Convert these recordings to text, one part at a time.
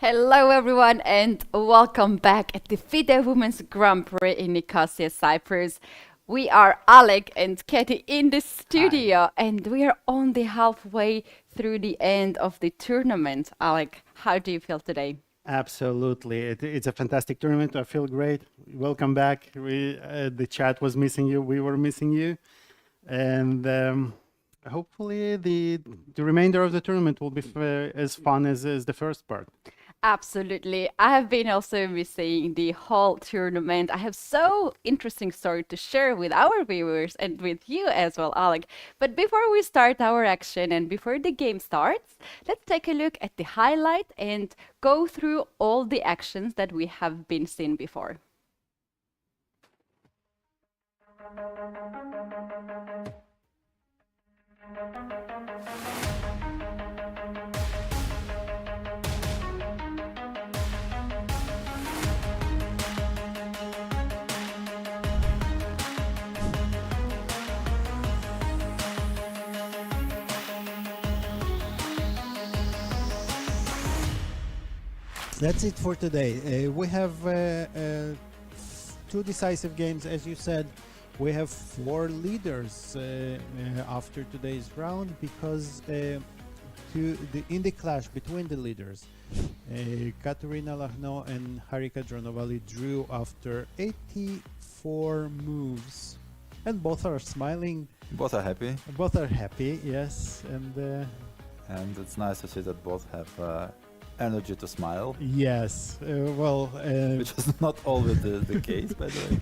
Hello, everyone, and welcome back at the FIDE Women's Grand Prix in Nicosia, Cyprus. We are Alik and Keti in the studio, and we are only halfway through the end of the tournament. Alik, how do you feel today? Absolutely. It's a fantastic tournament. I feel great. Welcome back. The chat was missing you. We were missing you. And hopefully the remainder of the tournament will be as fun as the first part. Absolutely. I have been also missing the whole tournament. I have so interesting story to share with our viewers and with you as well, Alec. But before we start our action and before the game starts, let's take a look at the highlight and go through all the actions that we have been seen before. That's it for today. We have two decisive games, as you said. We have 4 leaders after today's round because in the clash between the leaders, Katerina Lagno and Harika Dronavalli drew after 84 moves, and both are smiling. Both are happy. Both are happy, yes, and it's nice to see that both have energy to smile. Yes, which is not always the case, by the way.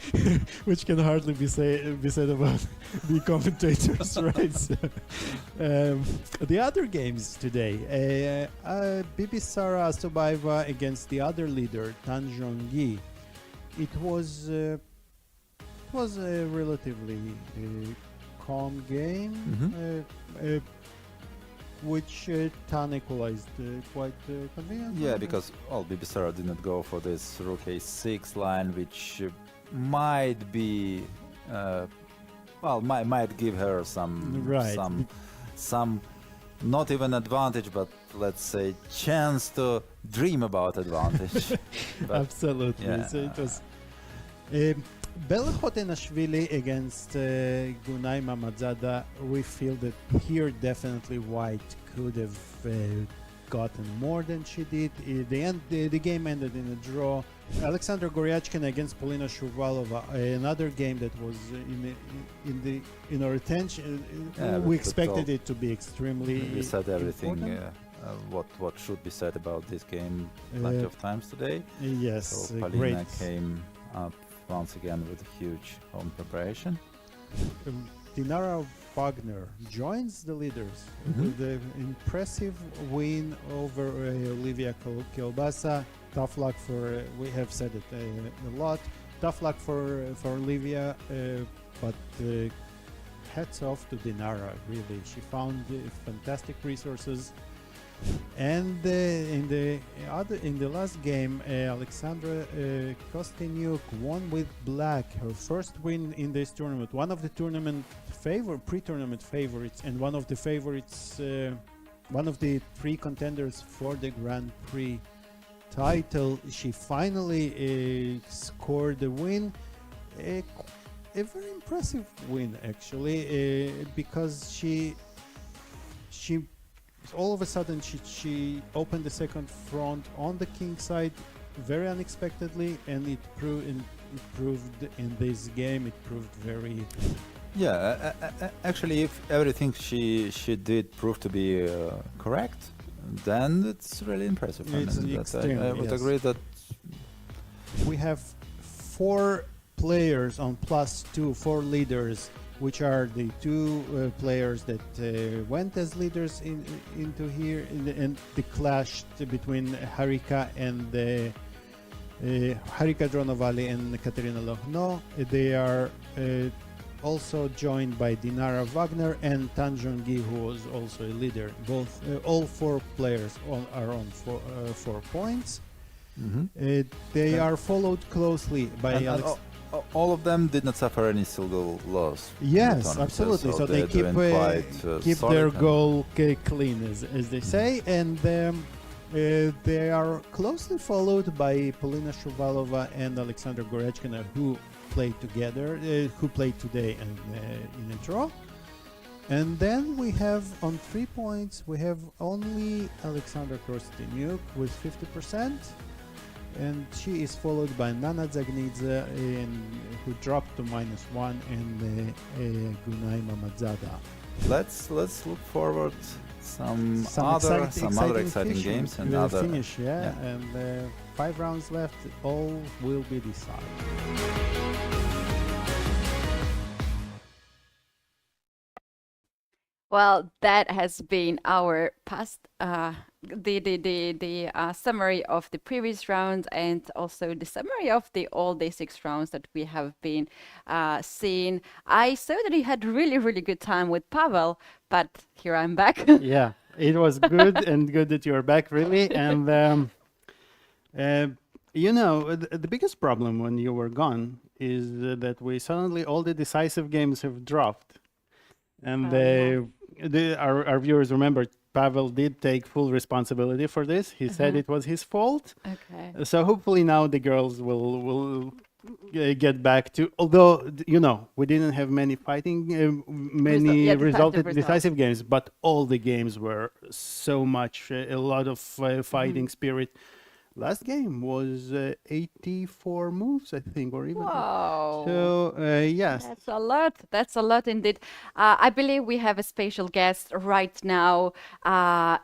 Which can hardly be said about the commentators, right? So, the other games today, Bibi Sara Asobaiva against the other leader, Tanjongi. It was a relatively calm game. Which Tan equalized quite conveniently. Yeah, because Bibi Sara did not go for this rook a6 line, which might be, might give her some not even advantage, but let's say chance to dream about advantage. Absolutely. Yeah. So it was Tsatsalashvili against Gunay Mammadzada. We feel that here definitely White could have gotten more than she did. The game ended in a draw. Alexandra Goryachkina against Polina Shuvalova, another game that was in our attention. We expected it to be extremely. We said everything. What should be said about this game plenty of times today. Yes, so Polina came up once again with a huge home preparation. Dinara Wagner joins the leaders with an impressive win over Olivia Kielbasa. Tough luck for, we have said it a lot, tough luck for Olivia, but hats off to Dinara, really. She found fantastic resources. And in the last game, Alexandra Kosteniuk won with black, her first win in this tournament. One of the pre-tournament favorites, and one of the favorites, one of the 3 contenders for the Grand Prix title. She finally scored the win. A very impressive win, actually, because she all of a sudden she opened the second front on the king side very unexpectedly, and it proved in this game. It proved very. Yeah, actually, if everything she did proved to be correct, then it's really impressive. I would agree that we have 4 players on +2, 4 leaders, which are the 2 players that went as leaders into here, and the clash between Harika and Harika Dronavalli and Katerina Lagno. They are also joined by Dinara Wagner and Tanjongi, who was also a leader. All 4 players are on 4 points. They are followed closely by Alex. All of them did not suffer any single loss. Yes, absolutely. So they keep their goal clean, as they say. And They are closely followed by Polina Shuvalova and Alexander Goryachkina, who played together, who played today and in a draw. And then we have on 3 points, we have only Alexander Kosteniuk with 50%, and she is followed by Nana Dzagnidze, who dropped to -1, and Gunay Mammadzada. Let's look forward some other exciting games and we'll other finish, and 5 rounds left, all will be decided. Well, that has been our past summary of the previous round, and also the summary of all the 6 rounds that we have been seeing. I saw that you had really good time with Pavel, but here I'm back. Yeah, it was good and good that you're back, really. And you know, the biggest problem when you were gone is that we suddenly all the decisive games have dropped, and our viewers remember Pavel did take full responsibility for this. He said it was his fault. Okay. So hopefully now the girls will get back to. Although you know we didn't have many fighting, many decisive games, but all the games were so much a lot of fighting spirit. Last game was 84 moves, I think, or even. Wow. So yes, that's a lot. That's a lot indeed. I believe we have a special guest right now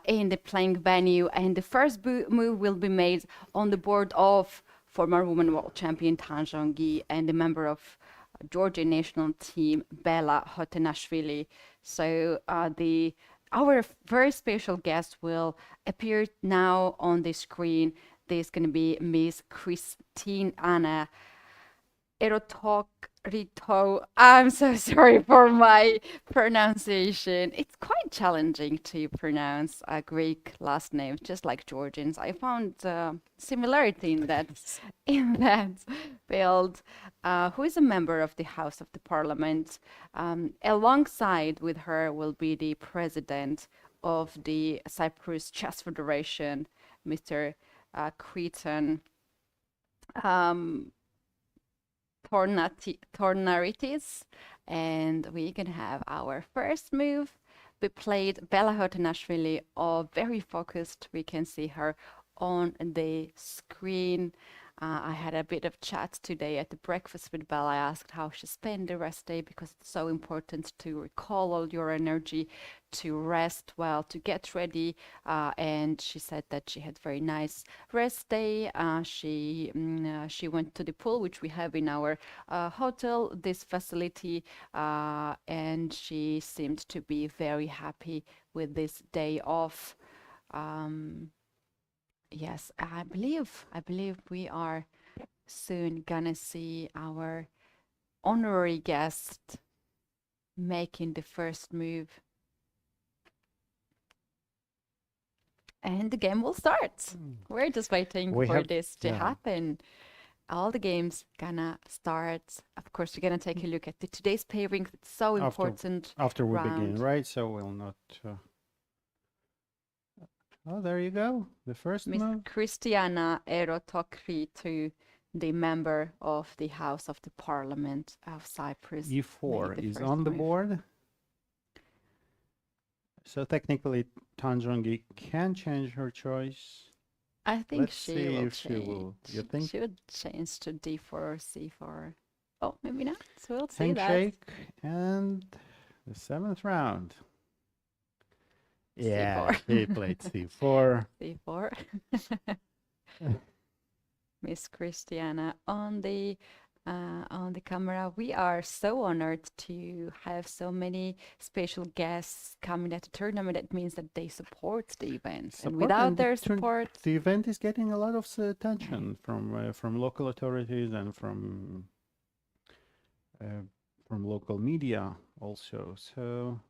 in the playing venue, and the first move will be made on the board of former women world champion Tanzhangi and the member of Georgian national team Bella Hotenashvili. So our very special guest will appear now on the screen. There's going to be Miss Christiana Erotokrito. I'm so sorry for my pronunciation. It's quite challenging to pronounce a Greek last name, just like Georgians. I found similarity in that field. Who is a member of the House of the Parliament. Alongside with her will be the president of the Cyprus Chess Federation, Mr. Cretan Tornaritis, and we can have our first move. We played Bella Hotenashvili, very focused. We can see her on the screen. I had a bit of chat today at the breakfast with Bella. I asked how she spent the rest day, because it's so important to recall all your energy, to rest well, to get ready. And she said that she had very nice rest day. She went to the pool, which we have in our hotel, this facility, and she seemed to be very happy with this day off. Yes, I believe we are soon gonna see our honorary guest making the first move. And the game will start. We're just waiting for this to happen. All the games gonna start. Of course, we're gonna take a look at today's pairings. It's so important. After we begin, right? So we'll not... Oh, there you go. The first Miss move. Christiana Erotokritou, the member of the House of the Parliament of Cyprus. E4 is on the board. So technically, Tanzhangi can change her choice. I think Let's see if she will. You think? She would change to D4 or C4. Oh, maybe not. So we'll see that. Handshake and the 7th round. Yeah, C4. he played C4. C4. Miss Christiana on the camera. We are so honored to have so many special guests coming at the tournament. That means that they support the event, and without their support, the event is getting a lot of attention from local authorities and from local media also. So.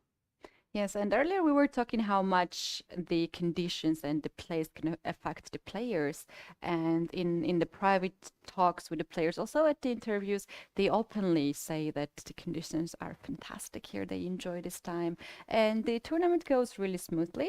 Yes, and earlier we were talking how much the conditions and the place can affect the players. And in the private talks with the players, also at the interviews, they openly say that the conditions are fantastic here. They enjoy this time, and the tournament goes really smoothly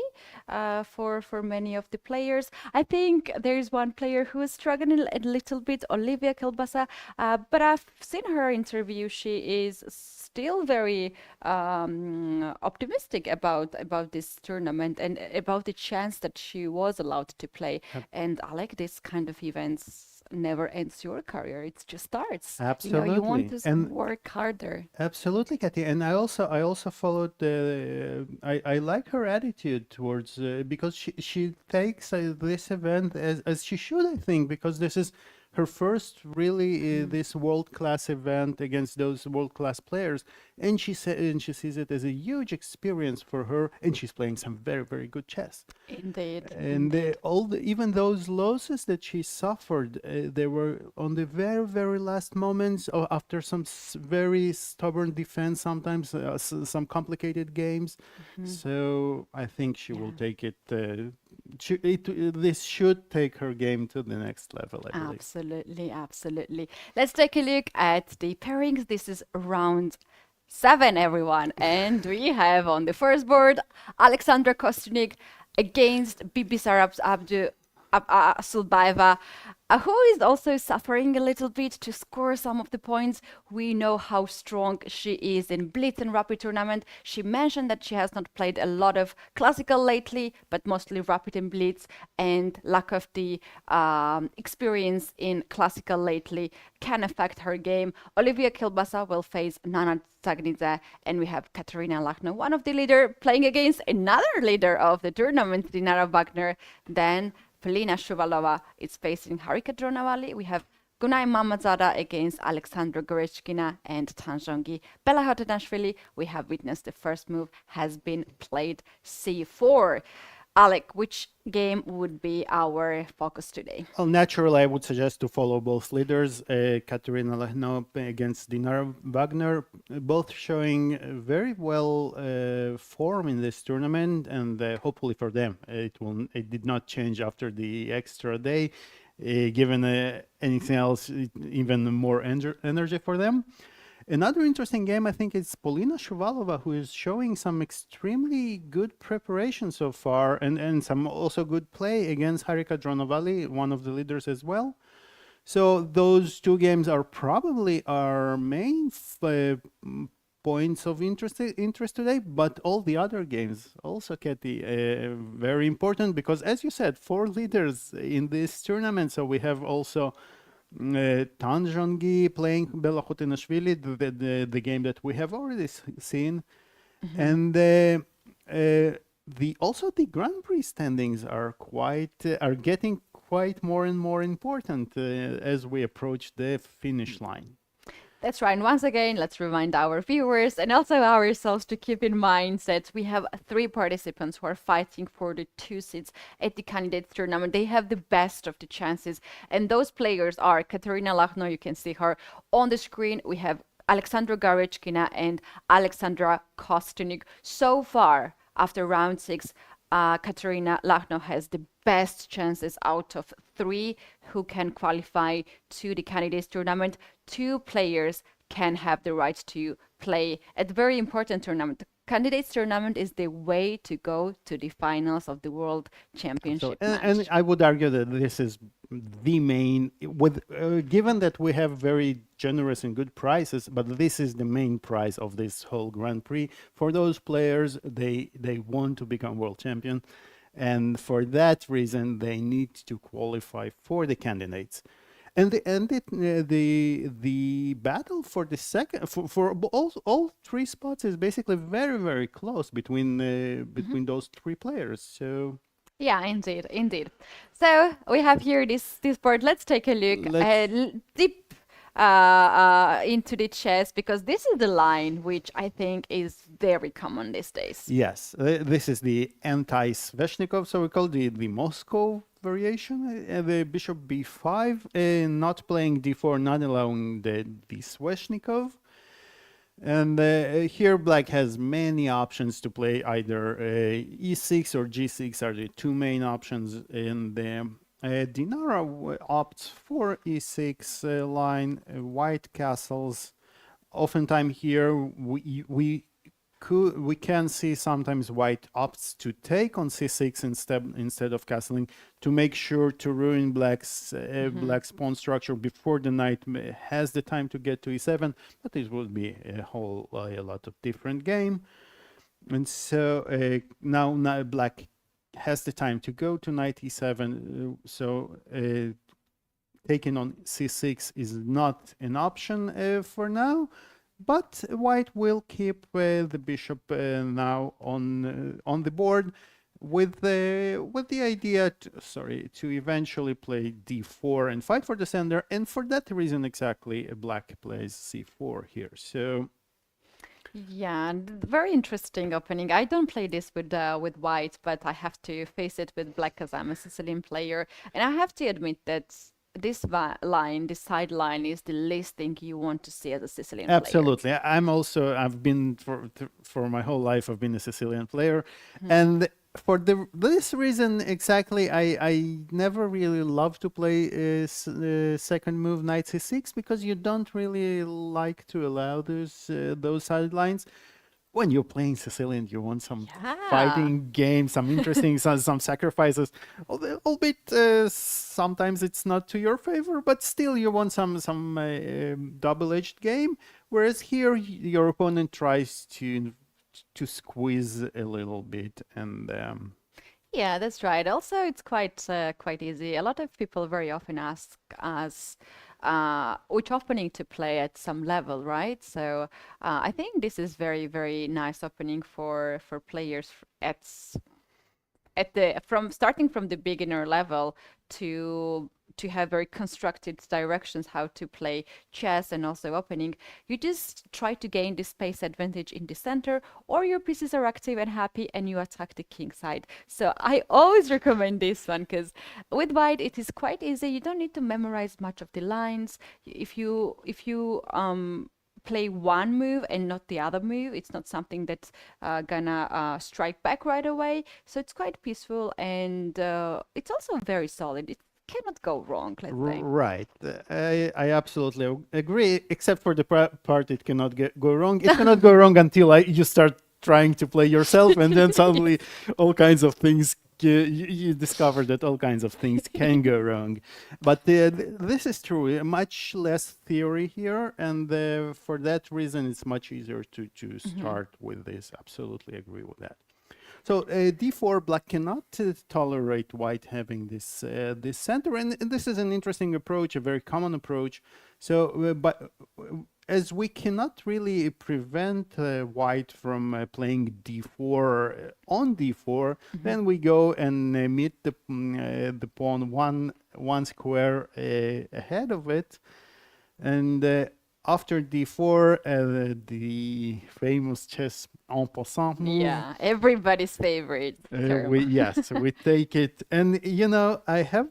for many of the players. I think there is one player who is struggling a little bit, Olivia Kielbasa, but I've seen her interview. She is still very optimistic about this tournament and about the chance that she was allowed to play. And I like this kind of events never ends your career. It just starts. Absolutely. You want to And work harder. absolutely, Keti. And I also followed I like her attitude towards because she takes this event as she should, I think, because this is her first really this world-class event against those world-class players, and she sees it as a huge experience for her, and she's playing some very, very good chess. Indeed. And even those losses that she suffered, they were on the very, very last moments after some very stubborn defense, sometimes some complicated games. So I think she will take it. This should take her game to the next level, I believe. Absolutely, absolutely. Let's take a look at the pairings. This is round 7, everyone. And we have on the first board Alexandra Kosteniuk against Bibi Sarab's Sulbaeva, who is also suffering a little bit to score some of the points. We know how strong she is in Blitz and Rapid tournament. She mentioned that she has not played a lot of classical lately, but mostly Rapid and Blitz, and lack of the experience in classical lately can affect her game. Olivia Kielbasa will face Nana Dzagnidze, and we have Katerina Lachno, one of the leader, playing against another leader of the tournament, Dinara Wagner. Then Polina Shuvalova is facing Harika Dronavalli. We have Gunay Mammadzada against Alexandra Goryachkina and Tanzhangi Tsatsalashvili. We have witnessed the first move has been played c4. Alik, which game would be our focus today? Well, naturally, I would suggest to follow both leaders, Katerina Lachno against Dinara Wagner, both showing very well form in this tournament, and hopefully for them, it did not change after the extra day, given anything else, even more energy for them. Another interesting game, I think, is Polina Shuvalova, who is showing some extremely good preparation so far, and some also good play against Harika Dronavalli, one of the leaders as well. So those two games are probably our main points of interest today, but all the other games also, Keti, very important, because as you said, 4 leaders in this tournament. So we have also Tanzhangi playing Bella Kosteniuk, the game that we have already seen, and also the Grand Prix standings are getting quite more and more important as we approach the finish line. That's right. And once again, let's remind our viewers and also ourselves to keep in mind that we have 3 participants who are fighting for the 2 seats at the candidates tournament. They have the best of the chances. And those players are Katerina Lachno, you can see her on the screen. We have Alexandra Goryachkina and Alexandra Kosteniuk. So far, after round 6, Katerina Lachno has the best chances out of 3 who can qualify to the candidates tournament. 2 players can have the right to play at a very important tournament. Candidates tournament is the way to go to the finals of the World Championship match. And I would argue that this is the main, given that we have very generous and good prizes, but this is the main prize of this whole Grand Prix. For those players, they want to become world champion, and for that reason, they need to qualify for the candidates. And the battle for the second for all 3 spots is basically very, very close between those 3 players. So yeah, indeed. So we have here this board. Let's take a look deep into the chess, because this is the line which I think is very common these days. Yes, this is the anti-Sveshnikov, so we call the Moscow variation. The bishop b5, not playing d4, not allowing the Sveshnikov. And here black has many options to play. Either e6 or g6 are the two main options. And Dinara opts for e6 line, white castles. Oftentimes here we can see sometimes white opts to take on c6 instead of castling, to make sure to ruin black's black's pawn structure before the knight has the time to get to e7. But this would be a lot of different game. And so now black has the time to go to knight e7. Taking on c6 is not an option for now. But white will keep the bishop now on the board with the idea to eventually play d4 and fight for the center. And for that reason exactly, black plays c4 here. So yeah, very interesting opening. I don't play this with white, but I have to face it with black because I'm a Sicilian player, and I have to admit that this side line is the least thing you want to see as a Sicilian player. Absolutely. I've been for my whole life, I've been a Sicilian player. And for this reason exactly, I never really love to play second move knight c6, because you don't really like to allow those sidelines. When you're playing Sicilian, you want some fighting game, some interesting, some sacrifices. Albeit sometimes it's not to your favor, but still you want some double-edged game. Whereas here, your opponent tries to squeeze a little bit, and yeah, that's right. Also, it's quite easy. A lot of people very often ask us which opening to play at some level, right? So I think this is very nice opening for players starting from the beginner level to have very constructed directions how to play chess and also opening. You just try to gain the space advantage in the center, or your pieces are active and happy and you attack the king side. So I always recommend this one, because with white it is quite easy. You don't need to memorize much of the lines. If you play one move and not the other move, it's not something that's gonna strike back right away. So it's quite peaceful, and it's also very solid. It cannot go wrong, let's say. Right. I absolutely agree, except for the part it cannot go wrong. It cannot go wrong until you start trying to play yourself, and then suddenly all kinds of things, you discover that all kinds of things can go wrong. But this is true, much less theory here, and for that reason it's much easier to start with this. Absolutely agree with that. So d4, black cannot tolerate white having this center, and this is an interesting approach, a very common approach. So, but as we cannot really prevent white from playing d4 on d4, then we go and meet the pawn one square ahead of it, and after d4, the famous chess en passant move. Yeah, everybody's favorite term. We take it, and I have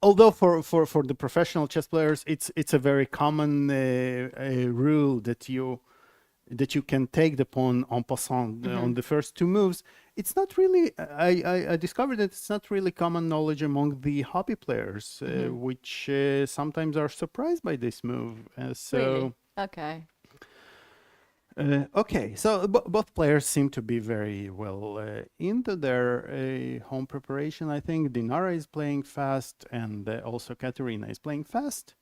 although for the professional chess players, it's a very common rule that you can take the pawn en passant on the first two moves. It's not really, I discovered that it's not really common knowledge among the hobby players, which sometimes are surprised by this move. Really? Okay. Okay, so both players seem to be very well into their home preparation. I think Dinara is playing fast, and also Katerina is playing fast.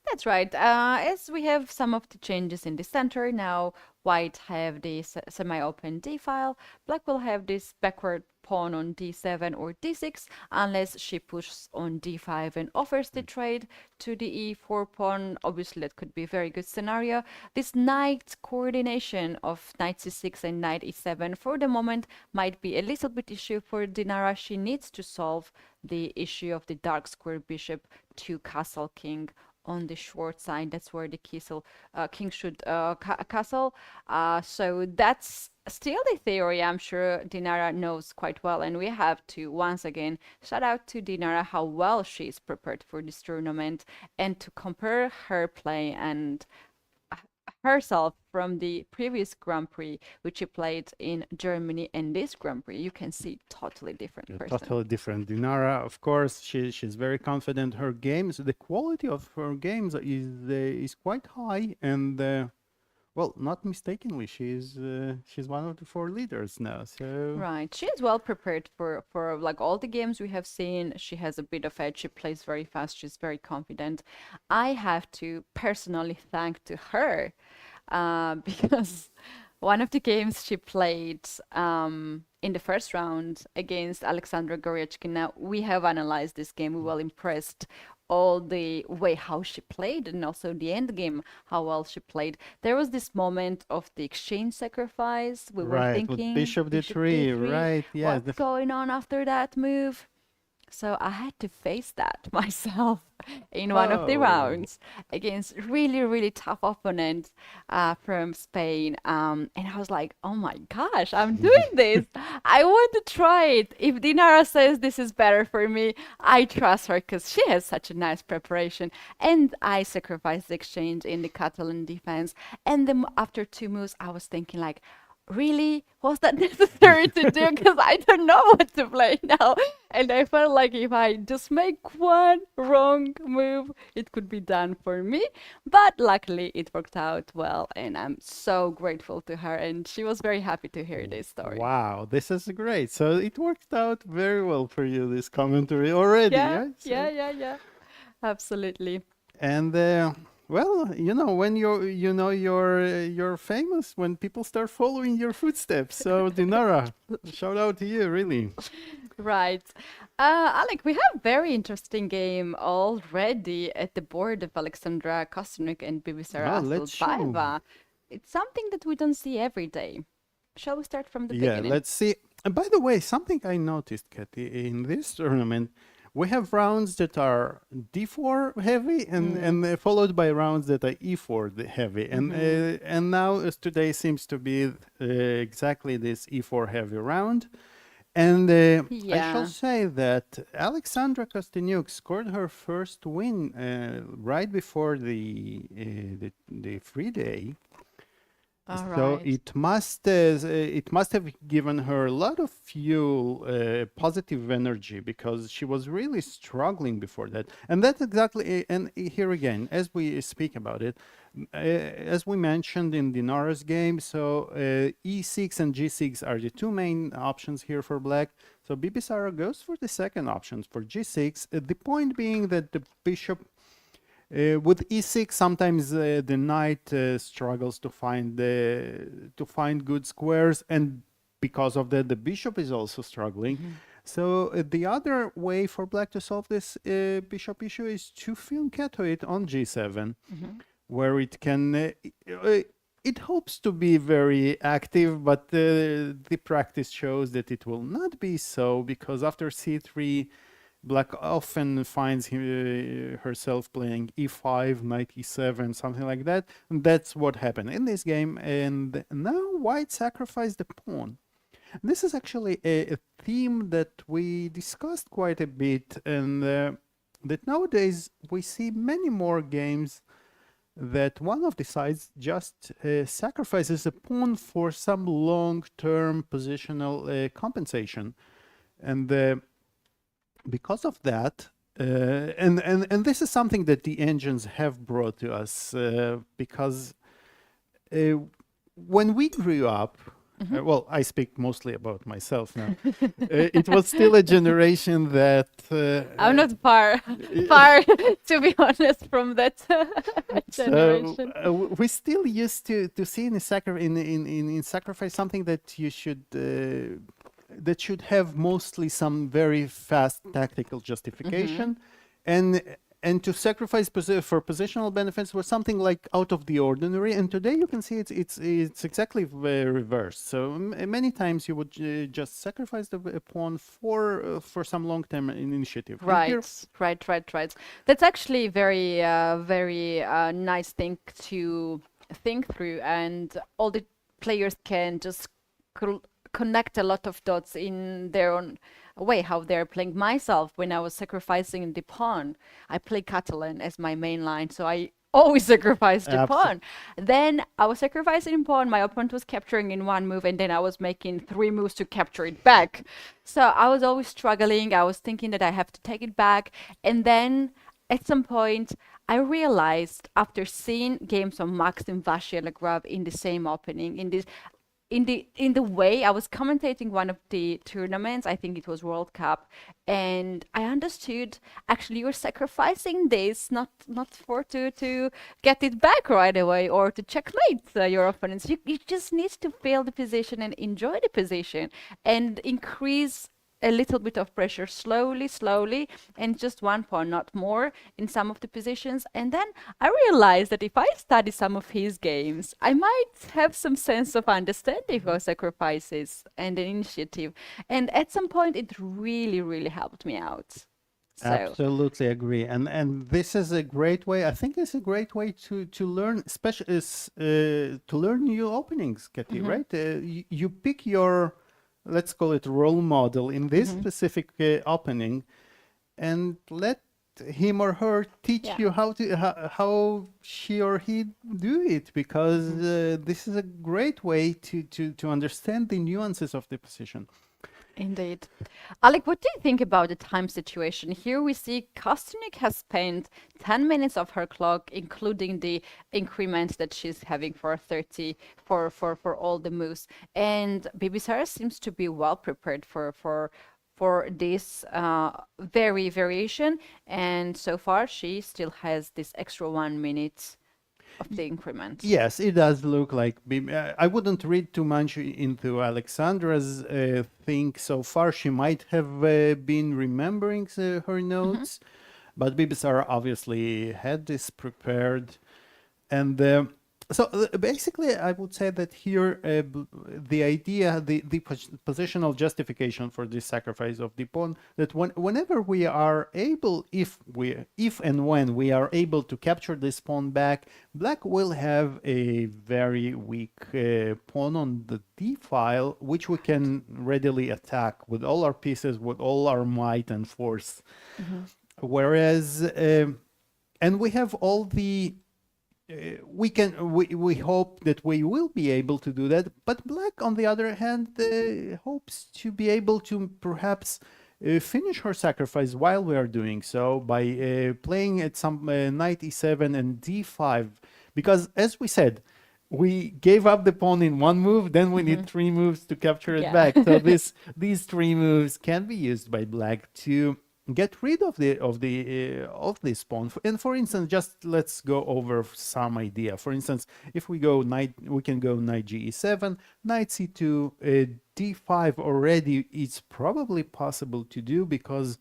That's right. As we have some of the changes in the center, now white have the semi-open d file, black will have this backward pawn on d7 or d6, unless she pushes on d5 and offers the trade to the e4 pawn. Obviously, that could be a very good scenario. This knight coordination of knight c6 and knight e7 for the moment might be a little bit issue for Dinara. She needs to solve the issue of the dark square bishop to castle king on the short side. That's where the king should castle. So that's still the theory, I'm sure Dinara knows quite well, and we have to once again shout out to Dinara how well she's prepared for this tournament, and to compare her play and herself from the previous Grand Prix, which she played in Germany, and this Grand Prix, you can see totally different person. Totally different. Dinara, of course, she's very confident. Her games, the quality of her games is quite high, and well, not mistakenly, she's one of the 4 leaders now. So Right, she is well prepared for like all the games we have seen. She has a bit of edge. She plays very fast. She's very confident. I have to personally thank to her because one of the games she played in the first round against Alexandra Goryachkina, we have analyzed this game. We were impressed all the way how she played, and also the end game, how well she played. There was this moment of the exchange sacrifice. We were right, thinking, with Bishop D3, right? Yeah, what's going on after that move? So I had to face that myself in one of the Oh. rounds against really, really tough opponent from Spain. And I was like, oh my gosh, I'm doing this. I want to try it. If Dinara says this is better for me, I trust her because she has such a nice preparation. And I sacrificed the exchange in the Catalan defense. And then after 2 moves, I was thinking like, really, was that necessary to do? Because I don't know what to play now. And I felt like if I just make one wrong move, it could be done for me. But luckily, it worked out well. And I'm so grateful to her. And she was very happy to hear this story. Wow, this is great. So it worked out very well for you, this commentary already. Yeah, So- yeah. Absolutely. And well, you know, when you're famous when people start following your footsteps. So Dinara, shout out to you, really. Right. Alik, we have very interesting game already at the board of Alexandra Kosteniuk and Bibisara let's show. Asilbaeva. It's something that we don't see every day. Shall we start from the Yeah, beginning? let's see. And by the way, something I noticed, Keti, in this tournament, we have rounds that are D4 heavy and followed by rounds that are E4 heavy. And now as today seems to be exactly this E4 heavy round. And I Yeah. shall say that Alexandra Kosteniuk scored her first win right before the free day. All So right. it must have given her a lot of fuel, positive energy, because she was really struggling before that. And that's exactly, and here again, as we speak about it, as we mentioned in Dinara's game, so E6 and G6 are the 2 main options here for black. So Bibisara goes for the second option for G6. The point being that the bishop with E6, sometimes the knight struggles to find good squares, and because of that, the bishop is also struggling. So the other way for black to solve this bishop issue is to fianchetto it on G7, where it can. It hopes to be very active, but the practice shows that it will not be so, because after C3. Black often finds herself playing E5, knight E7, something like that. And that's what happened in this game. And now white sacrificed the pawn. This is actually a theme that we discussed quite a bit. And that nowadays we see many more games that one of the sides just sacrifices a pawn for some long-term positional compensation. And because of that, and this is something that the engines have brought to us, because when we grew up, well, I speak mostly about myself now. It was still a generation that I'm not far, to be honest, from that generation. So we still used to see in sacrifice something that you should. That should have mostly some very fast tactical justification, and to sacrifice for positional benefits was something like out of the ordinary. And today you can see it's exactly reversed. So many times you would just sacrifice the pawn for some long-term initiative. Right. That's actually very nice thing to think through, and all the players can just connect a lot of dots in their own way, how they're playing. Myself, when I was sacrificing the pawn, I play Catalan as my main line, so I always sacrificed the pawn. Then I was sacrificing pawn, my opponent was capturing in one move, and then I was making 3 moves to capture it back. So I was always struggling. I was thinking that I have to take it back, and then at some point I realized, after seeing games of Maxim Vachier-Lagrave in the same opening, in the way I was commentating one of the tournaments, I think it was World Cup, and I understood, actually you're sacrificing this not for to get it back right away or to checkmate your opponents. You just need to feel the position and enjoy the position and increase a little bit of pressure slowly, and just 1 pawn, not more, in some of the positions. And then I realized that if I study some of his games, I might have some sense of understanding of sacrifices and an initiative. And at some point, it really helped me out. So. Absolutely agree, and this is a great way. I think it's a great way to learn, especially to learn new openings, Keti. Right? You pick your, let's call it, role model in this specific opening, and let him or her teach you how she or he do it, because this is a great way to understand the nuances of the position. Indeed. Alik, what do you think about the time situation? Here we see Kosteniuk has spent 10 minutes of her clock, including the increment that she's having for 30 for all the moves. And Bibisara seems to be well prepared for this variation. And so far, she still has this extra 1 minute of the increment. Yes, it does look like I wouldn't read too much into Alexandra's thing so far. She might have been remembering her notes, but Bibisara obviously had this prepared. And so basically, I would say that here the idea, the positional justification for this sacrifice of the pawn, that whenever we are able, if and when we are able to capture this pawn back, Black will have a very weak pawn on the d file, which we can readily attack with all our pieces, with all our might and force. Whereas, and we have all the we hope that we will be able to do that, but Black, on the other hand, hopes to be able to perhaps finish her sacrifice while we are doing so by playing at some knight e7 and d5, because, as we said, we gave up the pawn in 1 move, then we need 3 moves to capture it back. So these 3 moves can be used by Black to get rid of this pawn. And for instance, just let's go over some idea. For instance, if we go knight, we can go knight ge7, knight c2, d5 already. It's probably possible to do, because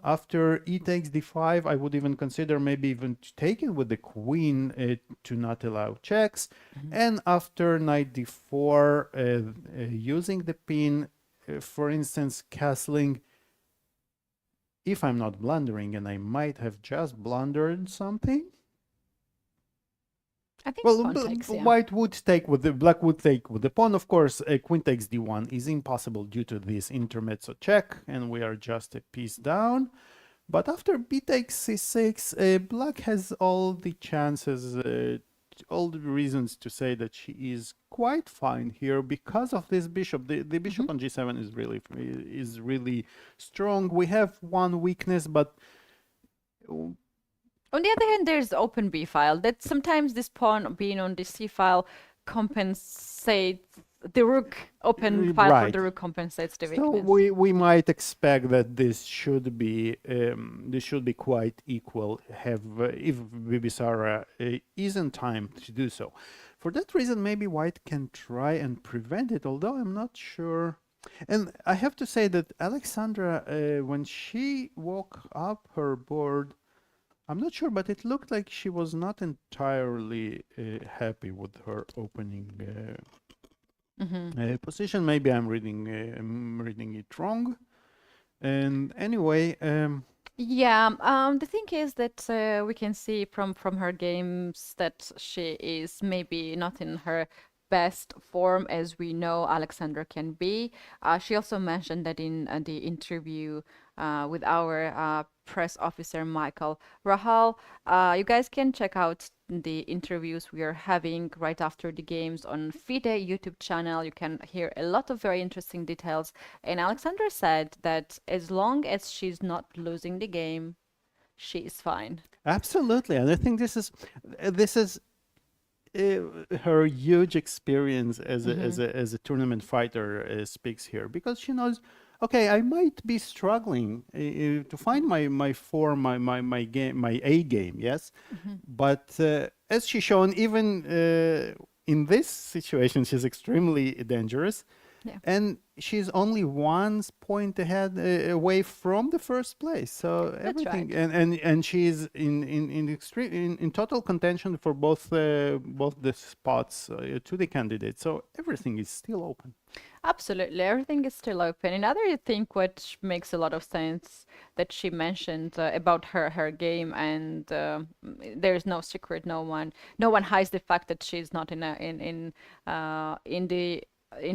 after e takes d5, I would even consider maybe even to take it with the queen to not allow checks. And after knight d4, using the pin, for instance, castling. If I'm not blundering, and I might have just blundered something. I think White would take with the Black would take with the pawn. Of course, queen takes d1 is impossible due to this intermezzo check, and we are just a piece down. But after b takes c6, Black has all the chances, all the reasons to say that she is quite fine here because of this bishop. The bishop on g7 is really strong. We have one weakness, but on the other hand, there's open b file. That sometimes this pawn being on the c file compensates the rook. Open file for the rook compensates the weakness. So we might expect that this should be quite equal. If Bibisara is in time to do so. For that reason, maybe White can try and prevent it, although I'm not sure. And I have to say that Alexandra, when she woke up her board, I'm not sure, but it looked like she was not entirely happy with her opening position. Maybe I'm reading it wrong. And anyway, the thing is that we can see from her games that she is maybe not in her best form as we know Alexandra can be. She also mentioned that in the interview with our press officer Michael Rahal. You guys can check out the interviews we are having right after the games on FIDE YouTube channel. You can hear a lot of very interesting details. And Alexandra said that as long as she's not losing the game, she is fine. Absolutely, and I think this is her huge experience as a tournament fighter speaks here, because she knows, okay, I might be struggling to find my form, my game, my A game, yes, but as she's shown, even in this situation, she's extremely dangerous. Yeah. And she's only 1 point ahead away from the first place. So everything, right. and she's in extreme in total contention for both the spots to the candidates. So everything is still open. Absolutely, everything is still open. Another thing which makes a lot of sense that she mentioned about her game, and there is no secret. No one hides the fact that she's not in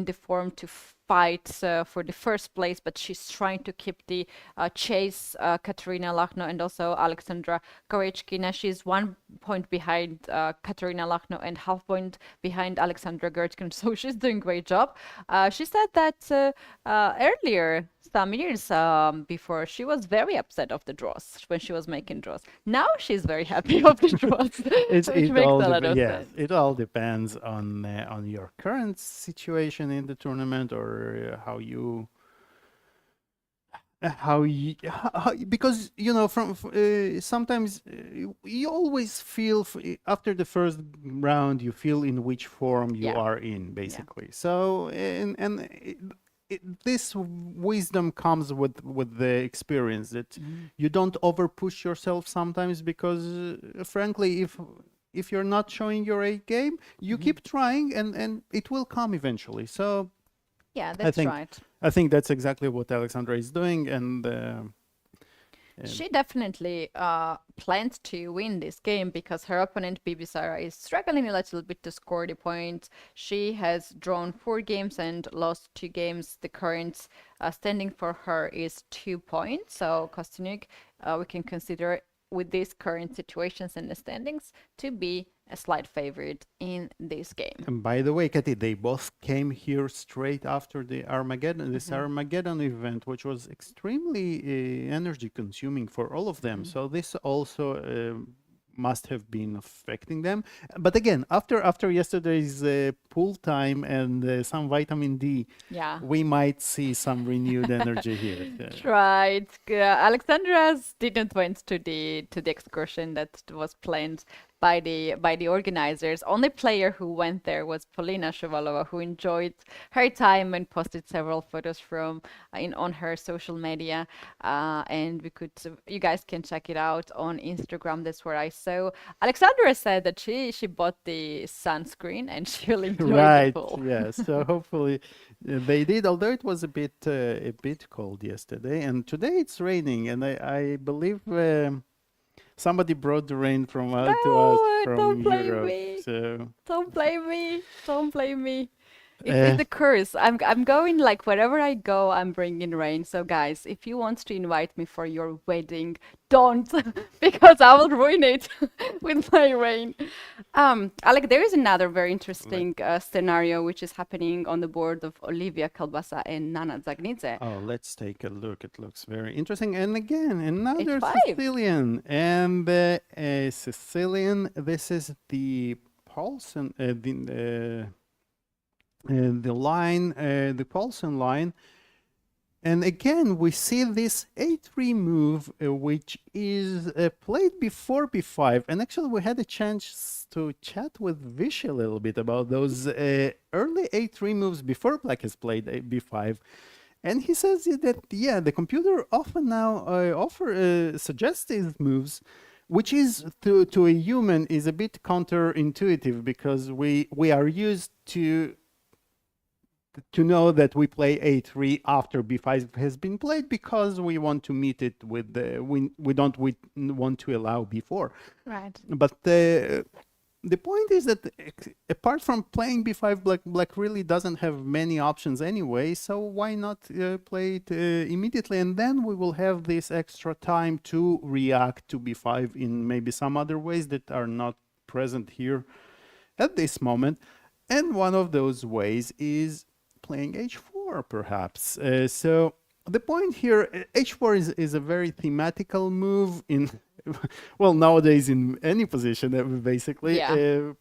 the form to fight for the first place, but she's trying to keep the chase Katerina Lachno and also Alexandra Goryachkina. She's 1 point behind Katerina Lachno and half point behind Alexandra Goryachkina, so she's doing a great job. She said that earlier, some years before, she was very upset of the draws when she was making draws. Now she's very happy of the draws, which makes a lot of sense. It all depends on your current situation in the tournament, or because from sometimes you always feel after the first round you feel in which form you are in, basically. So this wisdom comes with the experience that you don't over push yourself sometimes, because frankly, if you're not showing your A game, you keep trying and it will come eventually. So yeah, that's right. I think that's exactly what Alexandra is doing, and she definitely plans to win this game, because her opponent Bibisara is struggling a little bit to score the points. She has drawn 4 games and lost 2 games. The current standing for her is 2 points. So Kosteniuk, we can consider with these current situations and the standings to be a slight favorite in this game. And by the way, Keti, they both came here straight after the Armageddon, this Armageddon event, which was extremely energy consuming for all of them. So this also must have been affecting them. But again, after yesterday's pool time and some vitamin D, we might see some renewed energy here. Right. Alexandra's didn't went to the excursion that was planned by the organizers. Only player who went there was Polina Shovalova, who enjoyed her time and posted several photos from on her social media, and you guys can check it out on Instagram. That's where I saw. Alexandra said that she bought the sunscreen and she really enjoyed the pool. Right. Yeah. So hopefully they did. Although it was a bit cold yesterday, and today it's raining, and I believe. Somebody brought the rain from to us from don't blame Europe. Me. So don't blame me. Don't blame me. It's a curse. I'm going, like, wherever I go, I'm bringing rain. So guys, if you want to invite me for your wedding, don't, because I will ruin it with my rain. Alec, there is another very interesting scenario which is happening on the board of Olivia Kielbasa and Nana Dzagnidze. Oh, let's take a look. It looks very interesting. And again, another H5. Sicilian. And Sicilian, this is the Paulson, the line, the Paulson line. And again, we see this A3 move, which is played before B5. And actually, we had a chance to chat with Vishy a little bit about those early A3 moves before Black has played B5. And he says that, yeah, the computer often now suggests these moves, which is to a human is a bit counterintuitive, because we are used to know that we play A3 after B5 has been played, because we want to meet it with we don't want to allow B4. Right. But the point is that apart from playing b5, black really doesn't have many options anyway, so why not play it immediately, and then we will have this extra time to react to b5 in maybe some other ways that are not present here at this moment. And one of those ways is playing h4, perhaps. So the point here, h4 is a very thematical move in, well, nowadays in any position, basically. Yeah.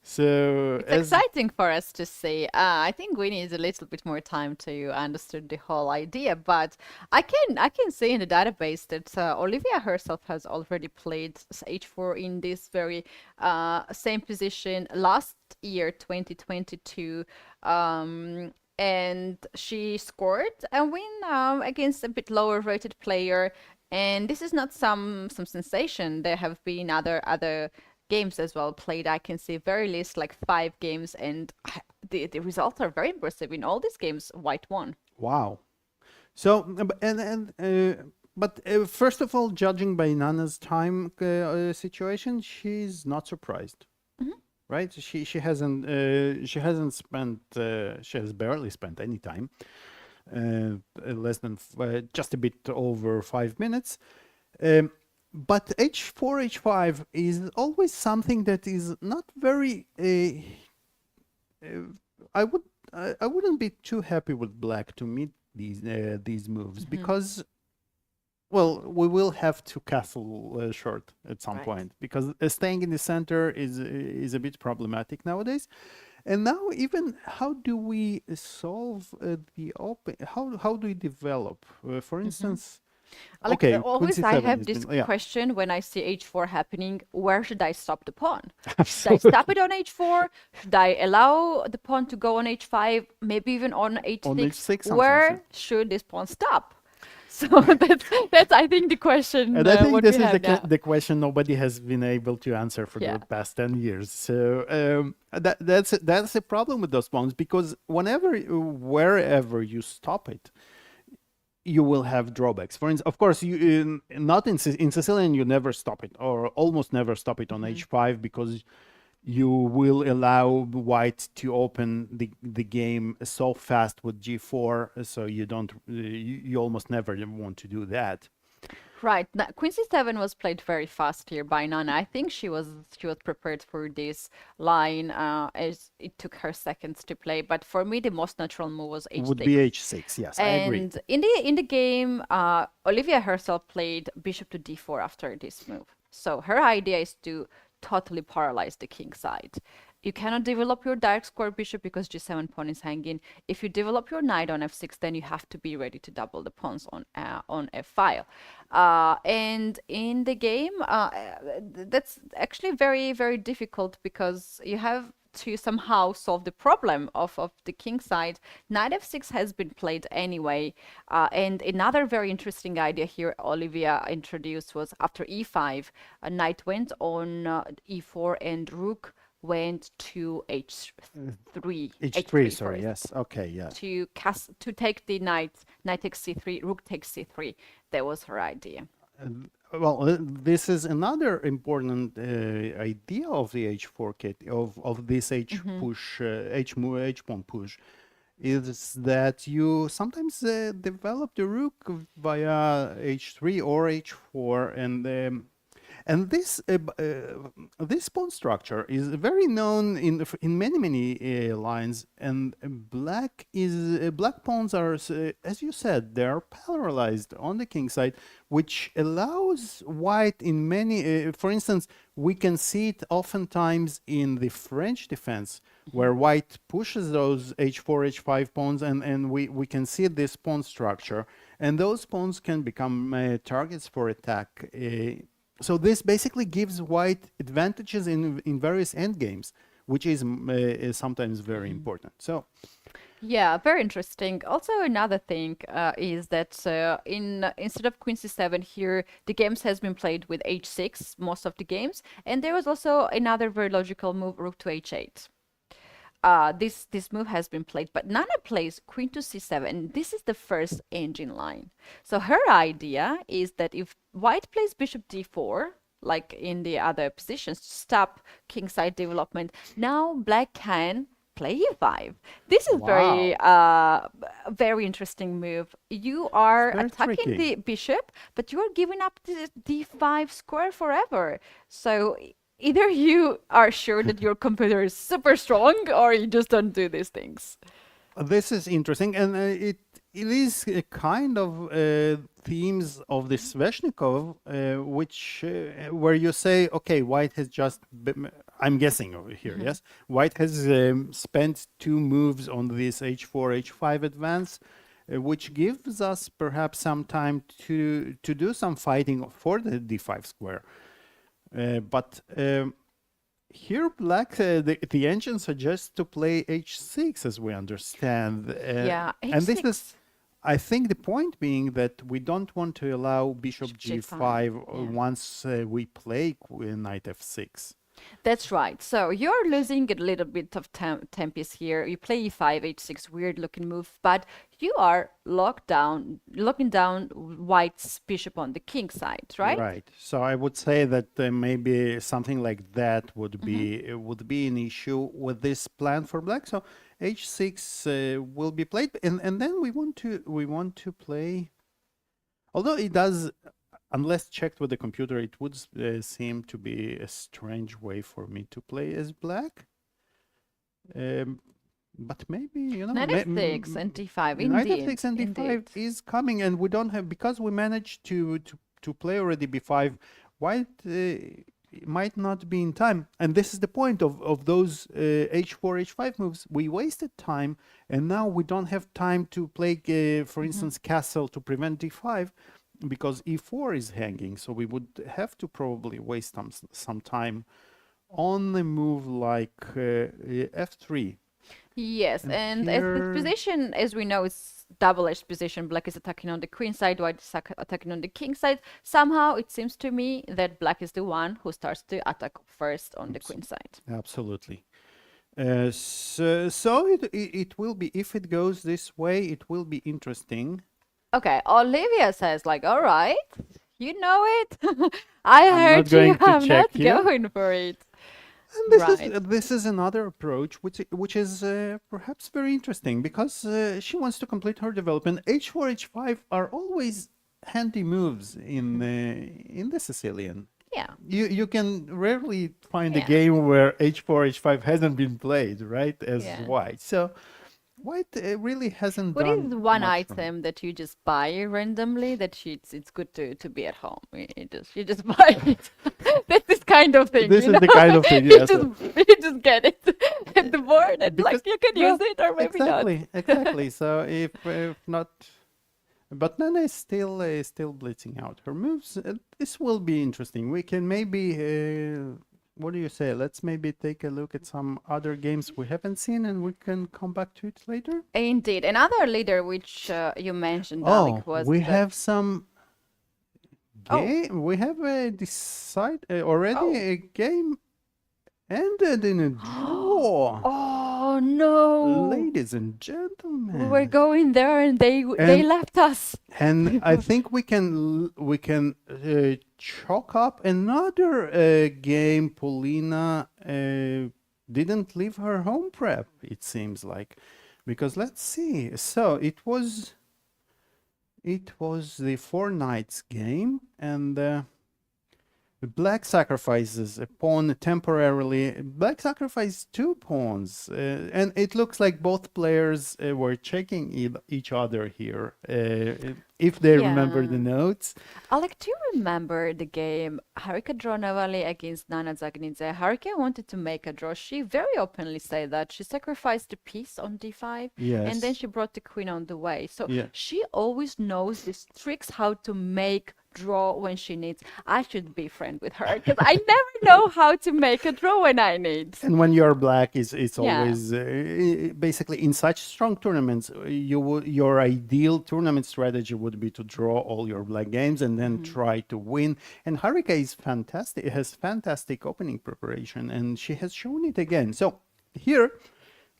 So It's exciting for us to see. I think we need a little bit more time to understand the whole idea, but I can see in the database that Olivia herself has already played h4 in this very same position last year, 2022. And she scored a win against a bit lower rated player. And this is not some sensation. There have been other games as well played. I can see very least like 5 games, and the results are very impressive. In all these games, white won. Wow. So but first of all, judging by Nana's time situation, she's not surprised. Right? She hasn't spent she has barely spent any time, less than just a bit over 5 minutes. But h4 h5 is always something that is not very I wouldn't be too happy with black to meet these moves, because, well, we will have to castle short at some point, because staying in the center is a bit problematic nowadays. And now, even how do we solve the open? How do we develop? For instance, Like, okay, always queen I c7 have has this been- yeah. question when I see h4 happening: where should I stop the pawn? Should I Absolutely. stop it on h4? Should I allow the pawn to go on h5? Maybe even on h6? On h6 sometimes, Where yeah. should this pawn stop? So that's I think the question. And I think what this we is have now. the question nobody has been able to answer for Yeah. the past 10 years. So that's a problem with those pawns, because wherever you stop it, you will have drawbacks. For instance, of course, not in Sicilian, you never stop it, or almost never stop it on h5, because you will allow white to open the game so fast with g4, so you don't you almost never want to do that. Right. Now, Queen C7 was played very fast here by Nana. I think she was prepared for this line, as it took her seconds to play. But for me, the most natural move was h6. Would be h6, yes, I agree. And in the game, Olivia herself played bishop to d4 after this move. So her idea is to totally paralyze the king side. You cannot develop your direct square bishop because g7 pawn is hanging. If you develop your knight on f6, then you have to be ready to double the pawns on f5. And in the game, that's actually very, very difficult, because you have to somehow solve the problem of the king side. Knight f6 has been played anyway. And another very interesting idea here Olivia introduced was after e5, a knight went on e4 and rook went to h3. h3, sorry, yes, okay, yeah. To take the knight takes c3, rook takes c3. That was her idea. Well, this is another important idea of the h4 Keti, of this h push, h pawn push, is that you sometimes develop the rook via h3 or h4, and this pawn structure is very known in many lines, and black pawns are, as you said, they are paralyzed on the king side, which allows white in many. For instance, we can see it oftentimes in the French defense, where white pushes those h4, h5 pawns, and we can see this pawn structure, and those pawns can become targets for attack. So this basically gives white advantages in various endgames, which is sometimes very important. So, yeah, very interesting. Also, another thing is that instead of Queen C7 here, the games has been played with h6, most of the games, and there was also another very logical move, rook to h8. This move has been played, but Nana plays queen to c7. This is the first engine line. So her idea is that if white plays bishop d4, like in the other positions, to stop kingside development. Now black can play e5. This is very interesting move. You are Very attacking tricky. the bishop, but you are giving up the d5 square forever. So either you are sure that your computer is super strong, or you just don't do these things. This is interesting, and it is a kind of themes of the Sveshnikov, which where you say, okay, white has just I'm guessing over here, yes, white has spent 2 moves on this h4 h5 advance, which gives us perhaps some time to do some fighting for the d5 square, but here black, the engine suggests to play h6, as we understand. Yeah, and this h6. is, I think the point being that we don't want to allow bishop G5, g5 once we play knight f6. That's right. So you're losing a little bit of tempis here. You play e5, h6, weird looking move, but you are locking down white's bishop on the king side, right? Right. So I would say that maybe something like that would be an issue with this plan for black. So h6 will be played, and then we want to play. Although it does. Unless checked with the computer, it would seem to be a strange way for me to play as black. But maybe, you know, Knight f6 and d5, Knight indeed. f6 and d5 indeed. is coming, and we don't have, because we managed to play already b5. White might not be in time, and this is the point of those h4 h5 moves. We wasted time, and now we don't have time to play, for instance, castle to prevent d5. Because e4 is hanging, so we would have to probably waste some time on a move like f3. Yes, and as here- this position, as we know, is double-edged position. Black is attacking on the queen side, white is attacking on the king side. Somehow, it seems to me that black is the one who starts to attack first on the queen side. Absolutely. So it will be, if it goes this way, it will be interesting. Okay, Olivia says, like, all right, you know it. I I'm heard not going you. to I'm check not here. going for it. And this Right. is this is another approach which is perhaps very interesting, because she wants to complete her development. h4 h5 are always handy moves in the Sicilian. Yeah. You can rarely find a Yeah. game where h4 h5 hasn't been played, right, as Yeah. white. So white really hasn't What done is one much from- item that you just buy randomly that it's good to be at home? You just buy it. That's this kind of thing. This you is the know? kind of thing, you yes. just get it at the board, and Because- like you can use it or maybe exactly. So if not, but Nana is still blitzing out her moves. This will be interesting. We can maybe, what do you say? Let's maybe take a look at some other games we haven't seen, and we can come back to it later. not. Indeed, another leader which you mentioned, Alik, was we the- have some Oh. game. We have already Oh. a game ended in a draw. Oh no! Ladies and gentlemen. We were going there, and they And- left us. And I think we can chalk up another game. Paulina didn't leave her home prep, it seems like, because let's see. So it was the 4 knights game, and black sacrifices a pawn temporarily. Black sacrificed 2 pawns, and it looks like both players were checking each other here, if they remember the Yeah. notes. Alik, do you remember the game Harika Dronavalli against Nana Dzagnidze? Harika wanted to make a draw. She very openly said that she sacrificed a piece on d5, and then Yes. she brought the queen on the way. So Yeah. she always knows these tricks how to make draw when she needs. I should be friend with her because I never know how to make a draw when I need. And when you're black, it's Yeah. always basically in such strong tournaments, your ideal tournament strategy would be to draw all your black games and then try to win. And Harika is fantastic; has fantastic opening preparation, and she has shown it again. So here,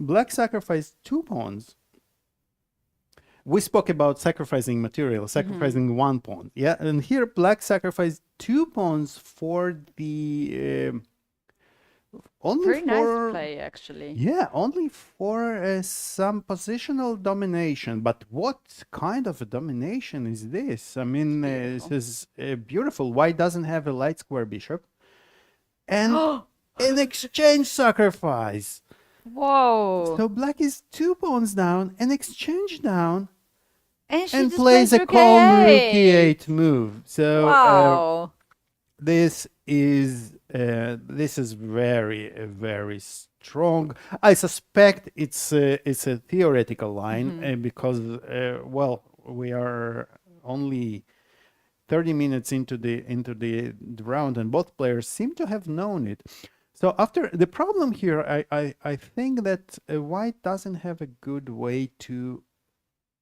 black sacrificed 2 pawns. We spoke about sacrificing material, sacrificing 1 pawn. Yeah, and here black sacrificed 2 pawns for the only Very nice for play, actually. yeah, only for some positional domination. But what kind of a domination is this? I mean, this is beautiful. White doesn't have a light square bishop, and an exchange sacrifice. Whoa! So black is 2 pawns down, an exchange down, And she and just plays a rook calm rook A8. e8 move. So Wow! this is very very strong. I suspect it's a theoretical line because well, we are only 30 minutes into the round, and both players seem to have known it. So after the problem here, I think that white doesn't have a good way to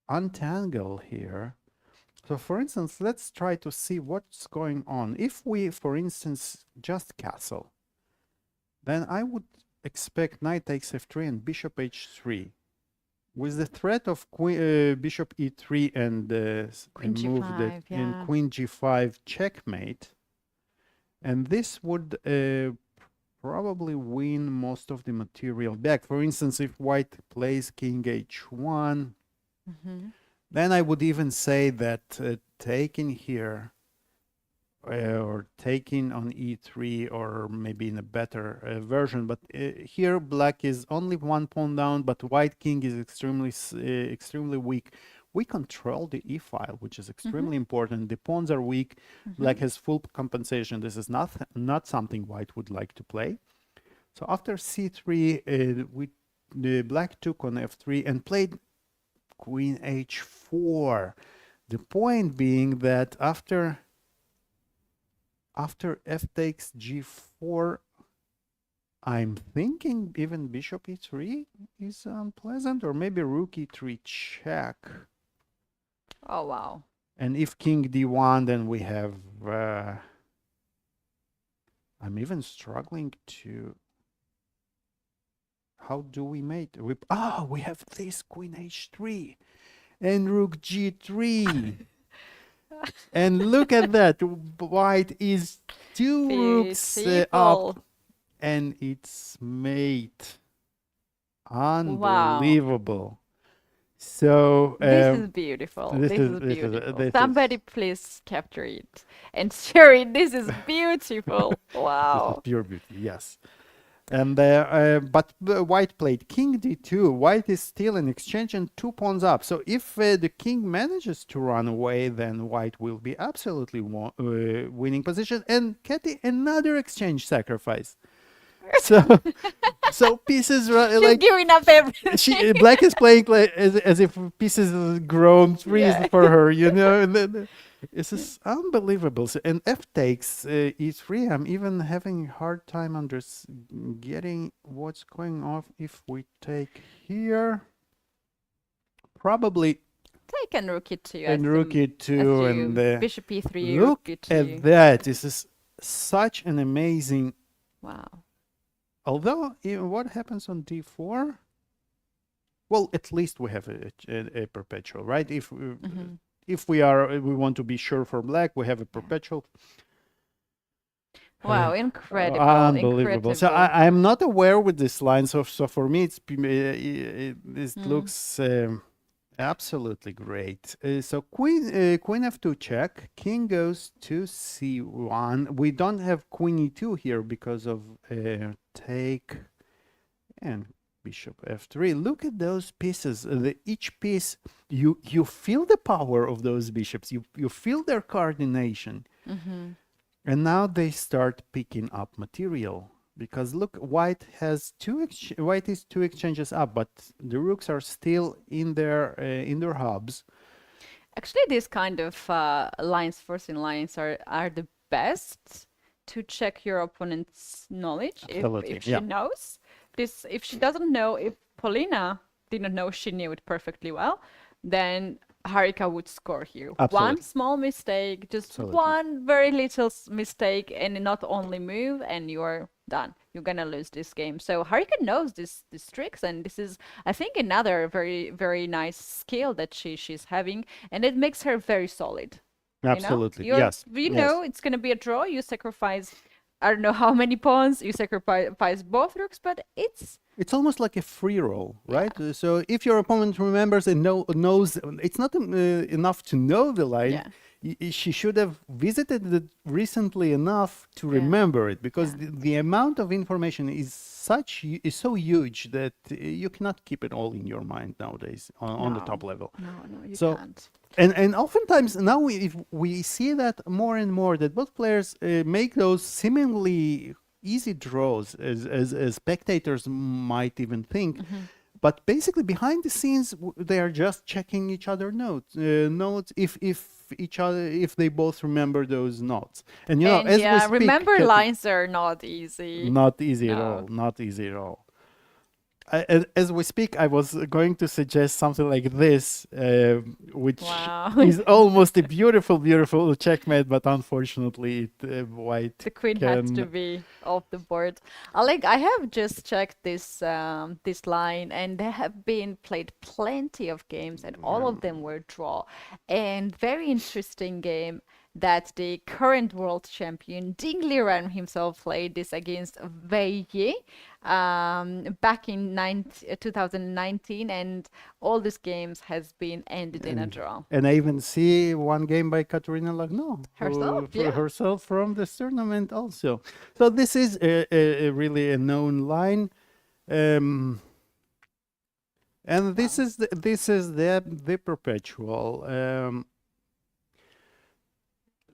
untangle here. So for instance, let's try to see what's going on. If we, for instance, just castle, then I would expect knight takes f3 and bishop h3. With the threat of bishop e3 and Queen move G5, that yeah. in queen g5 checkmate, and this would probably win most of the material back. For instance, if white plays king h1, then I would even say that taking here or taking on e3, or maybe in a better version, but here black is only 1 pawn down, but white king is extremely weak. We control the e file, which is extremely important. The pawns are weak. Black has full compensation. This is not something white would like to play. So after c3, the black took on f3 and played queen h4. The point being that after f takes g4, I'm thinking even bishop e3 is unpleasant, or maybe rook e3 check. Oh, wow. And if king d1, then we have I'm even struggling to, how do we mate? We have this queen h3 and rook g3. And look at that, white is 2 rooks up, and it's mate. Unbelievable. So this is beautiful. This is beautiful. Somebody please capture it and share it. This is beautiful. Wow. This is pure beauty, yes. And but white played king d2. White is still in exchange and 2 pawns up. So if the king manages to run away, then white will be absolutely winning position. And Keti, another exchange sacrifice. So pieces like giving up everything. Black is playing as if pieces grown trees for her, you know. And then this is unbelievable. So, and f takes e3. I'm even having a hard time getting what's going on. If we take here, probably take and rook e2 and rook e2 and bishop e3. Look rook e2. at that. This is such an amazing. Wow. Although, what happens on d4? Well, at least we have a perpetual, right? If we want to be sure for black, we have a perpetual. Wow, incredible! Unbelievable. Incredible. So I'm not aware with this line. So for me, this looks absolutely great. So queen f2 check, king goes to c1. We don't have queen e2 here because of take and bishop f3. Look at those pieces. Each piece, you feel the power of those bishops. You feel their coordination. And now they start picking up material. Because look, white is 2 exchanges up, but the rooks are still in their hubs. Actually, these kind of lines, forcing lines, are the best to check your opponent's knowledge. If she knows this. If she doesn't know, if Polina didn't know, she knew it perfectly well, then Harika would score here. Absolutely. One small mistake, just one very little mistake, and not only move, and you're done. You're gonna lose this game. So Harika knows these tricks, and this is, I think, another very, very nice skill that she's having, and it makes her very solid. Absolutely. You know? Yes. You know it's going to be a draw. You sacrifice, I don't know how many pawns. You sacrifice both rooks, but It's almost like a free roll, right? So if your opponent remembers and knows, it's not enough to know the line. Yeah. She should have visited it recently enough to remember it, because the amount of information is so huge that you cannot keep it all in your mind nowadays on the top level. No, you So, can't. And oftentimes now if we see that more and more, that both players make those seemingly easy draws, as spectators might even think. But basically behind the scenes, they are just checking each other notes if they both remember those notes. And you know, as we speak, remember Keti, lines are not easy. not easy at all. Not easy at all. As we speak, I was going to suggest something like this, which is almost a beautiful, beautiful checkmate, but unfortunately, white. The queen has to be off the board. Alik, I have just checked this this line, and there have been played plenty of games, and all of them were draw. And very interesting game that the current world champion Ding Liren himself played this against Wei Yi back in 2019, and all these games has been ended in a draw. And I even see one game by Katerina Lagno herself from this tournament also. So this is a really a known line, and this is the perpetual.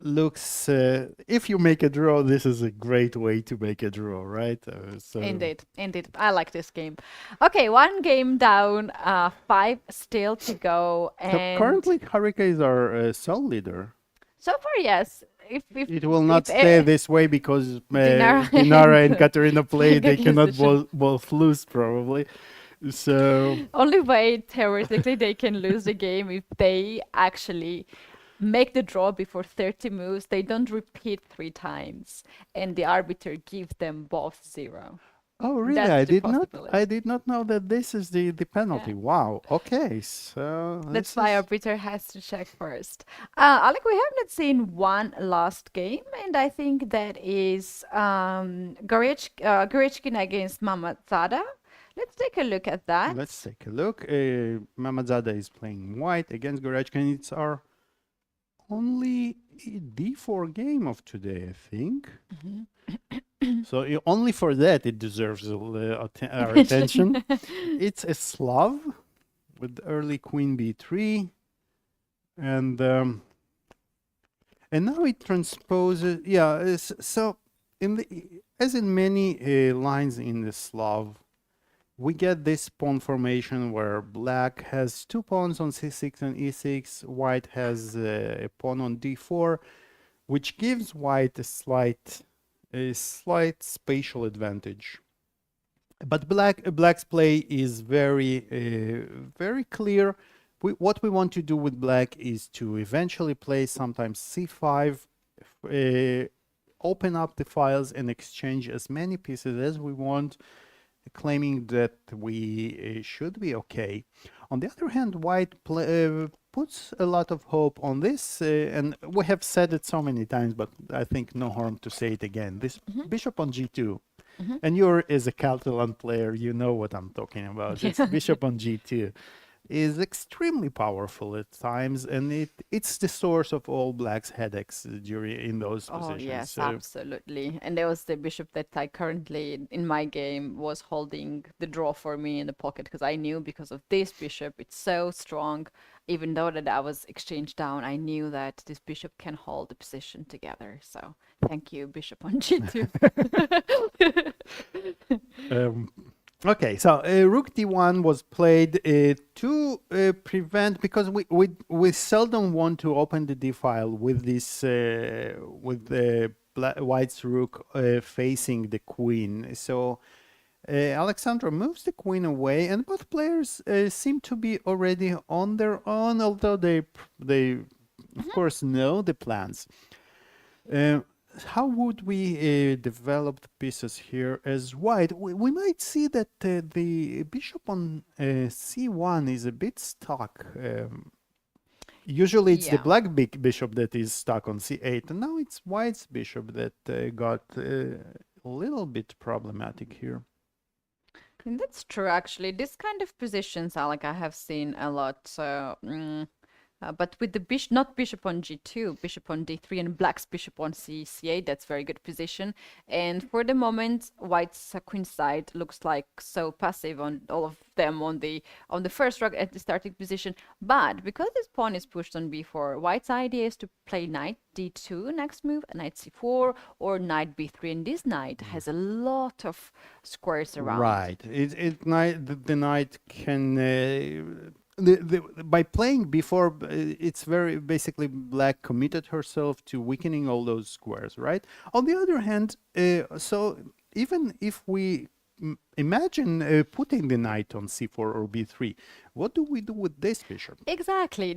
Looks if you make a draw, this is a great way to make a draw, right? So Indeed, I like this game. Okay, one game down, 5 still to go, and so currently Harika is our sole leader. So far, yes. If it will not stay this way, because Dinara and Katerina play, they cannot both lose probably. So only way theoretically they can lose the game if they actually make the draw before 30 moves. They don't repeat 3 times, and the arbiter gives them both 0. Oh, really? I did not know that this is the penalty. Wow. Okay, so that's why arbiter has to check first. Alik, we have not seen one last game, and I think that is Goryachkina against Mammadzada. Let's take a look at that. Let's take a look. Mammadzada is playing white against Goryachkina. It's our only D4 game of today, I think. So only for that it deserves our attention. It's a Slav with early Queen B3, and now it transposes. Yeah, so as in many lines in the Slav, we get this pawn formation where black has 2 pawns on C6 and E6, white has a pawn on D4, which gives white a slight spatial advantage. But black's play is very clear. What we want to do with black is to eventually play sometimes C5, open up the files and exchange as many pieces as we want, claiming that we should be okay. On the other hand, white puts a lot of hope on this, and we have said it so many times, but I think no harm to say it again. This bishop on G2, and you're, as a Catalan player, you know what I'm talking about. It's bishop on G2 is extremely powerful at times, and it's the source of all black's headaches in those positions. Oh yes, absolutely. And there was the bishop that I currently in my game was holding the draw for me in the pocket, because I knew because of this bishop it's so strong. Even though that I was exchanged down, I knew that this bishop can hold the position together. So thank you, bishop on G2. Okay, so rook d1 was played to prevent, because we seldom want to open the d file with this with the white's rook facing the queen. So Alexandra moves the queen away, and both players seem to be already on their own, although they of course know the plans. How would we develop the pieces here as white? We might see that the bishop on c1 is a bit stuck. Usually it's the Yeah. black bishop that is stuck on c8, and now it's white's bishop that got a little bit problematic here. And that's true, actually. This kind of positions, Alec, I have seen a lot. So, but with the bishop, not bishop on g2, bishop on d3, and black's bishop on c8, that's very good position. And for the moment, white's queen side looks like so passive on all of them on the first rook at the starting position. But because this pawn is pushed on b4, white's idea is to play knight d2 next move, knight c4, or knight b3. And this knight has a lot of squares around. Right. The knight can. By playing before, it's very basically black committed herself to weakening all those squares, right? On the other hand, so even if we imagine putting the knight on c4 or b3, what do we do with this bishop? Exactly.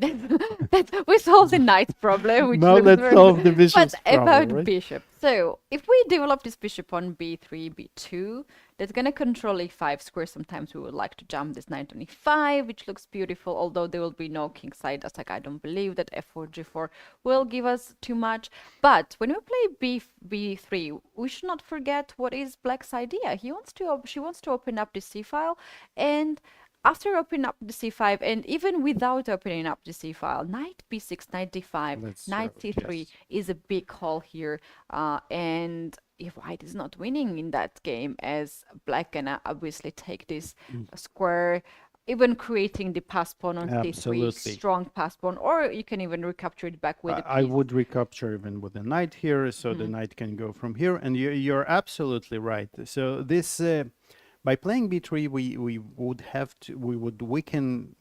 We solved the knight problem. Which Now looks let's very solve good. the bishop's But about problem, right? bishop. So if we develop this bishop on b3, b2, that's going to control e5 square. Sometimes we would like to jump this knight on e5, which looks beautiful, although there will be no king side attack. I don't believe that f4, g4 will give us too much. But when we play b3, we should not forget what is black's idea. She wants to open up the c file, and after opening up the c5, and even without opening up the c file, knight b6, knight d5, Let's knight c3 yes. is a big call here. And if white is not winning in that game, as black gonna obviously take this square, even creating the pass pawn on c3, Absolutely. strong pass pawn, or you can even recapture it back with a I piece. would recapture even with the knight here, so the knight can go from here, and you're absolutely right. So this, by playing b3, we would weaken,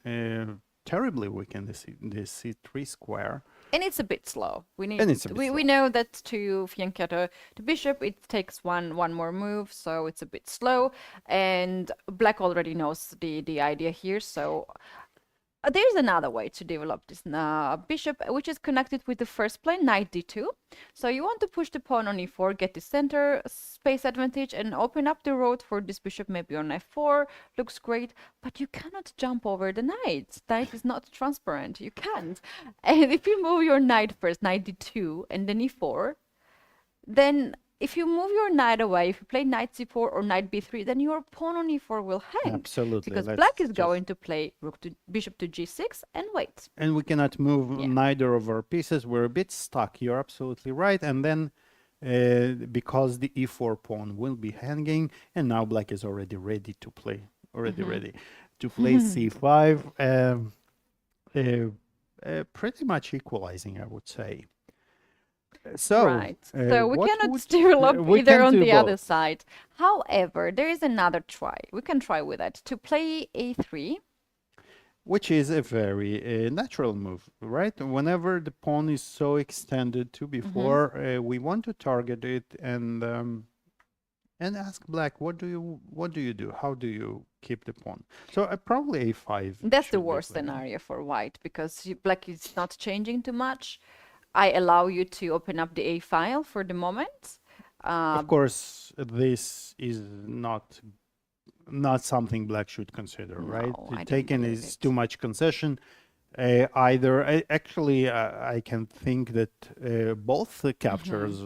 terribly weaken the c3 square. And it's a bit slow. And it's a bit we slow. know that to fiancare the bishop, it takes one more move, so it's a bit slow. And black already knows the idea here, so there's another way to develop this bishop, which is connected with the first plane, knight d2. So you want to push the pawn on e4, get the center space advantage, and open up the road for this bishop, maybe on f4. Looks great, but you cannot jump over the knight. Knight is not transparent. You can't. And if you move your knight first, knight d2, and then e4, then if you move your knight away, if you play knight c4 or knight b3, then your pawn on e4 will hang. Absolutely. Because Let's black is just- going to play bishop to g6 and wait. And we cannot move Yeah. neither of our pieces. We're a bit stuck. You're absolutely right. And then because the e4 pawn will be hanging, and now black is already ready to play. Ready to play c5. Pretty much equalizing, I would say. So, Right. So we what cannot would- develop we either can on do the other both. side. However, there is another try. We can try with that to play a3. Which is a very natural move, right? Whenever the pawn is so extended to before, we want to target it and ask black, what do you do? How do you keep the pawn? So probably a5. That's the should be worst played. scenario for white because black is not changing too much. I allow you to open up the a file for the moment. Of course, this is not something black should consider, right? No, I don't Taken believe is it. too much concession. Actually, I can think that both the captures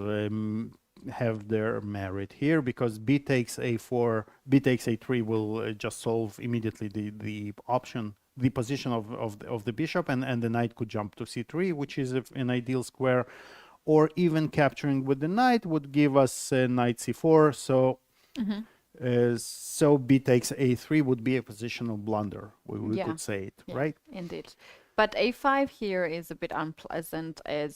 have their merit here because b takes a4, b takes a3 will just solve immediately the option, the position of the bishop, and the knight could jump to c3, which is an ideal square, or even capturing with the knight would give us knight c4. So. So b takes a3 would be a positional blunder. We Yeah. could say it, Yeah, right? Indeed. But a5 here is a bit unpleasant as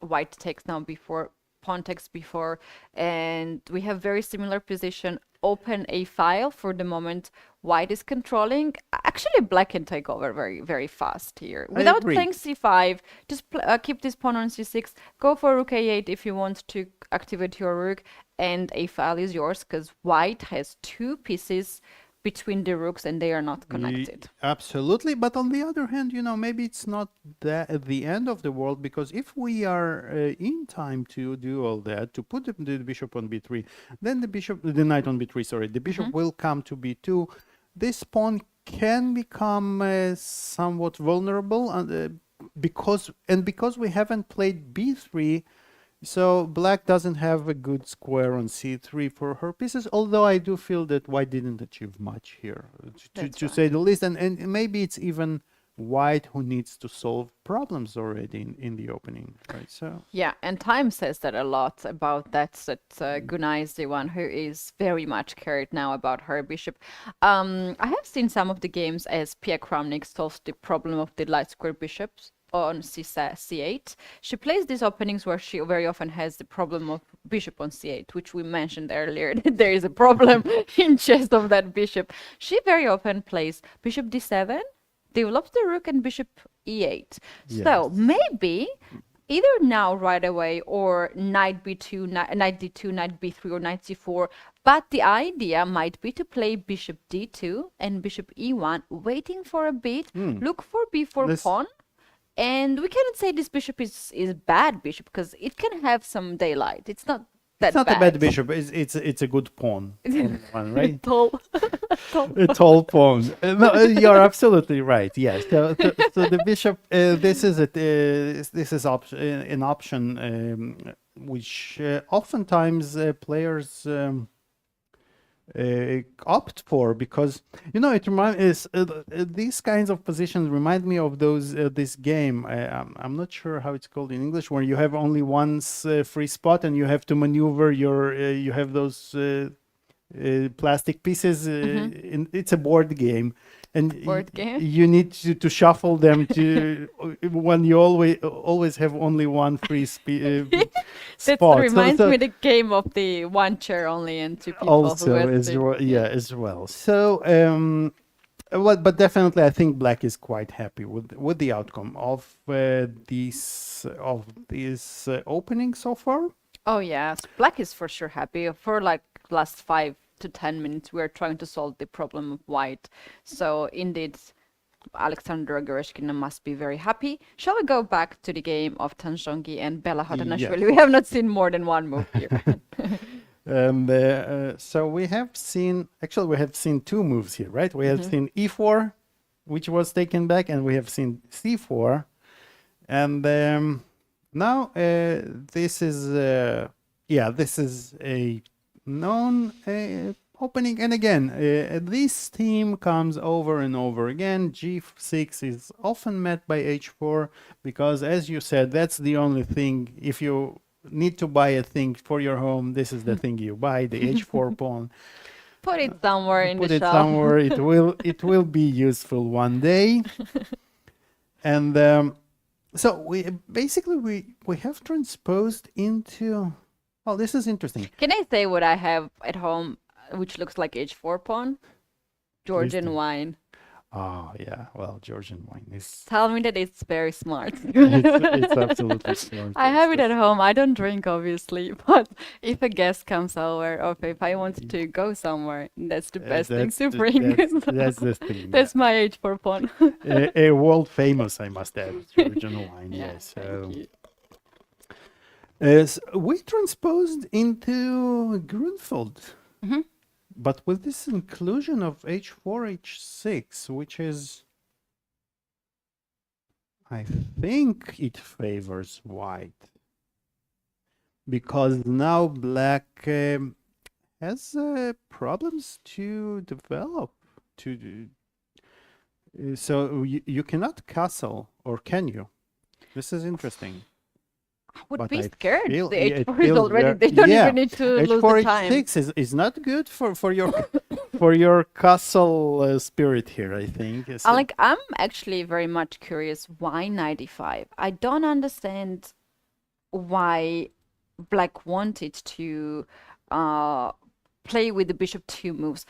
white takes now before, pawn takes before, and we have very similar position. Open a file for the moment. White is controlling. Actually, black can take over very, very fast here. Without agree. playing c5, just keep this pawn on c6. Go for rook a8 if you want to activate your rook, and a file is yours because white has two pieces between the rooks and they are not connected. Absolutely, but on the other hand, maybe it's not the end of the world, because if we are in time to do all that, to put the bishop on b3, then the knight on b3, sorry, the bishop will come to b2. This pawn can become somewhat vulnerable, because we haven't played b3, so black doesn't have a good square on c3 for her pieces, although I do feel that white didn't achieve much here, to say the least, and maybe it's even white who needs to solve problems already in the opening, right? So yeah, and time says that a lot about that Gunnar is the one who is very much cared now about her bishop. I have seen some of the games as Pia Kramnik solves the problem of the light square bishops on c8. She plays these openings where she very often has the problem of bishop on c8, which we mentioned earlier, that there is a problem in chess of that bishop. She very often plays bishop d7, develops the rook, and bishop e8. So maybe either now right away, or knight b2, knight d2, knight b3, or knight c4. But the idea might be to play bishop d2 and bishop e1, waiting for a beat, look for b4 pawn. And we cannot say this bishop is bad bishop, because it can have some daylight. It's not that bad. It's not a bad bishop. It's a good pawn, one, right? Tall. A tall pawn. No, you're absolutely right. Yes. So the bishop. This is an option which oftentimes players opt for, because it reminds these kinds of positions remind me of those this game. I'm not sure how it's called in English, where you have only one free spot and you have to maneuver your you have those plastic pieces. It's a board game, and you need to shuffle them to when you always have only one free spot. That reminds me the game of the one chair only and two people. Also, as well. So, but definitely, I think black is quite happy with the outcome of this opening so far. Oh yes, black is for sure happy. For like last 5 to 10 minutes, we are trying to solve the problem of white. So indeed, Alexandra Goryachkina must be very happy. Shall we go back to the game of Tanjongi and Bella Hatanashvili? We have not seen more than one move here. So we have seen two moves here, right? We have seen e4, which was taken back, and we have seen c4. And now this is a known opening, and again this theme comes over and over again. G6 is often met by h4, because as you said, that's the only thing. If you need to buy a thing for your home, this is the thing you buy, the h4 pawn. Put it somewhere in the shelf. Put it somewhere. It will be useful one day. And so we have transposed into. Oh, this is interesting. Can I say what I have at home, which looks like h4 pawn? Georgian wine. Oh, yeah. Well, Georgian wine is... Tell me that it's very smart. it's absolutely smart. I have it at home. I don't drink, obviously. But if a guest comes over, or if I want to go somewhere, that's the best thing to bring. That's the thing. That's my h4 pawn. A world famous, I must add, Georgian wine. Yes. So. We transposed into Grunfeld, but with this inclusion of h4, h6, which is, I think it favors white, because now black has problems to develop. So you cannot castle, or can you? This is interesting. I would be scared. The h4 is feels already. They don't even need to lose the time. H4, h6 is not good for your for your castle spirit here, I think. Alik, I'm actually very much curious why 95. I don't understand why black wanted to play with the bishop 2 moves.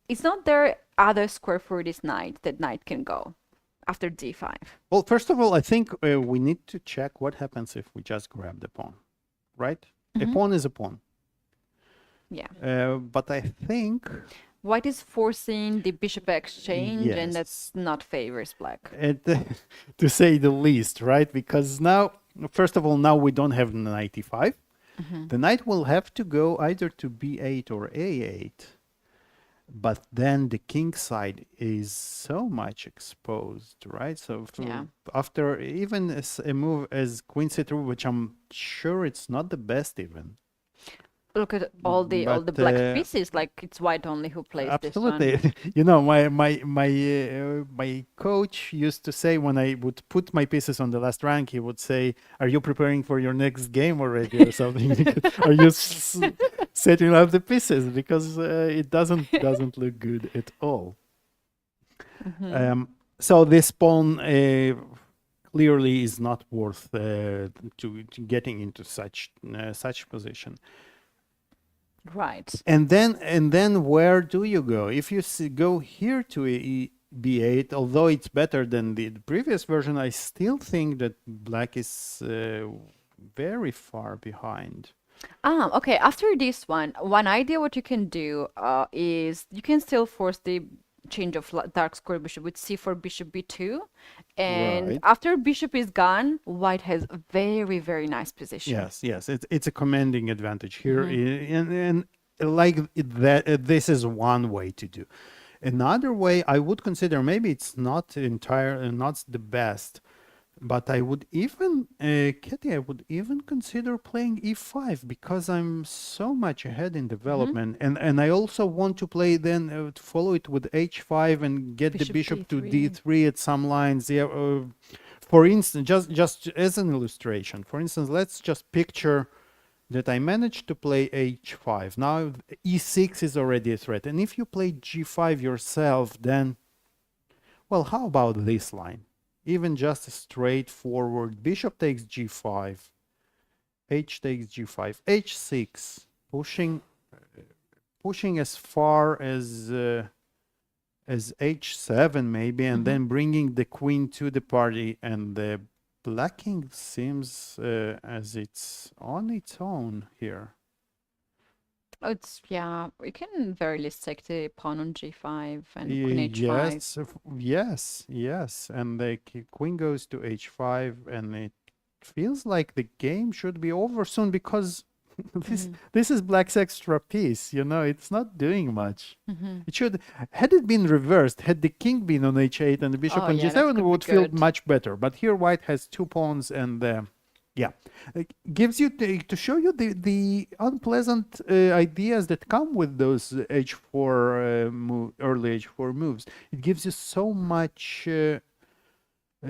Is not there other square for this knight that knight can go after d5? Well, first of all, I think we need to check what happens if we just grab the pawn, right? A pawn is a pawn. Yeah. But I think white is forcing the bishop exchange, and that's not favors black. To say the least, right? Because now, first of all, now we don't have knight e5. The knight will have to go either to b8 or a8. but then the king side is so much exposed, right? So Yeah. after even a move as queen c3, which I'm sure it's not the best even, Look at all the but black pieces. Like it's white only who plays this one. absolutely. You know, my coach used to say when I would put my pieces on the last rank, he would say, "Are you preparing for your next game already, or something? Are you setting up the pieces because it doesn't look good at all." So this pawn clearly is not worth to getting into such position. Right. And then where do you go? If you go here to b8, although it's better than the previous version, I still think that black is very far behind. Okay. After this one idea what you can do is you can still force the change of dark square bishop with c4 bishop b2, and Right. after bishop is gone, white has a very, very nice position. Yes, it's a commanding advantage here, and like that, this is one way to do. Another way I would consider, maybe it's not not the best, but I would even, Keti, I would even consider playing e5 because I'm so much ahead in development, and I also want to play then to follow it with h5 and get the bishop to d3 at some lines. Yeah, for instance, just as an illustration, for instance, let's just picture that I managed to play h5. Now e6 is already a threat, and if you play g5 yourself, then, well, how about this line? Even just a straightforward bishop takes g5, h takes g5, h6, pushing as far as h7 maybe, and then bringing the queen to the party, and the black king seems as it's on its own here. It's, yeah, we can very least take the pawn on g5 and queen h5. Yes, and the queen goes to h5, and it feels like the game should be over soon because this is black's extra piece. You know, it's not doing much. It should, had it been reversed, had the king been on h8 and the bishop on g7, it would feel much better. But here white has two pawns, and yeah, it gives you to show you the unpleasant ideas that come with those h4 early h4 moves. It gives you so much,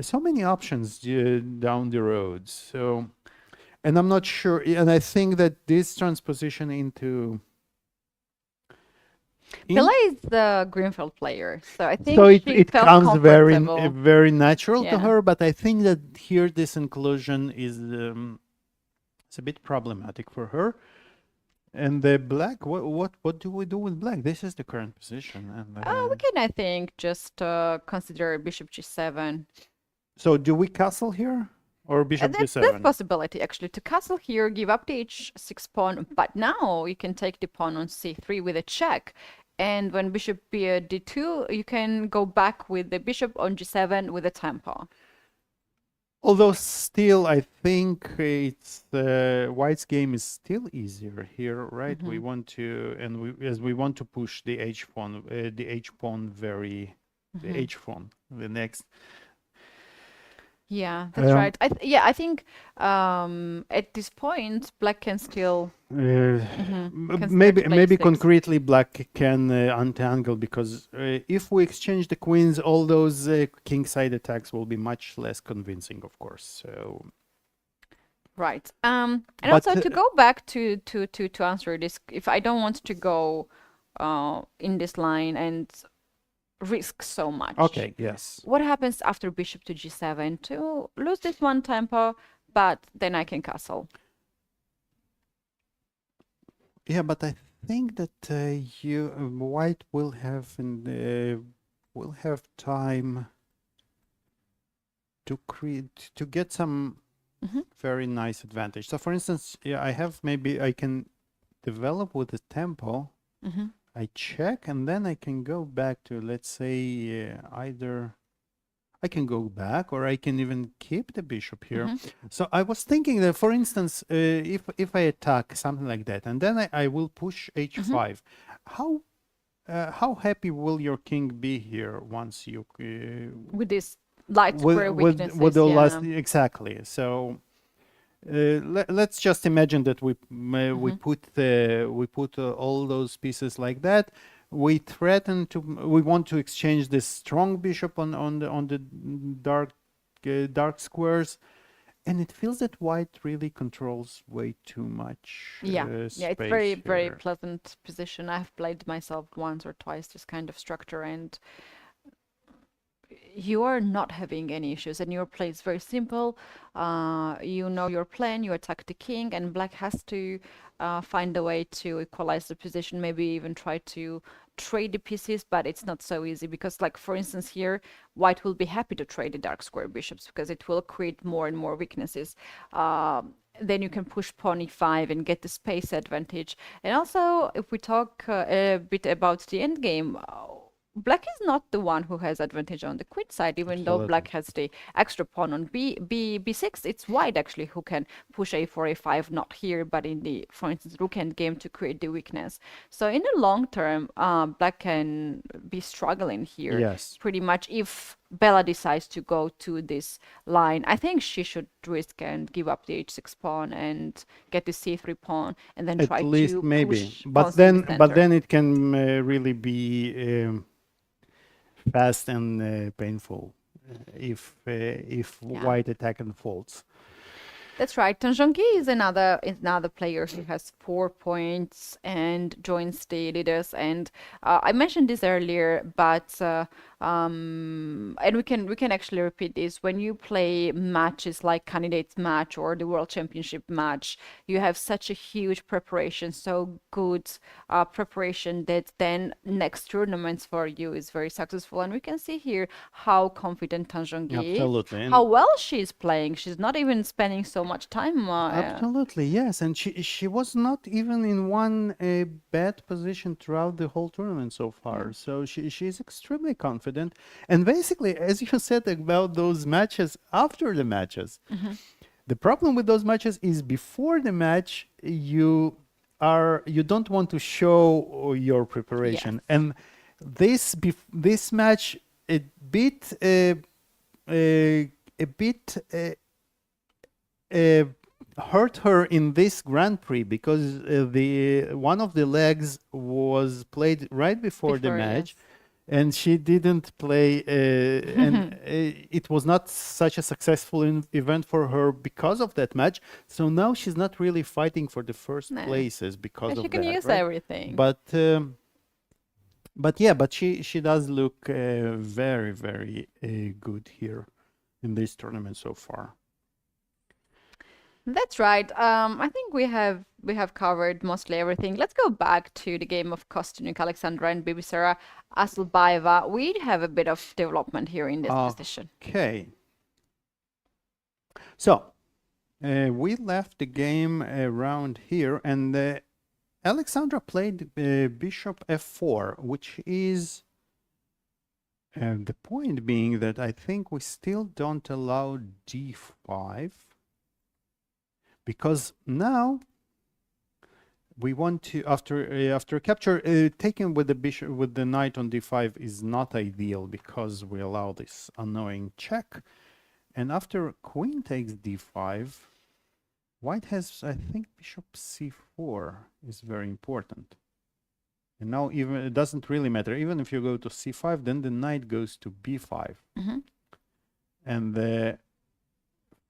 so many options down the road. So, and I'm not sure, and I think that this transposition into Pilla is the Greenfield player, so I think so it felt comes very comfortable. very natural to Yeah. her, but I think that here this inclusion is it's a bit problematic for her. And the black, what do we do with black? This is the current position, and We can, I think, just consider bishop g7. so do we castle here or bishop That's g7? possibility actually, to castle here, give up the h6 pawn, but now you can take the pawn on c3 with a check. And when bishop d2, you can go back with the bishop on g7 with a tempo. Although still, I think it's white's game is still easier here, right? We want to, and we want to push the h pawn, the h pawn very, the h pawn, the next. Yeah, that's right. I think at this point, black can still Maybe concretely black can untangle, because if we exchange the queens, all those king-side attacks will be much less convincing, of course. So right. And But, also to go back to answer this, if I don't want to go in this line and risk so much. okay, yes. What happens after bishop to g7 to lose this one tempo, but then I can castle? Yeah, but I think that white will have time to create, to get some very nice advantage. So for instance, yeah, maybe I can develop with the tempo. I check, and then I can go back to, let's say, either I can go back, or I can even keep the bishop here. So I was thinking that, for instance, if I attack something like that, and then I will push h5, how how happy will your king be here once you With this light square weaknesses, with the yeah. last exactly? So let's just imagine that we put all those pieces like that. We want to exchange this strong bishop on the dark squares. And it feels that white really controls way too much Yeah, space it's very, very here. pleasant position. I've played myself once or twice this kind of structure, and you are not having any issues, and your play is very simple. You know your plan, you attack the king, and black has to find a way to equalize the position, maybe even try to trade the pieces, but it's not so easy because, like, for instance, here, white will be happy to trade the dark square bishops because it will create more and more weaknesses. Then you can push pawn e5 and get the space advantage. And also, if we talk a bit about the endgame, black is not the one who has advantage on the queen side, even though black has the extra pawn on b6. It's white actually who can push a4, a5, not here, but in the, for instance, rook endgame to create the weakness. So in the long term, black can be struggling here. Yes. Pretty much if Bella decides to go to this line. I think she should risk and give up the h6 pawn and get the c3 pawn and then try At least to maybe. push But pawns in the then center. it can really be fast and painful if white attack and folds. That's right. Tanjongi is another player who has 4 points and joins the leaders. And I mentioned this earlier, but and we can actually repeat this. When you play matches like candidates match or the World Championship match, you have such a huge preparation, so good preparation that then next tournaments for you is very successful. And we can see here how confident Tanjongi Absolutely. is, how well she's playing. She's not even spending so much time. Absolutely, yes. And she was not even in one bad position throughout the whole tournament so far. So she's extremely confident. And basically, as you said about those matches, after the matches, the problem with those matches is before the match, you don't want to show your preparation. Yes. And this match, a bit hurt her in this Grand Prix because one of the legs was played right before the match, Yes. and she didn't play, and it was not such a successful event for her because of that match. So now she's not really fighting for the first No. places because But of she can that, use right? everything. But she does look very, very good here in this tournament so far. That's right. I think we have covered mostly everything. Let's go back to the game of Kosteniuk, Alexandra, and Bibisara Asulbaeva. We have a bit of development here in this position. Okay. So we left the game around here, and Alexandra played bishop f4, which is the point being that I think we still don't allow d5. Because now we want to, after capture, taking with the bishop, with the knight on d5 is not ideal because we allow this annoying check. And after queen takes d5, white has, I think, bishop c4 is very important. And now even it doesn't really matter. Even if you go to c5, then the knight goes to b5. And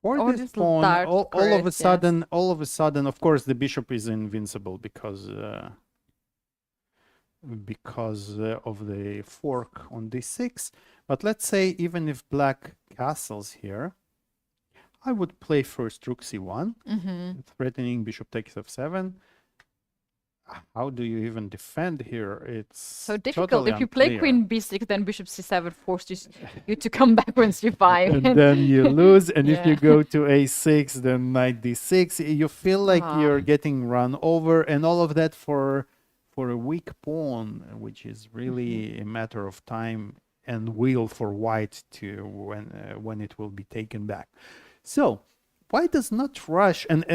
for this pawn, all of a sudden, of course, the bishop is invincible because of the fork on d6. But let's say even if black castles here, I would play first rook c1, threatening bishop takes f7. How do you even defend here? It's so difficult. Totally if you play unclear. queen b6, then bishop c7 forces you to come back on c5. And then you lose. And if you Yeah. go to a6, then knight d6, you feel like you're getting run over, and all of that for a weak pawn, which is really a matter of time and will for white to when it will be taken back. So white does not rush, and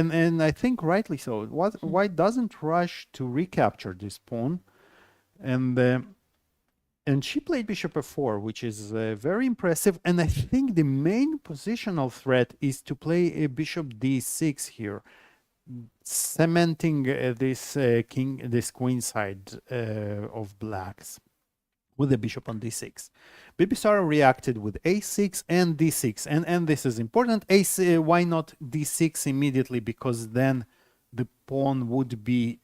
I think rightly so. White doesn't rush to recapture this pawn. And she played bishop f4, which is very impressive. And I think the main positional threat is to play a bishop d6 here, cementing this queen side of blacks with the bishop on d6. Bibisara reacted with a6 and d6, and this is important. Why not d6 immediately? Because then the pawn would be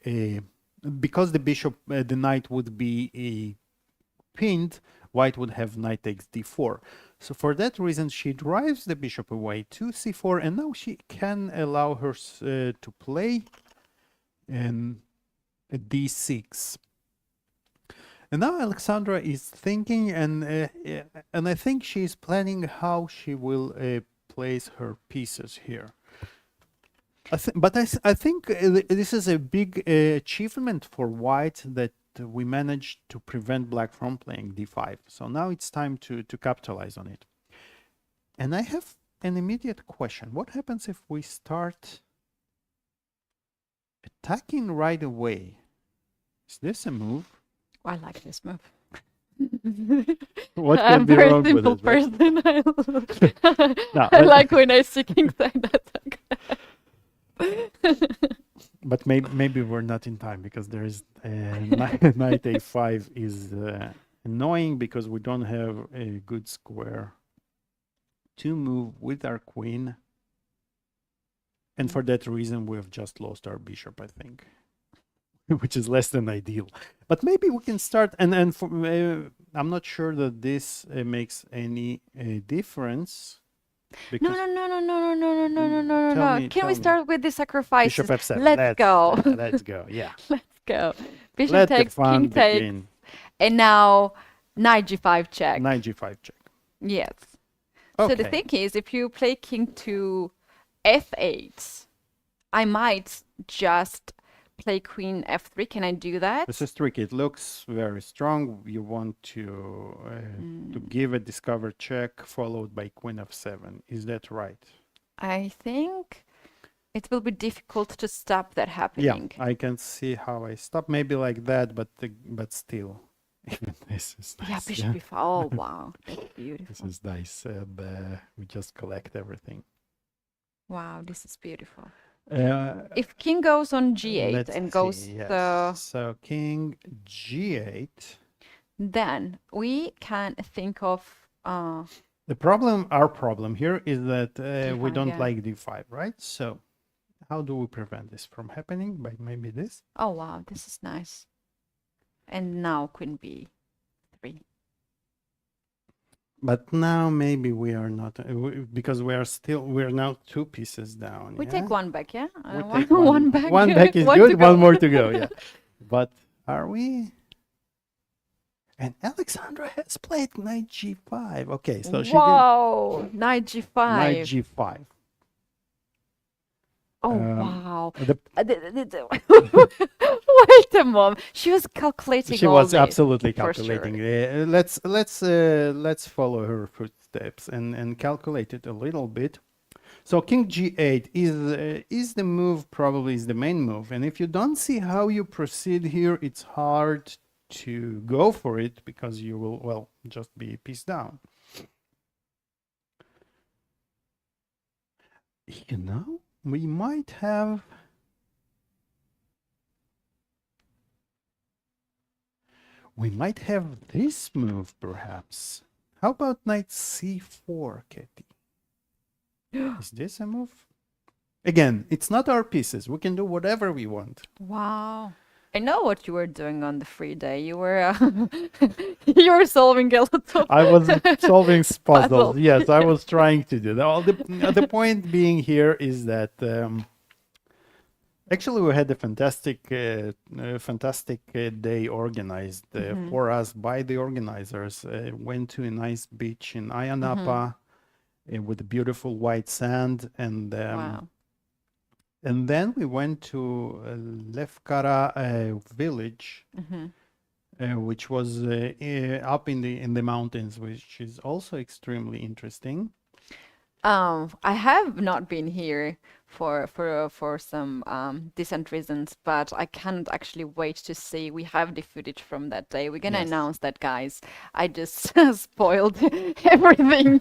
because the bishop, the knight would be pinned. White would have knight takes d4. So for that reason, she drives the bishop away to c4, and now she can allow her to play d6. And now Alexandra is thinking, and I think she's planning how she will place her pieces here. I think this is a big achievement for White, that we managed to prevent Black from playing d5. So now it's time to capitalize on it. And I have an immediate question. What happens if we start attacking right away? Is this a move? I like this move. What I'm can be a very wrong with simple it? Right? person. No, I like when I see king side attack. But maybe we're not in time, because there is knight a5 is annoying, because we don't have a good square to move with our queen. And for that reason, we have just lost our bishop, I think, which is less than ideal. But maybe we can start, and I'm not sure that this makes any difference. No. Can we me. start with the sacrifices? Bishop f7. Let's go. Let's go. Yeah. Let's go. Bishop Let the takes, fun king takes, begin. and now knight g5 check. Knight g5 check. Yes. Okay. So the thing is, if you play king to f8, I might just play queen f3. Can I do that? This is tricky. It looks very strong. You want to give a discover check followed by queen f7. Is that right? I think it will be difficult to stop that Yeah, happening. I can see how I stop. Maybe like that, but still, even this is nice. Yeah, bishop b5. Oh, wow. That's beautiful. This is nice. And we just collect everything. Wow, this is beautiful. If If king goes on g8 and goes so king g8, then we can think of our problem here is that we D5, don't yeah. like d5, right? So how do we prevent this from happening? By maybe this. oh wow, this is nice. And now queen b3. But now maybe we are not, because we're now 2 pieces down. We yeah? take one back, yeah? We One, take one back. One back is One to good, go. one more to go, yeah. But are we? And Alexandra has played knight g5. Okay, so she did Wow, knight g5. knight g5. Oh Um, wow. The, Wait a moment. She was calculating she all was this, absolutely for sure. calculating. Let's follow her footsteps and calculate it a little bit. So king g8 is the move, probably is the main move. And if you don't see how you proceed here, it's hard to go for it, because you will, well, just be piece down. You know, we might have this move, perhaps. How about knight c4, Keti? Is this a move? Again, it's not our pieces. We can do whatever we want. Wow. I know what you were doing on the free day. You were you were solving a lot of I was solving puzzles. Puzzles. Yes, I was trying to do that. All the point being here is that actually we had a fantastic day organized for us by the organizers. Went to a nice beach in Ayanapa with beautiful white sand, and wow. and then we went to Lefkara village, which was up in the mountains, which is also extremely interesting. I have not been here for some decent reasons, but I can't actually wait to see. We have the footage from that day. We're gonna Yes. announce that, guys. I just spoiled everything,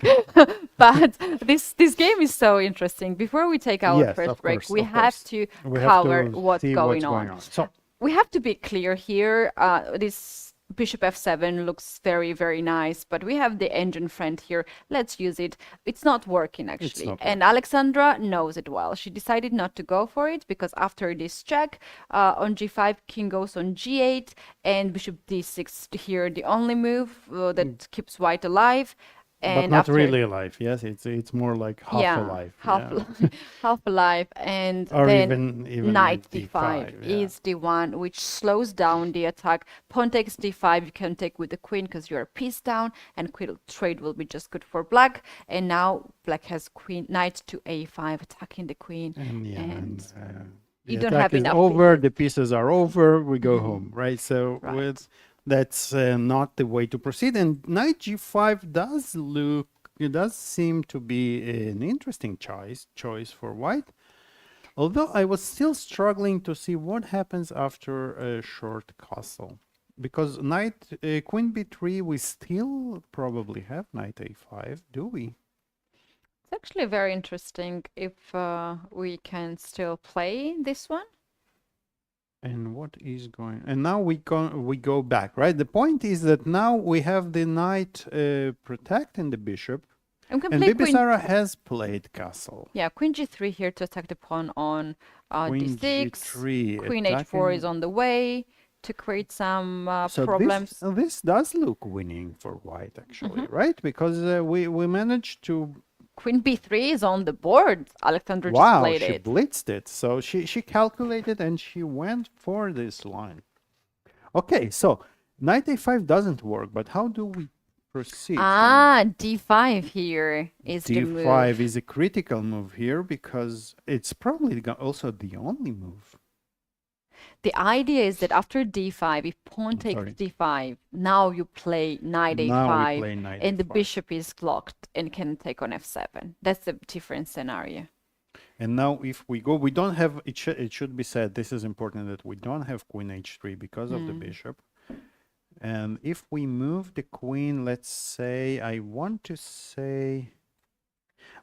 but this game is so interesting. Before we take our Yes, first of break, course, we of have course. to We have cover to what's see going what's on. going on. So, We have to be clear here. This bishop f7 looks very, very nice, but we have the engine friend here. Let's use it. It's not working, actually. not And Alexandra knows it well. She decided not to go for it because after this check on g5, king goes on g8, and bishop d6 here, the only move that keeps white alive. but And not after, really alive. Yes, it's more like half yeah, alive. half, yeah. half alive, and Or then even knight like d5 yeah. is the one which slows down the attack. Pawn takes d5 you can take with the queen because you're piece down, and queen trade will be just good for black. And now black has queen knight to a5 attacking the queen, And yeah, and the you don't attack have is enough over. pieces. The pieces are over. We go home, right? So Right. with that's not the way to proceed. And knight g5 does look. It does seem to be an interesting choice for white. Although I was still struggling to see what happens after a short castle, because knight queen b3 we still probably have knight a5. Do we? It's actually very interesting if we can still play this one. And what is going? And now we go back, right? The point is that now we have the knight protecting the bishop, And can and play queen. Bibisara has played castle. Yeah, queen g3 here to attack the pawn on Queen d6. g3 Queen h4 is attacking. on the way to create some So problems. this does look winning for white, actually, right? Because we managed to. Queen b3 is on the board. Alexandra just Wow, played she it. blitzed it. So she calculated and she went for this line. Okay, so knight a5 doesn't work, but how do we proceed? Ah, d5 here is the move. d5 is a critical move here because it's probably also the only move. The idea is that after d5, if pawn takes sorry. d5, now you play knight a5, Now we play knight and the a5. bishop is locked and can take on f7. That's a different scenario. And now if we go, we don't have, it should be said, this is important, that we don't have queen h3 because of the bishop. And if we move the queen, let's say, I want to say,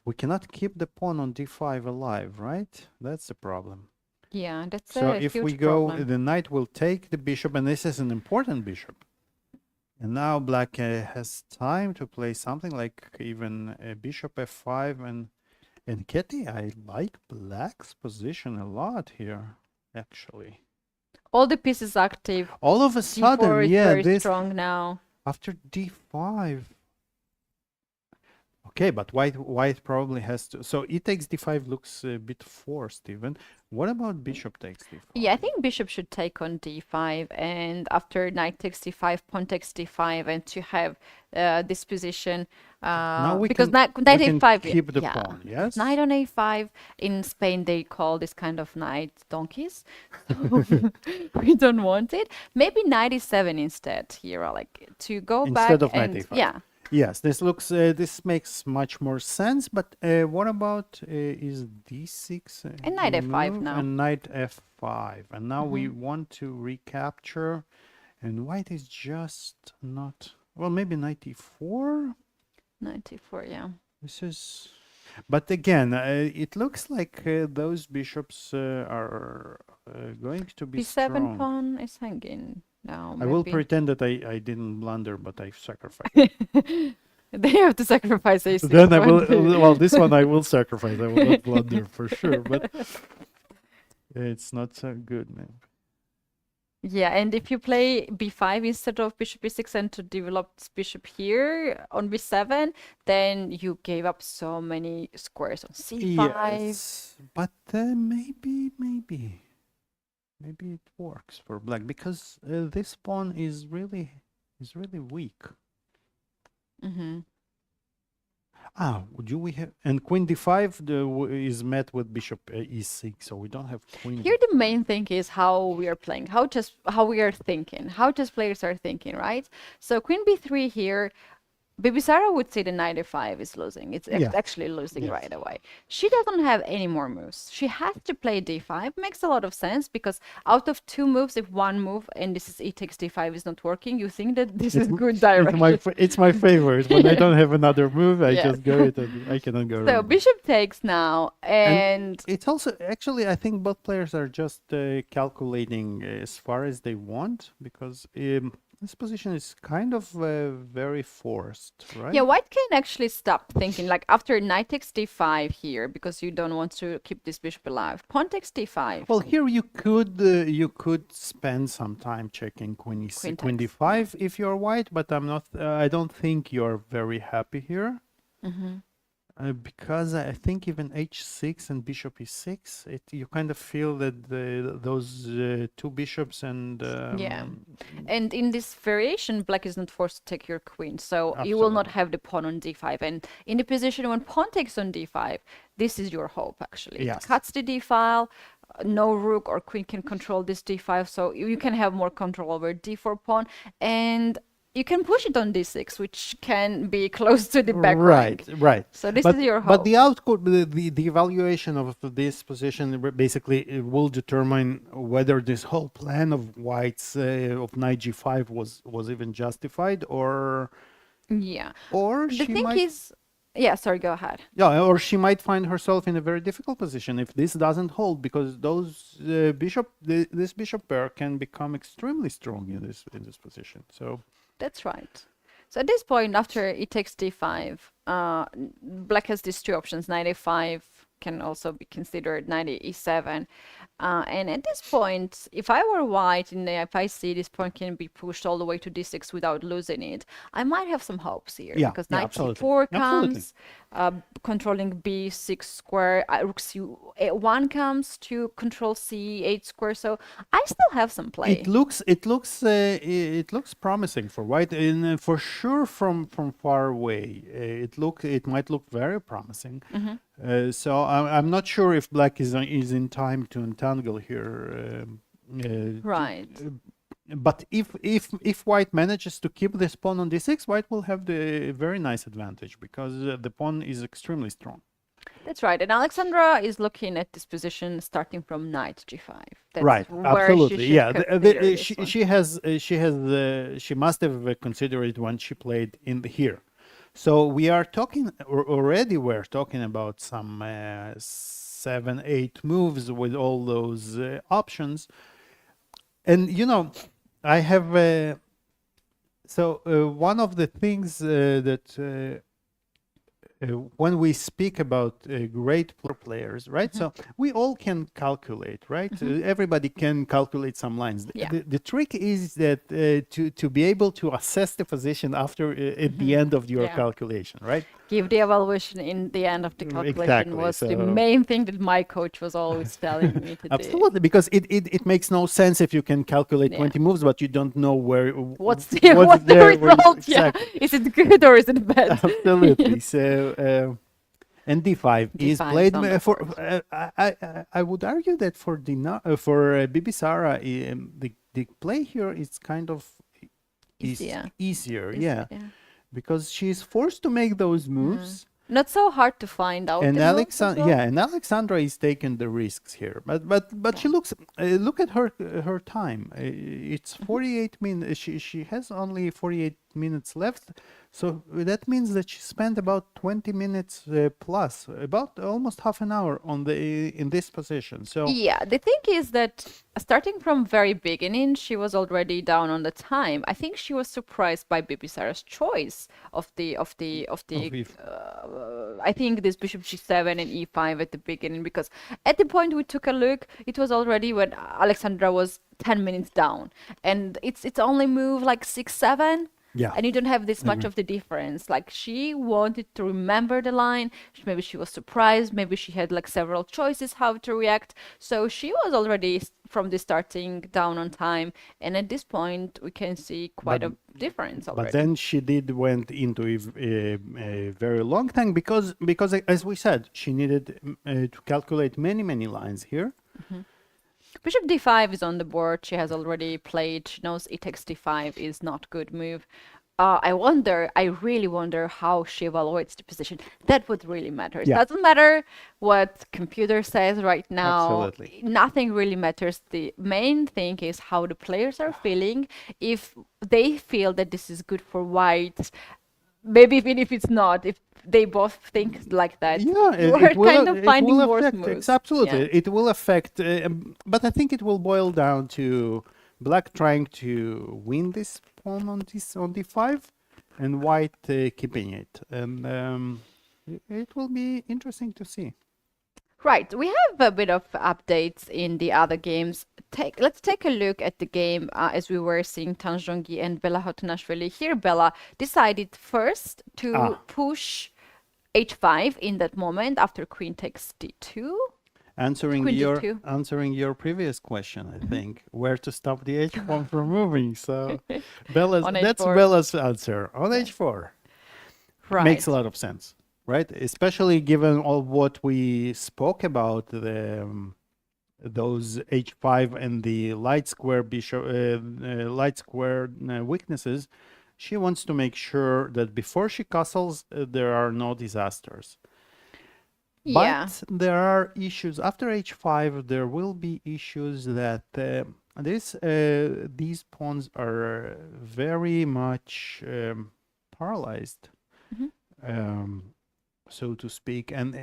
we cannot keep the pawn on d5 alive, right? That's the problem. Yeah, that's So a if huge we go, problem. the knight will take the bishop, and this is an important bishop. And now black has time to play something like even a bishop f5 and Keti. I like black's position a lot here, actually. All the pieces active. All of a d4 sudden, is yeah, very this strong now. after d5. Okay, but white probably has to. So e takes d5 looks a bit forced even. What about bishop takes d5? Yeah, I think bishop should take on d5, and after knight takes d5, pawn takes d5, and to have this position, Now we because can, knight we can a5, keep the yeah, pawn, yes? knight on a5. In Spain, they call this kind of knight donkeys. So we don't want it. Maybe knight e7 instead here, like to go Instead back of knight and a5. yeah. Yes, this looks, this makes much more sense, but what about is d6? And knight the f5 move? now. And knight f5. And now we want to recapture, and white is just not, well, maybe knight e4? 94, yeah. This is, but again, it looks like those bishops are going to be b7 strong. pawn is hanging now. I will maybe. pretend that I didn't blunder, but I sacrificed. They have to sacrifice a6. Then I will, pawn. well, this one I will sacrifice. I will not blunder for sure, but it's not so good, man. Yeah, and if you play b5 instead of bishop e6 and to develop this bishop here on b7, then you gave up so many squares on c5. Yes, but maybe it works for black because this pawn is really weak. Mm-hmm. Ah, do we have, and queen d5 is met with bishop e6, so we don't have queen. Here the main thing is how we are playing, how we are thinking, how chess players are thinking, right? So queen b3 here, Bibisara would say the knight e5 is losing. It's Yeah. actually losing Yes. right away. She doesn't have any more moves. She has to play d5. Makes a lot of sense because out of 2 moves, if one move and this is e takes d5 is not working, you think that this is good direction. It's my favorite. When I don't have another move, I Yes. just go it. And I cannot go So wrong. bishop takes now, and It's also actually I think both players are just calculating as far as they want because this position is kind of very forced, right? yeah, white can actually stop thinking like after knight takes d5 here because you don't want to keep this bishop alive. Pawn takes d5. Well, here you could spend some time checking queen Queen takes. d5 if you're white, but I'm not. I don't think you're very happy here. Because I think even h6 and bishop e6, you kind of feel that those 2 bishops and Yeah. And in this variation, black is not forced to take your queen, so you will not Absolutely. have the pawn on d5. And in the position when pawn takes on d5, this is your hope actually. Yes. It cuts the d file. No rook or queen can control this d5, so you can have more control over d4 pawn, and you can push it on d6, which can be close to the back rank. Right. So this But, is your hope. but the output, the evaluation of this position basically it will determine whether this whole plan of whites of knight g5 was even justified, or Yeah. or The she thing might is, yeah, sorry, go ahead. yeah, or she might find herself in a very difficult position if this doesn't hold, because those this bishop pair can become extremely strong in this position. So. That's right. So at this point, after it takes d5, black has these 2 options. Knight a5 can also be considered, knight e7. And at this point, if I were white, and if I see this pawn can be pushed all the way to d6 without losing it, I might have some hopes here. Yeah, because yeah, knight absolutely. c4 Absolutely. comes, controlling b6 square, rook c1 comes to control c8 square. So I still have some play. It looks promising for white, and for sure from far away. It might look very promising. So I'm not sure if black is in time to entangle here. Right. But if white manages to keep this pawn on d6, white will have the very nice advantage because the pawn is extremely strong. That's right. And Alexandra is looking at this position starting from knight g5. That's Right, where absolutely, she yeah. should consider this She she must have considered it when she played in here. So we are talking already. We're talking about some 7, 8 moves with all those options, and I have one of the things that. When we speak about great players, right? So we all can calculate, right? Everybody can calculate some lines. Yeah. The trick is that to be able to assess the position after at the end of your Yeah. calculation, right? Give the evaluation in the end of the calculation Exactly, was the so- main thing that my coach was always telling me to do. Absolutely, because it makes no sense if you can calculate Yeah. 20 moves, but you don't know where What's the result? Yeah. Exactly. Is it good or is it bad? Absolutely. So, and d5 is D5 played on the for. board. I would argue that for Bibisara, the play here is kind of easier. Yeah, because she's forced to make those moves. Not so hard to find out. And the moves as well. and Alexandra is taking the risks here, but she looks look at her time. It's 48 minutes. She has only 48 minutes left, so that means that she spent about 20 minutes plus, about almost half an hour in this position. So Yeah, the thing is that starting from very beginning, she was already down on the time. I think she was surprised by Bibisara's choice of the. I think this bishop g7 and e5 at the beginning, because at the point we took a look, it was already when Alexandra was 10 minutes down, and it's only move like 6-7. Yeah. And you don't have this much of the difference. Like she wanted to remember the line. Maybe she was surprised. Maybe she had like several choices how to react. So she was already from the starting down on time. And at this point, we can see quite a difference already. But then she went into a very long time because as we said, she needed to calculate many lines here. Bishop d5 is on the board. She has already played. She knows e takes d5 is not good move. I really wonder how she evaluates the position. That would really matter. It Yeah. doesn't matter what computer says right now. Absolutely. Nothing really matters. The main thing is how the players are feeling. If they feel that this is good for white, maybe even if it's not, if they both think like that, Yeah, we're kind of finding will worse affect, moves. absolutely. Yeah. It will affect, but I think it will boil down to black trying to win this pawn on d5, and white keeping it, and it will be interesting to see. Right, we have a bit of updates in the other games. Let's take a look at the game as we were seeing Tanjongi and Bella Hotunashvili. Here, Bella decided first to push h5 in that moment after queen takes d2. Answering Queen your d2. previous question, I think, where to stop the h pawn from moving. So Bella's On that's h4. Bella's answer on h4. Right. Makes a lot of sense, right? Especially given all what we spoke about the those h5 and the light square bishop, light square weaknesses. She wants to make sure that before she castles, there are no disasters. Yeah. But there are issues after h5. There will be issues that these pawns are very much paralyzed, so to speak, and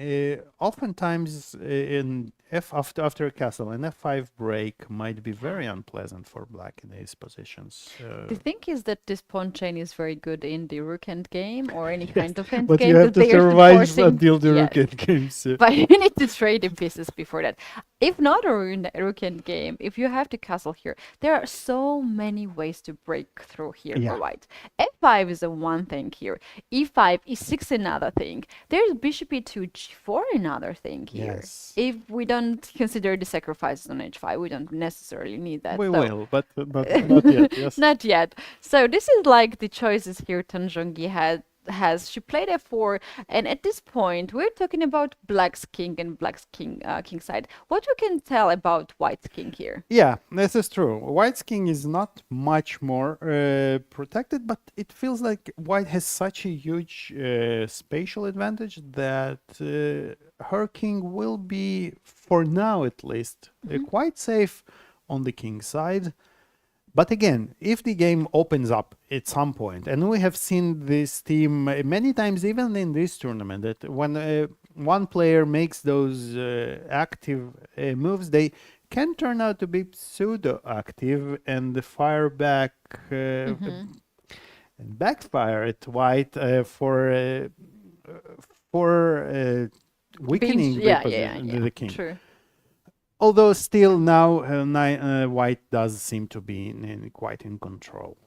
oftentimes in after a castle, an f5 break might be very unpleasant for black in these positions. The thing is that this pawn chain is very good in the rook end game or any kind of end but game. you have that to they are survive supporting. until the Yes. rook end game. So. But you need to trade in pieces before that. If not a rook end game, if you have to castle here, there are so many ways to break through here Yeah. for white. f5 is a one thing here. e5, e6 another thing. There's bishop e2, g4 another thing here. Yes. If we don't consider the sacrifices on h5, we don't necessarily need that. We So- will, but not yet. Yes. Not yet. So this is like the choices here Tanjongi has. She played f4, and at this point we're talking about black's king and black's king side. What you can tell about white's king here? Yeah, this is true. White's king is not much more protected, but it feels like white has such a huge spatial advantage that her king will be, for now at least, quite safe on the king side. But again, if the game opens up at some point, and we have seen this team many times, even in this tournament, that when one player makes those active moves, they can turn out to be pseudo-active and fire back and backfire at white for weakening the king. True. Although still now white does seem to be quite in control.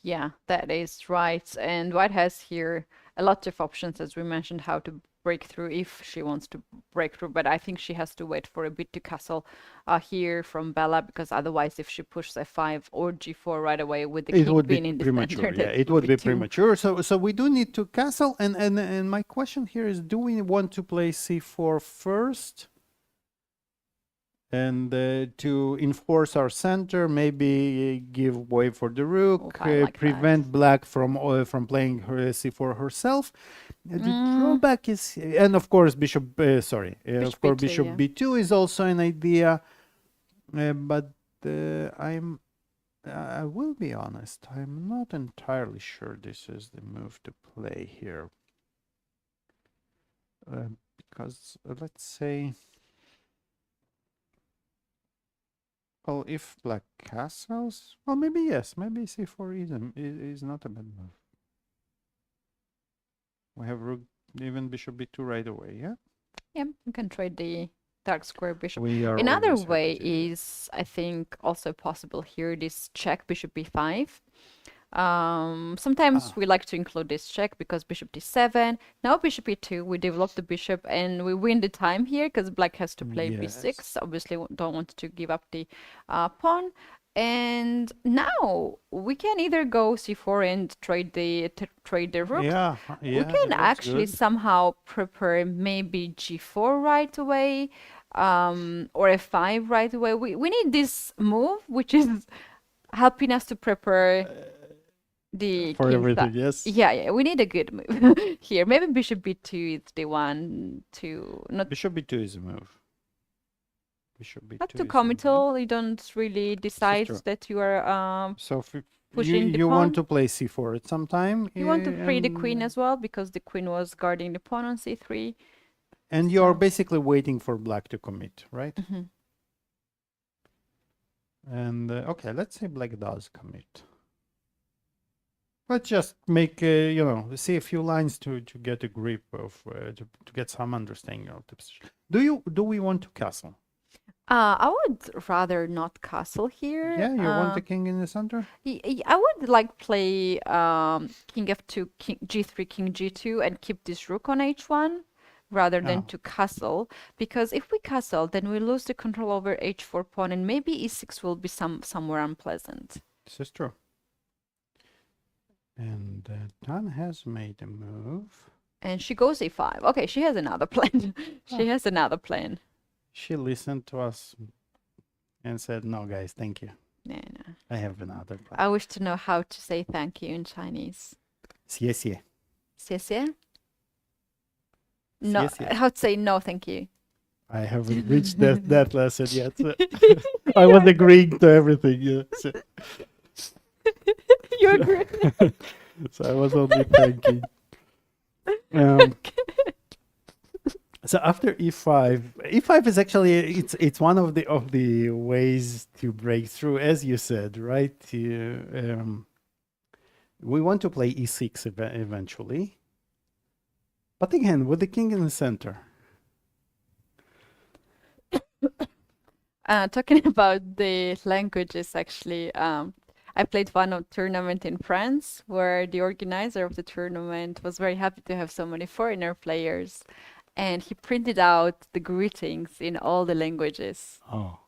Yeah, that is right. And white has here a lot of options, as we mentioned, how to break through if she wants to break through. But I think she has to wait for a bit to castle here from Bella, because otherwise, if she pushes f5 or g4 right away with the king being in the premature. center, Yeah, that it would be too- premature. So we do need to castle. And my question here is: do we want to play c4 first? And to enforce our center, maybe give way for the rook, I like prevent black from playing her c4 herself. The drawback is, and of course, bishop. Sorry, of course, B2, bishop yeah. b2 is also an idea. But I will be honest, I'm not entirely sure this is the move to play here. Because let's say. Well, if black castles, well, maybe yes, maybe c4 is not a bad move. We have rook, even bishop b2 right away, yeah? Yeah, you can trade the dark square bishop. We are Another always happy way to do that. is, I think, also possible here, this check bishop b5. Sometimes we like to include this check because bishop d7. Now bishop e2, we develop the bishop and we win the time here because black has to play b6. Yes. Obviously, don't want to give up the pawn. And now we can either go c4 and trade the rook. Yeah, We can actually somehow prepare maybe g4 right away, or f5 right away. We need this move, which is helping us to prepare the for king everything. side. Yes. Yeah, we need a good move here. Maybe bishop b2 is the one to not Bishop b2 is a move. Bishop b2 not too is a move. committal. You don't really decide true. that you are So if pushing the you want pawn. to play c4 at some time, You want to free the queen and- as well because the queen was guarding the pawn on c3. and you're So- basically waiting for black to commit, right? Mhm. And okay, let's say black does commit. Let's just make see a few lines to get a grip of to get some understanding of the position. Do we want to castle? I would rather not castle here. Yeah, you want the king in the center? I would like play king f2, king g3, king g2, and keep this rook on h1 rather than Oh. to castle. Because if we castle, then we lose the control over h4 pawn, and maybe e6 will be somewhere unpleasant. This is true. And Tan has made a move. And she goes a5. Okay, she has another plan. She has another plan. She listened to us and said, "No, guys, thank you. No, no. I have another plan." I wish to know how to say thank you in Chinese. 谢谢. 谢谢? No, 谢谢. how to say no, thank you. I haven't reached that lesson yet. So I was agreeing to everything. Yeah. You agree? So I was only thanking. So after e5 is actually it's one of the ways to break through, as you said, right? We want to play e6 eventually, but again with the king in the center. Talking about the languages, actually, I played one tournament in France where the organizer of the tournament was very happy to have so many foreigner players, and he printed out the greetings in all the languages Oh,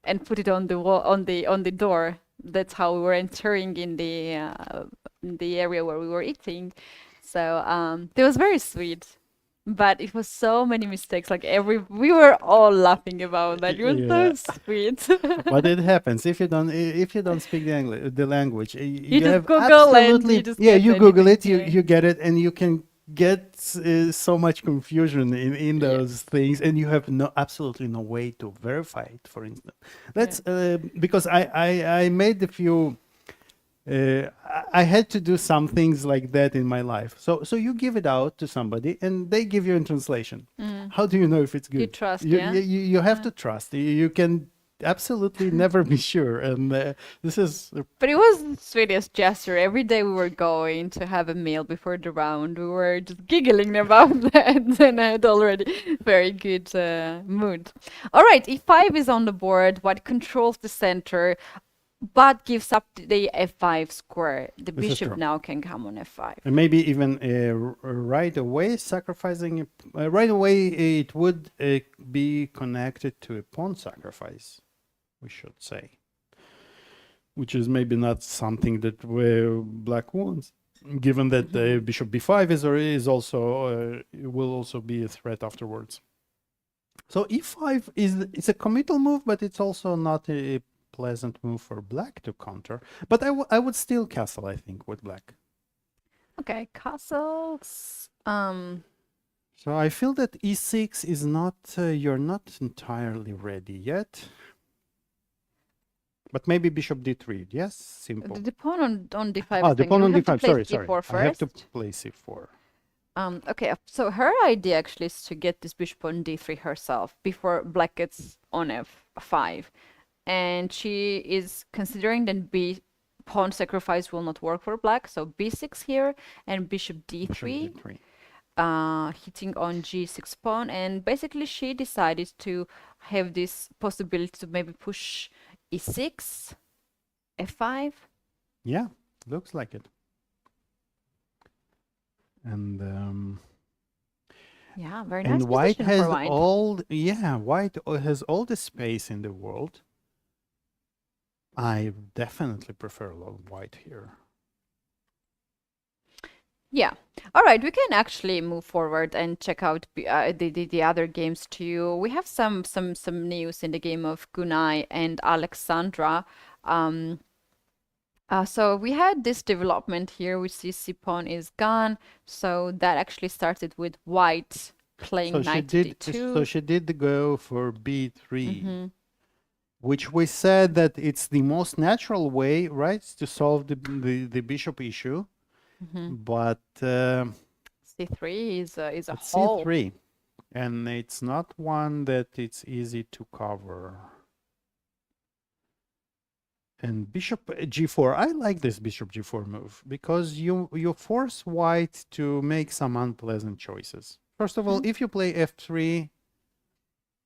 and put it on the wall, on the door. That's how we were entering in the area where we were eating. So it was very sweet. But it was so many mistakes. Like we were all laughing about that. It was Yeah. so sweet. but it happens if you don't speak the language. You just have Google and absolutely you just yeah. get You Google it, anything, yeah. you get it, and you can get so much confusion in those things, and you have absolutely no way to verify it. For instance, let's because I made a few. I had to do some things like that in my life. So you give it out to somebody and they give you a translation. How do you know if it's good? You trust, you, yeah? You have to trust. You can absolutely never be sure. And this is But it was the sweetest gesture. Every day we were going to have a meal before the round. We were just giggling about that, and I had already very good mood. All right, e5 is on the board. What controls the center, but gives up the f5 square. The This is bishop true. now can come on f5. and maybe even right away sacrificing. Right away, it would be connected to a pawn sacrifice, we should say, which is maybe not something that black wants, given that bishop b5 is also will also be a threat afterwards. So e5 is a committal move, but it's also not a pleasant move for black to counter. But I would still castle, I think, with black. Okay, castles. So I feel that e6 is not, you're not entirely ready yet. But maybe bishop d3, yes? Simple. The pawn on d5. Oh, the thing. pawn You on have to d5, play sorry. c4 I have to first. play c4. Okay, so her idea actually is to get this bishop on d3 herself before black gets on f5. And she is considering that pawn sacrifice will not work for black, so b6 here and bishop d3, Bishop d3. hitting on g6 pawn, and basically she decided to have this possibility to maybe push e6, f5. Yeah, looks like it. And Yeah, very nice white position has for white. white has all the space in the world. I definitely prefer white here. Yeah. All right, we can actually move forward and check out the other games too. We have some news in the game of Gunay and Alexandra. So we had this development here. We see c-pawn is gone. So that actually started with white playing knight to d2. So she did go for b3, which we said that it's the most natural way, right, to solve the bishop issue. But c3 is a whole. c3, and it's not one that it's easy to cover. And bishop g4, I like this bishop g4 move because you force white to make some unpleasant choices. First of all, if you play f3,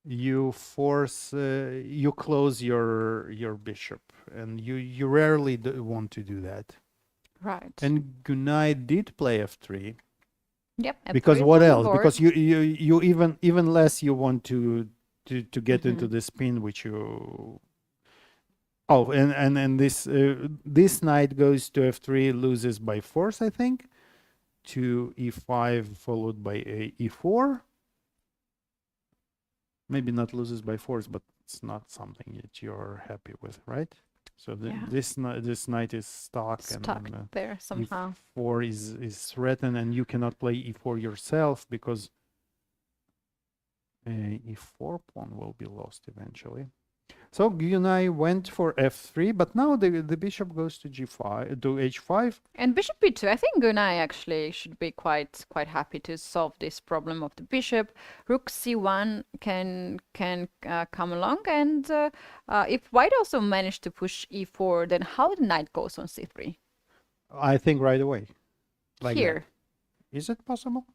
you force you close your bishop, and you rarely want to do that. Right. And Gunay did play f3. Yep. Because what else? Because you even less you want to get into the spin which you. Oh, and this knight goes to f3, loses by force, I think, to e5 followed by e4. Maybe not loses by force, but it's not something that you're happy with, right? So this knight is stuck and, there somehow. e4 is threatened, and you cannot play e4 yourself because e4 pawn will be lost eventually. So Gunay went for f3, but now the bishop goes to g5 to h5. And bishop b2. I think Gunay actually should be quite happy to solve this problem of the bishop. Rook c1 can come along, and if white also managed to push e4, then how the knight goes on c3? I think right away. Like here. That. Is it possible?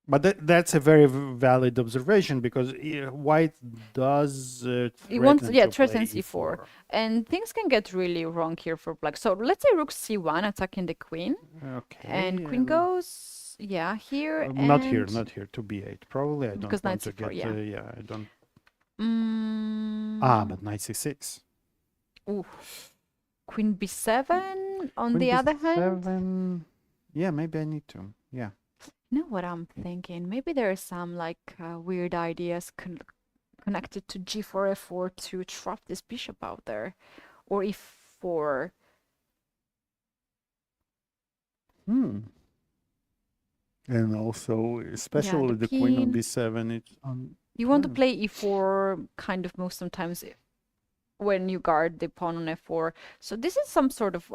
But that's a very valid observation because white does threatens e4. And things can get really wrong here for black. So let's say rook c1 attacking the queen. Okay. And queen goes, here. Not here, to b8. Probably I don't because want to c4, get, I don't. But knight c6. Ooh. Queen b7 on the other hand. Yeah, maybe I need to. Yeah. You know what I'm thinking? Maybe there are some like weird ideas connected to g4, f4 to trap this bishop out there, or e4. And also, especially the queen on b7, it's on. You want to play e4 kind of most sometimes when you guard the pawn on f4. So this is some sort of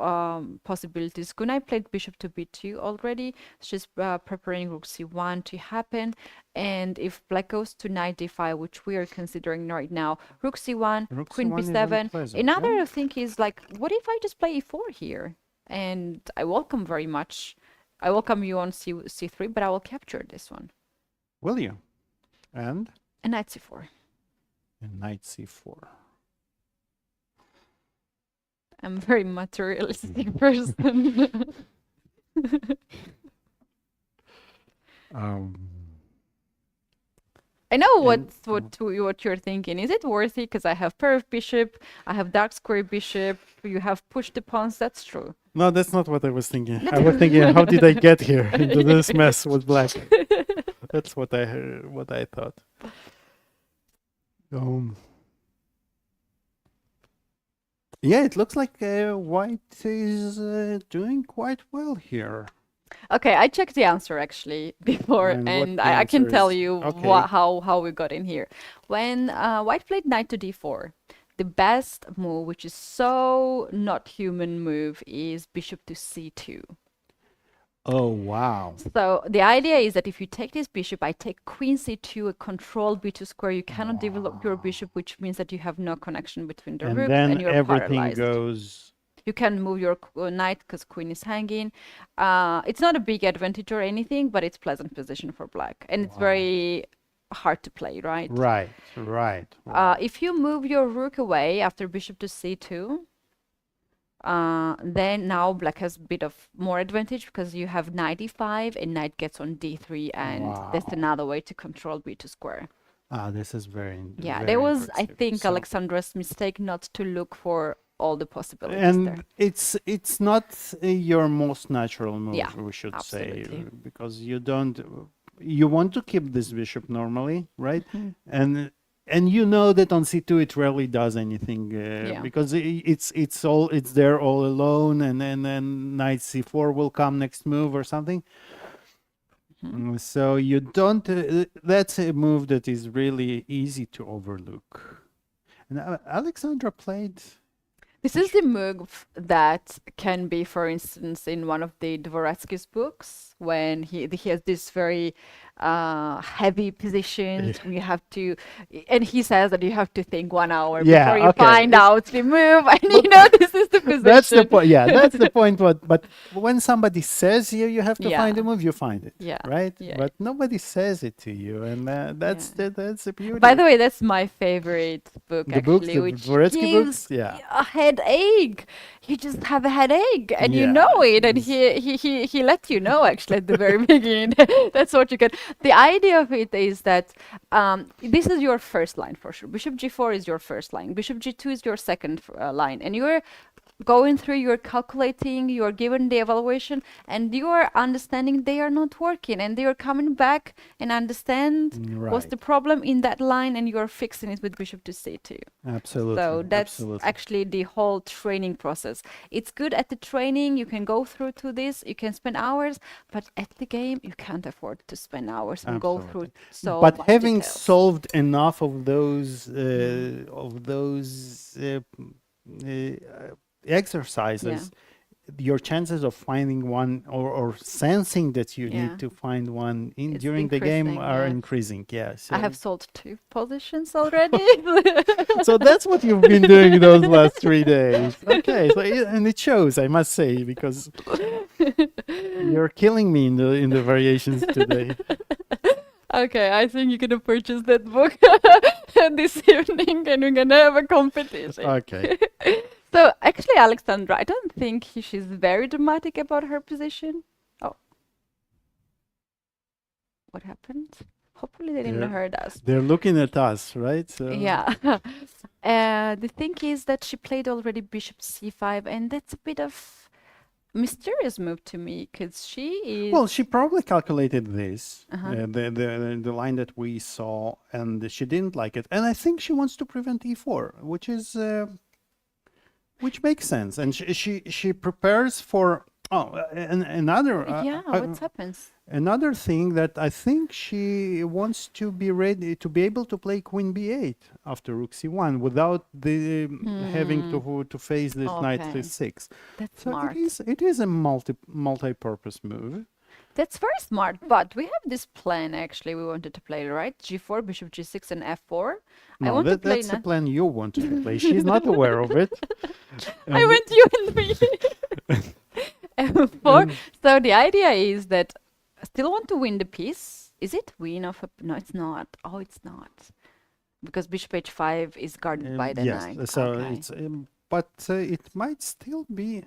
possibilities. Gunay played bishop to b2 already. She's preparing rook c1 to happen. And if black goes to knight d5, which we are considering right now, rook c1, queen b7. Another thing is like, what if I just play e4 here? And I welcome very much. I welcome you on c3, but I will capture this one. Will you? And knight c4. And knight c4. I'm a very materialistic person. I know what you're thinking. Is it worthy? Because I have pair of bishop, I have dark square bishop, you have pushed the pawns. That's true. No, that's not what I was thinking. I was thinking, how did I get here into this mess with black? That's what I thought. Yeah, it looks like white is doing quite well here. Okay, I checked the answer actually before, and I can tell you how we got in here. When white played knight to d4, the best move, which is so not human move, is bishop to c2. Oh, wow. So the idea is that if you take this bishop, I take queen c2, a control b2 square. You cannot develop your bishop, which means that you have no connection between the rook and you're everything paralyzed. Goes. You can move your knight because queen is hanging. It's not a big advantage or anything, but it's pleasant position for black. And it's very hard to play, right? Right. If you move your rook away after bishop to c2, then now black has a bit of more advantage because you have knight e5 and knight gets on d3, and that's another way to control b2 square. This is very there was, I think, Alexandra's mistake not to look for all the possibilities and there. It's not your most natural move, we should absolutely. say, because you want to keep this bishop normally, right? And and you know that on c2 it rarely does anything because it's there all alone, and then knight c4 will come next move or something. So you don't. That's a move that is really easy to overlook. And Alexandra played. This is the move that can be, for instance, in one of the Dvoretsky's books, when he has this very heavy positions. You have to, and he says that you have to think 1 hour before you find out the move, and this is the position. That's the point. Yeah, that's the point. But when somebody says here you have to find a move, you find it. Yeah. Right. Yeah. But nobody says it to you, and that's the beauty. By the way, that's my favorite book. The books, the which Dvoretsky gives books. a headache. You just have a headache, and you know it, and he let you know actually at the very beginning. That's what you get. The idea of it is that this is your first line for sure. Bishop g4 is your first line. Bishop g2 is your second line, and you're going through, you're calculating, you're given the evaluation, and you are understanding they are not working, and they are coming back and understand what's the problem in that line, and you're fixing it with bishop to c2. Absolutely. So that's actually the whole training process. It's good at the training, you can go through to this, you can spend hours, but at the game you can't afford to spend hours and go through so But much having details. solved enough of those exercises, your chances of finding one or sensing that you need to find one during the game are increasing. So I have solved 2 positions already. so that's what you've been doing those last 3 days. Okay, so and it shows, I must say, because you're killing me in the variations today. Okay, I think you're gonna purchase that book this evening, and we're gonna have a competition. Okay. So actually, Alexandra, I don't think she's very dramatic about her position. Oh, what happened? Hopefully they didn't hurt us. They're looking at us, right? So. Yeah. The thing is that she played already bishop c5, and that's a bit of mysterious move to me, because she is... Well, she probably calculated this, the line that we saw, and she didn't like it. And I think she wants to prevent e4, which is... which makes sense. And she prepares for... another... what happens? Another thing that I think she wants to be ready to be able to play queen b8 after rook c1 without the having to face this knight c6. That's so smart. It is a multi-purpose move. That's very smart, but we have this plan actually we wanted to play, right? g4, bishop g6, and f4. No, that's the plan you wanted to play. She's not aware of it. I went you and me. f4. So the idea is that I still want to win the piece. Is it win of a... No, it's not. Oh, it's not. Because bishop h5 is guarded by the knight. Yes, so it's... but it might still be...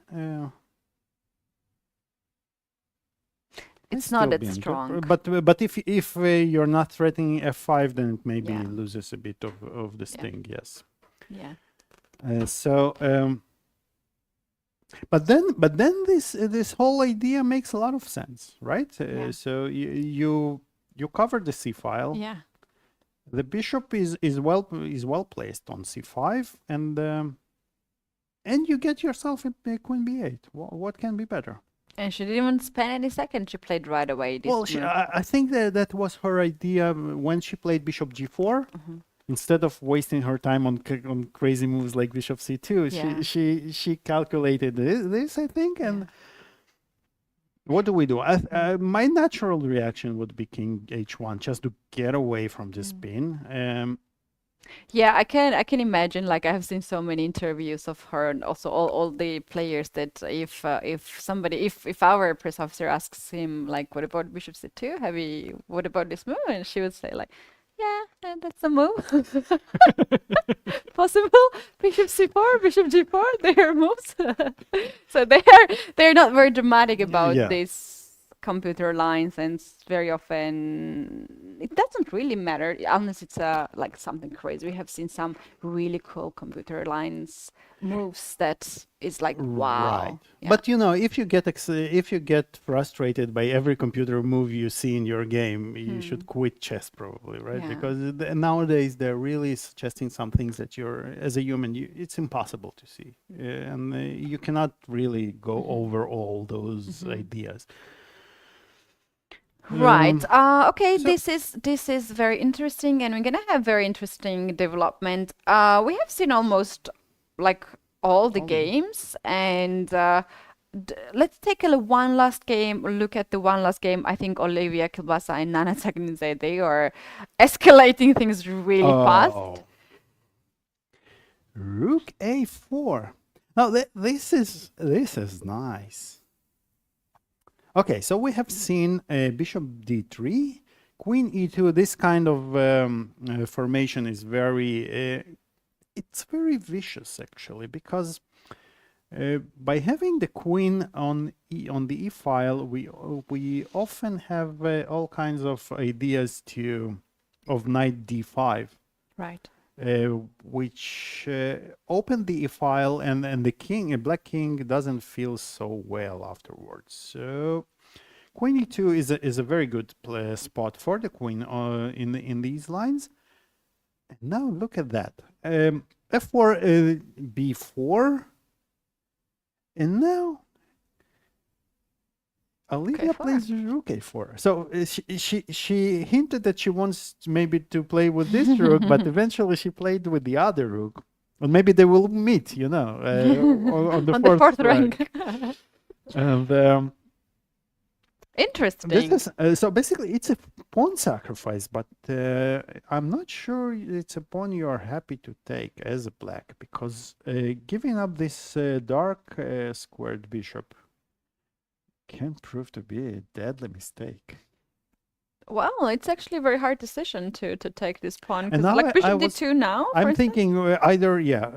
it's not that strong. But if you're not threatening f5, then it maybe loses a bit of the sting, yes. Yeah. But then this whole idea makes a lot of sense, right? So you cover the c file. Yeah. The bishop is well placed on c5, and you get yourself a queen b8. What can be better? And she didn't even spend any seconds. She played right away. Well, I think that was her idea when she played bishop g4. Instead of wasting her time on crazy moves like bishop c2, she calculated this, I think. And what do we do? My natural reaction would be king h1, just to get away from this pin. Yeah, I can imagine. Like, I have seen so many interviews of her, and also all the players, that if our press officer asks him, like, what about bishop c2? What about this move? And she would say, like, yeah, that's a move. Possible. Bishop c4, bishop g4, they are moves. So they're not very dramatic about this computer lines, and very often it doesn't really matter unless it's like something crazy. We have seen some really cool computer lines moves that is like wow. Right. Yeah. But if you get frustrated by every computer move you see in your game, you should quit chess probably, right? Yeah. Because nowadays they're really suggesting some things that as a human, it's impossible to see, and you cannot really go over all those ideas. Right. Okay. so- This is very interesting, and we're gonna have very interesting development. We have seen almost like all the games, and let's take a one last game. Look at the one last game. I think Olivia Kielbasa and Nana Dzagnidze, they are escalating things really fast. Rook a4. Now this is nice. Okay, so we have seen bishop d3, queen e2. This kind of formation is it's very vicious actually, because by having the queen on the e file, we often have all kinds of ideas of knight d5. Right. Which open the e file, and the king, a black king, doesn't feel so well afterwards. So queen e2 is a very good spot for the queen in these lines. And now look at that. F4, b4, and now Olivia plays rook a4. So she hinted that she wants maybe to play with this rook, but eventually she played with the other rook. Or maybe they will meet, on the fourth rank. And Interesting. this is so basically it's a pawn sacrifice, but I'm not sure it's a pawn you are happy to take as a black, because giving up this dark squared bishop can prove to be a deadly mistake. Well, it's actually a very hard decision to take this pawn. And 'cause now like I bishop was- d2 now. for I'm instance? thinking either,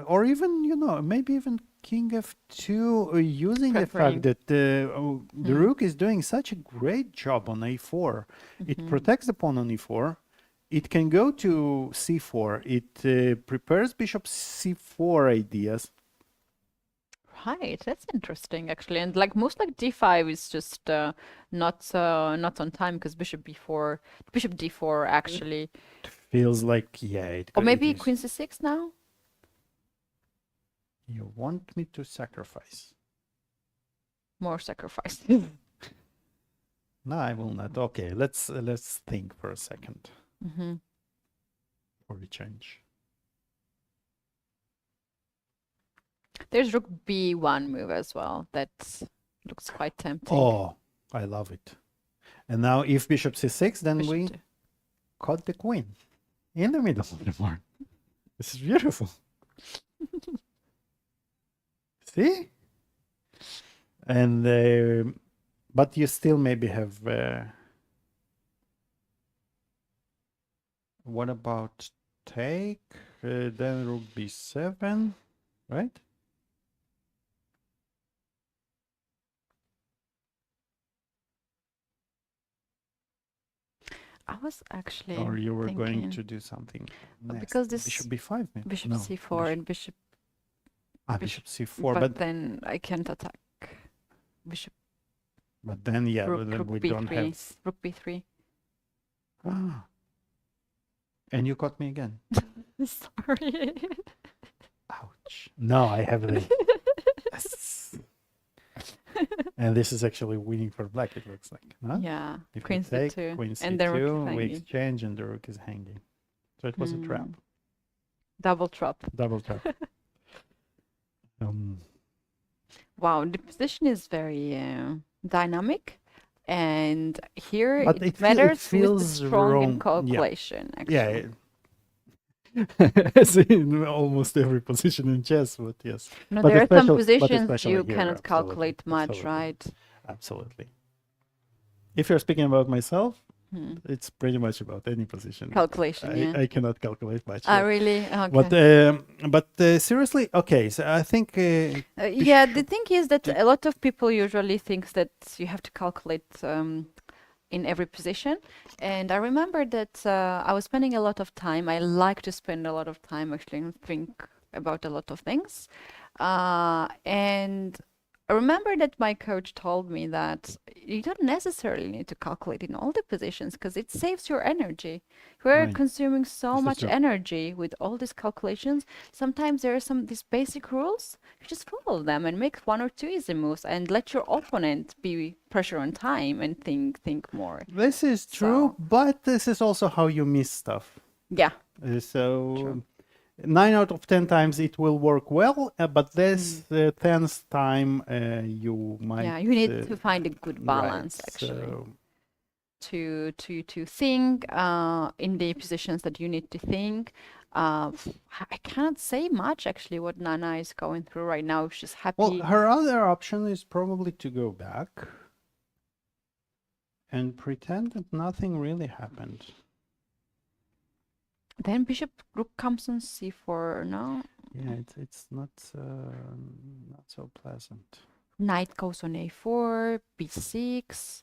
or even, maybe even king f2, using the fact Preferring. that the rook is doing such a great job on a4. It protects the pawn on e4. It can go to c4. It prepares bishop c4 ideas. Right, that's interesting actually, and like most like d5 is just not on time because bishop d4 actually, Feels like, it or could- maybe it is. queen c6 now. You want me to sacrifice? More sacrifice. No, I will not. Okay, let's think for a second before we change. There's rook b1 move as well. That looks quite tempting. Oh, I love it. And now if bishop c6, then Bishop we d- caught the queen in the middle of the board. This is beautiful. See? And but you still maybe have what about take, then rook b7, right? I was actually Or you were going thinking to do something next. because this Bishop b5 maybe? bishop No, c4 and bishop, bishop c4, but but then I can't attack. Bishop then rook, then rook we b3, don't have. rook b3. Ah. And you caught me again. Sorry. Ouch. No, I have the. Yes. And this is actually winning for black, it looks like. No? Yeah, If queen we take c2, queen c2, and then rook is we hanging. exchange and the rook is hanging. So it was a trap. Double trap. Double trap. Wow, the position is very dynamic, and here But it it matters with the feels strong wrong. in Yeah. calculation. Actually. Yeah. As in almost every position in chess, but yes. No, But there are some but positions especially you here, cannot absolutely, calculate much, absolutely. right? Absolutely. If you're speaking about myself, It's pretty much about any position. Calculation, yeah. I cannot calculate much. Ah, yeah. really? Okay. But seriously, okay. So I think Yeah, the thing is that a lot of people usually think that you have to calculate in every position. And I remember that I was spending a lot of time. I like to spend a lot of time actually and think about a lot of things. And I remember that my coach told me that you don't necessarily need to calculate in all the positions because it saves your energy. We're Right. consuming so This is much true. energy with all these calculations. Sometimes there are these basic rules. You just follow them and make one or two easy moves and let your opponent be pressure on time and think more. this is true, but this is also how you miss stuff. Yeah. So True. 9 out of 10 times it will work well, but this 10th time you might. Yeah, you need to find a good balance actually. So, To think in the positions that you need to think. I cannot say much actually what Nana is going through right now. She's happy. well, her other option is probably to go back and pretend that nothing really happened. Then bishop rook comes on c4. No, Yeah, it's not so pleasant. knight goes on a4, b6,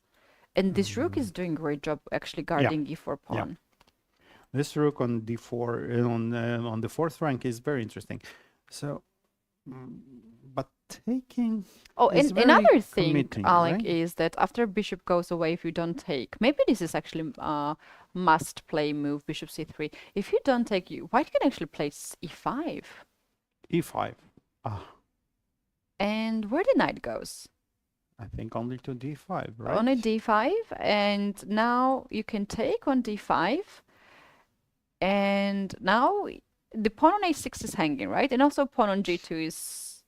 and this rook is doing a great job actually guarding e4 pawn. This rook on d4 on the 4th rank is very interesting. So, but taking. Oh, is and very another thing, committing, Alec, right? is that after bishop goes away, if you don't take, maybe this is actually must play move, bishop c3. If you don't take, white can actually play e5. e5. Ah, And where the knight goes? I think only to d5, right? On a d5, and now you can take on d5, and now the pawn on a6 is hanging, right? And also pawn on g2 is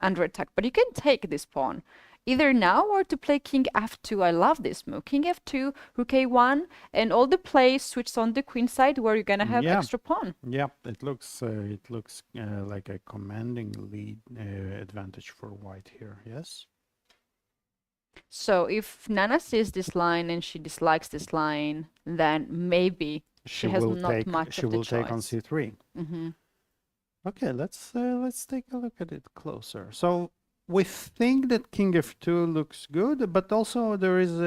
under attack, but you can take this pawn either now or to play king f2. I love this move. King f2, rook a1, and all the play switches on the queen side where you're gonna have Yeah. extra pawn. Yeah, it looks like a commanding lead advantage for white here. Yes. So if Nana sees this line and she dislikes this line, then maybe she has will not take. much She of the will take on choice. c3. Mm-hmm. Okay, let's take a look at it closer. So we think that king f2 looks good, but also there is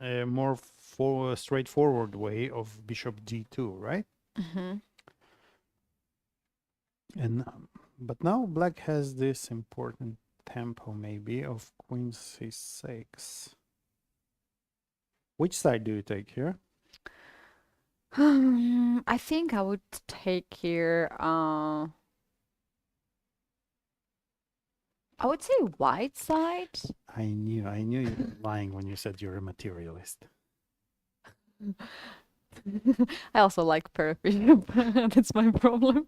a more straightforward way of bishop d2, right? Mm-hmm. And but now black has this important tempo maybe of queen c6. Which side do you take here? I think I would take here, I would say white side. I knew you were lying when you said you're a materialist. I also like bishop. That's my problem.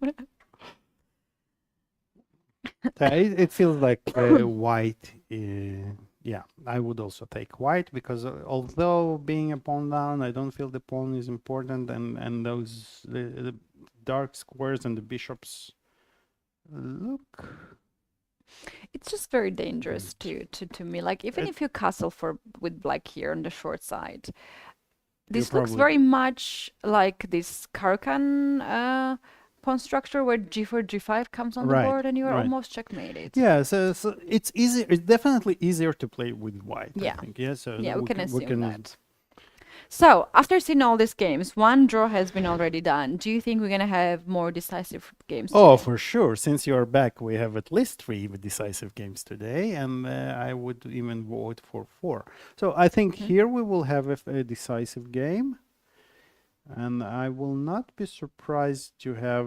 It feels like white. Yeah, I would also take white because although being a pawn down, I don't feel the pawn is important, and those the dark squares and the bishops look. It's just very dangerous to me. Like even if you castle with black here on the short side, this looks probably- very much like this Caro-Kann pawn structure where g4, g5 comes on the Right, board and you're right. almost checkmated. Yeah, so it's easy. It's definitely easier to play with white. Yeah. I think. Yeah, so Yeah, we can assume can- that. So, after seeing all these games, one draw has been already done. Do you think we're going to have more decisive games Oh, today? for sure. Since you're back, we have at least 3 decisive games today, and I would even vote for 4. So I think here we will have a decisive game, and I will not be surprised to have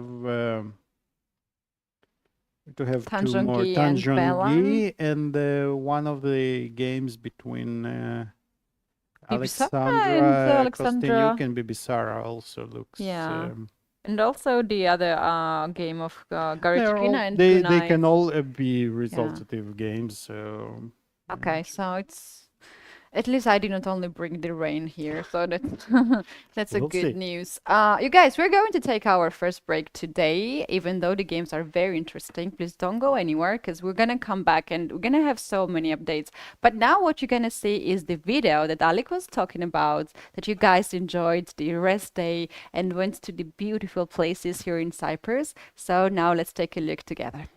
two more Tanjongi and Tanjongi and one of the games between Bibisara and Alexandra Alexandra. Kosteniuk and Bibisara also looks. Yeah. And also the other game of Goryachkina and they Brunei. can all be resultative games. So Okay, so it's At least I did not only bring the rain here, so that's that's a We'll good see. news. You guys, we're going to take our first break today, even though the games are very interesting. Please don't go anywhere because we're gonna come back and we're gonna have so many updates. But now what you're gonna see is the video that Alik was talking about, that you guys enjoyed the rest day and went to the beautiful places here in Cyprus. So now let's take a look together.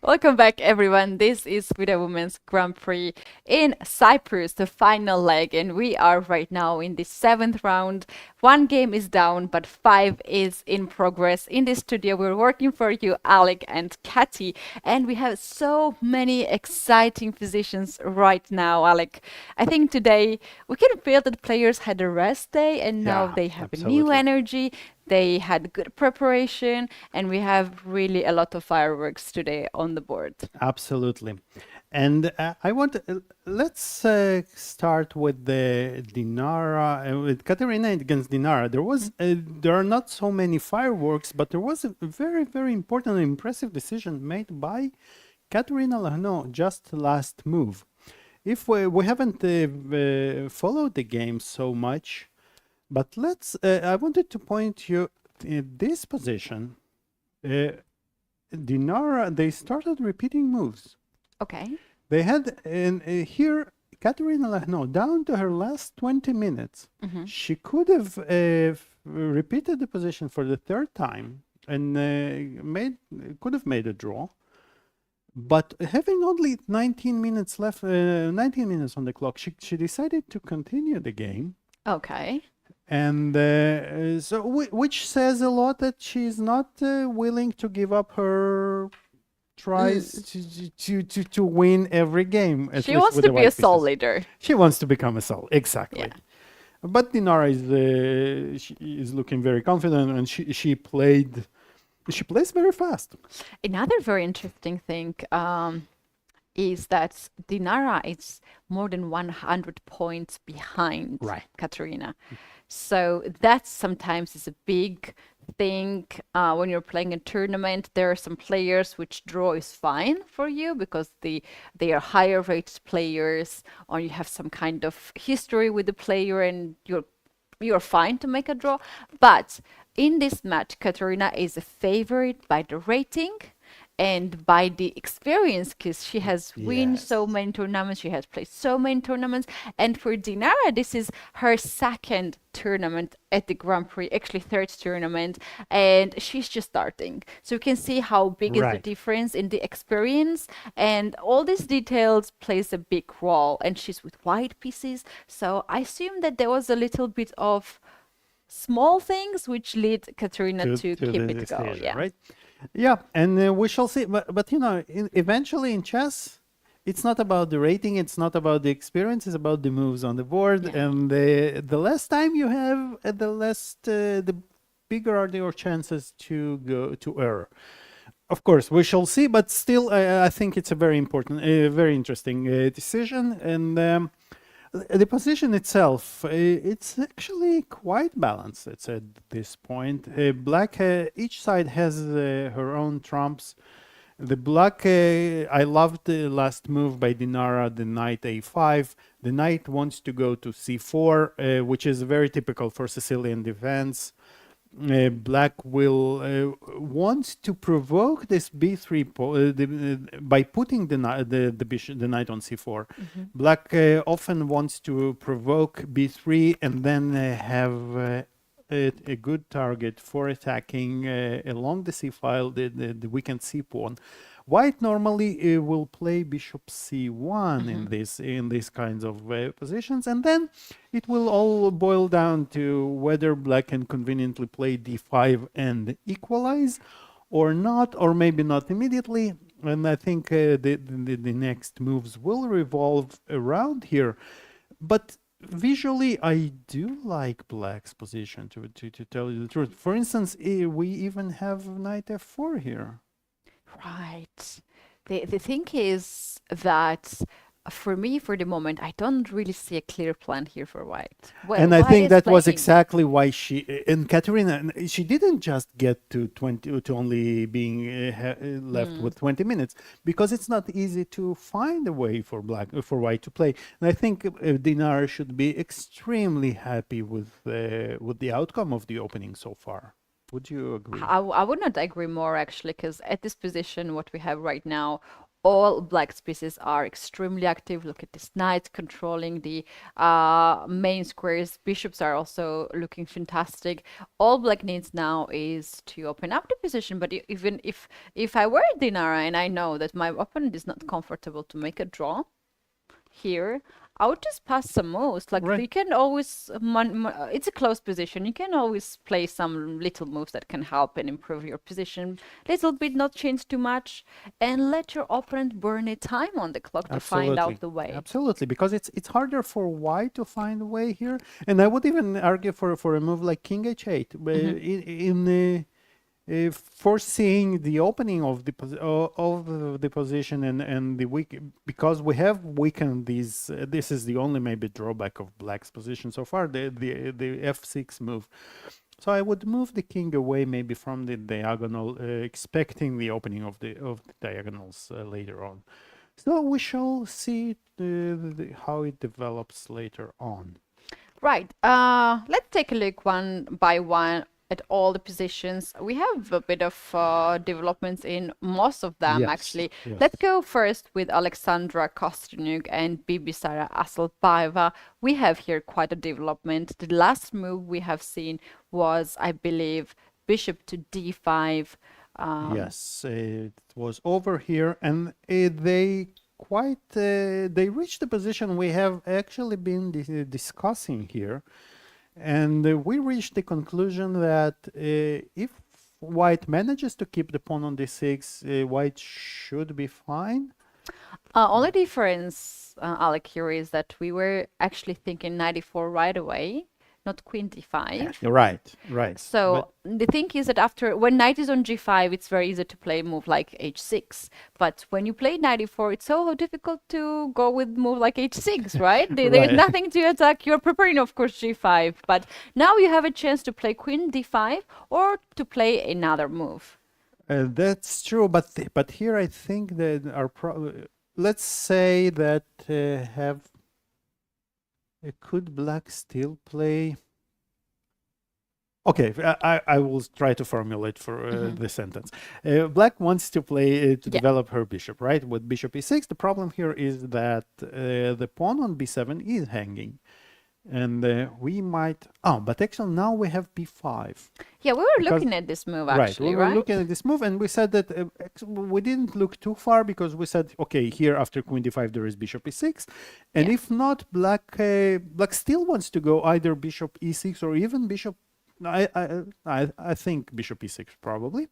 Welcome back, everyone. This is FIDE Women's Grand Prix in Cyprus, the final leg, and we are right now in the 7th round. One game is down, but 5 is in progress. In this studio, we're working for you, Alik and Keti, and we have so many exciting positions right now, Alik. I think today we can feel that players had a rest day, and now they have a new energy. They had good preparation, and we have really a lot of fireworks today on the board. Absolutely. And let's start with the Dinara, with Katerina against Dinara. There are not so many fireworks, but there was a very, very important and impressive decision made by Katerina Lahno just last move. If we haven't followed the game so much, but I wanted to point you in this position. Dinara, they started repeating moves. Okay. They had, here, Katerina Lahno, down to her last 20 minutes, she could have repeated the position for the 3rd time and could have made a draw. But having only 19 minutes left, 19 minutes on the clock, she decided to continue the game. Okay. And which says a lot that she's not willing to give up her tries to win every game. She wants to be a soul leader. She wants to become a soul, exactly. Yeah. But Dinara is looking very confident, and she plays very fast. Another very interesting thing is that Dinara is more than 100 points behind Katerina. So that sometimes is a big thing when you're playing a tournament. There are some players which draw is fine for you because they are higher rated players, or you have some kind of history with the player and you're fine to make a draw. But in this match, Katerina is a favorite by the rating and by the experience, because she has won so many tournaments, she has played so many tournaments. And for Dinara, this is her 2nd tournament at the Grand Prix, actually 3rd tournament, and she's just starting. So you can see how big is the difference in the experience, and all these details plays a big role. And she's with white pieces, so I assume that there was a little bit of small things which lead Katerina to keep it going. Yeah. Right? Yeah, and we shall see. But you know, eventually in chess, it's not about the rating, it's not about the experience, it's about the moves on the board. Yeah. And the less time you have, the bigger are your chances to go to error. Of course, we shall see. But still, I think it's a very important, very interesting decision. And the position itself, it's actually quite balanced, it's at this point. Black, each side has her own trumps. The black, I loved the last move by Dinara, the knight a5. The knight wants to go to c4, which is very typical for Sicilian defense. Black will want to provoke this b3 by putting the knight on c4. Black often wants to provoke b3 and then have a good target for attacking along the c file, the weakened c pawn. White normally will play bishop c1 in these kinds of positions, and then it will all boil down to whether black can conveniently play d5 and equalize or not, or maybe not immediately. And I think the next moves will revolve around here. But visually, I do like black's position, to tell you the truth. For instance, we even have knight f4 here. Right. The thing is that for me, for the moment, I don't really see a clear plan here for white. Well, and I think that was exactly why and Katerina, she didn't just get to only being left with 20 minutes, because it's not easy to find a way for white to play. And I think Dinara should be extremely happy with the outcome of the opening so far. Would you agree? I would not agree more, actually, because at this position, what we have right now, all black pieces are extremely active. Look at this knight controlling the main squares. Bishops are also looking fantastic. All black needs now is to open up the position. But even if I were Dinara and I know that my opponent is not comfortable to make a draw here, I would just pass some moves. Like Right. you can always, it's a close position. You can always play some little moves that can help and improve your position. Little bit, not change too much, and let your opponent burn a time on the clock to find out the way. Absolutely, because it's harder for white to find a way here, and I would even argue for a move like King H8, in foreseeing the opening of the position and the weak, because we have weakened these. This is the only maybe drawback of black's position so far. The F6 move. So I would move the king away maybe from the diagonal, expecting the opening of the diagonals later on. So we shall see how it develops later on. Right. Let's take a look one by one at all the positions. We have a bit of developments in most of them, Yes, actually. yes. Let's go first with Alexandra Kosteniuk and Bibisara Asalpaeva. We have here quite a development. The last move we have seen was, I believe, bishop to d5. Yes, it was over here, and they reached the position we have actually been discussing here. And we reached the conclusion that if white manages to keep the pawn on d6, white should be fine. Only difference, Alec, here is that we were actually thinking 94 right away, not queen d5. Right. So the thing is that when knight is on g5, it's very easy to play a move like h6. But when you play 94, it's so difficult to go with move like h6, right? There's Right. nothing to attack. You're preparing, of course, g5. But now you have a chance to play queen d5 or to play another move. That's true, but here I think that let's say that could black still play? Okay, I will try to formulate for the sentence. Black wants to play to develop her bishop, right? With bishop e6, the problem here is that the pawn on b7 is hanging. And we might... Oh, but actually now we have b5. Yeah, we were looking at this move, actually, Right, we were looking at this move, and we said that we didn't look too far, because we said, okay, here after queen d5 there is bishop e6, and if not, black still wants to go either bishop e6 or even bishop... I think bishop e6 probably.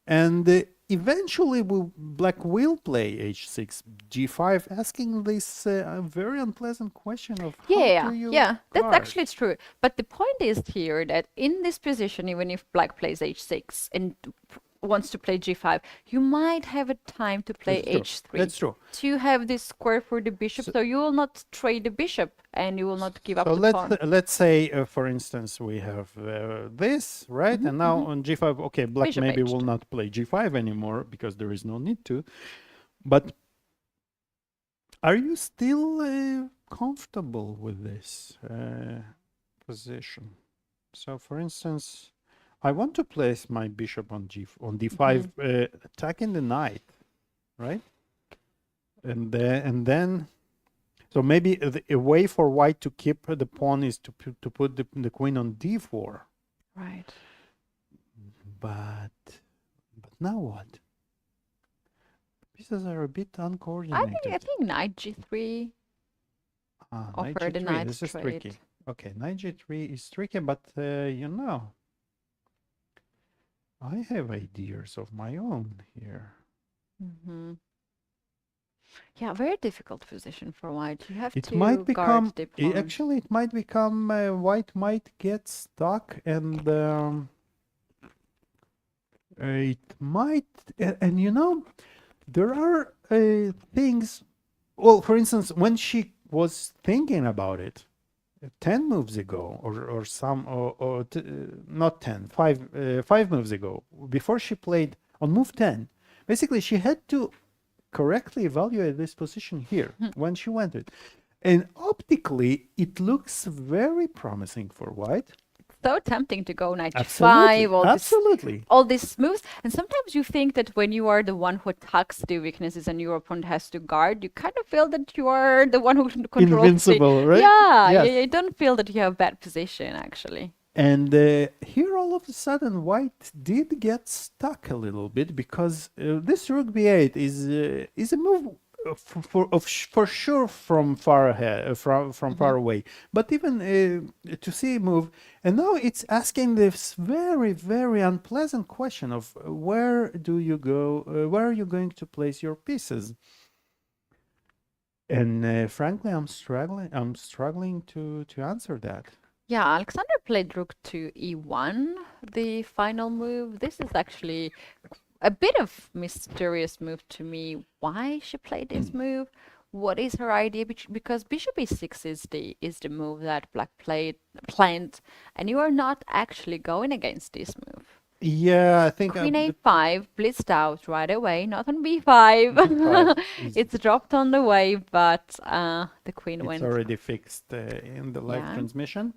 And eventually black will play h6, g5, asking this very unpleasant question of how do you that's guard? actually true. But the point is here that in this position, even if black plays h6 and wants to play g5, you might have a time to play h3. That's true. To have this square for the bishop, so you will not trade the bishop and you will not give up So the pawn. let's say, for instance, we have this, right? And now on g5, okay, black Bishop maybe h2. will not play g5 anymore because there is no need to. But are you still comfortable with this position? So, for instance, I want to place my bishop on d5, attacking the knight, right? And then, so maybe a way for white to keep the pawn is to put the queen on d4. Right. But now what? Pieces are a bit uncoordinated. I think knight g3. Knight offer the g3. knight This is trade. tricky. Okay, knight g3 is tricky, but you know, I have ideas of my own here. Yeah, very difficult position for white. You have It to might become guard the pawn. actually it might become white might get stuck, and it might and you know, there are things. Well, for instance, when she was thinking about it 10 moves ago, or not 10, 5 moves ago, before she played on move 10, basically she had to correctly evaluate this position here when she went it. And optically, it looks very promising for white. so tempting to go knight Absolutely. g5, Absolutely. all these moves. And sometimes you think that when you are the one who attacks the weaknesses and your opponent has to guard, you kind of feel that you are the one who controls Invincible, right? Yeah, Yes. you don't feel that you have bad position, actually. And here, all of a sudden, white did get stuck a little bit because this rook b8 is a move for sure from far ahead, from far away. But even to see a move, and now it's asking this very, very unpleasant question of where do you go? Where are you going to place your pieces? And frankly, I'm struggling to answer that. Yeah, Alexander played rook to e1, the final move. This is actually a bit of mysterious move to me. Why she played this move? What is her idea? Because bishop e6 is the move that black planned, and you are not actually going against this move. Yeah, I think Queen a5 blitzed out right away, not on b5. B5 It's dropped on the way, but the queen it's went. already fixed in the live Yeah. transmission.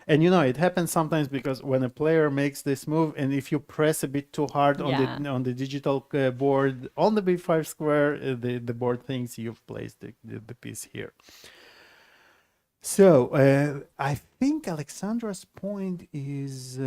And you know, it happens sometimes because when a player makes this move, and if you press a bit too hard on the digital board on the b5 square, the board thinks you've placed the piece here. So I think Alexandra's point is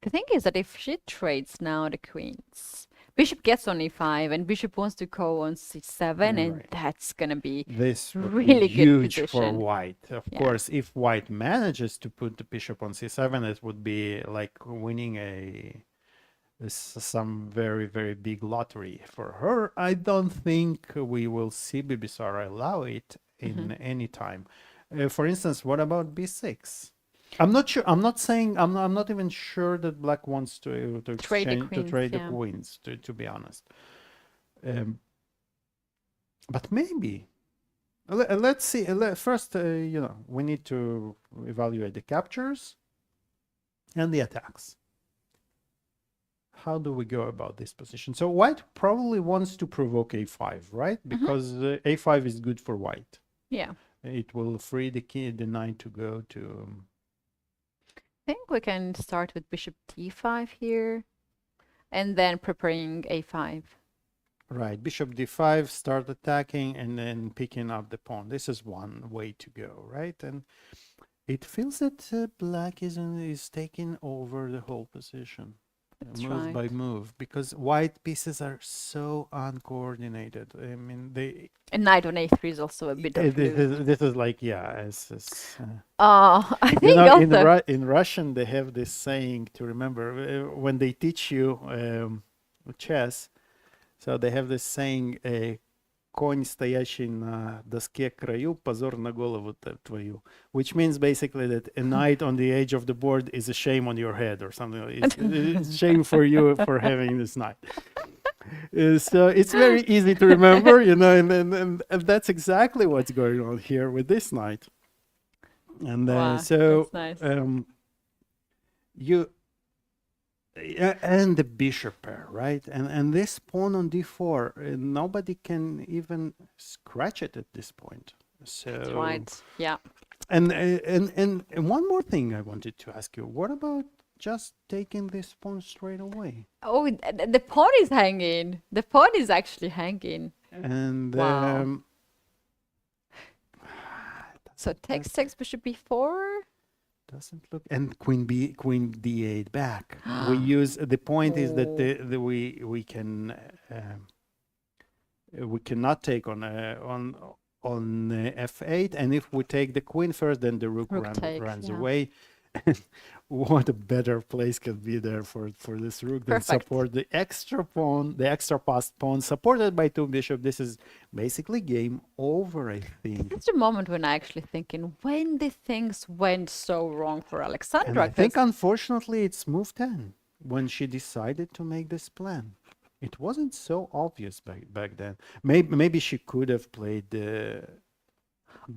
The thing is that if she trades now the queens, bishop gets on e5 and bishop wants to go on c7, and Right. that's gonna be this would be really good huge for position. white. Of Yeah. course, if white manages to put the bishop on c7, it would be like winning some very, very big lottery for her. I don't think we will see Bibisara allow it in any time. For instance, what about b6? I'm not sure. I'm not saying. I'm not even sure that black wants to Trade the exchange, to queens, trade yeah. the queens. To be honest, but maybe. Let's see. First, you know, we need to evaluate the captures and the attacks. How do we go about this position? So white probably wants to provoke a5, right? Because a5 is good for white. Yeah. It will free the knight to go to. I think we can start with bishop d5 here, and then preparing a5. Right, bishop d5, start attacking, and then picking up the pawn. This is one way to go, right? And it feels that black is taking over the whole position, That's move by right. move, because white pieces are so uncoordinated. I mean, they. And knight on a3 is also a bit of This is like, yeah, I you think know, also in Russian they have this saying to remember when they teach you chess. So they have this saying, конь, стоящий на доске краю, позор на голову твою, which means basically that a knight on the edge of the board is a shame on your head or something. It's shame for you for having this knight. So it's very easy to remember, you know, and that's exactly what's going on here with this knight. And wow, so that's nice. And the bishop pair, right? And this pawn on d4, nobody can even scratch it at this point. So That's right. Yeah. And one more thing I wanted to ask you: what about just taking this pawn straight away? Oh, the pawn is hanging. The pawn is actually hanging. And Wow. So takes bishop b4. doesn't look, and queen d8 back. We use the point is that we cannot take on f8, and if we take the queen first, then the rook runs yeah. away. What a better place could be there for this rook than Perfect. support the extra pawn, the extra passed pawn supported by two bishops. This is basically game over, I think. That's the moment when I actually thinking when the things went so wrong for And Alexandra. I think, unfortunately, it's move 10 when she decided to make this plan. It wasn't so obvious back then. Maybe she could have played the.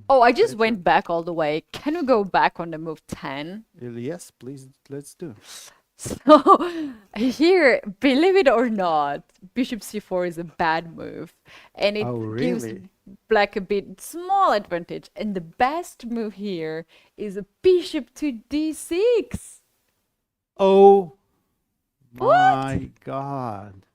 Oh, I just went back all the way. Can we go back on the move 10? Yes, please, let's do. So here, believe it or not, bishop c4 is a bad move, and it Oh, gives really? black a bit small advantage. And the best move here is a bishop to d6. Oh What? my God.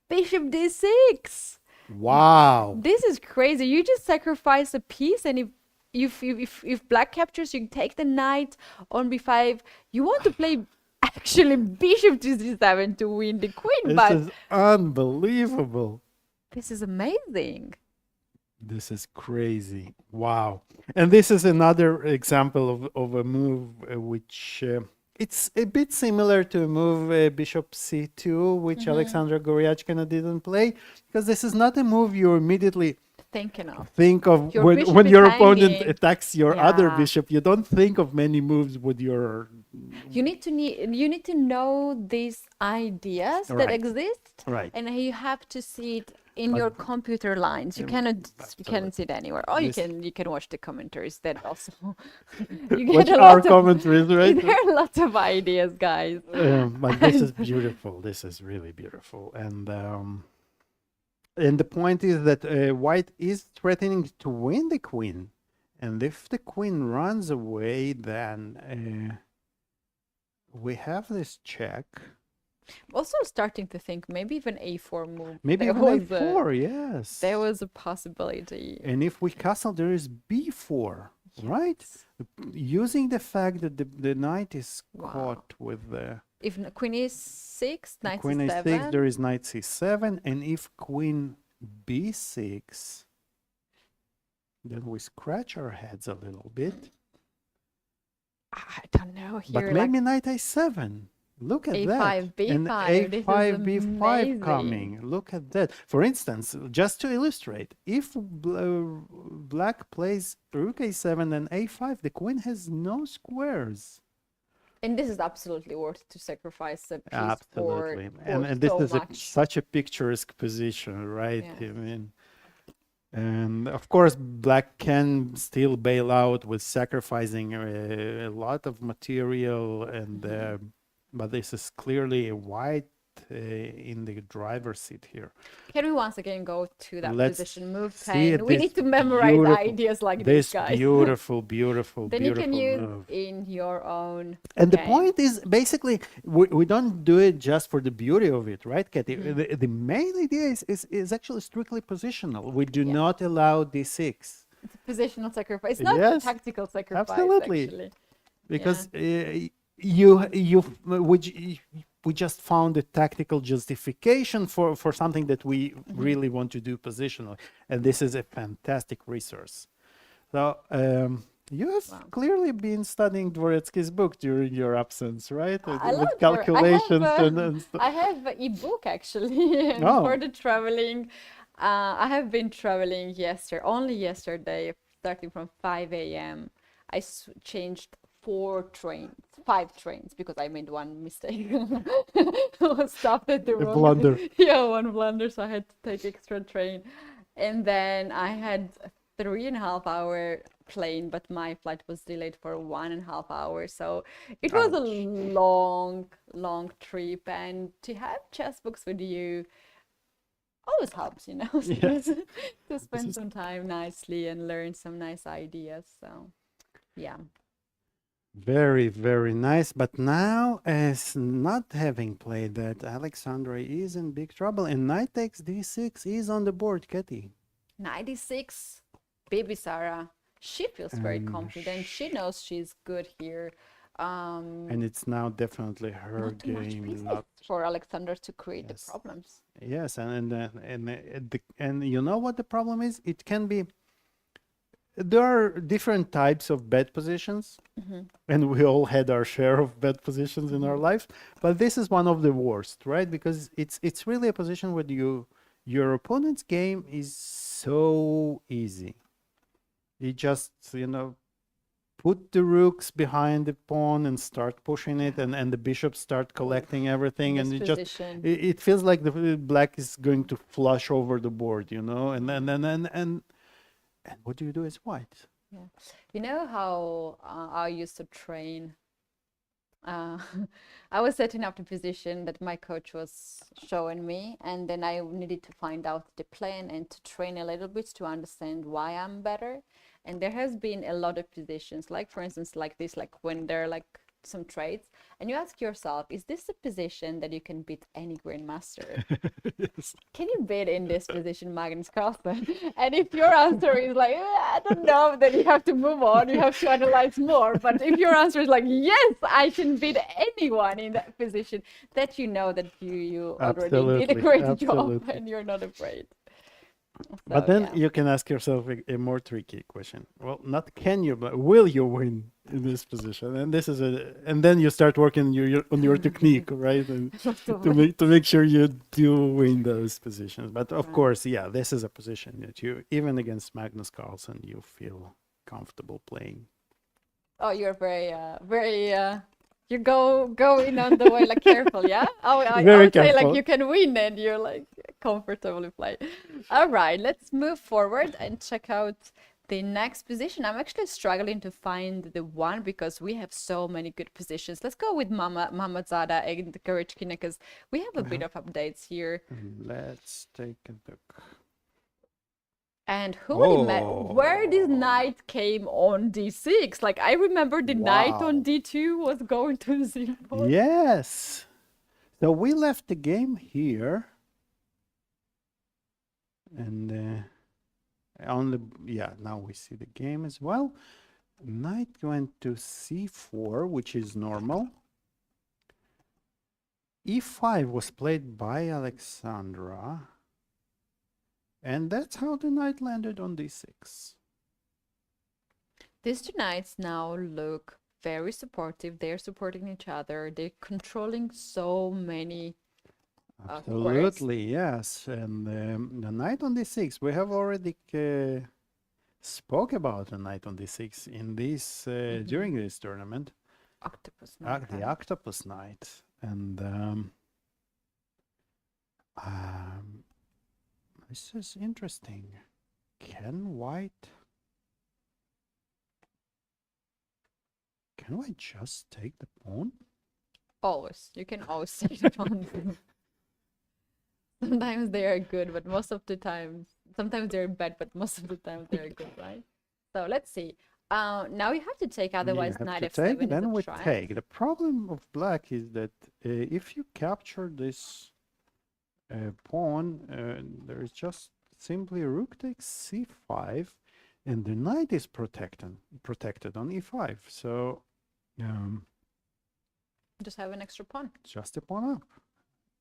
Bishop d6. Wow. This is crazy. You just sacrifice a piece, and if black captures, you take the knight on b5. You want to play actually bishop to d7 to win the queen, This but is unbelievable. this is amazing. This is crazy. Wow. And this is another example of a move which it's a bit similar to a move bishop c2, which Alexandra Goryachkina didn't play, because this is not a move you immediately Thinking of. think of Your when, bishop when is your opponent hanging. attacks your other Yeah. bishop. You don't think of many moves with your You need to know these ideas that Right. exist, right. and you have to see it in But- your computer lines. You cannot see it anywhere. Or This- you can watch the commentaries. That also Watch our commentaries, right? There are lots of ideas, guys. But this is beautiful. This is really beautiful, and the point is that White is threatening to win the queen, and if the queen runs away, then we have this check. Also starting to think maybe even a4 move. Maybe There even was a- a4, yes. There was a possibility. And if we castle, there is b4, right? Using the fact that the knight is Wow. caught with the If queen is 6, knight queen is a6, 7. there is knight c7, and if queen b6, then we scratch our heads a little bit. I don't know here. But maybe knight a7. Look at that. A5, B5. And This is a5, b5 amazing. coming. Look at that. For instance, just to illustrate, if black plays rook a7 and a5, the queen has no squares. And this is absolutely worth to sacrifice a piece Absolutely. for And this so is much. such a picturesque position, right? Yeah. I mean, and of course, black can still bail out with sacrificing a lot of material, and but this is clearly a white in the driver's seat here. Can we once again go to that Let's position move see 10? it, We this need to memorize beautiful- ideas like This this, guys. beautiful, beautiful, Then you beautiful can use move. in your own And the game. point is, basically, we don't do it just for the beauty of it, right, Keti? The main idea is actually strictly positional. We do Yeah. not allow d6 It's a positional sacrifice, not Yes, a tactical sacrifice, absolutely. actually. because we just found a tactical justification for something that we really want to do positionally, and this is a fantastic resource. So you have Wow. clearly been studying Dvoretsky's book during your absence, right? I With love calculations I have, and stuff. I have an ebook actually Oh. for the traveling. I have been traveling only yesterday, starting from 5 a.m. I changed 5 trains because I made one mistake. Stopped at the A wrong. blunder. Yeah, one blunder, so I had to take extra train. And then I had a 3.5 hour plane, but my flight was delayed for 1.5 hours. So it was a long trip, and to have chess books with you always helps, Yes. to spend is- some time nicely and learn some nice ideas. So yeah. Very, very nice. But now, as not having played that, Alexandra is in big trouble, and knight takes d6 is on the board, Keti. 96, baby Sarah. She feels very And confident. She knows she's good here. And it's now definitely her Not too much game. pieces Not, for Alexander to create Yes. the problems. yes, and you know what the problem is? It can be. There are different types of bed positions, and we all had our share of bed positions in our lives. But this is one of the worst, right? Because it's really a position where your opponent's game is so easy. You just put the rooks behind the pawn and start pushing it, and the bishops start collecting everything, and This it just position. it feels like the black is going to flush over the board, and what do you do as white? You know how I used to train uh, I was setting up the position that my coach was showing me, and then I needed to find out the plan and to train a little bit to understand why I'm better. And there has been a lot of positions, like for instance, like this, like when there are like some trades, and you ask yourself, is this a position that you can beat any grandmaster? Yes. Can you beat in this position Magnus Carlsen? And if your answer is like, I don't know, then you have to move on, you have to analyze more. But if your answer is like, yes, I can beat anyone in that position, that you know that you already did a Absolutely, great job absolutely. and you're not afraid. But So, then yeah. you can ask yourself a more tricky question. Well, not can you, but will you win in this position? And this is and then you start working on your technique, right? And to make sure you do win those positions. But of Right. course, yeah, this is a position that you, even against Magnus Carlsen, you feel comfortable playing. Oh, you're you go in on the way, like careful, yeah? I Very would say like careful. you can win and you're like comfortably play. All right, let's move forward and check out the next position. I'm actually struggling to find the one because we have so many good positions. Let's go with Mammadzada and Goryachkina because we have a bit of updates here. Let's take a look. And who would where this knight came on d6? Like I remember the knight on Wow. d2 was going to z4. Yes. So we left the game here. And now we see the game as well. Knight went to c4, which is normal. e5 was played by Alexandra. And that's how the knight landed on d6. These two knights now look very supportive. They're supporting each other. They're controlling so many squares. Absolutely, yes. And the knight on d6, we have already spoke about the knight on d6 in this during this tournament. Octopus knight. The octopus knight. And this is interesting. Can white just take the pawn? Always. You can always take the pawn. Sometimes they are good, but most of the time, sometimes they're bad, but most of the time they're good, right? So let's see. Now you have to take, otherwise You have knight to f7 take, is then a we try. take. The problem of black is that if you capture this pawn, there is just simply rook takes c5, and the knight is protected on e5. So Just have an extra pawn. just a pawn up,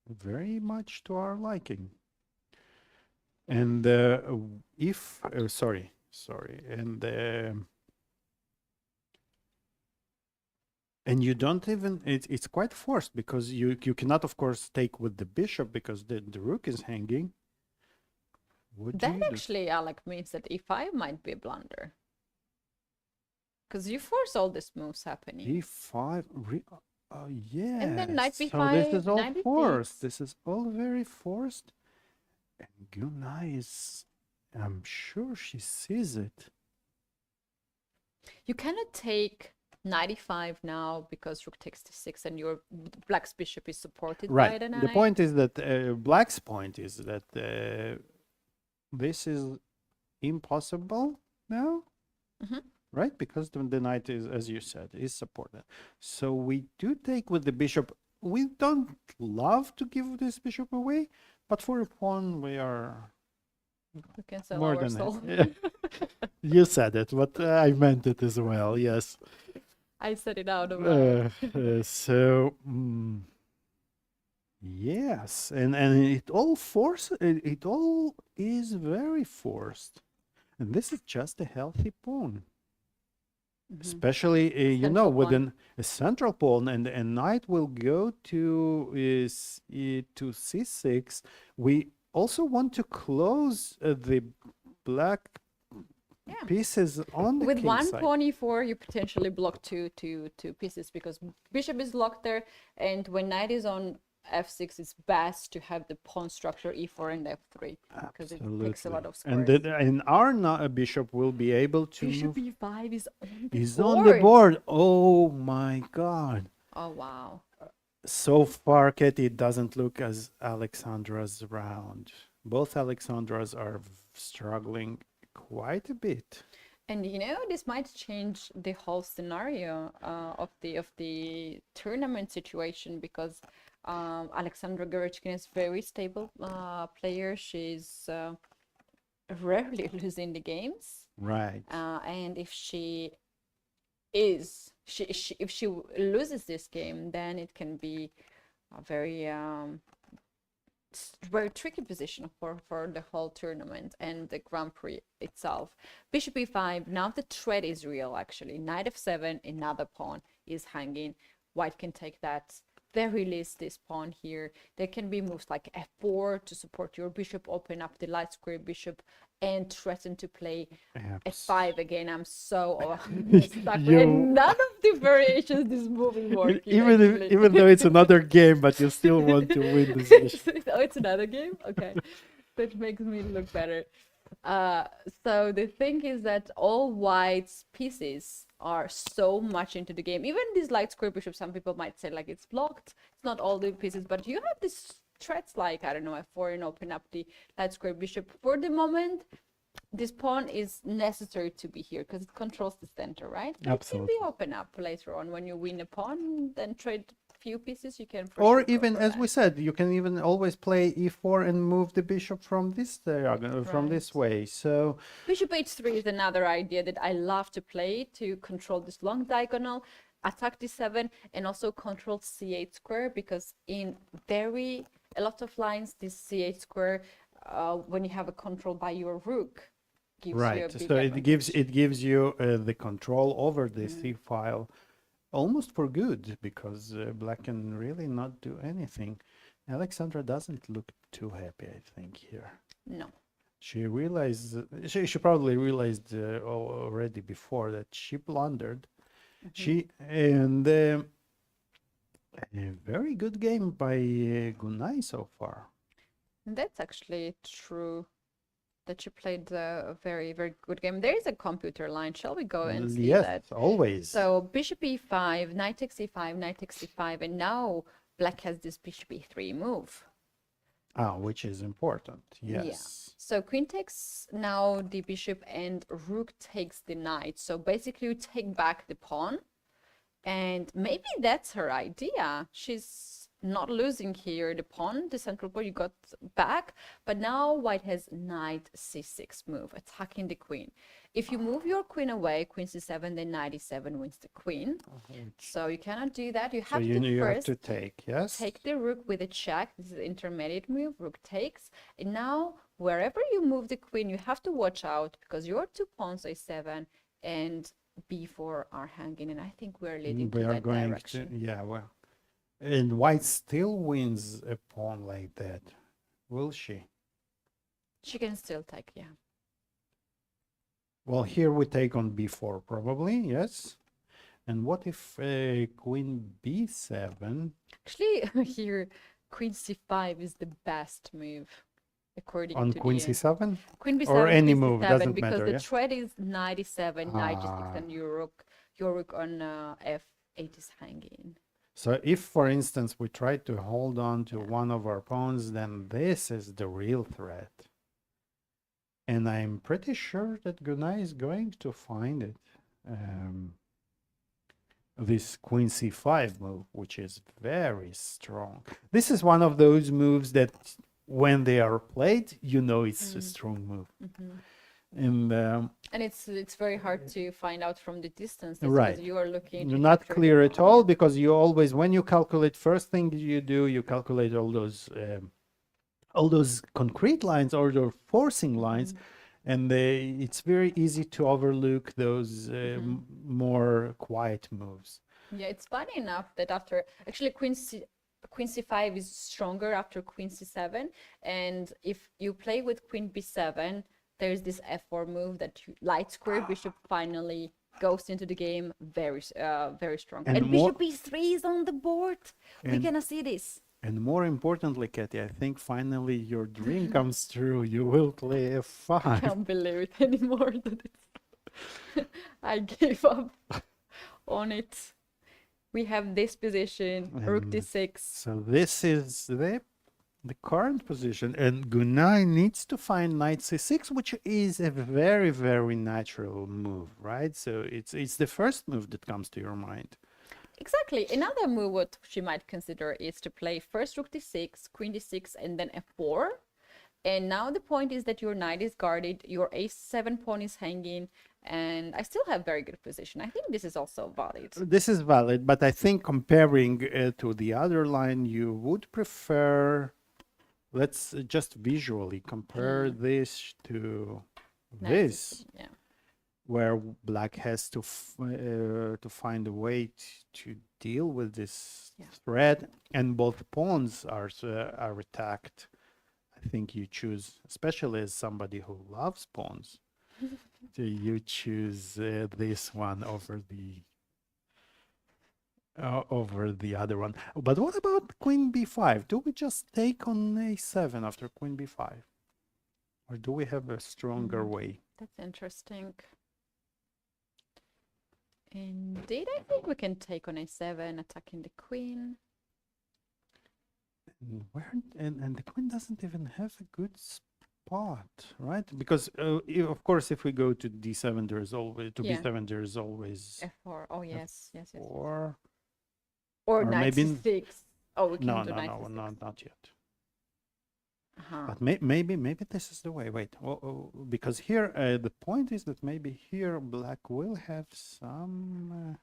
very much to our liking. And if sorry, and you don't even, it's quite forced because you cannot, of course, take with the bishop because the rook is hanging. What do That you do? actually, Alec, means that e5 might be a blunder. Because you force all these moves happening. e5, yeah. And then knight So b5, this is all knight b6. forced. This is all very forced. And Guna is, I'm sure she sees it. You cannot take knight e5 now because rook takes d6 and your black's bishop is supported by Right. the knight. The point is that black's point is that this is impossible now, right? Because the knight is, as you said, is supported. So we do take with the bishop. We don't love to give this bishop away, but for a pawn, we are We can sell more our than soul. happy. You said it, but I meant it as well. Yes. I said it out of loud. So. Yes, and it all it all is very forced, and this is just a healthy pawn, especially you know, Central with pawn. a central pawn, and knight will go to to c6. We also want to close the black pieces on the With king one side. pawn e4, you potentially block two pieces because bishop is locked there, and when knight is on f6, it's best to have the pawn structure e4 and f3 because it takes a lot of squares. And our bishop will be able to Bishop move. e5 is on the He's board. on the board. Oh my God. Oh, wow. So far, Keti, it doesn't look as Alexandra's round. Both Alexandras are struggling quite a bit. And you know, this might change the whole scenario of the tournament situation because Alexandra Goryachkina is very stable player. She's rarely losing the games. Right. And if she is if she loses this game, then it can be a very tricky position for the whole tournament and the Grand Prix itself. Bishop e5. Now the threat is real. Actually, knight f7. Another pawn is hanging. White can take that. They release this pawn here. There can be moves like f4 to support your bishop, open up the light square bishop, and threaten to play f5 again. I'm so stuck. And none of the variations this move is working. Even though it's another game, but you still want to win this mission. Oh, it's another game? Okay. That makes me look better. So the thing is that all White's pieces are so much into the game. Even this light square bishop, some people might say like it's blocked. It's not all the pieces, but you have these threats like, I don't know, f4 and open up the light square bishop. For the moment, this pawn is necessary to be here because it controls the center, right? Absolutely. It can be open up later on when you win a pawn, then trade few pieces you can. Or even, as we said, you can even always play e4 and move the bishop from this from this way. So bishop h3 is another idea that I love to play to control this long diagonal, attack d7, and also control c8 square, because in a lot of lines this c8 square, when you have a control by your rook, gives you a big advantage. it gives you the control over the c file. Almost for good, because black can really not do anything. Alexandra doesn't look too happy, I think, here. No. She realized, she probably realized already before that she blundered. A very good game by Gunay so far. And that's actually true. That she played a very, very good game. There is a computer line. Shall we go and see that? Yes, always. So bishop e5, knight takes e5, knight takes e5, and now black has this bishop e3 move. Which is important, yes. Yeah. So queen takes now the bishop and rook takes the knight. So basically you take back the pawn, and maybe that's her idea. She's not losing here the pawn, the central pawn you got back, but now white has knight c6 move, attacking the queen. If you move your queen away, queen c7, then knight e7 wins the queen. So you cannot do that. You have to take, yes? Take the rook with a check. This is the intermediate move, rook takes. And now wherever you move the queen, you have to watch out, because your two pawns, a7 and b4, are hanging, and I think we're leading to that direction. Well. And white still wins a pawn like that, will she? She can still take, yeah. Well, here we take on b4 probably, yes. And what if queen b7? Actually, here queen c5 is the best move, according to queen c7? Queen b7 or any queen move, c7, doesn't because matter, the threat is knight e7, knight g6, and your rook on f8 is hanging. So if, for instance, we try to hold on to one of our pawns, then this is the real threat. And I'm pretty sure that Gunay is going to find it. This queen c5 move, which is very strong. This is one of those moves that when they are played, you know it's a strong move. And it's very hard to find out from the distance, right? You are looking. You're not clear at all, because you always, when you calculate, first thing you do, you calculate all those concrete lines or the forcing lines, and it's very easy to overlook those more quiet moves. Yeah, it's funny enough that after actually queen c5 is stronger after queen c7, and if you play with queen b7. There's this f4 move that light square bishop finally goes into the game, very strong. And bishop e3 is on the board. We're gonna see this. And more importantly, Keti, I think finally your dream comes true. You will play f5. I can't believe it anymore. That I gave up on it. We have this position, rook And d6. so this is the current position, and Gunay needs to find knight c6, which is a very, very natural move, right? So it's the first move that comes to your mind. Exactly. Another move what she might consider is to play first rook d6, queen d6, and then f4. And now the point is that your knight is guarded, your a7 pawn is hanging, and I still have very good position. I think this is also valid. This is valid, but I think comparing to the other line, you would prefer, let's just visually compare this to this, Yeah. where black has to find a way to deal with this threat, and both pawns are attacked. I think you choose, especially as somebody who loves pawns, you choose this one over the other one. But what about queen b5? Do we just take on a7 after queen b5, or do we have a stronger way? That's interesting. Indeed, I think we can take on a7, attacking the queen. And the queen doesn't even have a good spot, right? Because of course, if we go to d7, there is always b7. There is always f4. Oh yes, yes. or knight maybe c6. Oh, we can no, do knight no, c6. not yet. Uh-huh. But maybe this is the way. Wait, because here the point is that maybe here black will have some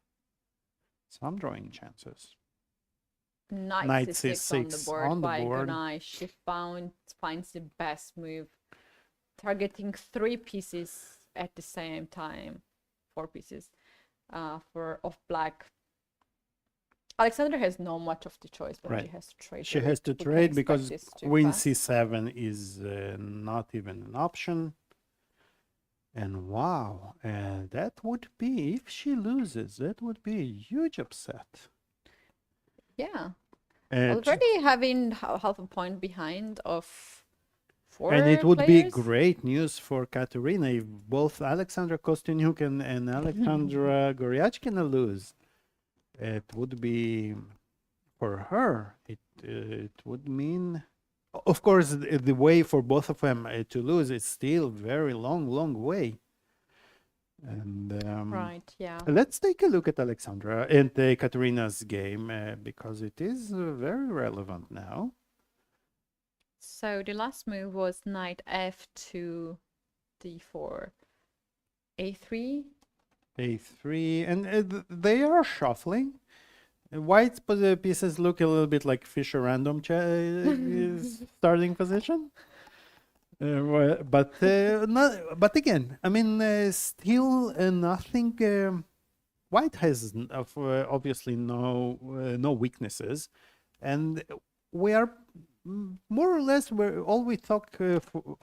drawing chances. Knight c6 on the board. She finds the best move, targeting 3 pieces at the same time, 4 pieces of black. Alexandra has not much of the choice, but she has to trade. She has to trade because queen c7 is not even an option. And wow, that would be, if she loses, that would be a huge upset. Yeah. Already having half a point behind of 4 players. And it would be great news for Katerina if both Alexandra Kosteniuk and Alexandra Goryachkina lose. It would be, for her, it would mean, of course, the way for both of them to lose is still very long way. And right, yeah. Let's take a look at Alexandra and Katerina's game because it is very relevant now. So the last move was knight f2, d4, a3. A3, and they are shuffling. White's pieces look a little bit like Fischer random starting position. But again, I mean, still nothing. White has obviously no weaknesses, and we are more or less where all we talk.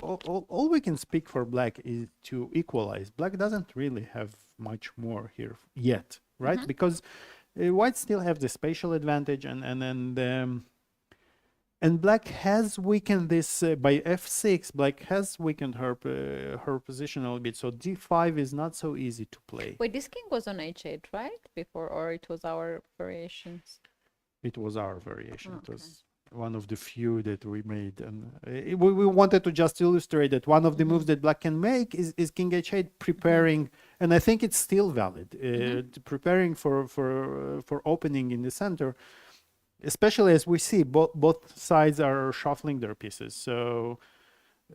All we can speak for black is to equalize. Black doesn't really have much more here yet, right? Because white still have the spatial advantage, and black has weakened this by f6. Black has weakened her position a little bit, so d5 is not so easy to play. Wait, this king was on h8, right? Before, or it was our variations? It was our variation. Oh, it was one of the few that we made, and we wanted to just illustrate that one of the moves that black can make is king h8, preparing, and I think it's still valid, preparing for opening in the center. Especially as we see both sides are shuffling their pieces, so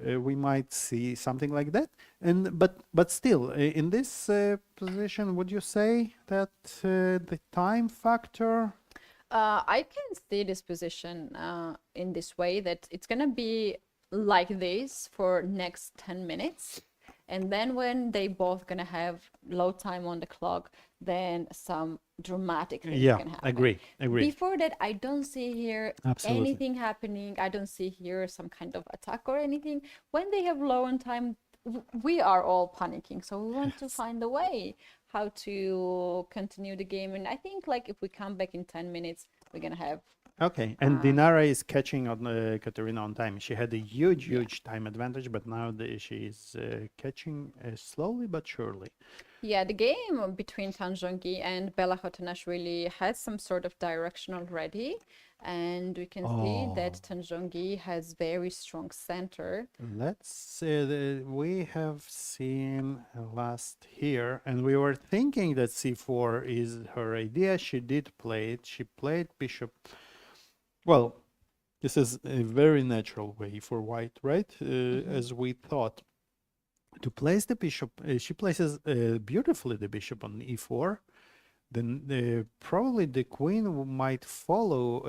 we might see something like that. And but still, in this position, would you say that the time factor? I can see this position in this way, that it's gonna be like this for next 10 minutes. And then when they both gonna have low time on the clock, then some dramatic things can happen. Agree. Before that, I don't see here anything happening. I don't see here some kind of attack or anything. When they have low on time, we are all panicking. So we want to find a way how to continue the game. And I think like if we come back in 10 minutes, we're gonna have. Okay, and Dinara is catching on Katerina on time. She had a huge time advantage, but now she is catching slowly but surely. Yeah, the game between Tanjongi and Bella Khotanashvili has some sort of direction already, and we can see that Oh, Tanjongi has very strong center. let's say that we have seen last here, and we were thinking that c4 is her idea. She did play it. She played bishop. Well, this is a very natural way for white, right? As we thought. To place the bishop, she places beautifully the bishop on e4. Then probably the queen might follow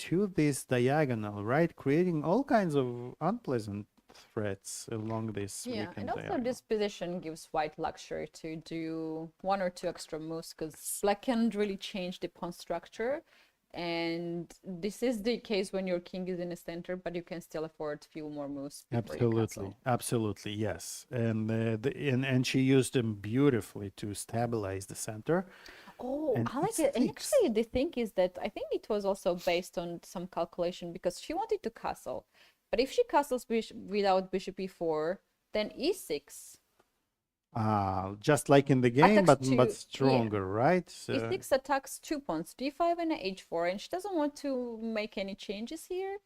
to this diagonal, right? Creating all kinds of unpleasant threats along this Yeah, weakened and also diagonal. this position gives white luxury to do one or two extra moves because black can really change the pawn structure. And this is the case when your king is in the center, but you can still afford a few more moves before you Absolutely, castle. absolutely, yes. And she used them beautifully to stabilize the center. Oh, And I like it it. And sticks. actually, the thing is that I think it was also based on some calculation because she wanted to castle. But if she castles without bishop e4, then e6 Just like in the game, attacks but yeah, stronger, right? So, e6 attacks 2 pawns, d5 and h4, and she doesn't want to make any changes here.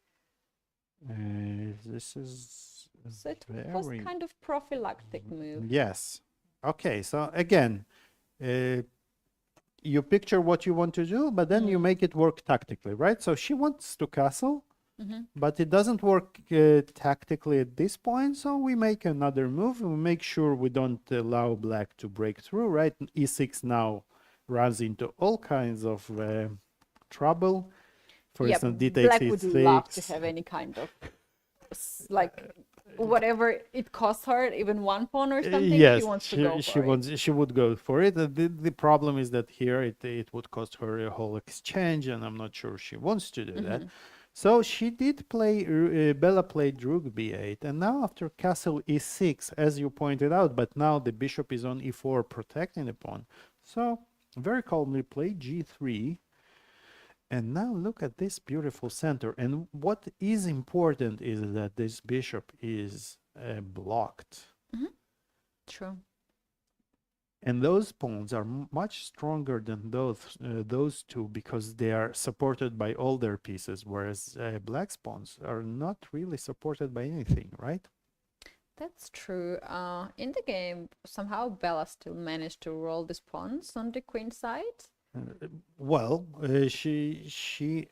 this is So it was very kind of prophylactic move. yes. Okay, so again, you picture what you want to do, but then you make it work tactically, right? So she wants to castle, but it doesn't work tactically at this point, so we make another move. We make sure we don't allow black to break through, right? E6 now runs into all kinds of trouble. For Yeah, instance, d takes black would love to e6. have any kind of like whatever it costs her, even one pawn or something, she Yes, wants to go she for it. wants she would go for it. The problem is that here it would cost her a whole exchange, and I'm not sure she wants to do that. So she did play. Bella played rook b8, and now after castle e6, as you pointed out, but now the bishop is on e4, protecting the pawn. So very calmly played g3. And now look at this beautiful center. And what is important is that this bishop is blocked. True. And those pawns are much stronger than those two because they are supported by all their pieces, whereas black's pawns are not really supported by anything, right? That's true. In the game, somehow Bella still managed to roll these pawns on the queen side. Well, she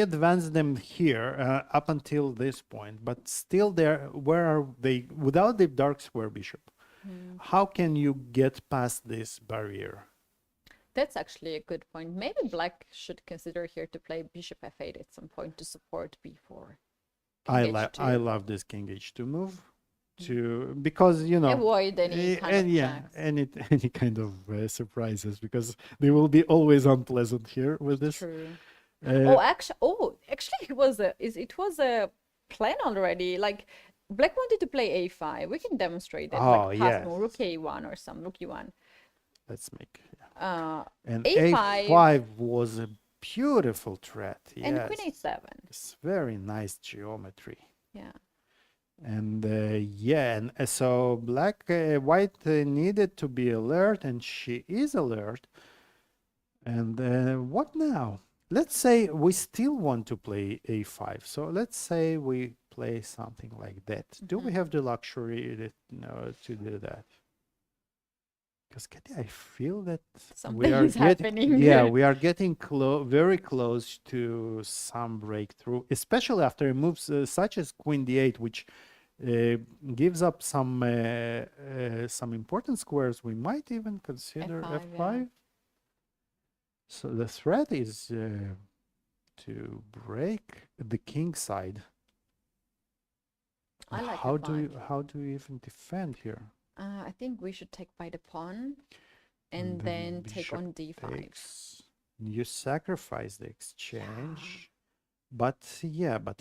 advanced them here up until this point, but still there. Where are they without the dark square bishop? How can you get past this barrier? That's actually a good point. Maybe black should consider here to play bishop f8 at some point to support b4. I love this king h2 move because you know Avoid any kind of checks. any kind of surprises because they will be always unpleasant here with this. True. Uh, Actually, it was a plan already. Like black wanted to play a5. We can demonstrate that. Oh, Like yes. rook a1 or some rook e1. Let's make And a5 a5 was a beautiful threat. and Yes, queen a7. it's very nice geometry. Yeah. And yeah, and so white needed to be alert, and she is alert. And what now? Let's say we still want to play a5. So let's say we play something like that. Do we have the luxury to do that? Because Keti, I feel that Something is happening. Yeah, we are getting very close to some breakthrough, especially after moves such as queen d8, which gives up some important squares. We might even consider F5, f5. yeah. So the threat is to break the king side. I like how f5. how do you even defend here? I think we should take by the pawn and then take bishop on d5. takes. You sacrifice the exchange, but yeah, but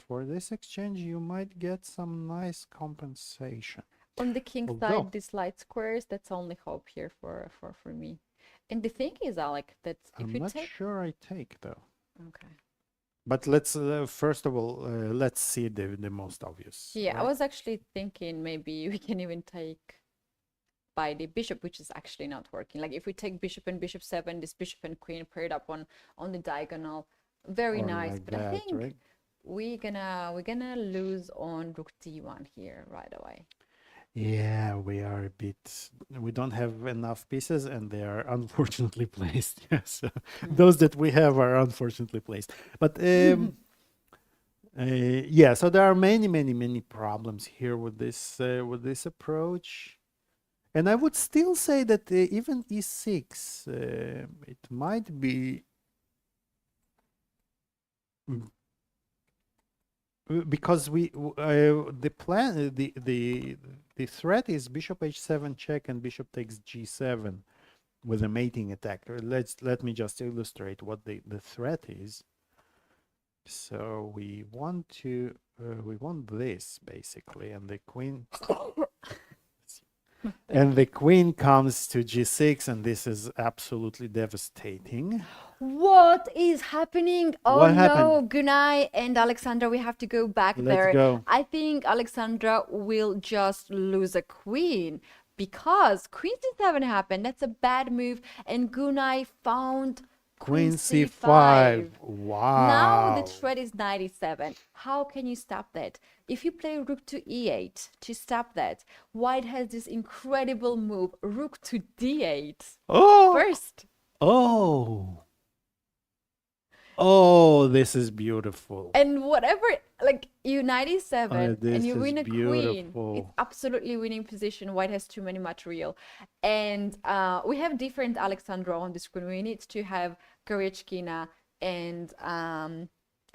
for this exchange you might get some nice compensation. On the king Although- side, these light squares, that's only hope here for me. And the thing is, Alik, that if I'm you not take... sure I take though. Okay. But let's first of all let's see the most obvious. Yeah, I right? was actually thinking maybe we can even take by the bishop, which is actually not working. Like if we take bishop and bishop 7, this bishop and queen paired up on the diagonal, very Or nice. like But I that, think right? we're gonna lose on rook d1 here right away. Yeah, we don't have enough pieces and they are unfortunately placed. Yeah, so those that we have are unfortunately placed. But yeah, so there are many problems here with this approach. And I would still say that even e6, it might be because the threat is bishop h7 check and bishop takes g7 with a mating attack. Let me just illustrate what the threat is. So we want this basically, and the queen and the queen comes to g6, and this is absolutely devastating. What is happening? Oh What no, happened? Gunay and Alexandra, we have to go back Let's there. go. I think Alexandra will just lose a queen because queen c7 happened. That's a bad move, and Gunay found Queen c5. Wow. Now the threat is 97. How can you stop that? If you play rook to e8 to stop that, white has this incredible move, rook to d8. Oh. First. Oh. Oh, this is beautiful. And whatever, like you 97 and this you win a is queen, beautiful. it's absolutely winning position. White has too many material. And we have different Alexandra on the screen. We need to have Goryachkina and, oh,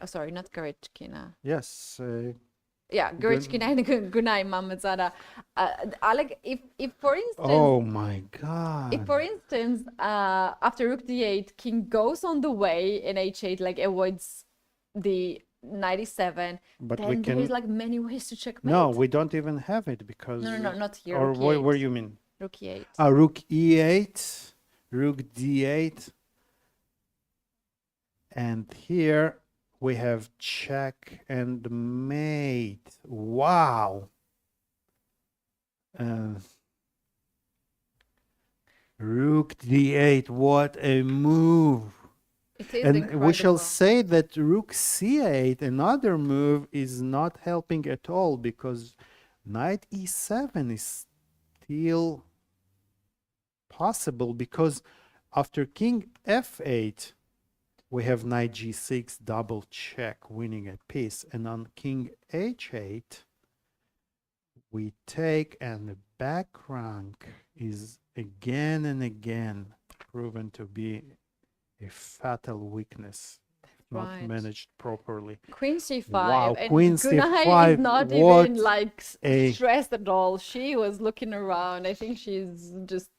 sorry, not Goryachkina. Yes. Yeah, Goryachkina and Gunay Mammadzada. Alec, if for instance, Oh my God. if for instance, after rook d8, king goes on the way and h8 like avoids the 97, But then we can. there's like many ways to checkmate. No, we don't even have it because. No, not here. Or Rook where e8. you mean? Rook e8. Rook e8, rook d8, and here we have check and mate. Wow. Rook d8, what a move. It is And incredible. we shall say that rook c8, another move, is not helping at all because knight e7 is still possible because after king f8, we have knight g6, double check, winning a piece. And on king h8, we take, and the back rank is again and again proven to be a fatal weakness if not Right. managed properly. Queen c5. Wow, and Queen Gunay c5, is not what even like a- stressed at all. She was looking around. I think she's just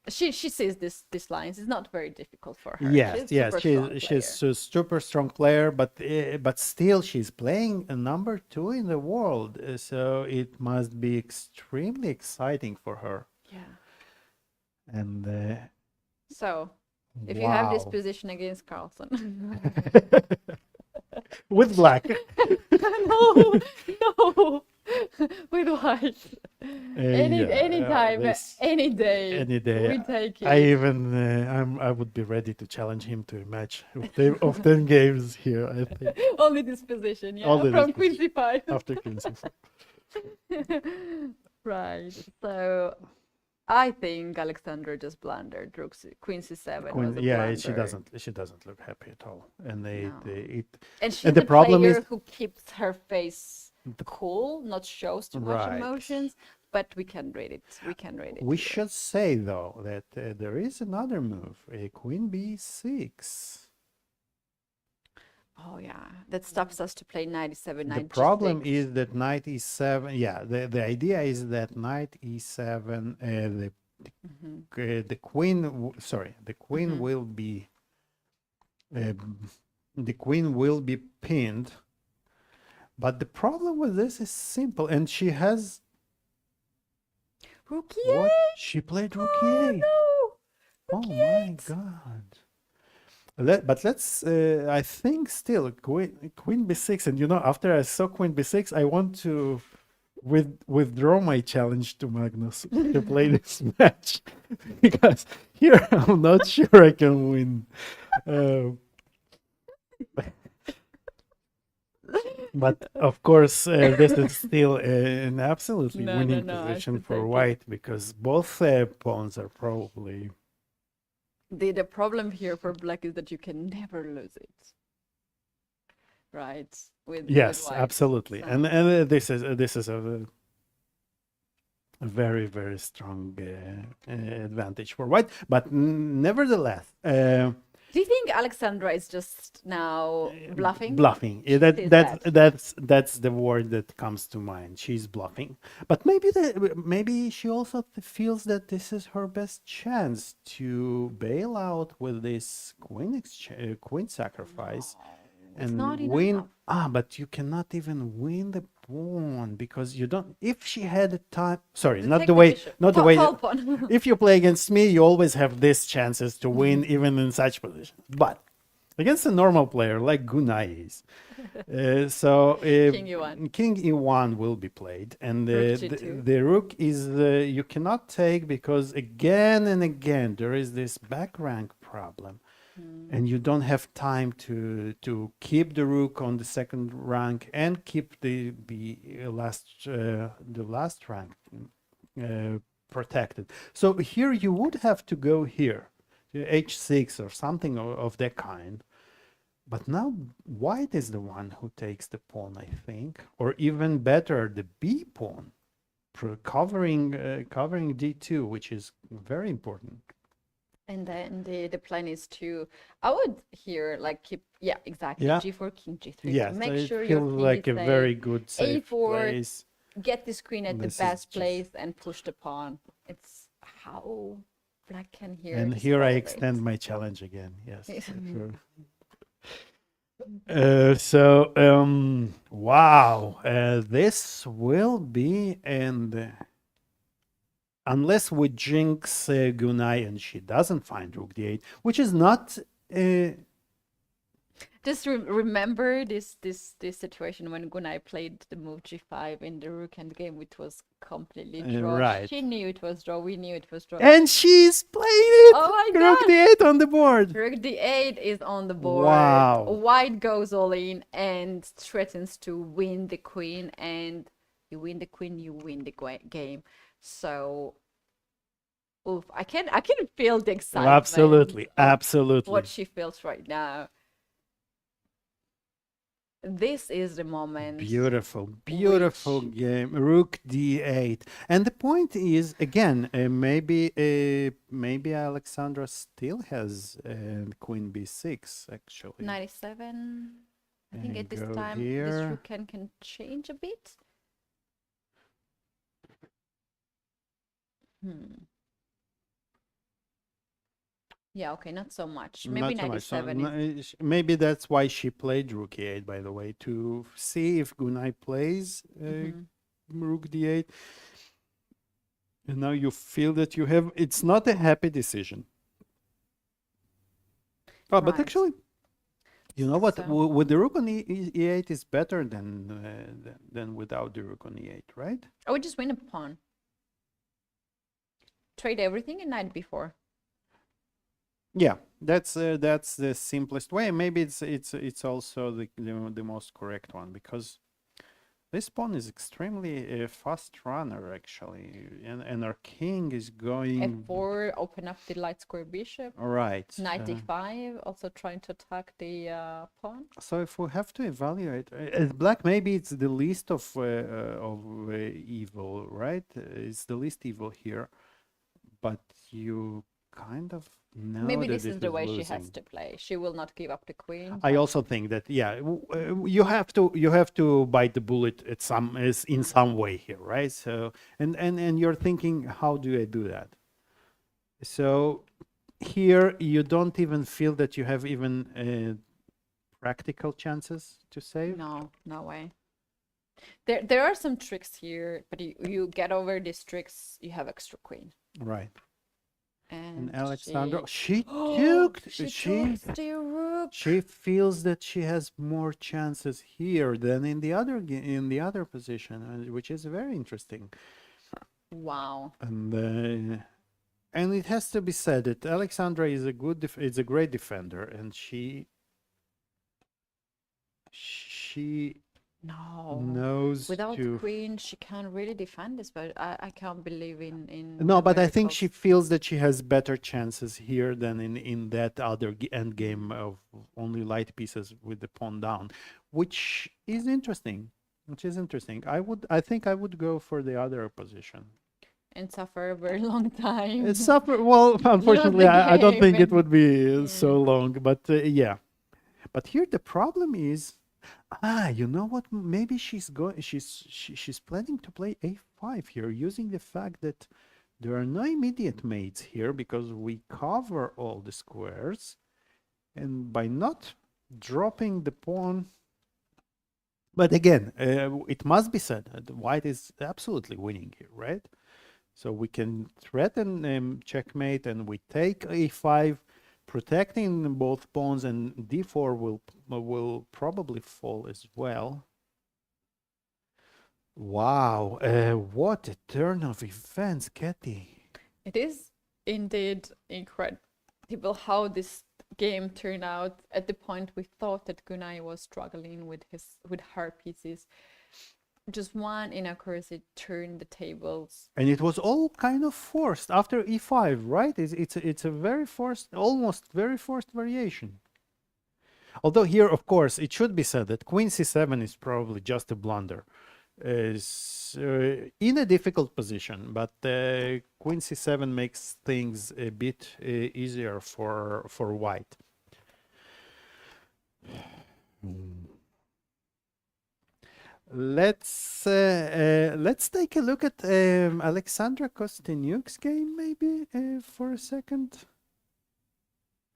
she sees these lines. It's not very difficult for her. Yes, She's yes, super strong she's player. a super strong player, but still she's playing a number 2 in the world, so it must be extremely exciting for her. Yeah. And So if you have this wow. position against Carlson. With black. no, with white. Anytime, any day. Any day. We take it. I would be ready to challenge him to a match of 10 games here, I think, Only this position, yeah. Only From this Queen c5. after Queen c5. Right. So I think Alexandra just blundered. Queen c7 was a Yeah, she blunder. doesn't look happy at all. And No. it And she's and the the problem player is- who keeps her face cool, not shows too much Right. emotions, but we can read it. We can read it. we here. should say though that there is another move, a queen b6. Oh yeah, that stops us to play 97, The problem is that knight e7. Yeah, the idea is that knight e7. The queen. The queen will be. The queen will be pinned. But the problem with this is simple, and she has. Rook What? e8. She played rook Oh, e8. no. Oh Rook my e8. God. But let's, I think still queen b6, and after I saw queen b6, I want to withdraw my challenge to Magnus to play this match because here I'm not sure I can win. Uh, but of course, this is still an absolutely No, winning no, I position should for take it. white because both pawns are probably The problem here for black is that you can never lose it. Right? With yes, white. absolutely, So- and this is a very strong advantage for white. But nevertheless. Do you think Alexandra is just now bluffing? Bluffing. She That says that's the word that comes to mind. She's bluffing, but maybe she also feels that this is her best chance to bail out with this queen sacrifice and not win. enough. But you cannot even win the pawn because you don't. If she had the time, sorry, To not take the the way, bishop. not the Tall- way. tall pawn. If you play against me, you always have these chances to win, even in such positions. But against a normal player like Gunai is, King E1. King E1 will be played, and Rook the, G2. the rook is you cannot take because again and again there is this back rank problem. And you don't have time to keep the rook on the second rank and keep the last rank protected. So here you would have to go here, to h6 or something of that kind. But now white is the one who takes the pawn, I think, or even better, the b pawn, covering d2, which is very important. And then the plan is to, I would here like keep, yeah, exactly, Yeah. g4, king g3. Yes, to make it sure your feels king like a is safe, very good safe A4, place. get this queen at This the is best just- place and push the pawn. It's how black can here. And here I solve extend it. my challenge again. Yes, Yes. for sure. Wow, this will be unless we jinx Gunai and she doesn't find rook d8, which is not. Just remember this situation when Gunai played the move g5 in the rook endgame, which was completely draw. Right. She knew it was draw. We knew it was draw. And she's playing it. Oh my Rook God. d8 on the board. Rook d8 is on the board. Wow. White goes all in and threatens to win the queen. And you win the queen, you win the game. So, oof, I can feel the excitement. Absolutely, absolutely. What she feels right now. This is the moment. Beautiful, beautiful game. Rook d8, and the point is again, maybe Alexandra still has queen b6 actually. 97. I think And at this go time this here. rook can change a bit. Yeah, okay, not so much. Maybe Not so much. So 97 is maybe that's why she played rook e8, by the way, to see if Gunai plays rook d8. And now you feel that you have. It's not a happy decision. Oh, but Right. actually, you know what? So- With the rook on e8 is better than without the rook on e8, right? I would just win a pawn. Trade everything and knight before. Yeah, that's the simplest way. Maybe it's also the most correct one because this pawn is extremely a fast runner actually, and our king is going F4, open up the light square bishop. right. Knight d5, also trying to attack the pawn. So if we have to evaluate, as black, maybe it's the least of evil, right? It's the least evil here, but you kind of know Maybe that this is it the way she losing. has to play. She will not give up the queen. I also think that you have to bite the bullet in some way here, right? So and you're thinking, how do I do that? So here you don't even feel that you have even practical chances to save. No, no way. There are some tricks here, but you get over these tricks, you have extra queen. Right. And Alexandra, she took took the rook. she feels that she has more chances here than in the other in the other position, which is very interesting. Wow. And it has to be said that Alexandra is a great defender, and she No. knows Without to. queen, she can't really defend this, but I can't believe in No, the but I think miracles. she feels that she has better chances here than in that other end game of only light pieces with the pawn down, which is interesting. I think I would go for the other position. And suffer a very long time. It's suffer. Well, unfortunately, the I don't think it game. would be Yeah. so long. But yeah. But here the problem is, you know what? Maybe she's planning to play a5 here, using the fact that there are no immediate mates here because we cover all the squares, and by not dropping the pawn. But again, it must be said that white is absolutely winning here, right? So we can threaten checkmate, and we take a5, protecting both pawns, and d4 will probably fall as well. Wow, what a turn of events, Keti. It is indeed incredible how this game turned out. At the point we thought that Gunay was struggling with her pieces. Just one inaccuracy turned the tables. And it was all kind of forced after e5, right? It's a very forced, almost very forced variation. Although here, of course, it should be said that queen c7 is probably just a blunder. In a difficult position, but queen c7 makes things a bit easier for white. Let's take a look at Alexandra Kosteniuk's game, maybe for a second.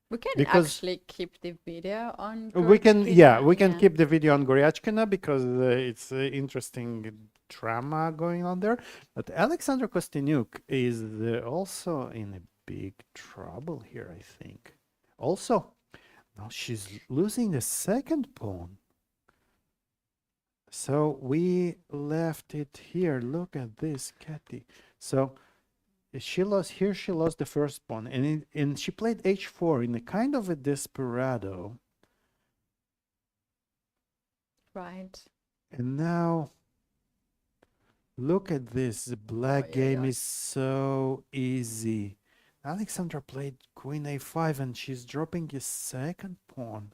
We can Because actually keep the video on. we can Goryachkina, keep the video on Goryachkina because it's interesting drama going on there. But Alexandra Kosteniuk is also in a big trouble here, I think. Also, now she's losing the second pawn. So we left it here. Look at this, Keti. So she lost here. She lost the first pawn, and she played h4 in a kind of a desperado. Right. And now, look at this. The black game is so easy. Alexandra played queen a5, and she's dropping a second pawn.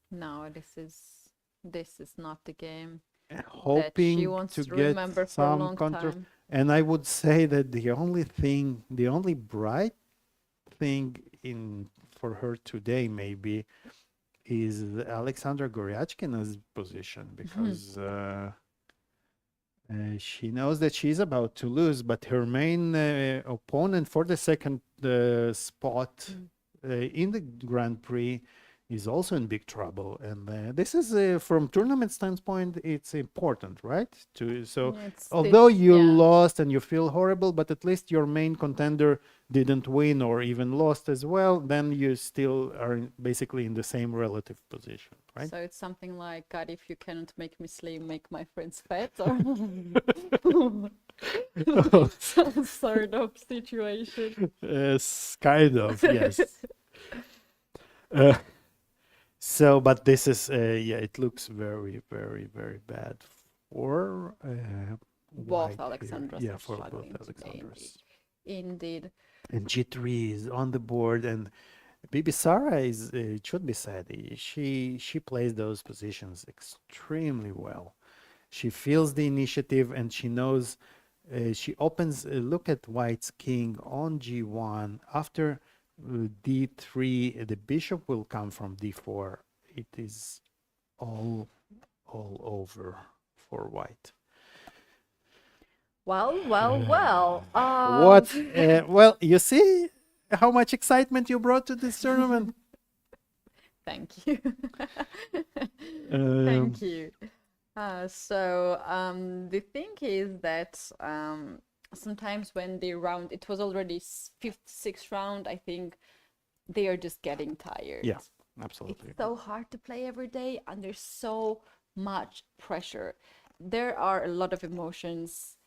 No, this is not the game Hoping that she wants to to get remember for a some long counter. time. And I would say that the only bright thing for her today maybe is Alexandra Goryachkina's position, because she knows that she's about to lose, but her main opponent for the second spot in the Grand Prix is also in big trouble. And this is from tournament standpoint, it's important, right? Although you lost and you feel horrible, but at least your main contender didn't win or even lost as well, then you still are basically in the same relative position, right? So it's something like, God, if you cannot make me slim, make my friends fat, or some sort of situation. Kind of, yes. So, but this is, it looks very, very, very bad for both white Alexandras. here. Yeah, are for struggling both today, Alexandras. Indeed. And G3 is on the board, and Bibi Sara is, it should be said, she plays those positions extremely well. She feels the initiative, and she knows, she opens, look at white's king on G1. After d3, the bishop will come from d4. It is all over for white. Well. What? Well, you see how much excitement you brought to this tournament. Thank you. Thank you. So the thing is that sometimes when they round, it was already fifth, sixth round, I think they are just getting tired. Yeah, absolutely. It's so hard to play every day under so much pressure. There are a lot of emotions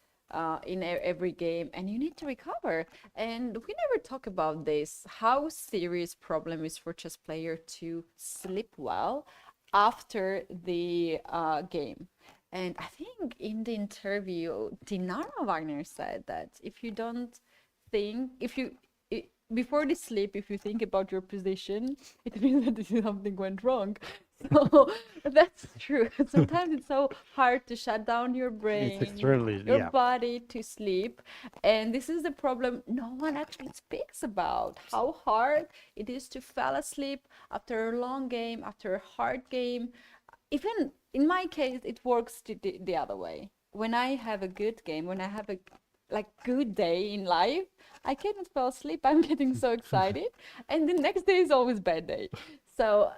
in every game, and you need to recover. And we never talk about this, how serious problem is for chess player to sleep well after the game. And I think in the interview, Dinara Wagner said that if you don't think, before the sleep, if you think about your position, it means that something went wrong. So that's true. Sometimes it's so hard to shut down your brain, It's extremely, your body to sleep. And this is the problem no one actually speaks about, how hard it is to fall asleep after a long game, after a hard game. Even in my case, it works the other way. When I have a good game, when I have a good day in life, I cannot fall asleep. I'm getting so excited, and the next day is always bad day. So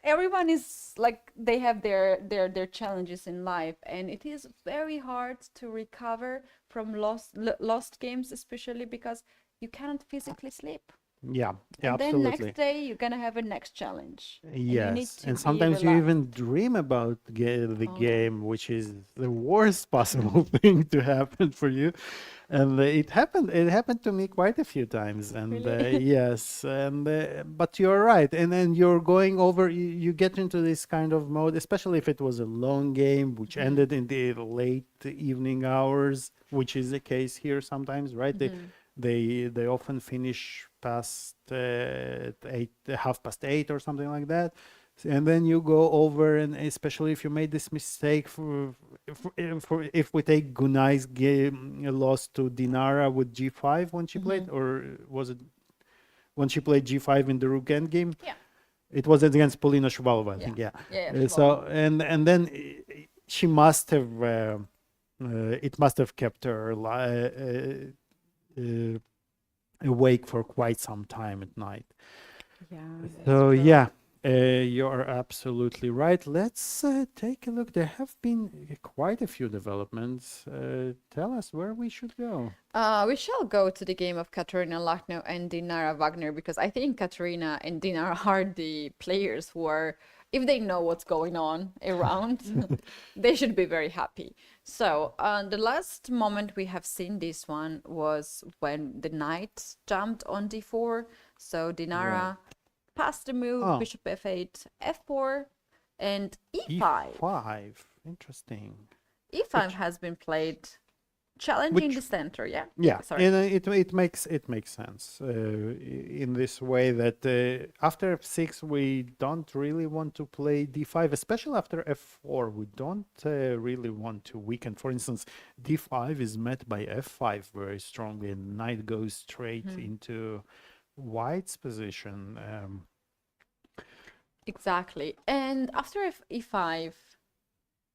everyone is like, they have their challenges in life, and it is very hard to recover from lost games, especially because you cannot physically sleep. Yeah, And absolutely. then next day you're gonna have a next challenge. Yes, and be sometimes you relaxed. even dream about the Oh. game, which is the worst possible thing to happen for you. And it happened. It happened to me quite a few times. And Really? yes, and but you're right. And then you're going over. You get into this kind of mode, especially if it was a long game, which ended in the late evening hours, which is the case here sometimes, right? They often finish past 8, 8:30 or something like that, and then you go over, and especially if you made this mistake if we take Gunai's game loss to Dinara with G5 when she played, or was it when she played G5 in the Rook endgame? Yeah. It was against Polina Shuvalova, I think. Yeah. So and then she must have it must have kept her awake for quite some time at night. Yeah. So yeah, you're absolutely right. Let's take a look. There have been quite a few developments. Tell us where we should go. We shall go to the game of Katerina Lachno and Dinara Wagner, because I think Katerina and Dinara are the players who are, if they know what's going on around, they should be very happy. So the last moment we have seen this one was when the knight jumped on d4. So Dinara passed the move, bishop f8, f4, and e5. E5, interesting. e5 has been played challenging the center, yeah. Yeah, Sorry. and it makes sense in this way that after f6 we don't really want to play d5, especially after f4. We don't really want to weaken. For instance, d5 is met by f5 very strongly, and knight goes straight into white's position. Exactly. And after e5,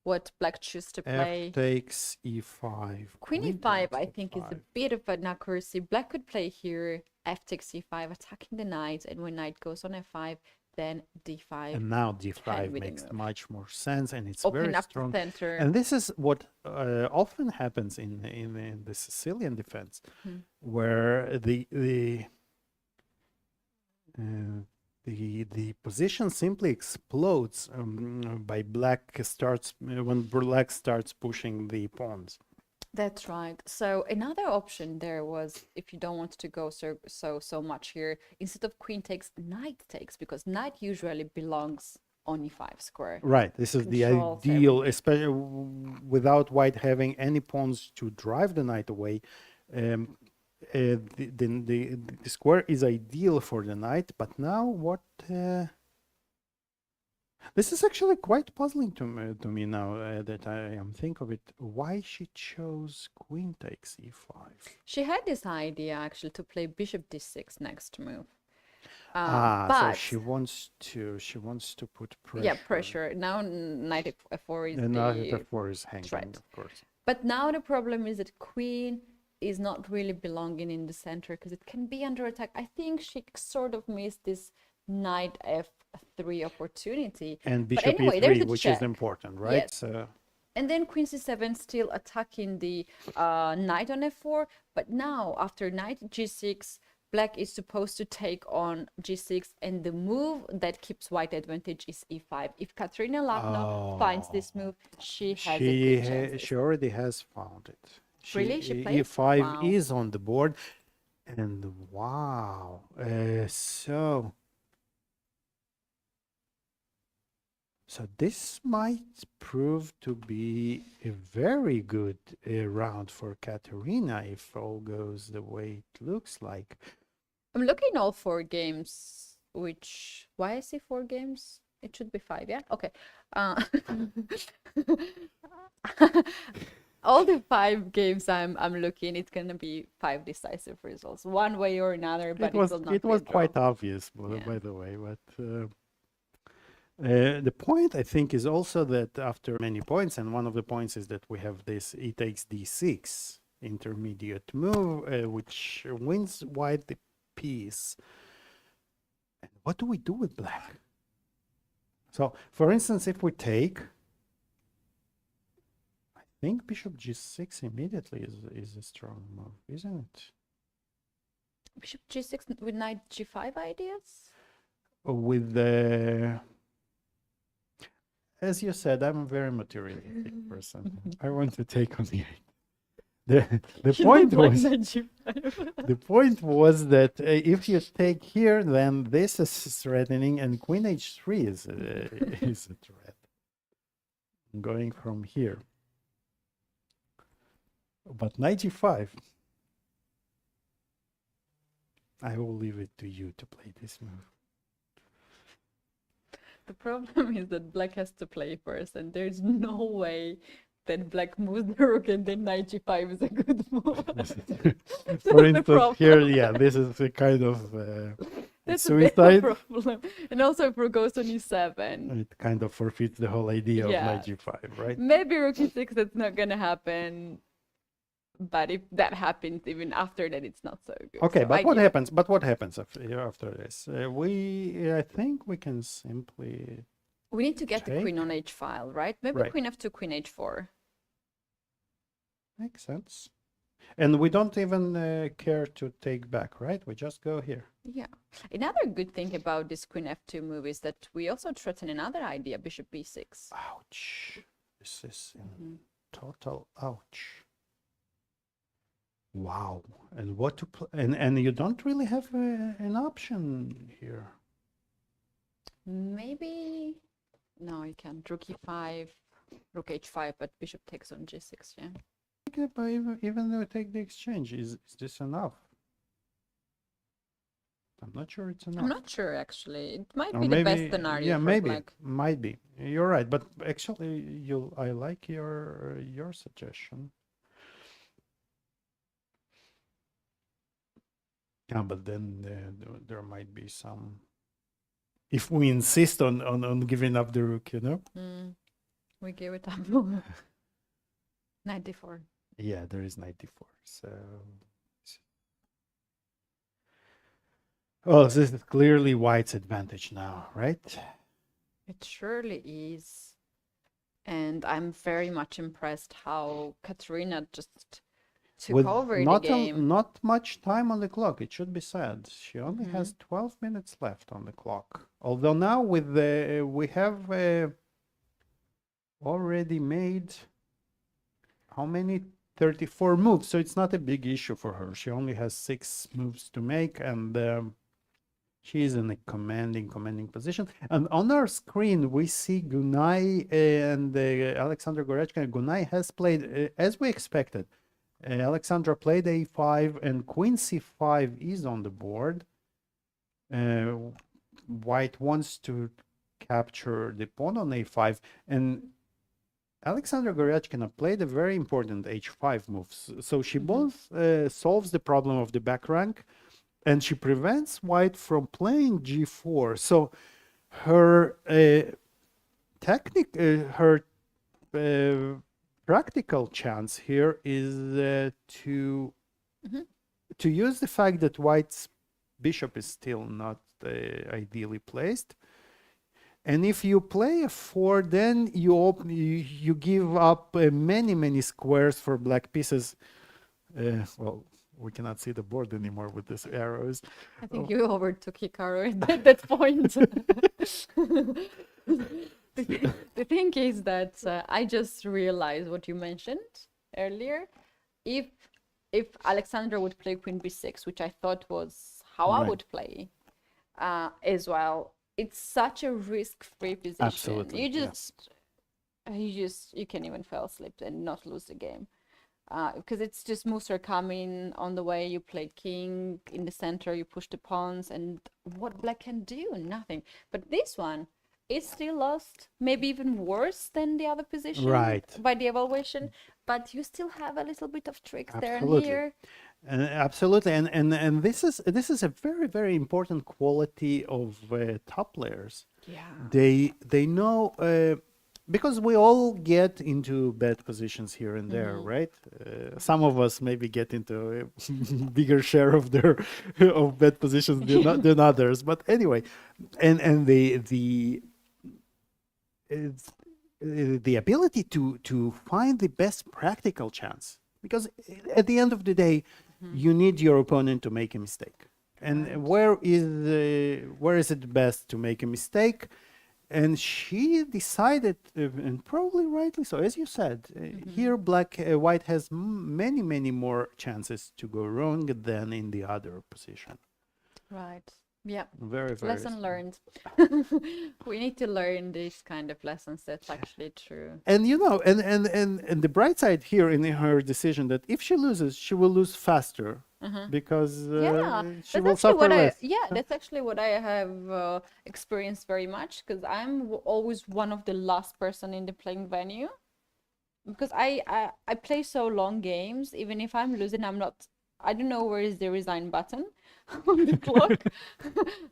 what black choose to play? F takes e5. Queen e5, I think, is a bit of an accuracy. Black could play here, f takes e5, attacking the knight, and when knight goes on f5, then d5. And now d5 with a makes move. much more sense, and it's Open very up strong. the center. And this is what often happens in the Sicilian defense, where the position simply explodes by when black starts pushing the pawns. That's right. So another option there was, if you don't want to go so much here, instead of queen takes, knight takes, because knight usually belongs on e5 square. Right. This is the Controls ideal, especially without white having any pawns to drive the knight away. The square is ideal for the knight, but now what? This is actually quite puzzling to me now that I am think of it. Why she chose queen takes e5? She had this idea actually to play bishop d6 next move. So but she wants to put pressure. yeah, pressure. Now knight f4 is And the knight f4 is hanging, threat. of course. But now the problem is that queen is not really belonging in the center because it can be under attack. I think she sort of missed this knight f3 opportunity. And But bishop anyway, there's e3, a which check. is important, right? Yes. So And then queen c7 still attacking the knight on f4. But now, after knight g6, black is supposed to take on g6. And the move that keeps white advantage is e5. If Katerina Lagno finds this move, she has a good chance. She already has found it. Really? She played? E5 Wow. is on the board. And wow. So this might prove to be a very good round for Katerina if all goes the way it looks like. I'm looking all 4 games, which, why I see 4 games? It should be 5, yeah? Okay. All the 5 games I'm looking, it's gonna be 5 decisive results, one way or another, but It was quite obvious, by the way, but the point, I think, is also that after many points, and one of the points is that we have this e takes d6 intermediate move, which wins white the piece. And what do we do with black? So, for instance, if we take, I think bishop g6 immediately is a strong move, isn't it? Bishop g6 with knight g5 ideas? With the... As you said, I'm a very materialistic person. I want to take on the 8. The point was that if you take here, then this is threatening, and queen h3 is a threat. Going from here, but knight g5. I will leave it to you to play this move. The problem is that black has to play first, and there's no way that black moves the rook and then knight g5 is a good move. For instance, here, yeah, this is a kind of that's a big suicide. problem. And also if rook goes on e7. It kind of forfeits the whole idea Yeah. of knight g5, right? Maybe rook e6, that's not gonna happen. But if that happens, even after that, it's not so good. Okay, So but I what give- happens? But what happens after this? I think we can simply. We need to get the Take. queen on h file, right? Maybe Right. queen f2, queen h4. Makes sense. And we don't even care to take back, right? We just go here. Yeah. Another good thing about this queen f2 move is that we also threaten another idea, bishop b6. Ouch. This is in total ouch. Wow. And what to play? And you don't really have an option here. Maybe no, you can't. Rook e5, rook h5, but bishop takes on g6. Yeah. Okay, but even though we take the exchange, is this enough? I'm not sure it's enough. I'm not sure actually. It might Or be the best scenario. yeah, for maybe, black. might be. You're right, but actually, I like your suggestion. Yeah, but then there might be some. If we insist on giving up the rook, you know. We give it up. 94. Yeah, there is 94. So. Oh, this is clearly white's advantage now, right? It surely is. And I'm very much impressed how Katerina just took With over the not game. not much time on the clock, it should be said. She only has 12 minutes left on the clock. Although now with we have already made how many? 34 moves, so it's not a big issue for her. She only has 6 moves to make, and she's in a commanding position. And on our screen, we see Gunay and Alexandra Goryachkina. Gunay has played as we expected. Alexandra played a5, and queen c5 is on the board. White wants to capture the pawn on a5, and Alexandra Goryachkina played a very important h5 move. So she both solves the problem of the back rank, and she prevents white from playing g4. So her practical chance here is to use the fact that white's bishop is still not ideally placed, And if you play a 4, then you give up many squares for black pieces. Well, we cannot see the board anymore with these arrows. I think you overtook Hikaru at that point. The thing is that I just realized what you mentioned earlier. If Alexandra would play Queen B6, which I thought was how I would play as well, it's such a risk-free position. Absolutely. You can't even fall asleep and not lose the game. Because it's just moves are coming on the way. You play king in the center, you push the pawns, and what black can do? Nothing. But this one is still lost, maybe even worse than the other position by the evaluation. But you still have a little bit of tricks there and here. Absolutely, and this is a very important quality of top players. Yeah, they know. Because we all get into bad positions here and there, right? Some of us maybe get into a bigger share of their of bad positions than others. But anyway, and the ability to find the best practical chance, because at the end of the day, you need your opponent to make a mistake. And where is it best to make a mistake? And she decided, and probably rightly so, as you said, here white has many more chances to go wrong than in the other position. right. Yeah. Very Lesson learned. We need to learn these kind of lessons. That's actually true. And you know, and the bright side here in her decision that if she loses, she will lose faster because she will suffer less. That's actually what I have experienced very much, because I'm always one of the last person in the playing venue, because I play so long games. Even if I'm losing, I don't know where is the resign button on the clock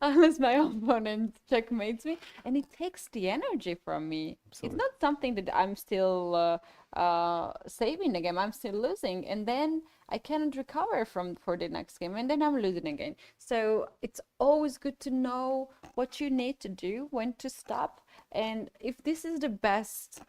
unless my opponent checkmates me, and it takes the energy from me. Absolutely. It's not something that I'm still saving the game. I'm still losing, and then I cannot recover for the next game, and then I'm losing again. So it's always good to know what you need to do, when to stop, and if this is the best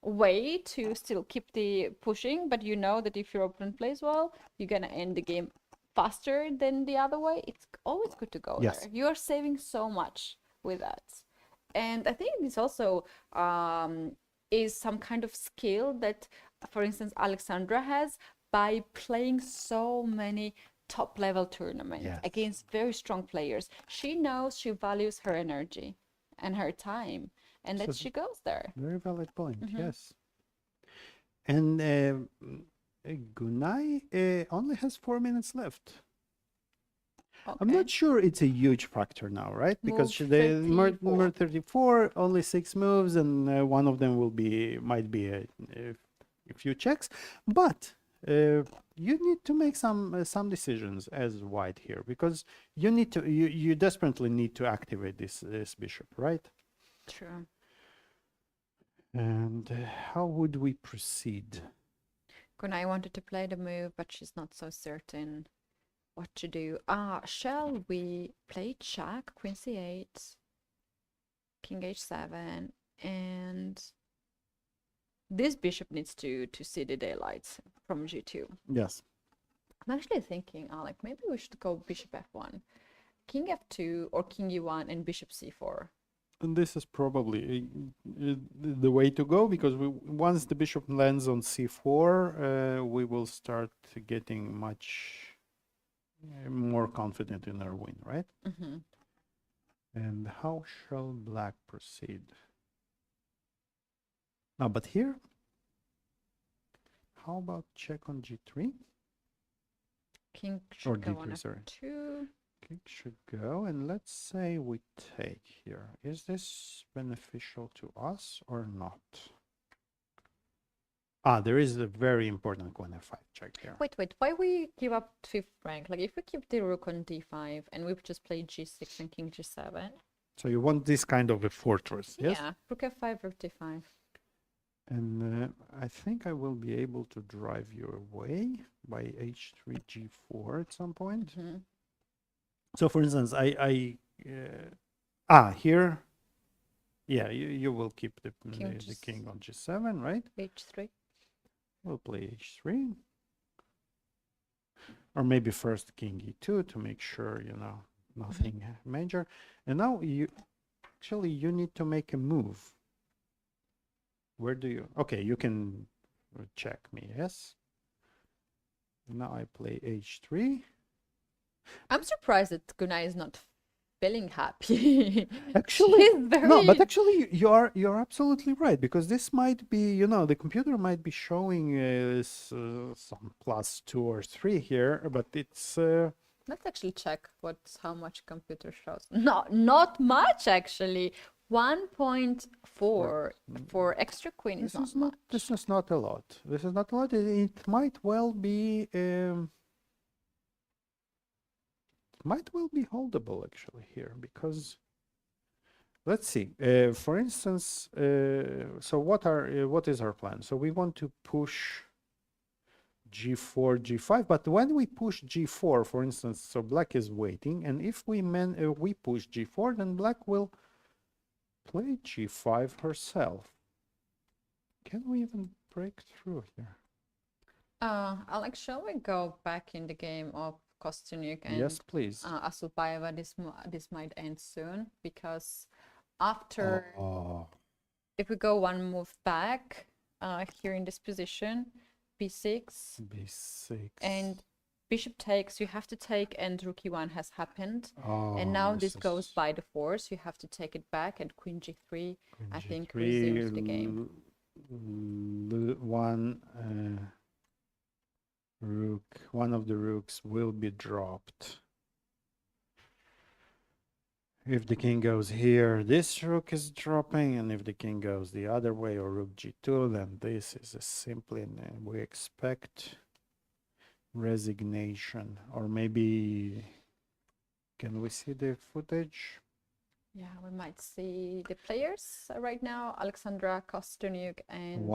way to still keep the pushing, but you know that if your opponent plays well, you're gonna end the game faster than the other way. It's always good to go there. You are saving so much with that. And I think this also is some kind of skill that, for instance, Alexandra has by playing so many top level tournaments against very strong players. She knows, she values her energy and her time, and that she goes there. Very valid point, yes. And Gunay only has 4 minutes left. Okay. I'm not sure it's a huge factor now, right? Because move 34, only 6 moves, and one of them might be a few checks. But you need to make some decisions as white here, because you desperately need to activate this bishop, right? True. And how would we proceed? Gunay wanted to play the move, but she's not so certain what to do. Shall we play check, queen c8, king h7, and this bishop needs to see the daylight from g2. Yes. I'm actually thinking, Alec, maybe we should go bishop f1, king f2, or king e1, and bishop c4. And this is probably the way to go, because once the bishop lands on c4, we will start getting much more confident in our win, right? And how shall black proceed? Now, but here, how about check on g3? King should go on d3, f2. King should go, and let's say we take here. Is this beneficial to us or not? There is a very important queen f5 check here. Wait, why we give up 5th rank? Like, if we keep the rook on d5 and we just play g6 and king g7. So you want this kind of a fortress, yes? Yeah, rook f5, rook d5. And I think I will be able to drive you away by h3, g4 at some point. So for instance, here Yeah, you will keep the King king on g7, right? h3. We'll play h3. Or maybe first king e2 to make sure, you know, nothing major. And now you need to make a move. Where do you? Okay, you can check me, yes? Now I play h3. I'm surprised that Gunnar is not feeling happy. Actually, She's very... no, but actually you're absolutely right, because this might be, you know, the computer might be showing some +2 or 3 here, but it's Let's actually check how much computer shows. No, not much actually. 1.4 for extra queen is not much. This is not a lot. This is not a lot. It might well be holdable actually here, because let's see. For instance, so what is our plan? So we want to push g4, g5, but when we push g4, for instance, so black is waiting, and if we push g4, then black will play g5 herself. Can we even break through here? Alex, shall we go back in the game of Kosteniuk and Yes, please. Asupaeva? This might end soon, because after if we go one move back here in this position, b6, and bishop takes, you have to take, and rook e1 has happened, and now this goes by the force. You have to take it back, and queen g3 I think resumes the game. One of the rooks will be dropped. If the king goes here, this rook is dropping, and if the king goes the other way, or rook g2, then this is simply, we expect resignation. Or maybe, can we see the footage? Yeah, we might see the players right now. Alexandra Kosteniuk and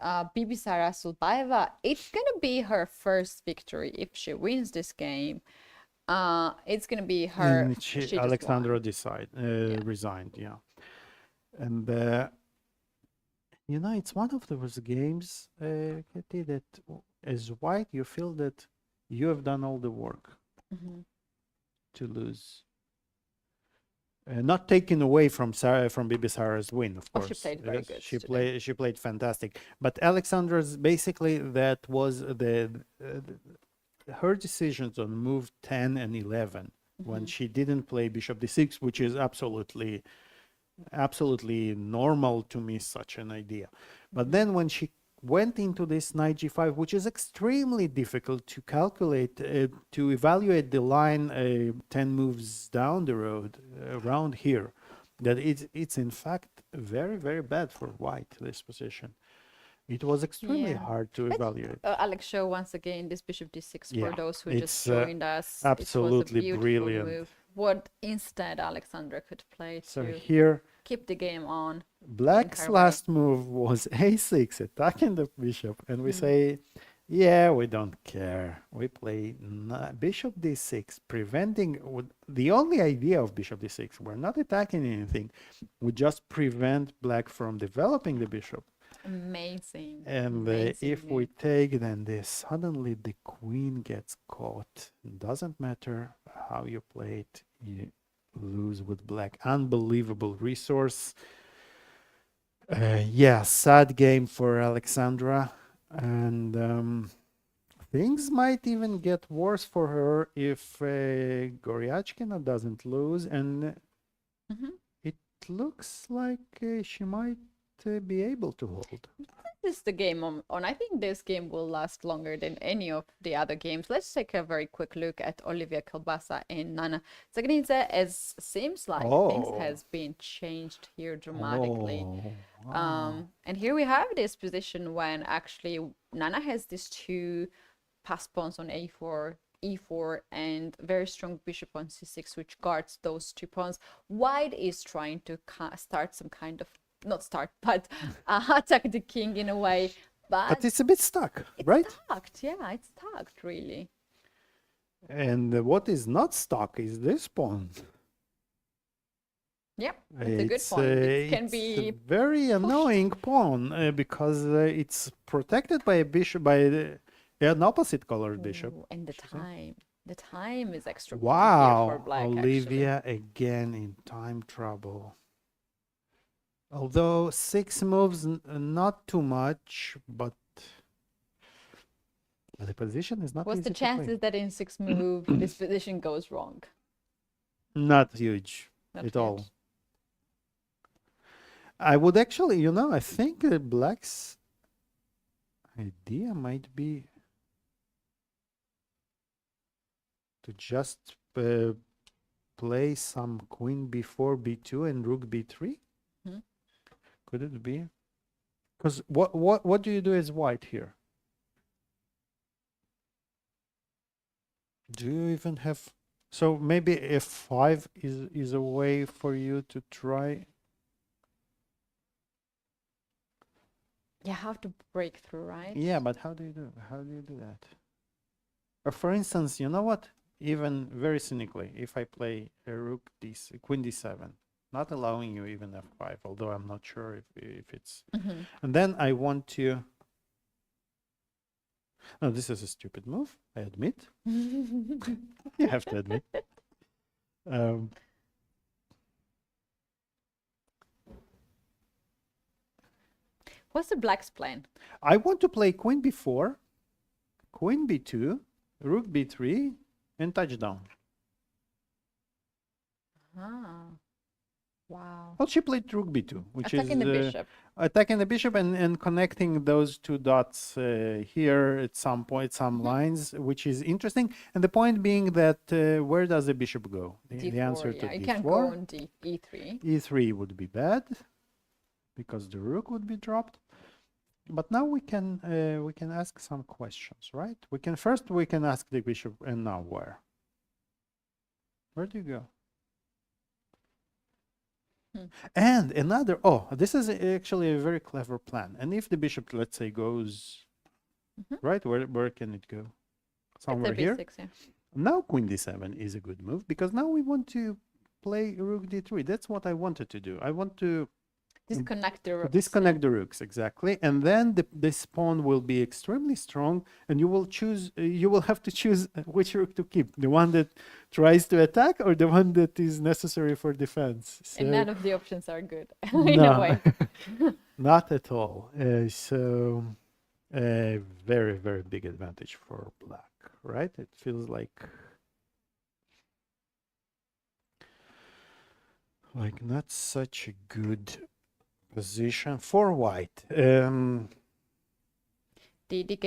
Bibisara Sulbaeva. It's gonna be her first victory if she wins this game. It's gonna be her. And Alexandra resigned, yeah. And you know, it's one of those games, Keti, that as white you feel that you have done all the work to lose. Not taken away from Bibisara's win, of course. She played very good. She played fantastic. But Alexandra's, basically, that was her decisions on move 10 and 11 when she didn't play bishop d6, which is absolutely normal to miss such an idea. But then when she went into this knight g5, which is extremely difficult to calculate, to evaluate the line 10 moves down the road around here, that it's in fact very, very bad for white, this position. It was extremely hard to evaluate. Alex, show once again this bishop d6 for those who just joined us. Absolutely brilliant move. What instead Alexandra could play so to here keep the game on. Black's last move was a6, attacking the bishop, and we say, yeah, we don't care. We play bishop d6, preventing. The only idea of bishop d6, we're not attacking anything. We just prevent black from developing the bishop. Amazing. And if we take, then suddenly the queen gets caught. It doesn't matter how you play it, you lose with black. Unbelievable resource. Yeah, sad game for Alexandra. And things might even get worse for her if Goryachkina doesn't lose. And it looks like she might be able to hold. This is the game on. I think this game will last longer than any of the other games. Let's take a very quick look at Olivia Kielbasa and Nana Dzagnidze, as seems like things has been changed here dramatically. And here we have this position when actually Nana has these two pass pawns on a4, e4, and very strong bishop on c6, which guards those two pawns. White is trying to start some kind of but attack the king in a way. But it's a bit stuck, right? Stuck, yeah, it's stuck, really. And what is not stuck is this pawn. Yeah, it's a good point. It can it's be a very annoying pawn because it's protected by a bishop, by an opposite colored bishop. Ooh, and the see? time is extra here for Wow, black, actually. Olivia again in time trouble. Although 6 moves, not too much, but the position is not What's easy the to play. chances that in 6 move this position goes wrong? Not huge Not at all. huge. I would actually, you know, I think black's idea might be to just play some queen b4, b2, and rook b3. Hmm. Could it be? Because what do you do as white here? Do you even have? So maybe f5 is a way for you to try. You have to break through, right? Yeah, but how do you do that? Or for instance, you know what? Even very cynically, if I play a rook queen d7, not allowing you even f5, although I'm not sure if it's. And then I want to. No, this is a stupid move, I admit. You have to admit. What's the black's plan? I want to play queen b4, queen b2, rook b3, and touchdown. Ah, wow. Well, she played rook b2, which Attacking is the bishop. attacking the bishop and connecting those two dots here at some point, some lines, which is interesting. And the point being that where does the bishop go? The D4, answer yeah. to You d4. can't go on E3. E3 would be bad because the rook would be dropped. But now we can ask some questions, right? We can ask the bishop, and now where? Where do you go? And another, this is actually a very clever plan. And if the bishop, let's say, goes right, where can it go? Somewhere It's a here. B6, yeah. Now queen d7 is a good move because now we want to play rook d3. That's what I wanted to do. I want to Disconnect the rooks. disconnect the rooks, exactly, and then this pawn will be extremely strong, and you will have to choose which rook to keep, the one that tries to attack or the one that is necessary for defense. So, And none of the options are good in a way. Not at all. So a very, very big advantage for black, right? It feels like not such a good position for white. The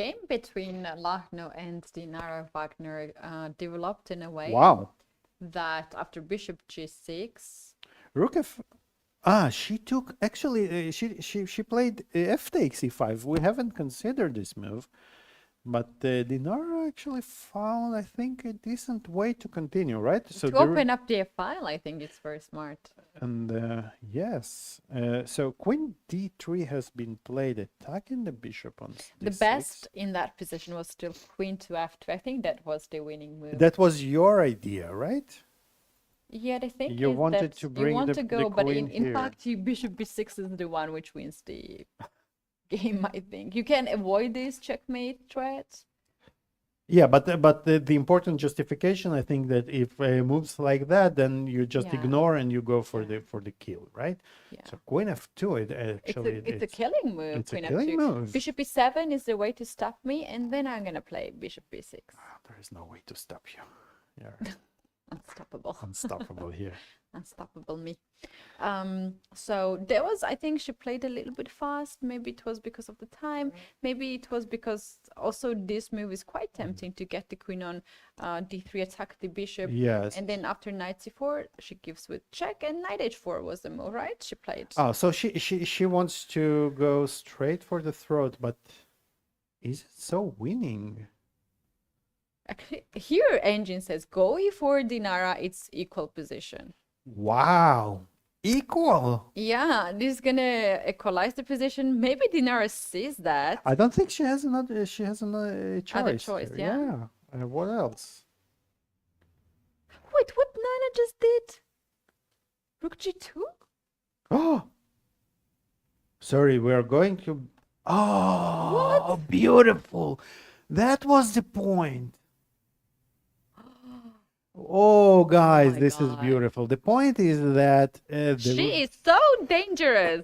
game between Lachno and Dinara Wagner developed in a way that after bishop g6, rook f. She took actually. She played f takes e5. We haven't considered this move, but Dinara actually found, I think, a decent way to continue, right? So to open up the f file, I think it's very smart. And yes, so queen d3 has been played, attacking the bishop on d6. The best in that position was still queen to f2. I think that was the winning move. That was your idea, right? Yeah, I think You is wanted that to bring you want the to go, but queen in here. fact, bishop b6 is the one which wins the game. I think you can avoid these checkmate threats. Yeah, but the important justification, I think, that if moves like that, then you just ignore and you go for the kill, right? Yeah. So queen f2, It's a killing move. It's a Queen killing f2. move. Bishop b7 is the way to stop me, and then I'm gonna play bishop b6. There is no way to stop you. You're Unstoppable. unstoppable here. Unstoppable me. So there was, I think she played a little bit fast. Maybe it was because of the time. Maybe it was because also this move is quite tempting to get the queen on d3, attack the bishop. Yes. And then after knight c4, she gives with check, and knight h4 was the move, right? She played. Oh, so she wants to go straight for the throat, but is it so winning? Actually, here engine says go e4 Dinara, it's equal position. Wow, equal. Yeah, this is gonna equalize the position. Maybe Dinara sees that. I don't think she has another. She has another choice. Other choice, here. yeah. What else? Wait, what Nana just did? Rook G2? Oh, sorry, we're going to. Oh, beautiful. That was the point. Oh, guys, my this is God. beautiful. The point is that She is so dangerous.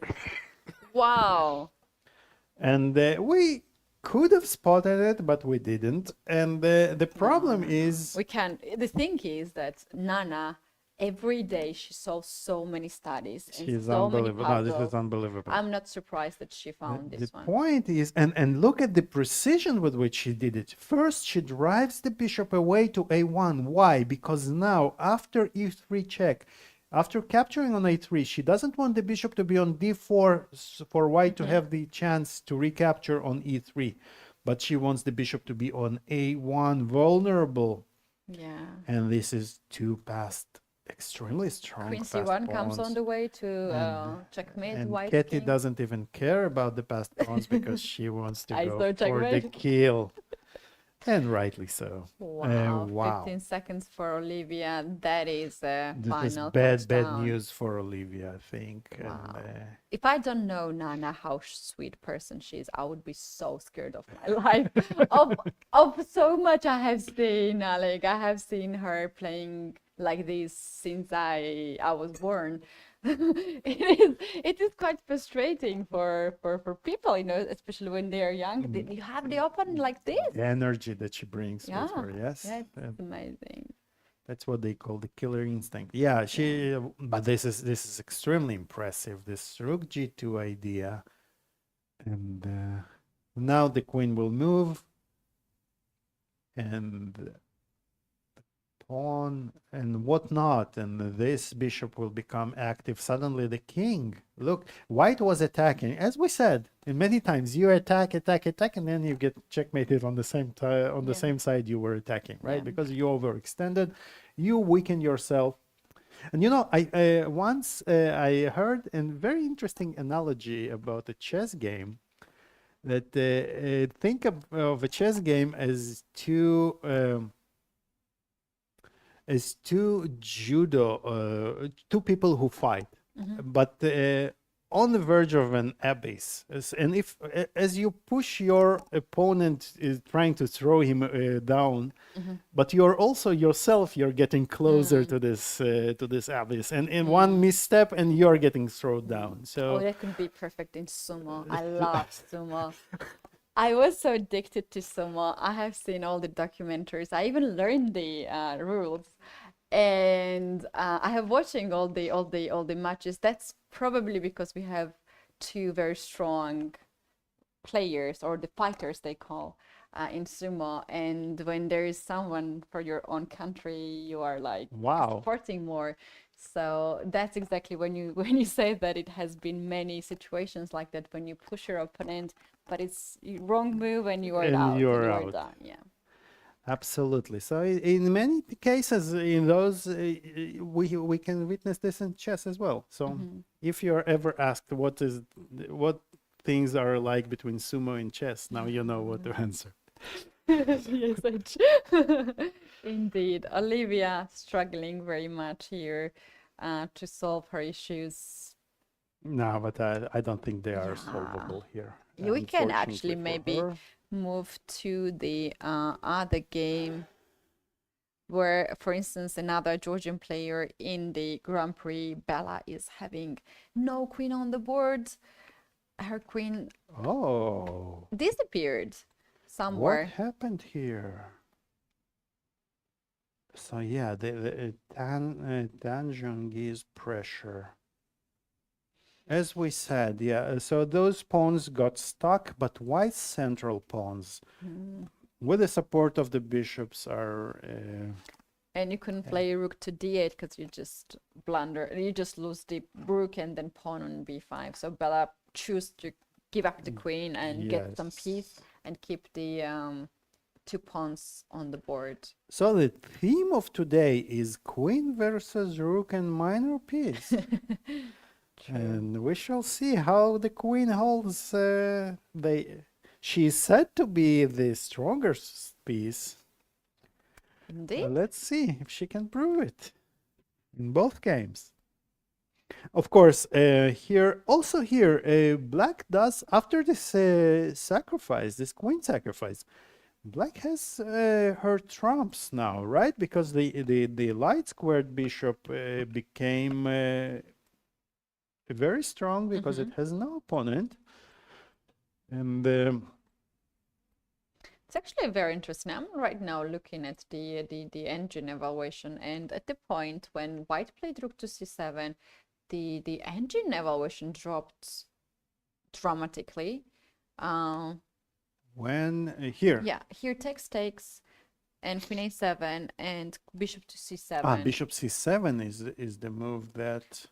Wow. and we could have spotted it, but we didn't. And the problem is, We can. The thing is that Nana, every day she solves so many studies and she's so many unbelievable. No, this puzzles. is unbelievable. I'm not surprised that she found The this one. point is, and look at the precision with which she did it. First, she drives the bishop away to a1. Why? Because now, after e3 check, after capturing on a3, she doesn't want the bishop to be on d4 for white to have the chance to recapture on e3. But she wants the bishop to be on a1 vulnerable. Yeah. And this is two passed, extremely strong Queen passed C1 comes pawns. on the way to checkmate And white Keti king. doesn't even care about the passed pawns because she wants to I go saw for the checkmate. kill. And rightly so. Wow. Wow. 15 seconds for Olivia. That is a This is final bad touchdown. news for Olivia, I think. Wow. And, If I don't know Nana, how sweet person she is, I would be so scared of my life. of so much I have seen, Alik. I have seen her playing like this since I was born. It is quite frustrating for people, you know, especially when they are young. You have the opponent like this. the energy that she brings Yeah, with her, yes. yeah, Uh, it's amazing. that's what they call the killer instinct. Yeah, but this is extremely impressive, this rook g2 idea. And now the queen will move. And the pawn and whatnot, and this bishop will become active. Suddenly the king, look, white was attacking, as we said, and many times you attack, and then you get checkmated on the same on the Yeah. same side you were attacking, right? Yeah. Because you overextended, you weaken yourself. And you know, I once I heard a very interesting analogy about a chess game, that think of a chess game as two two people who fight, but on the verge of an abyss. And if as you push your opponent is trying to throw him down, but you're also yourself, you're getting closer to this abyss, and in one misstep and you're getting thrown down. Oh, So that could be perfect in sumo. I love sumo. I was so addicted to sumo. I have seen all the documentaries. I even learned the rules, and I have watching all the matches. That's probably because we have two very strong players, or the fighters they call, in sumo. And when there is someone for your own country, you are like wow. supporting more. So that's exactly when you say that it has been many situations like that, when you push your opponent, but it's wrong move and you are And out. And you're you are out. done. Yeah. Absolutely. So in many cases, in those we can witness this in chess as well. So if you're ever asked what things are like between sumo and chess, now you know what to answer. Yes, indeed. Olivia struggling very much here to solve her issues. No, but I don't think they are solvable here. We can actually unfortunately for maybe her. move to the other game, where, for instance, another Georgian player in the Grand Prix, Bella, is having no queen on the board. Her queen Oh, disappeared somewhere. what happened here? So yeah, the Tanjungese pressure. As we said, yeah, so those pawns got stuck, but white's central pawns, with the support of the bishops, are... And you couldn't play rook to d8 because you just blunder. You just lose the rook and then pawn on b5. So Bella choose to give up the queen and get some peace and keep the two pawns on the board. So the theme of today is queen versus rook and minor piece. And we shall see how the queen holds. She's said to be the stronger piece. Indeed. Let's see if she can prove it in both games. Of course, here also here, black does after this sacrifice, this queen sacrifice. Black has her trumps now, right? Because the light squared bishop became very strong because it has no opponent, and It's actually very interesting. I'm right now looking at the engine evaluation, and at the point when white played rook to c7, the engine evaluation dropped dramatically. when here, Yeah, here takes, and queen a7, and bishop to c7. bishop c7 is the move that.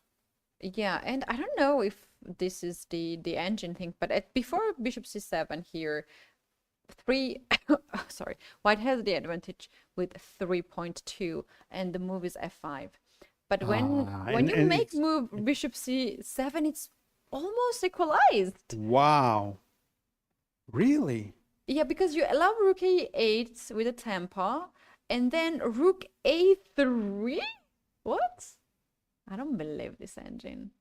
Yeah, and I don't know if this is the engine thing, but before bishop c7 here, sorry, white has the advantage with 3.2, and the move is f5. But when you make move bishop c7, it's almost equalized. Wow, really? Yeah, because you allow rook a8 with a tempo, and then rook a3? What? I don't believe this engine.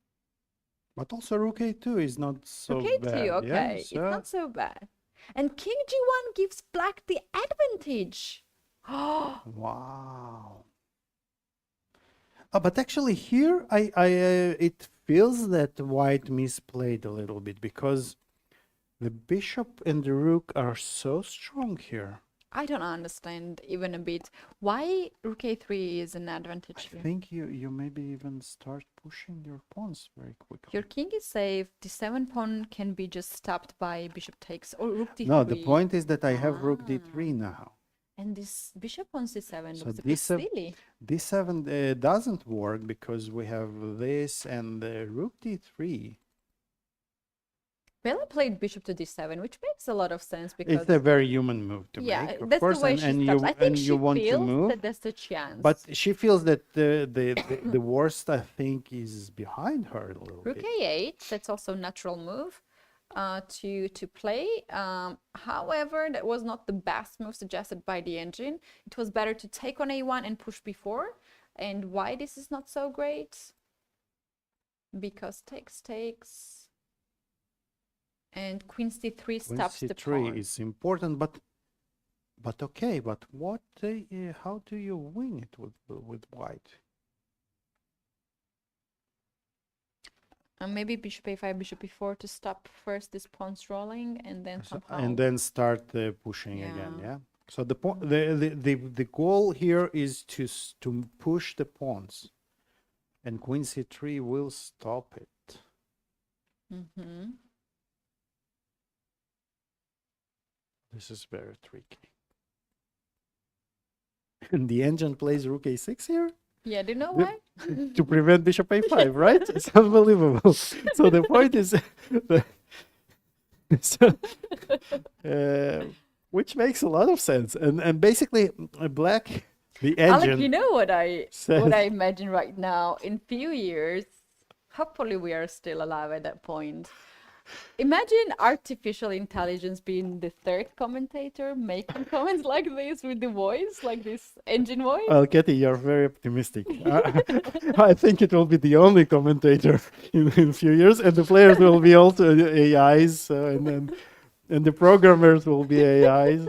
But also rook a2 is not so Rook a2, bad. okay, Yeah, it's not so bad. And king g1 gives black the advantage. Oh, wow. But actually here, it feels that white misplayed a little bit because the bishop and the rook are so strong here. I don't understand even a bit why rook a3 is an advantage I here. think you maybe even start pushing your pawns very quickly. Your king is safe. The 7 pawn can be just stopped by bishop takes or rook d3. No, the point is that I have rook d3 now. And this bishop on c7 So looks a bit this silly. d7 doesn't work because we have this and rook d3. Bella played bishop to d7, which makes a lot of sense because It's a very human move to yeah, make, of that's course, the way and, she and starts. you I think and she you want to feels move. that there's a chance. But she feels that the worst, I think, is behind her a little Rook bit. a8, that's also a natural move to play. However, that was not the best move suggested by the engine. It was better to take on a1 and push b4. And why this is not so great? Because takes. And queen c3 stops the c3 pawn. is important, but okay, but what? How do you win it with white? Maybe bishop a5, bishop b4 to stop first this pawn's rolling, and then somehow. And then start pushing Yeah. again, yeah. So the goal here is to push the pawns, and queen c3 will stop it. Mm-hmm. This is very tricky. And the engine plays rook a6 here Yeah, do you know why? to prevent bishop a5, right? It's unbelievable. So the point is, so, which makes a lot of sense. And basically, black, the engine. Alik, you know what I says- imagine right now? In few years, hopefully we are still alive at that point. Imagine artificial intelligence being the third commentator, making comments like this with the voice, like this engine voice. Well, Keti, you're very optimistic. I think it will be the only commentator in a few years, and the players will be also AIs, and the programmers will be AIs.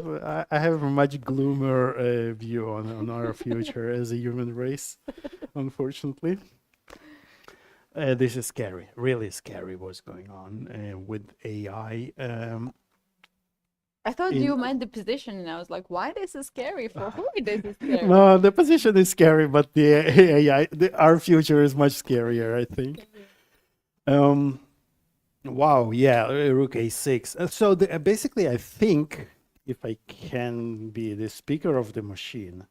I have a much gloomer view on our future as a human race, unfortunately. This is scary, really scary what's going on with AI. I thought in- you meant the position, and I was like, why this is scary? For who this is scary? No, the position is scary, but the AI, our future is much scarier, I think. Wow, yeah, rook a6. So basically, I think, if I can be the speaker of the machine,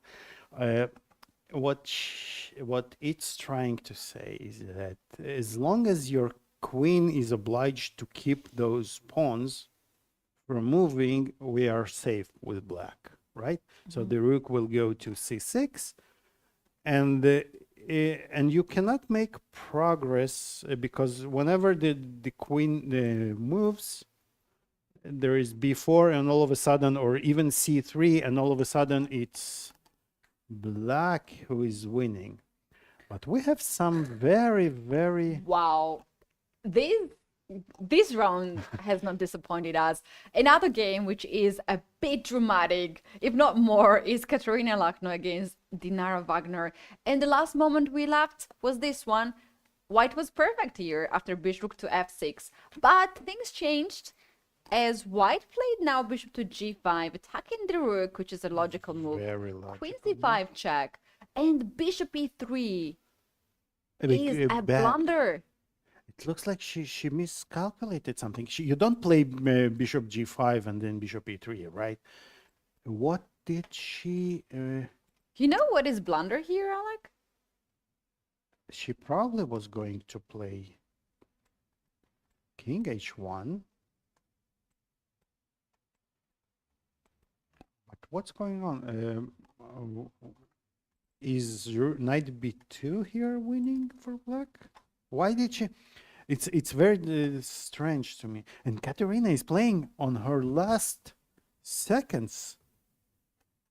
what it's trying to say is that as long as your queen is obliged to keep those pawns from moving, we are safe with black, right? So the rook will go to c6, and you cannot make progress because whenever the queen moves, there is b4, and all of a sudden, or even c3, and all of a sudden it's black who is winning. But we have some very, very... Wow. This round has not disappointed us. Another game which is a bit dramatic, if not more, is Katerina Lacno against Dinara Wagner. And the last moment we left was this one. White was perfect here after bishop to f6, but things changed as white played now bishop to g5, attacking the rook, which is a logical move. Very logical. Queen c5 check, and bishop e3 is a blunder. It looks like she miscalculated something. You don't play bishop g5 and then bishop e3, right? What did she... You know what is blunder here, Alec? She probably was going to play king h1. But what's going on? Is your knight b2 here winning for black? Why did she... It's very strange to me. And Katerina is playing on her last seconds.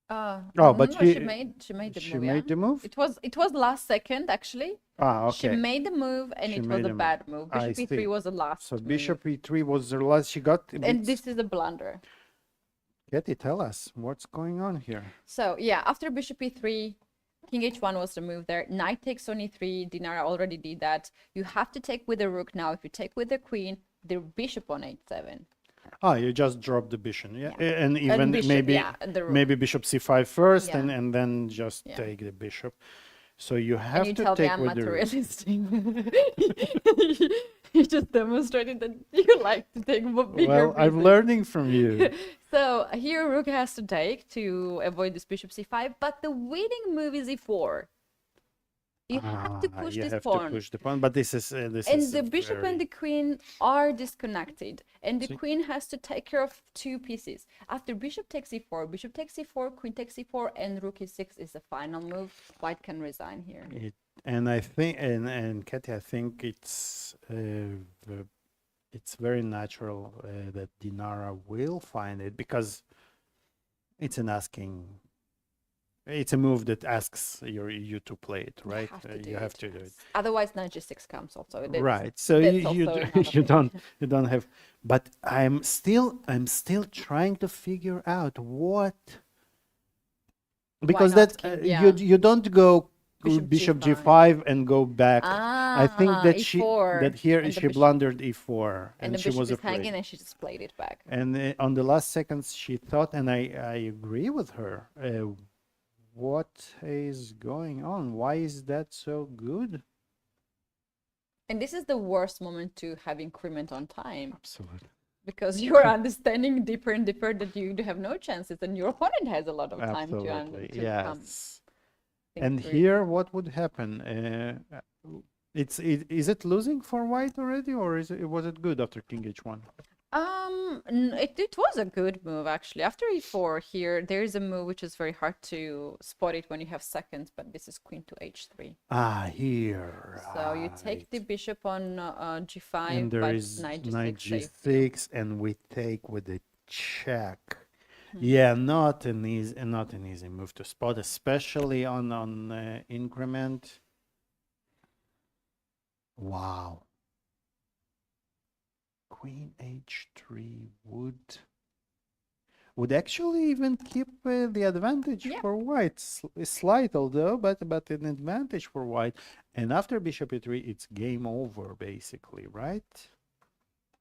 But she made the move. She made the move? It was last second actually. Okay. She made the move and it was a bad move. Bishop e3 was the last. So bishop e3 was the last she got. And this is a blunder. Keti, tell us what's going on here. So yeah, after bishop e3, king h1 was the move there. Knight takes on e3. Dinara already did that. You have to take with the rook now. If you take with the queen, the bishop on h7. You just drop the bishop, and even bishop, maybe bishop c5 first, Yeah. and then just take the bishop. So you have you to tell take me with I'm the rook. materialistic. You just demonstrated that you like to take bigger Well, I'm pieces. learning from you. So here rook has to take to avoid this bishop c5, but the winning move is e4. You have to push you this have pawn. to push the pawn, but this is And the bishop very... and the queen are disconnected, and the queen has to take care of two pieces. After bishop takes e4, bishop takes e4, queen takes e4, and rook e6 is the final move. White can resign here. And I think, and Keti, I think it's very natural that Dinara will find it, because it's an asking. It's a move that asks you to play it, right? You have to do it. Otherwise, knight g6 comes also. Right. So you don't have. But I'm still trying to figure out what, because that you don't go bishop g5 and go back. I think that e4, she blundered e4 and she was afraid. hanging and she just played it back. And on the last seconds she thought, and I agree with her. What is going on? Why is that so good? And this is the worst moment to have increment on time. Absolutely. Because you are understanding deeper and deeper that you have no chances, and your opponent has a lot of time to yes. come. And here, what would happen? Is it losing for white already, or was it good after king h1? It was a good move actually. After e4 here, there is a move which is very hard to spot it when you have seconds, but this is queen to h3. Here. So you take the bishop on g5, and there but is knight knight g6, and we take with a check. Yeah, not an easy move to spot, especially on increment. Wow. Queen h3 would actually even keep the advantage for white. Slight, although, but an advantage for white. And after bishop e3, it's game over, basically, right?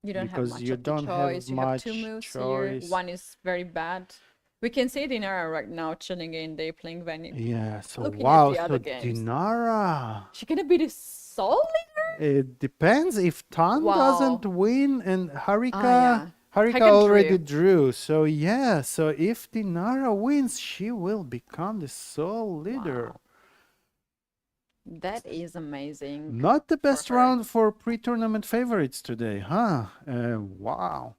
You don't Because have much you of don't the choice. have You have two moves choice. here. One is very bad. We can see Dinara right now chilling in there playing Vanny. Yeah, so Looking wow, at the so other games. Dinara. She gonna be the sole leader? It depends if Tan doesn't win and Harika Harika already drew. So yeah, so if Dinara wins, she will become the sole leader. Wow. That is amazing. Not the best her. round for pre-tournament favorites today, huh? Wow.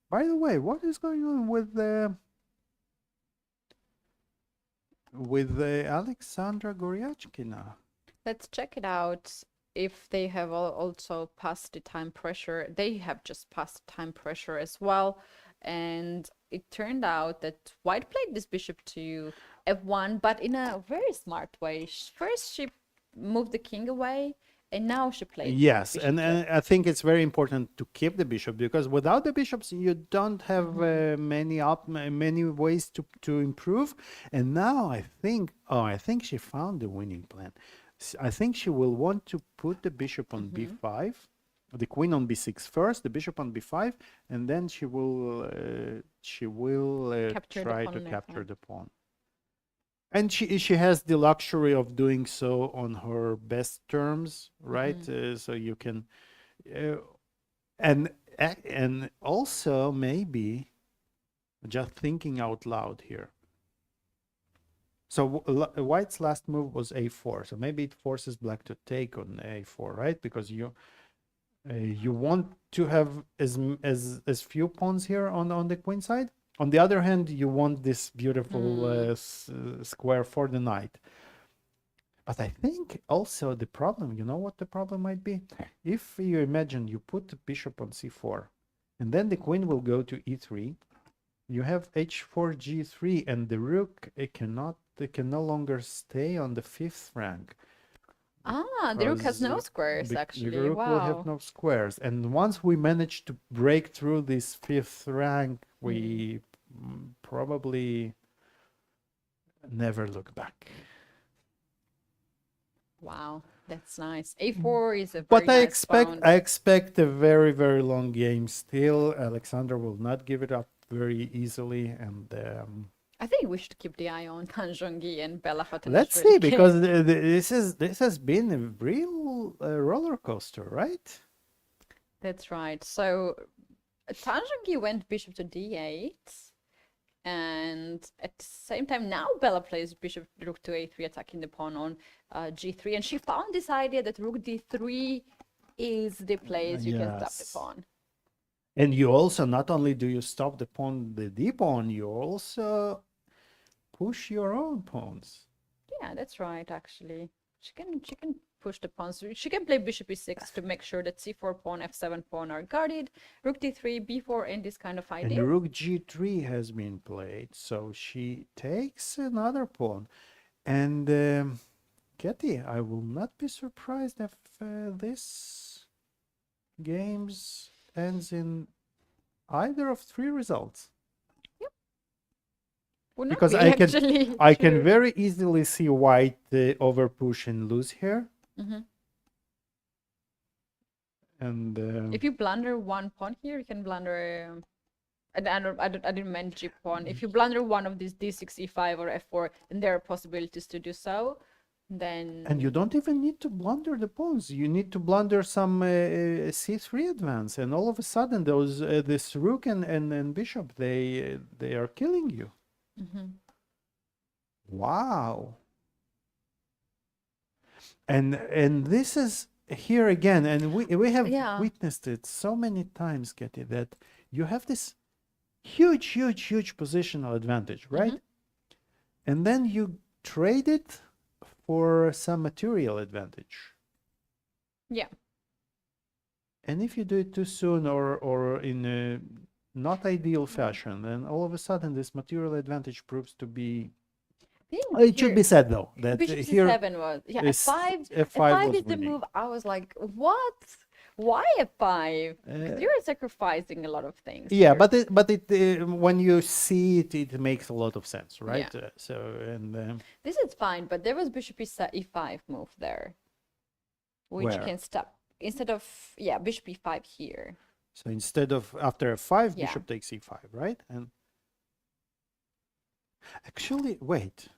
By the way, what is going on with Alexandra Goryachkina? Let's check it out. If they have also passed the time pressure, they have just passed time pressure as well. And it turned out that white played this bishop to f1, but in a very smart way. First, she moved the king away, and now she played. Yes, bishop and check. I think it's very important to keep the bishop, because without the bishops you don't have many ways to improve. And now I think she found the winning plan. I think she will want to put the bishop on b5, the queen on b6 first, the bishop on b5, and then she will Capture the try pawn to on capture f1. the pawn. And she has the luxury of doing so on her best terms, right? So you can, and also maybe just thinking out loud here. So White's last move was a4, so maybe it forces Black to take on a4, right? Because you want to have as few pawns here on the queen side. On the other hand, you want this beautiful square for the knight. But I think also the problem, you know what the problem might be? If you imagine you put the bishop on c4, and then the queen will go to e3, you have h4, g3, and the rook, it can no longer stay on the 5th rank. The rook has no squares, actually. The rook will have no squares. And once we manage to break through this 5th rank, we probably never look back. Wow, that's nice. A4 is a very But nice pawn. I expect a very, very long game still. Alexander will not give it up very easily, and I think we should keep the eye on Tanjongi and Bella Fatanashvili. let's see, because this has been a real roller coaster, right? That's right. So Tanjongi went bishop to d8, and at the same time now Bella plays bishop rook to a3, attacking the pawn on g3, and she found this idea that rook d3 is the place you can stop the Yes. pawn. And you also, not only do you stop the pawn, the d pawn, you also push your own pawns. Yeah, that's right. Actually, she can push the pawns. She can play bishop e6 to make sure that c4 pawn, f7 pawn are guarded, rook d3, b4, and this kind of And idea. rook g3 has been played, so she takes another pawn. And Keti, I will not be surprised if this games ends in either of 3 results. Would not Because be I can actually I can true. very easily see White over push and lose here. And If you blunder one pawn here, you can blunder. I didn't mean g pawn. If you blunder one of these d6, e5, or f4, then there are possibilities to do so. Then and you don't even need to blunder the pawns. You need to blunder some c3 advance, and all of a sudden those this rook and bishop they are killing you. Wow. And this is here again, and we have Yeah. witnessed it so many times, Keti, that you have this huge positional advantage, right? And then you trade it for some material advantage. yeah, And if you do it too soon or in a not ideal fashion, then all of a sudden this material advantage proves to be. It should be said though that bishop here c7 was is- f5. F5 F5 was is the winning. move. I was like, what? Why f5? 'Cause you're sacrificing a lot of things. yeah, here. but it when you see it, it makes a lot of sense, right? Yeah. So and This is fine, but there was bishop e5 move there, which Where? can stop instead of bishop e5 here. so instead of after f5, Yeah. bishop takes e5, right? And actually, wait,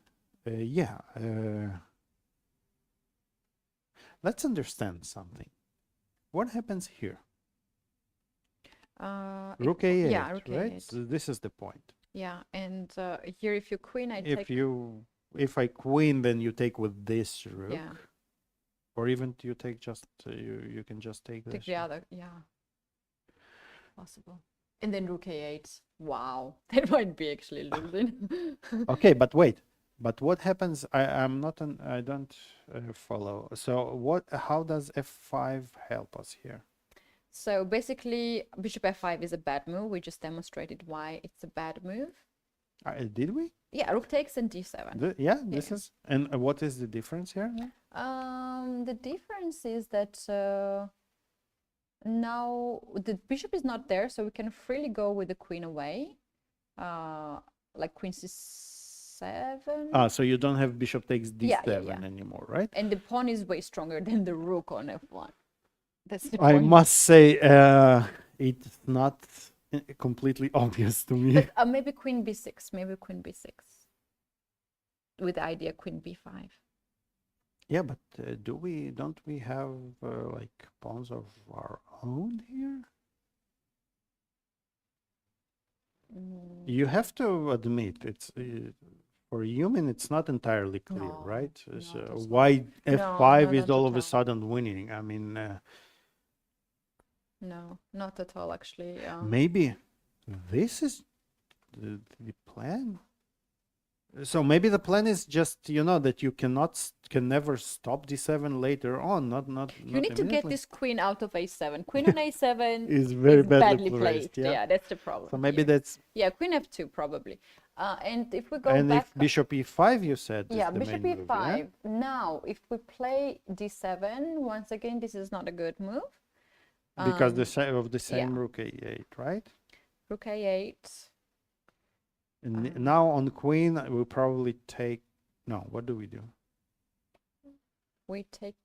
let's understand something. What happens here? Rook a8, yeah, rook right? a8. So this is the point. Yeah, and here if you queen, I take. If I queen, then you take with this rook, Yeah. or even you take just you can just take this. Take the other, yeah. Possible. And then rook a8. Wow, that might be actually losing. Okay, but wait. But what happens? I don't follow. So what? How does f5 help us here? So basically, bishop f5 is a bad move. We just demonstrated why it's a bad move. Did we? Yeah, rook takes and d7. Yeah, this is. And what is the difference here? The difference is that now the bishop is not there, so we can freely go with the queen away, like queen c7. Ah, so you don't have bishop takes d7 yeah. anymore, right? And the pawn is way stronger than the rook on f1. That's the I point. must say, it's not completely obvious to me. But, maybe queen b6. Maybe queen b6. With the idea queen b5. Yeah, but don't we have like pawns of our own here? You have to admit it's for human. It's not entirely clear, No, right? no, So it's not. why f5 no, is not all at of a all. sudden winning? I mean, No, not at all, actually. maybe this is the plan. So maybe the plan is just that you can never stop d7 later on. Not You need to get immediately. this queen out of a7. Queen on a7 Is very is badly placed. placed, yeah. That's the problem. So maybe here. that's Yeah, queen f2 probably. And if we go and back, if bishop e5, you said is yeah, the bishop main e5. move, yeah? Now, if we play d7, once again, this is not a good move. Because the same of the same yeah. rook a8, right? Rook a8. And now on queen, we'll probably take. No, what do we do? We take.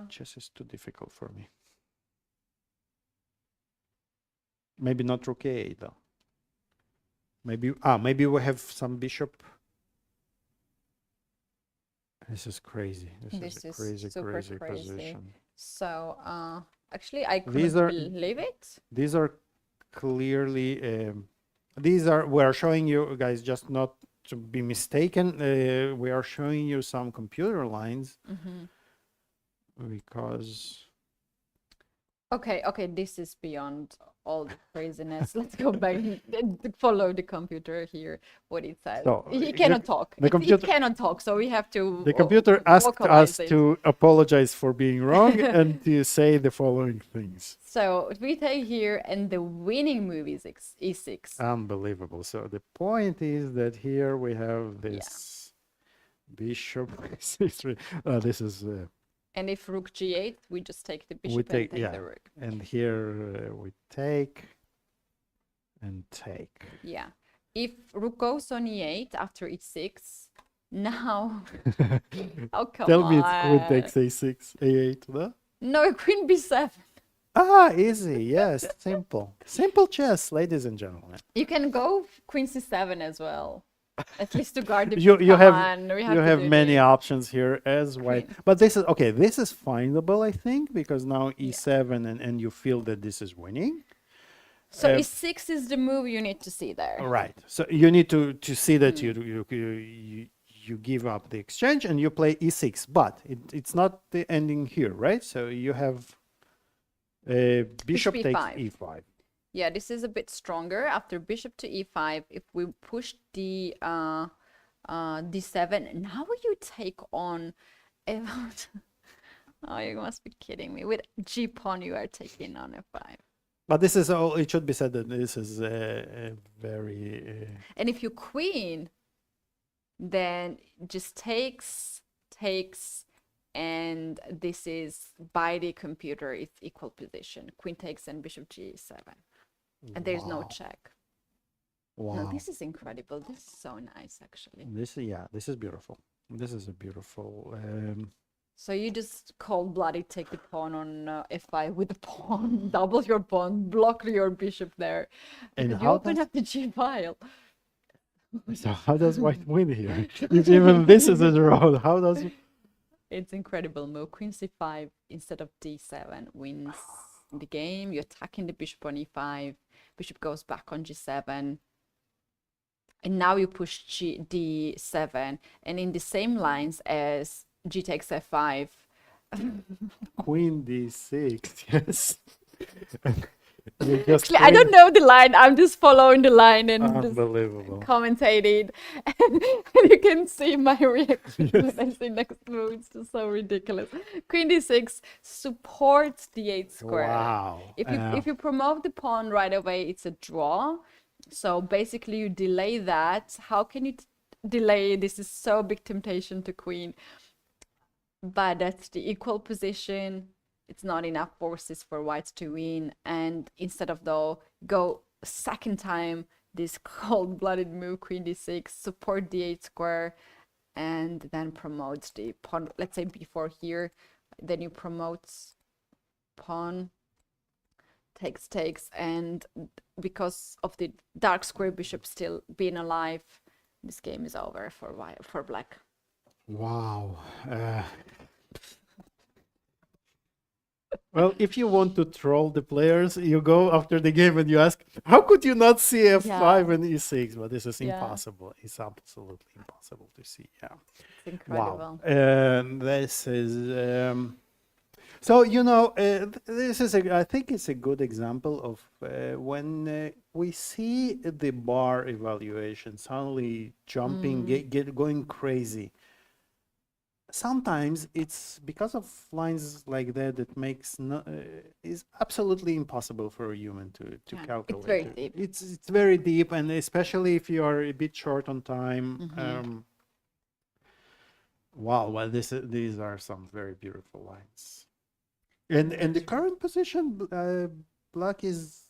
Chess is too difficult for me. Maybe not rook a8 though. Maybe we have some bishop. This is crazy. This is a crazy, super crazy crazy. position. So, actually, I These couldn't are- believe it. These are clearly. We are showing you guys, just not to be mistaken. We are showing you some computer lines because. Okay, this is beyond all the craziness. Let's go back and follow the computer here, what it says. So, He cannot talk. the computer- He cannot talk, so we have to The computer asked vocalize us it. to apologize for being wrong and to say the following things. So we take here, and the winning move is e6. Unbelievable. So the point is that here we have this bishop. This is And if rook g8, we just take the bishop we take and take the rook. and here we take and take. Yeah. If rook goes on e8 after e6, now, oh come Tell on. me it's queen takes a6, a8, no? No, queen b7. Easy, yes, simple chess, ladies and gentlemen. You can go queen c7 as well. At least to guard the You have pawn. We you to have do many this. options here as white, Queen. but this is okay. This is findable, I think, because now e7 and you feel that this is winning. So e6 is the move you need to see there. Right. So you need to see that you give up the exchange and you play e6, but it's not the ending here, right? So you have bishop takes e5. e5. Yeah, this is a bit stronger. After bishop to e5, if we push the d7, now you take on. Oh, you must be kidding me! With g pawn, you are taking on f5. But this is all. It should be said that this is a very. And if you queen, then just takes, and this is by the computer, it's equal position. Queen takes and bishop g7. And there's no check. Wow. No, this is incredible. This is so nice, actually. This is beautiful. This is a beautiful. So you just cold-blooded take the pawn on f5 with the pawn, double your pawn, block your bishop there. And You how open does- up the g file. So how does white win here? If even this is a draw, how does? It's incredible move. Queen c5 instead of d7 wins the game. You're attacking the bishop on e5. Bishop goes back on g7. And now you push d7. And in the same lines as g takes f5. Queen d6, yes. You just Actually, I don't know the line. I'm just following the line and just Unbelievable. commentating. And you can see my reaction when I see next move. It's just so ridiculous. Queen d6 supports the 8 square. Wow. If you promote the pawn right away, it's a draw. So basically, you delay that. How can you delay. This is so big temptation to queen. But that's the equal position. It's not enough forces for white to win. And instead of though go second time this cold-blooded move, queen d6, support d8 square, and then promotes the pawn, let's say before here, then you promote pawn, takes, and because of the dark square bishop still being alive, this game is over for black. Wow. Well, if you want to troll the players, you go after the game and you ask, how could you not see f5 and e6? But this is impossible. It's absolutely impossible to see. Yeah. It's incredible. Wow. This is... So, you know, this is, I think it's a good example of when we see the bar evaluation suddenly jumping, going crazy. Sometimes it's because of lines like that that makes is absolutely impossible for a human to calculate. It's very deep. It's very deep, and especially if you are a bit short on time. Wow, well, these are some very beautiful lines. And the current position, black is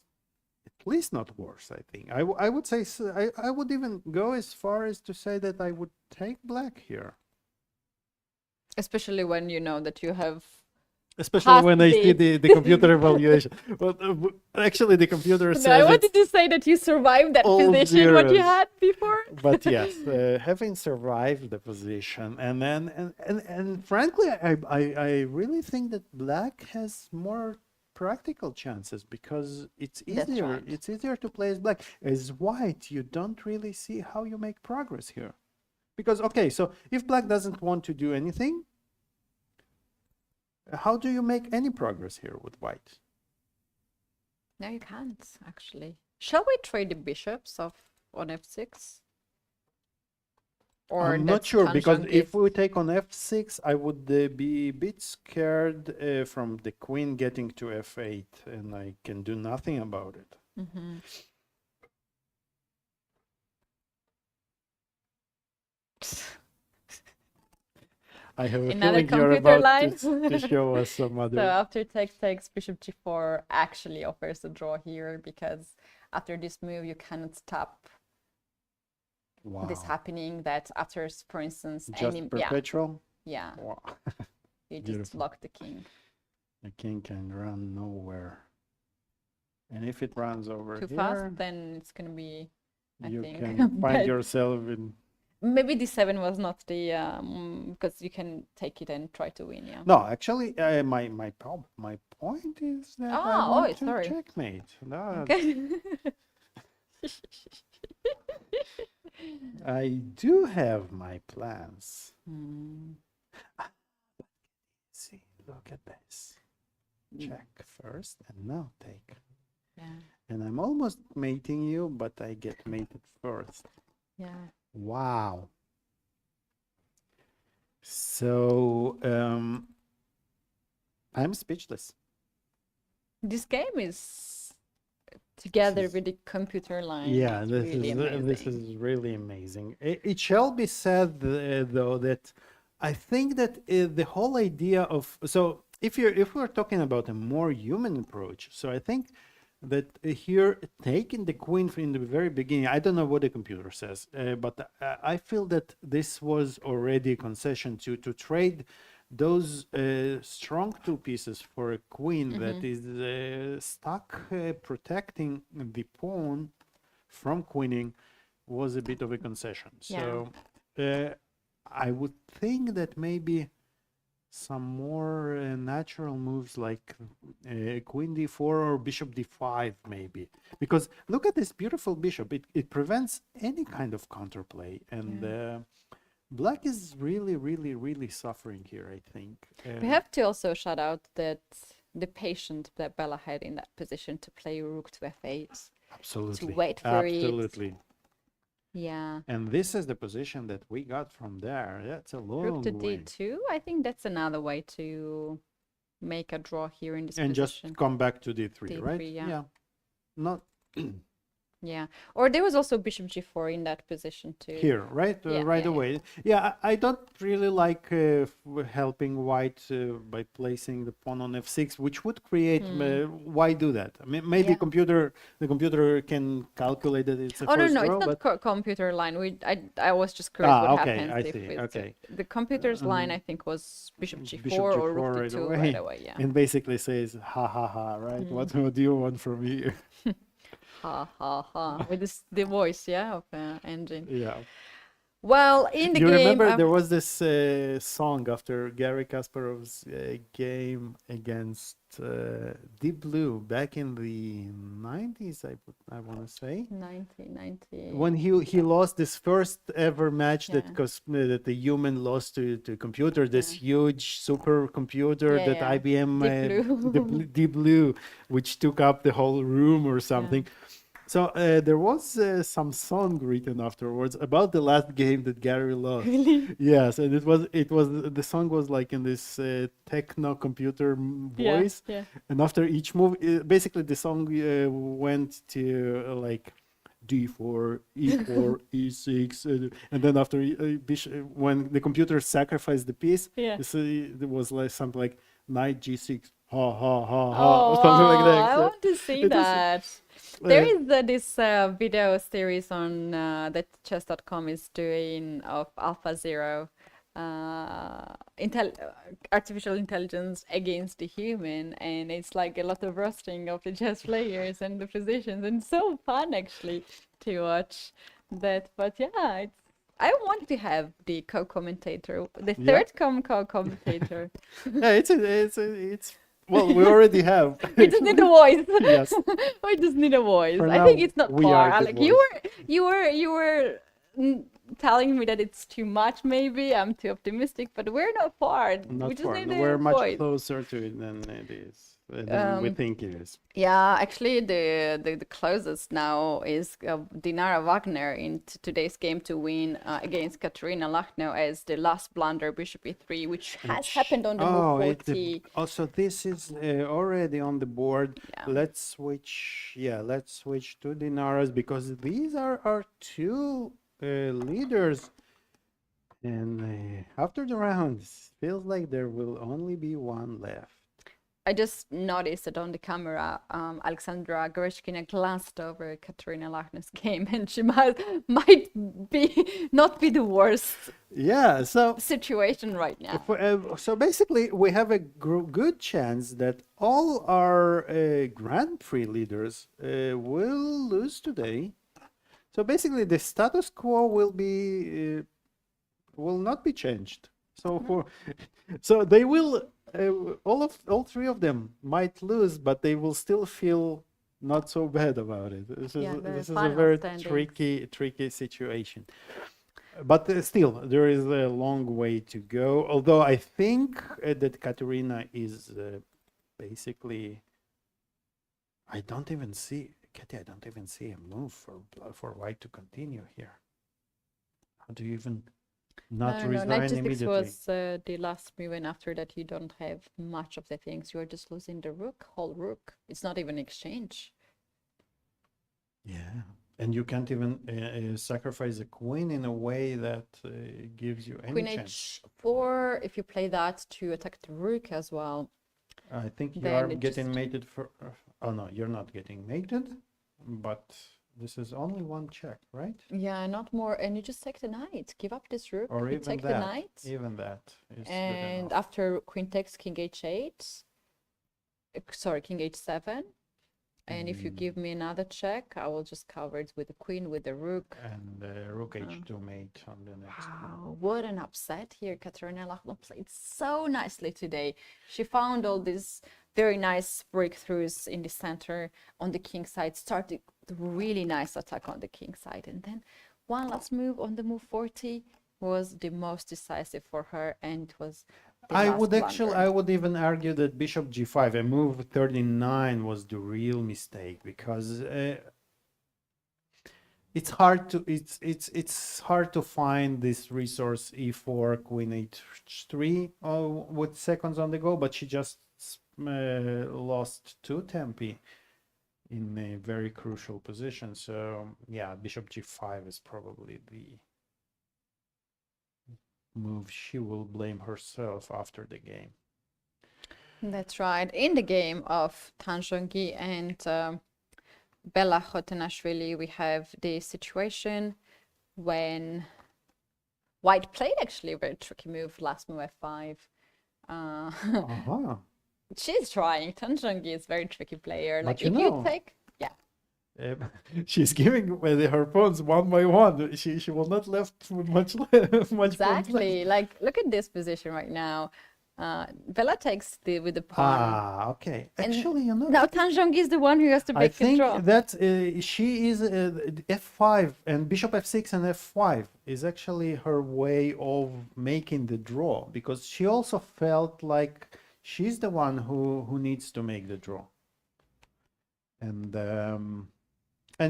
at least not worse, I think. I would say, I would even go as far as to say that I would take black here. Especially when you know that you have... Especially when I see the computer evaluation. Well, actually, the computer says... I wanted to say that you survived that position, what you had before. But yes, having survived the position, and then and frankly, I really think that black has more practical chances because it's easier. Right. It's easier to play as black. As white, you don't really see how you make progress here, because okay, so if black doesn't want to do anything, how do you make any progress here with white? No, you can't, actually. Shall we trade the bishops on f6? Or I'm not sure, because if we take on f6, I would be a bit scared from the queen getting to f8, and I can do nothing about it. I have a Another feeling you're computer about line. to show us some other... So after takes, bishop g4 actually offers a draw here, because after this move you cannot stop this happening, that after, for instance... Just perpetual? Yeah. Wow. You just lock the king. The king can run nowhere. And if it runs over too here... fast, then it's going to be, I think... You can find yourself in... Maybe d7 was not the because you can take it and try to win. Yeah. No, actually, my point is that I want to checkmate. No, okay. I do have my plans. See, look at this. Check first, and now take. Yeah. And I'm almost mating you, but I get mated first. Yeah. Wow. So I'm speechless. This game is together with the computer line. Yeah, this is really amazing. It shall be said though that I think that the whole idea of, so if we're talking about a more human approach, so I think that here taking the queen from the very beginning, I don't know what the computer says, but I feel that this was already a concession to trade those strong two pieces for a queen that is stuck protecting the pawn from queening was a bit of a concession. So I would think that maybe some more natural moves like queen d4 or bishop d5 maybe, because look at this beautiful bishop. It prevents any kind of counterplay, and black is really suffering here, I think. We have to also shout out that the patience that Bella had in that position to play rook to f8. Absolutely. To wait for it. Absolutely. Yeah. And this is the position that we got from there. That's a long Rook to way. d2. I think that's another way to make a draw here in this and position. Just come back to d3, D3, right? yeah. Not Yeah. Or there was also bishop g4 in that position too. Here, right? Yeah, Right yeah, away. Yeah, I don't really like helping white by placing the pawn on f6, which would create. Why do that? I mean, maybe Yeah. the computer can calculate that it's a Oh no, first no, row, it's not but computer line. I was just curious what okay, happens I if see. it's Okay, the computer's line. I think was bishop g4 bishop or rook g4 right d2 away, right away. Yeah. and basically says, "Ha ha ha!" Right? What do you want from me? Ha ha ha. With this the voice, yeah, of engine. Yeah. Well, in the You game, remember there was this song after Gary Kasparov's game against Deep Blue back in the 90s, I want to say. 1990. When he lost this first ever match Yeah. that the human lost to computer, this huge supercomputer Yeah, that yeah. IBM Deep Blue. Deep Blue, which took up the whole room or something. So there was some song written afterwards about the last game that Gary lost. Really? Yes, and it was the song was like in this techno computer voice, Yeah. and after each move, basically the song went to like D4, E4, E6, and then after when the computer sacrificed the piece, Yeah. there was like something like knight G6, ha ha ha ha, Oh, or something like that. I So want to see it was, that. There is this video series on that chess.com is doing of AlphaZero, artificial intelligence against the human, and it's like a lot of roasting of the chess players and the positions, and so fun actually to watch that. But yeah, I want to have the co-commentator, the third co-commentator. yeah, it's well, we already have. We just need a voice. Yes. We just need a voice. For I now, think it's not we far. are the Alik, voice. you were telling me that it's too much. Maybe I'm too optimistic, but we're not far. Not We just far. need We're a much voice. closer to it than it is than we think it is. Yeah, actually, the closest now is Dinara Wagner in today's game to win against Katerina Lachno as the last blunder bishop e3, which has happened on the move 40. Also, this is already on the board. Yeah. Let's switch. Yeah, let's switch to Dinaras because these are our two leaders. And after the rounds, feels like there will only be one left. I just noticed that on the camera, Alexandra Goryachkina glanced over Katerina Lachner's game, and she might be not be the worst Yeah, so situation right now. so basically, we have a good chance that all our Grand Prix leaders will lose today. So basically, the status quo will not be changed. So they will. All three of them might lose, but they will still feel not so bad about it. This is a very tricky situation. But still, there is a long way to go. Although I think that Katerina is basically. I don't even see Keti. I don't even see a move for white to continue here. How do you even? Not resign Knight immediately. was the last move, and after that you don't have much of the things. You are just losing the whole rook. It's not even exchange. Yeah, and you can't even sacrifice a queen in a way that gives you any Queen chance. h4, if you play that to attack the rook as well. I think you then are it getting just- mated for... oh no, you're not getting mated, but this is only one check, right? Yeah, not more. And you just take the knight. Give up this rook. Or you even take that. the knight. Even that is good And enough. after queen takes king h8, sorry, king h7. And if you give me another check, I will just cover it with the queen, with the rook. And rook h2 mate on the next one. Wow, what an upset here. Katerina Lachno played so nicely today. She found all these very nice breakthroughs in the center on the king side, started the really nice attack on the king side. And then one last move on the move 40 was the most decisive for her, and it was the I last would blunder. even argue that bishop g5 and move 39 was the real mistake because it's hard to find this resource e4 queen h3 with seconds on the go, but she just lost 2 tempi in a very crucial position. So yeah, bishop g5 is probably the move she will blame herself after the game. That's right. In the game of Tanjongi and Bella Khotanashvili, we have the situation when White played actually a very tricky move, last move f5. Uh-huh. She's trying. Tanjongi is a very tricky player. But Like you if know, you take, yeah. She's giving her pawns one by one. She will not left much much pawns left. Exactly. Like look at this position right now. Bella takes with the pawn. Ah, okay. And Actually, you know, now Tanjongi is the one who has to I make a think draw. that she is f5 and bishop f6 and f5 is actually her way of making the draw, because she also felt like she's the one who needs to make the draw. And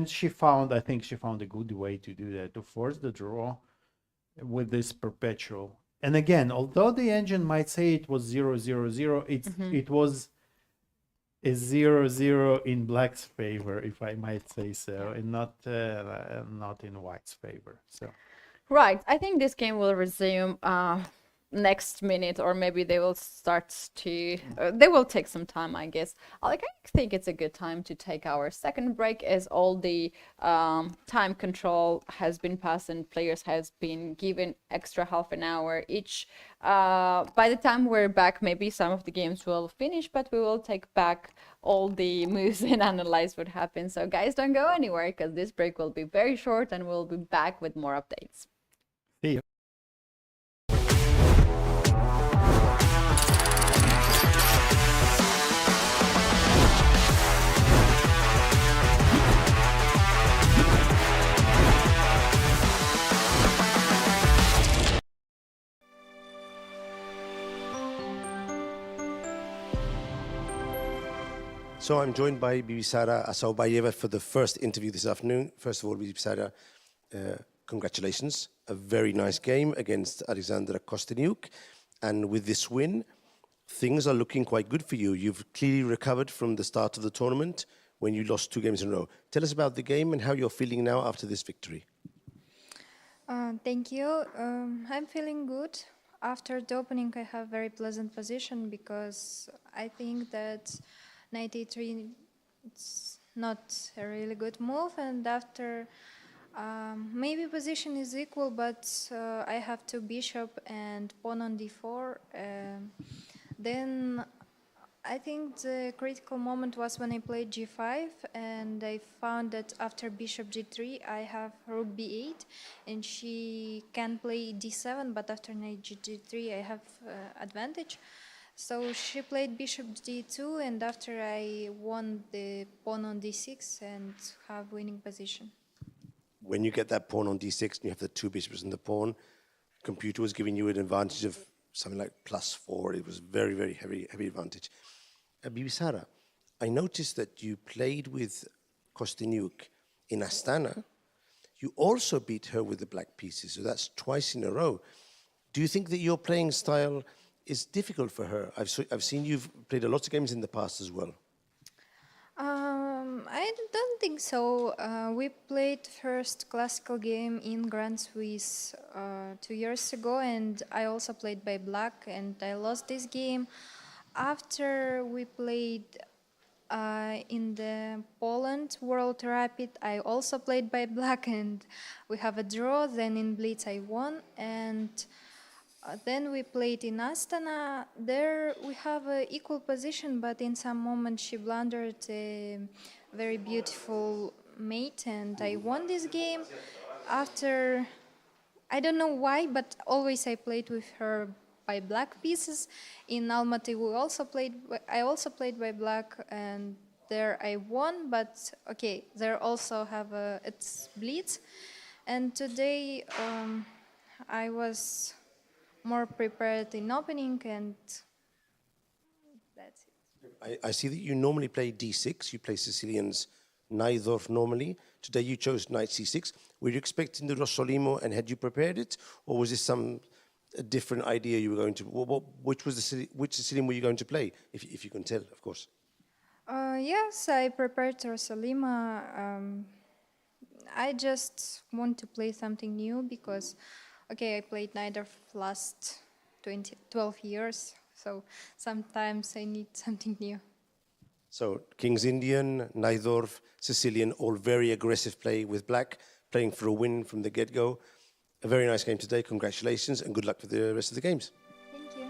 she found, I think she found a good way to do that, to force the draw with this perpetual. And again, although the engine might say it was 0-0-0, it was a 0-0 in black's favor, if I might say so, and not in white's favor. So Right. I think this game will resume next minute, or maybe they will start to they will take some time, I guess. Like, I think it's a good time to take our second break, as all the time control has been passed and players has been given extra half an hour each. By the time we're back, maybe some of the games will finish, but we will take back all the moves and analyze what happened. So guys, don't go anywhere, because this break will be very short and we'll be back with more updates. see you. So I'm joined by Bibisara Asaubayeva for the first interview this afternoon. First of all, Bibisara, congratulations. A very nice game against Alexandra Kosteniuk. And with this win, things are looking quite good for you. You've clearly recovered from the start of the tournament when you lost 2 games in a row. Tell us about the game and how you're feeling now after this victory. Thank you. I'm feeling good. After the opening, I have very pleasant position, because I think that knight e3, it's not a really good move, and after maybe position is equal, but I have 2 bishop and pawn on d4. Then I think the critical moment was when I played g5, and I found that after bishop g3 I have rook b8, and she can play d7, but after knight g3 I have advantage. So she played bishop d2, and after I won the pawn on d6 and have winning position. When you get that pawn on d6 and you have the 2 bishops and the pawn, computer was giving you an advantage of something like +4. It was very, very heavy advantage. Bibisara, I noticed that you played with Kosteniuk in Astana. You also beat her with the black pieces, so that's twice in a row. Do you think that your playing style is difficult for her? I've seen you've played a lot of games in the past as well. I don't think so. We played first classical game in Grand Swiss 2 years ago, and I also played by black, and I lost this game. After we played in the Poland World Rapid, I also played by black, and we have a draw. Then in Blitz I won, and then we played in Astana. There we have an equal position, but in some moment she blundered a very beautiful mate, and I won this game. After, I don't know why, but always I played with her by black pieces. In Almaty I also played by black, and there I won, but okay, there also have it's Blitz. And today I was more prepared in opening, and that's it. I see that you normally play d6. You play Sicilians neither normally. Today you chose knight c6. Were you expecting the Rossolimo, and had you prepared it, or was this a different idea you were going to? Which Sicilian were you going to play, if you can tell, of course? Yes, I prepared Rosalima. I just want to play something new because, okay, I played neither last 12 years, so sometimes I need something new. So King's Indian, Najdorf, Sicilian, all very aggressive play with black, playing for a win from the get-go. A very nice game today. Congratulations and good luck with the rest of the games. Thank you.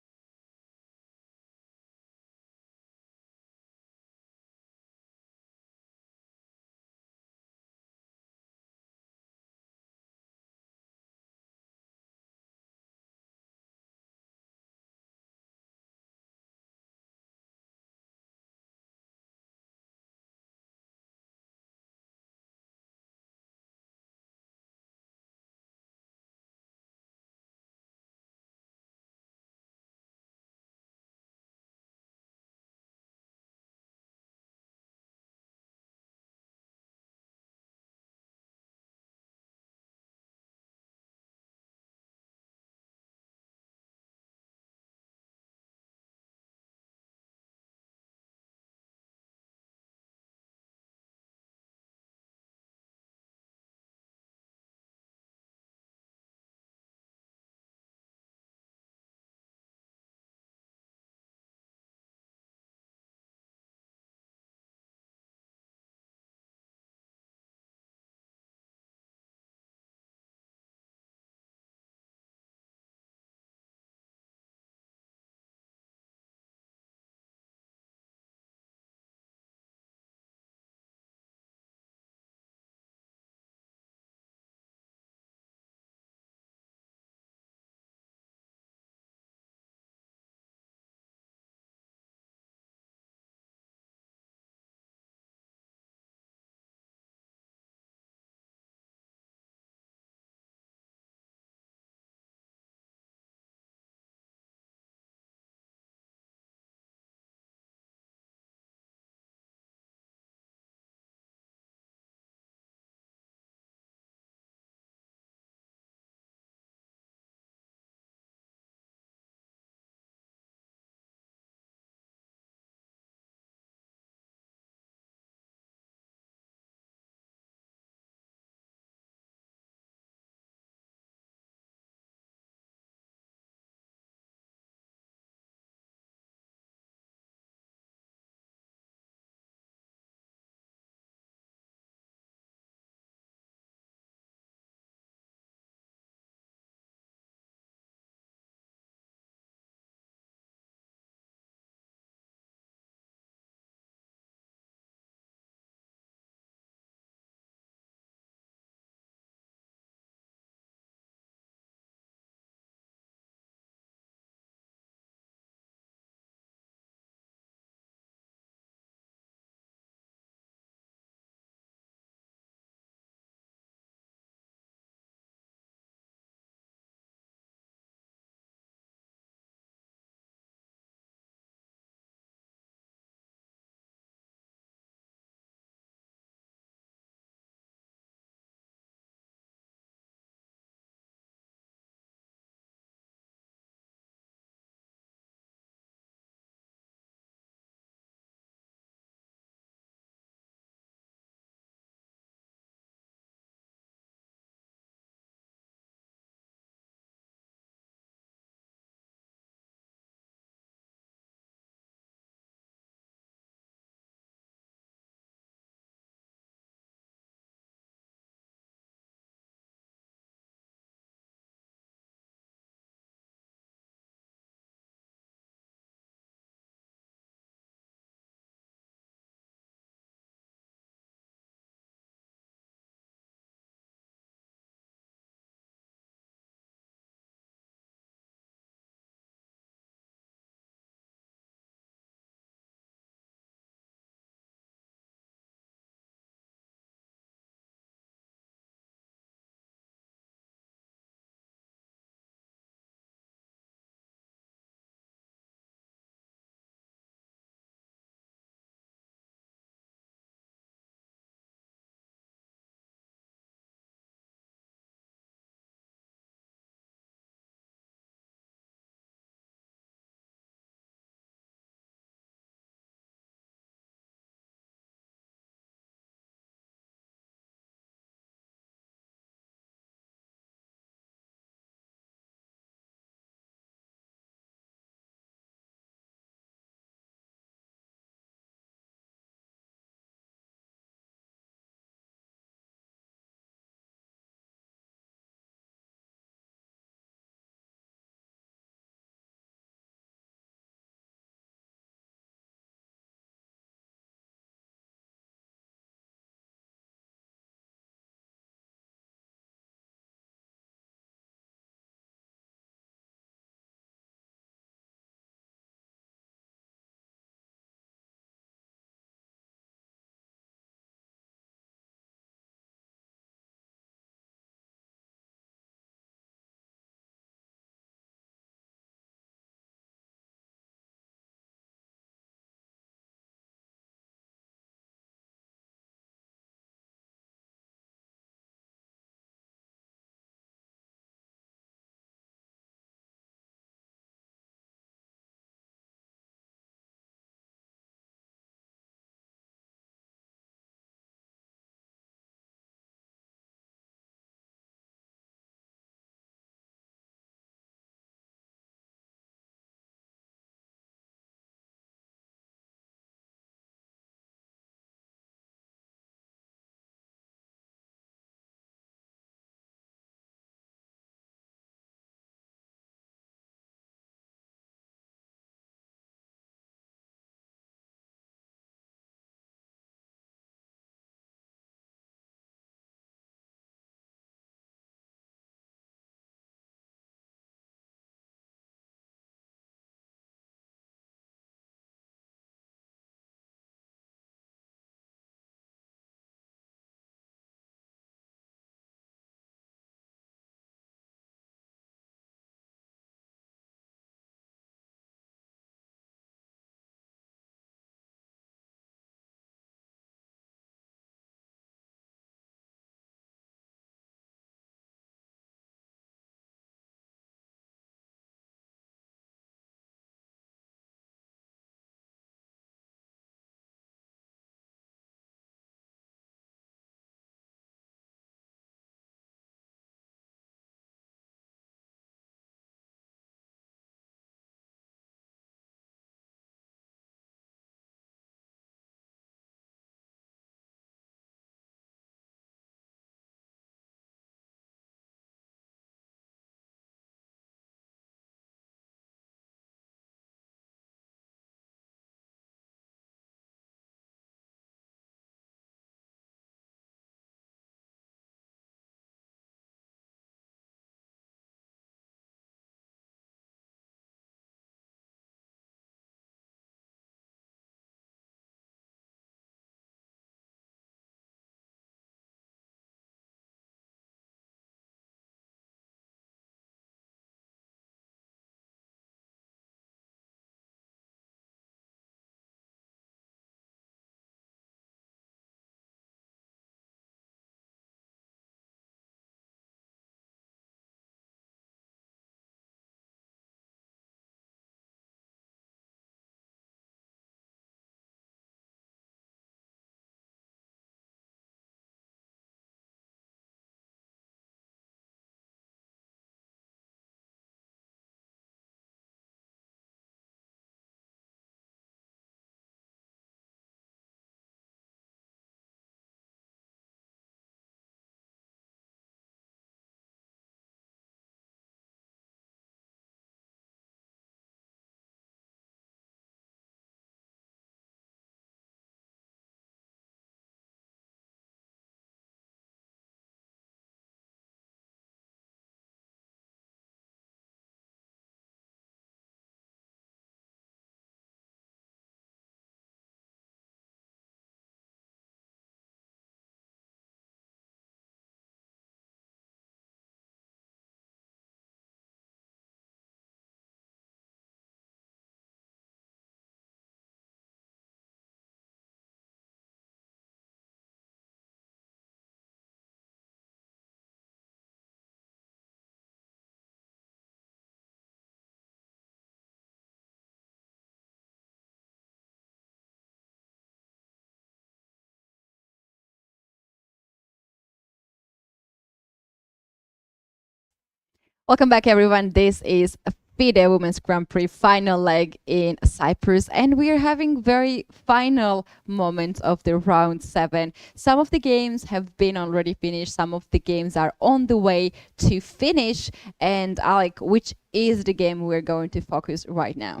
Welcome back, everyone. This is FIDE Women's Grand Prix final leg in Cyprus, and we are having very final moments of the round 7. Some of the games have been already finished. Some of the games are on the way to finish. And Alik, which is the game we're going to focus right now?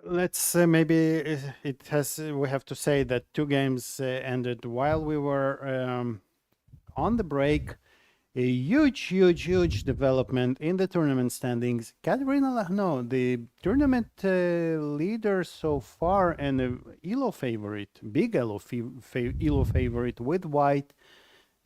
Let's maybe we have to say that 2 games ended while we were on the break. A huge development in the tournament standings. Katerina Lahno, the tournament leader so far and a ELO favorite, big ELO favorite with white,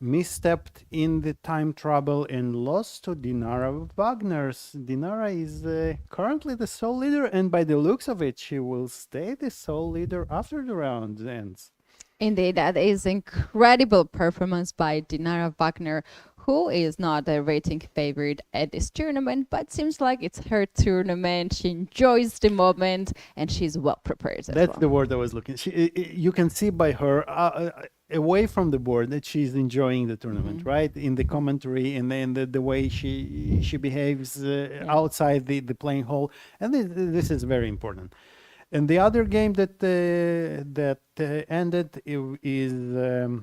misstepped in the time trouble and lost to Dinara Wagner's. Dinara is currently the sole leader, and by the looks of it, she will stay the sole leader after the round ends. Indeed, that is incredible performance by Dinara Wagner, who is not a rating favorite at this tournament, but seems like it's her tournament. She enjoys the moment, and she's well prepared. That's the word I was looking. You can see by her away from the board that she's enjoying the tournament, right? In the commentary and then the way she behaves outside the playing hall, and this is very important. And the other game that ended is.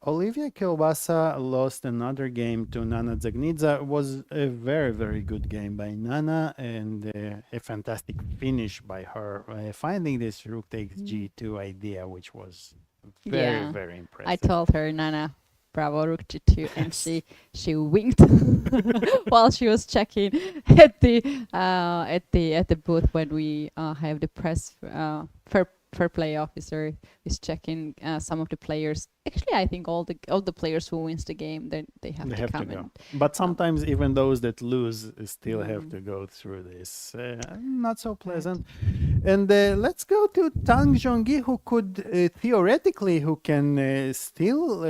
Olivia Kielbasa lost another game to Nana Dzagnidze. It was a very good game by Nana, and a fantastic finish by her, finding this rook takes g2 idea, which was very impressive. I told her, Nana, bravo, rook g2, and she winked while she was checking at the booth when we have the press fair play officer is checking some of the players. Actually, I think all the players who wins the game, then they have to come in. But sometimes even those that lose still have to go through this. Not so pleasant. And let's go to Tang Zhongyi, who could theoretically, who can still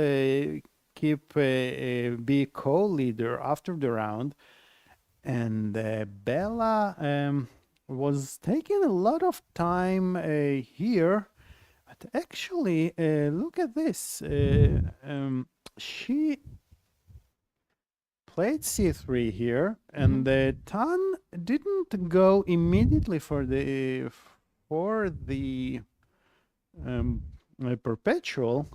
keep be co-leader after the round. And Bella was taking a lot of time here, but actually look at this. She played c3 here, and Tan didn't go immediately for the perpetual.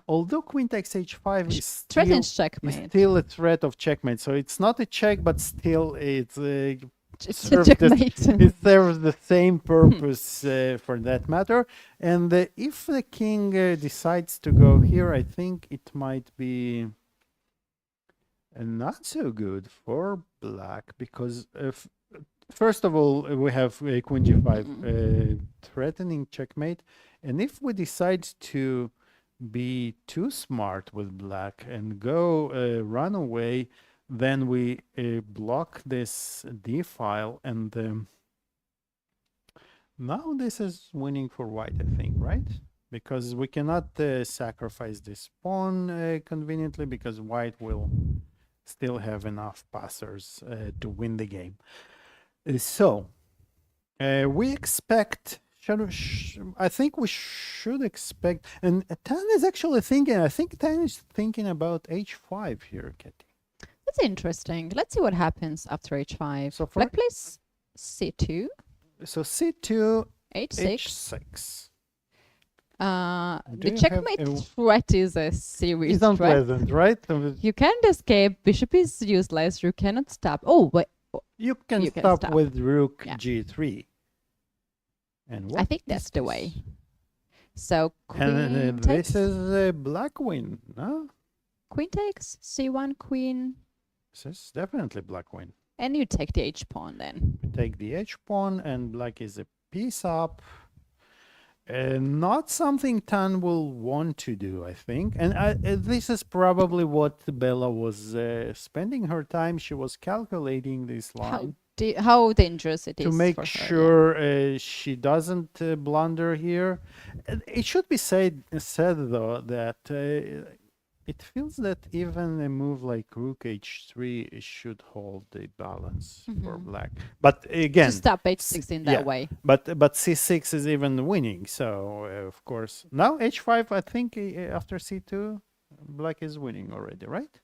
Although queen takes h5 is still a threat of checkmate, so it's not a check, but still it's a checkmate. It serves the same purpose for that matter. And if the king decides to go here, I think it might be not so good for black, because first of all, we have queen g5 threatening checkmate, and if we decide to be too smart with black and go run away, then we block this d file, and now this is winning for white, I think, right? Because we cannot sacrifice this pawn conveniently, because white will still have enough passers to win the game. So we expect, I think we should expect, and Tan is actually thinking, I think Tan is thinking about h5 here, Keti. That's interesting. Let's see what happens after h5. So black plays c2. So c2, h6. The checkmate threat is a serious it's unpleasant, right? You can't escape. Bishop is useless. You cannot stop. Oh, wait. You can stop with rook g3. And I think that's the way. So queen and this is a black win, no? Queen takes c1, queen. This is definitely black win. And you take the h-pawn then. We take the h-pawn, and black is a piece up. Not something Tan will want to do, I think. And this is probably what Bella was spending her time. She was calculating this line. How dangerous it is to make for sure her, she doesn't blunder here. It should be said though, that it feels that even a move like rook h3 should hold the balance for black. But again, to stop h6 in that way. But c6 is even winning. So of course now h5. I think after c2, black is winning already, right?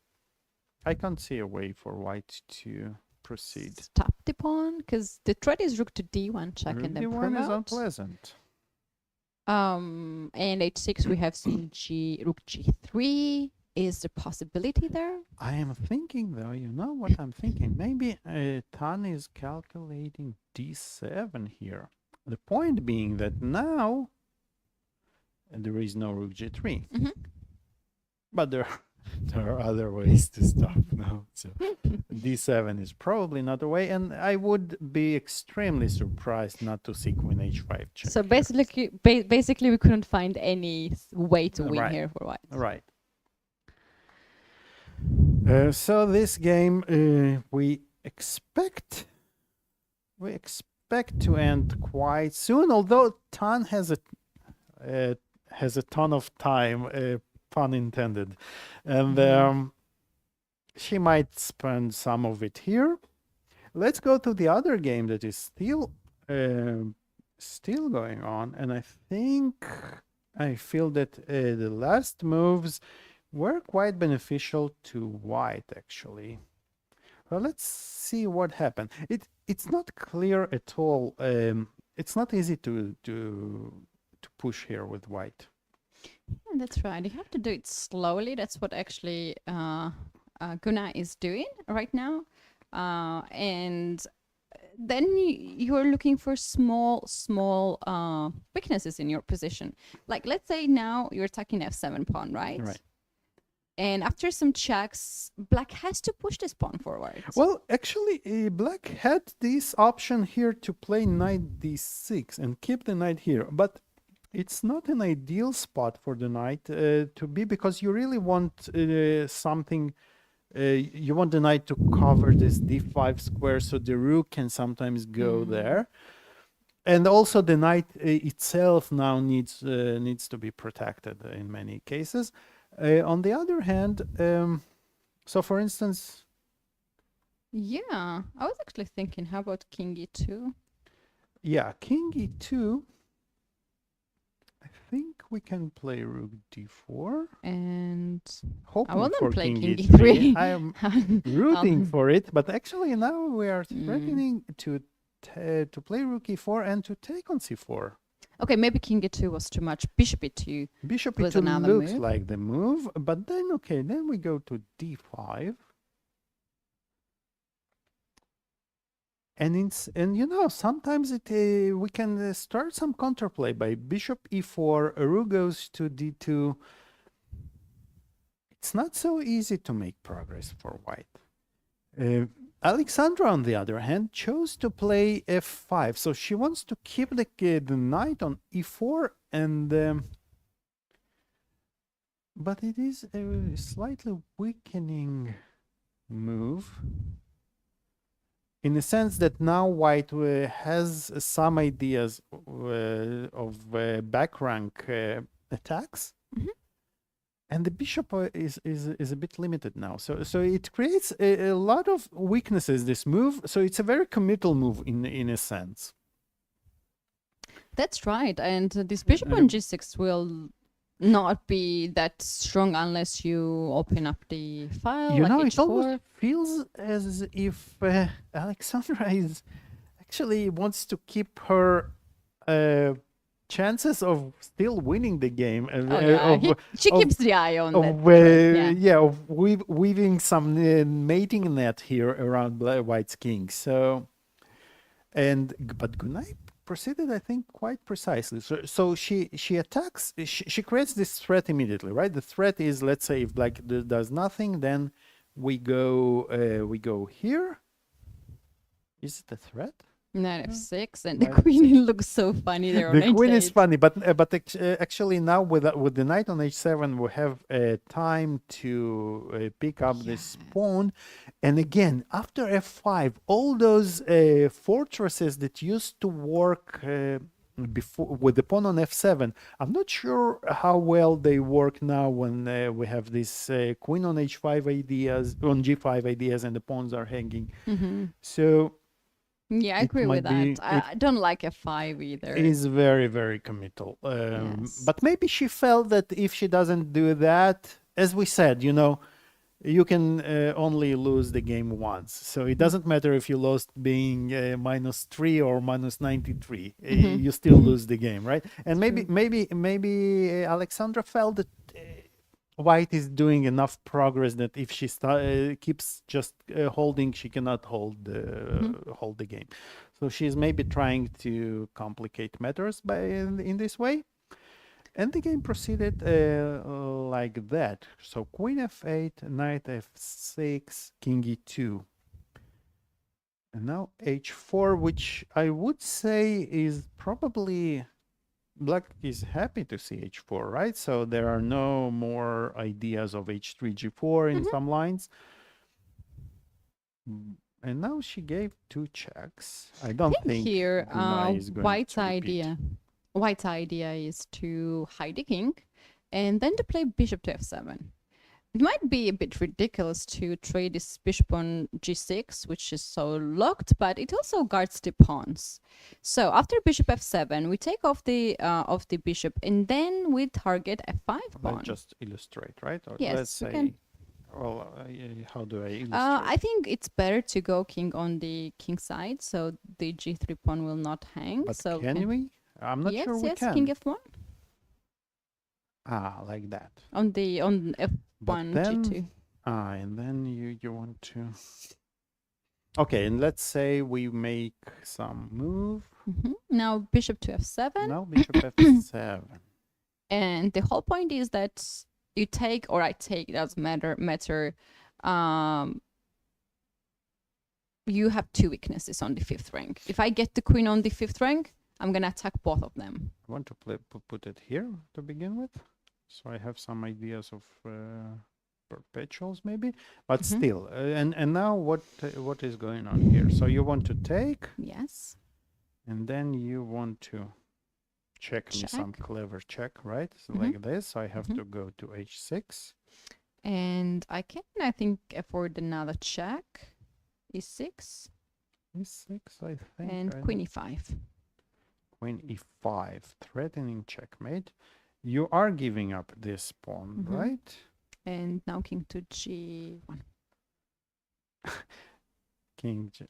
I can't see a way for white to proceed. Stop the pawn, because the threat is rook to d1 check and then D1 is promote. unpleasant. And h6 we have seen rook g3. Is the possibility there? I am thinking, though, you know what I'm thinking? Maybe Tan is calculating d7 here. The point being that now there is no rook g3. Mhm. But there are other ways to stop now. So d7 is probably not the way, and I would be extremely surprised not to see queen h5 check. So here. basically we couldn't find any way to win Right. here for white. Right. So this game we expect to end quite soon, although Tan has a ton of time, pun intended, and she might spend some of it here. Let's go to the other game that is still going on, and I feel that the last moves were quite beneficial to white, actually. Well, let's see what happened. It's not clear at all. It's not easy to push here with white. Yeah, that's right. You have to do it slowly. That's what actually Gunnar is doing right now. And then you're looking for small weaknesses in your position. Like, let's say now you're attacking f7 pawn, right? Right. And after some checks, black has to push this pawn forward. Well, actually, black had this option here to play knight d6 and keep the knight here, but it's not an ideal spot for the knight to be, because you really want something. You want the knight to cover this d5 square, so the rook can sometimes go there, and also the knight itself now needs to be protected in many cases. On the other hand, so for instance, Yeah, I was actually thinking, how about king e2? yeah, king e2. I think we can play rook d4. And Hoping wouldn't for play king king e3. e3. I am rooting Um, for it, but actually now we are threatening to play rook e4 and to take on c4. okay, maybe king e2 was too much. Bishop e2. Bishop Was e2 another looks move. like the move, but then okay, then we go to d5. And you know, sometimes we can start some counterplay by bishop e4, rook goes to d2. It's not so easy to make progress for white. Alexandra, on the other hand, chose to play f5, so she wants to keep the knight on e4, and but it is a slightly weakening move, in the sense that now white has some ideas of back rank attacks. Mhm. And the bishop is a bit limited now, so it creates a lot of weaknesses, this move. So it's a very committal move in a sense. That's right. And this bishop on g6 will not be that strong unless you open up the file. You like know, it h4. almost feels as if Alexandra is actually wants to keep her chances of still winning the game. Oh, yeah. She of- keeps the eye on that. of, yeah. of weaving some mating net here around White's king. So, but Gunai proceeded, I think, quite precisely. So she attacks. She creates this threat immediately, right? The threat is, let's say, if Black does nothing, then we go here. Is it a threat? Knight f6, and the Knight queen looks so funny there on The queen is h8. funny, but actually now with the knight on h7 we have time to pick up this pawn, and again after f5, all those fortresses that used to work before with the pawn on f7, I'm not sure how well they work now when we have this queen on h5 ideas, on g5 ideas, and the pawns are hanging. Mhm. So Yeah, I it agree with might be- that. I don't like f5 either. is very, very committal. Yes. But maybe she felt that if she doesn't do that, as we said, you know, you can only lose the game once. So it doesn't matter if you lost being -3 or -93. You still lose the game, right? And maybe Alexandra felt that White is doing enough progress that if she keeps just holding, she cannot hold the game. So she's maybe trying to complicate matters in this way. And the game proceeded like that. So Queen f8, Knight f6, King e2. And now h4, which I would say is probably... Black is happy to see h4, right? So there are no more ideas of h3, g4 in some lines. And now she gave 2 checks. I don't think here Brunei is going White's to repeat. idea is to hide the king and then to play bishop to f7. It might be a bit ridiculous to trade this bishop on g6, which is so locked, but it also guards the pawns. So after bishop f7, we take off the bishop, and then we target f5 pawn. Let's just illustrate, right? Or Yes, let's we say, can. well, how do I illustrate? I think it's better to go king on the king side, so the g3 pawn will not hang. But so can we? I'm not sure we can. King f1 Like that. on f1 But then, g2. and then you want to... Okay, and let's say we make some move. Now bishop to f7. Now bishop f7. And the whole point is that you take or I take, it doesn't matter. You have 2 weaknesses on the 5th rank. If I get the queen on the 5th rank, I'm gonna attack both of them. I want to put it here to begin with, so I have some ideas of perpetuals maybe, but still. And now what is going on here? So you want to take, Yes. and then you want to check me some clever check, right? So like this. So I have to go to h6, and I can, I think, afford another check. e6. e6, I think. And queen e5. Queen e5, threatening checkmate. You are giving up this pawn, right? And now king to g1.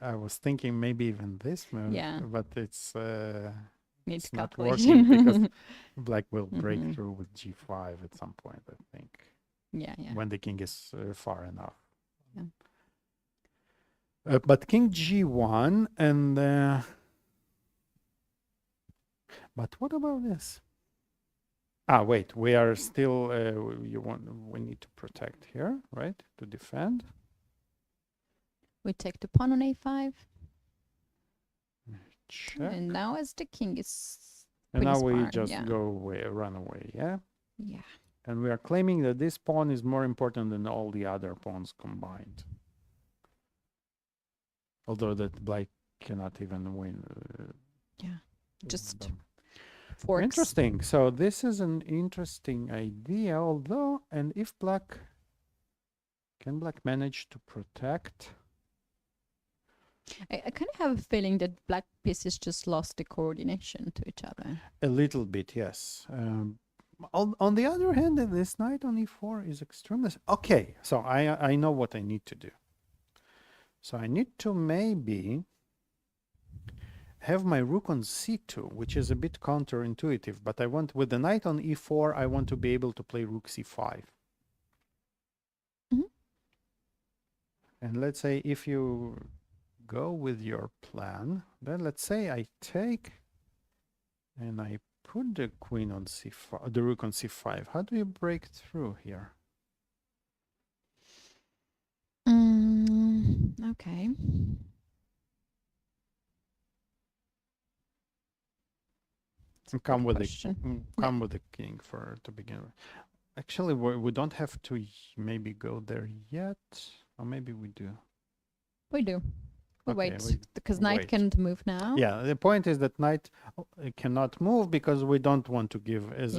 I was thinking maybe even this move, Yeah. but it's Needs not calculation. working because Black will break through with g5 at some point, I think. Yeah. When the king is far enough. Yeah. But king g1 and... but what about this? Wait, we are still, we need to protect here, right? To defend. We take the pawn on a5. Check. And now as the king is... And queen now is we far, just yeah. go away, run away, yeah? Yeah. And we are claiming that this pawn is more important than all the other pawns combined. Although that Black cannot even win. Just forks. Interesting. So this is an interesting idea, although, and if Black, can Black manage to protect? I kind of have a feeling that black pieces just lost the coordination to each other. A little bit, yes. On the other hand, this knight on e4 is extremely... Okay, so I know what I need to do. So I need to maybe have my rook on c2, which is a bit counterintuitive, but I want, with the knight on e4, I want to be able to play rook c5. And let's say if you go with your plan, then let's say I take and I put the queen on c5, the rook on c5. How do you break through here? Okay. Come with the king to begin with. Actually, we don't have to maybe go there yet, or maybe we do. We do. We Okay, wait because knight wait. can't move now. Yeah, the point is that knight cannot move because we don't want to give, as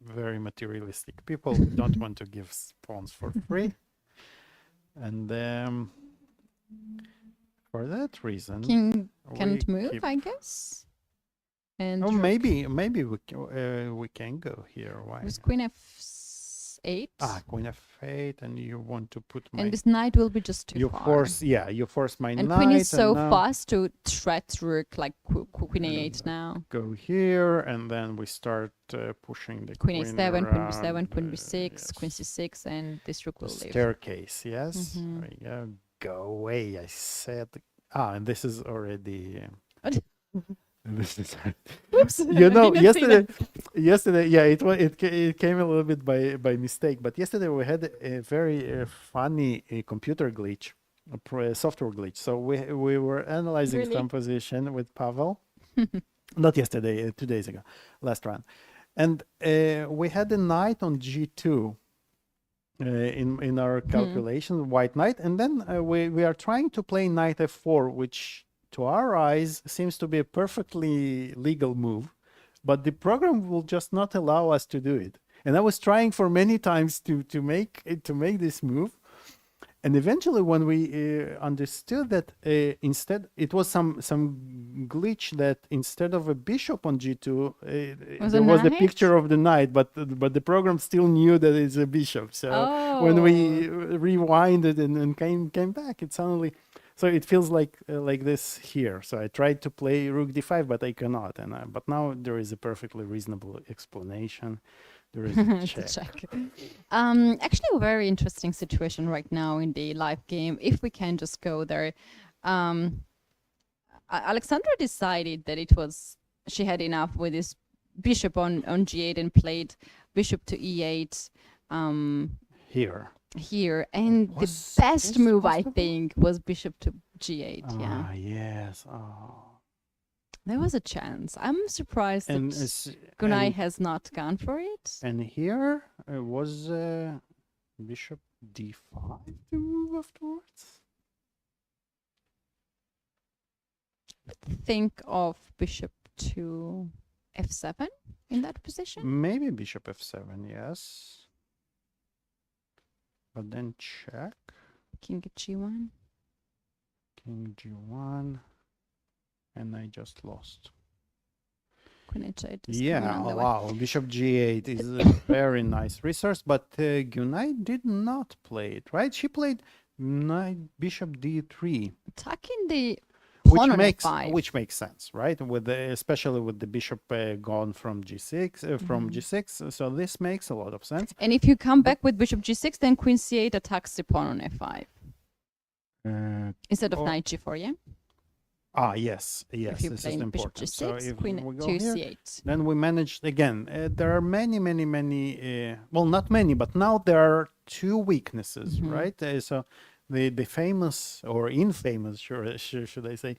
very materialistic people, we don't want to give pawns for free. And for that reason, King we can't move, keep- I guess. And Oh, rook maybe we can go here. Why? with queen f8. Queen f8, and you want to put my... And this knight will be just too you far. you force my And knight. queen is so now fast to threat rook like queen a8 now. go here, and then we start pushing the Queen a7, queen b7, around, queen b6, yes. queen c6, and this rook will live. Staircase, yes. Mhm. There you go. Go away, I said. And this is already... this is... Oops, You know, I didn't see yesterday, yeah, it came a little bit by mistake, but yesterday we had a very funny computer glitch, a software glitch. So we were analyzing Really? some position with Pavel, not yesterday, 2 days ago, last round, and we had a knight on g2 in our calculation, white knight, and then we are trying to play knight f4, which to our eyes seems to be a perfectly legal move, but the program will just not allow us to do it. And I was trying for many times to make this move, and eventually when we understood that instead it was some glitch, that instead of a bishop on g2 there was the knight? picture of the knight, but the program still knew that it's a bishop. So when we rewinded and came back, it suddenly... So it feels like this here. So I tried to play rook d5, but I cannot. But now there is a perfectly reasonable explanation. There is a It's a check. check. Actually, a very interesting situation right now in the live game. If we can just go there, Alexandra decided that she had enough with this bishop on g8 and played bishop to e8. Here, and the best move I think was bishop to g8. Yeah, Yes. there was a chance. I'm surprised And that Gunay has not gone for it. and here was bishop d5 to move afterwards. Think of bishop to f7 in that position. Maybe bishop f7, yes. But then check, King at g1. king g1, and I just lost. Queen h8 is coming Yeah, on the way. wow, bishop g8 is a very nice resource, but Gunay did not play it, right? She played knight bishop d3, Attacking the pawn on f5. which makes sense, right? Especially with the bishop gone from g6, from g6, so this makes a lot of sense. And if you come back with bishop g6, then queen c8 attacks the pawn on f5 instead of knight g4. Yeah. Yes, If you this play is bishop important. So g6, if queen we to go here, c8. then we managed again. There are many, well, not many, but now there are two weaknesses, right? So the famous or infamous, should I say,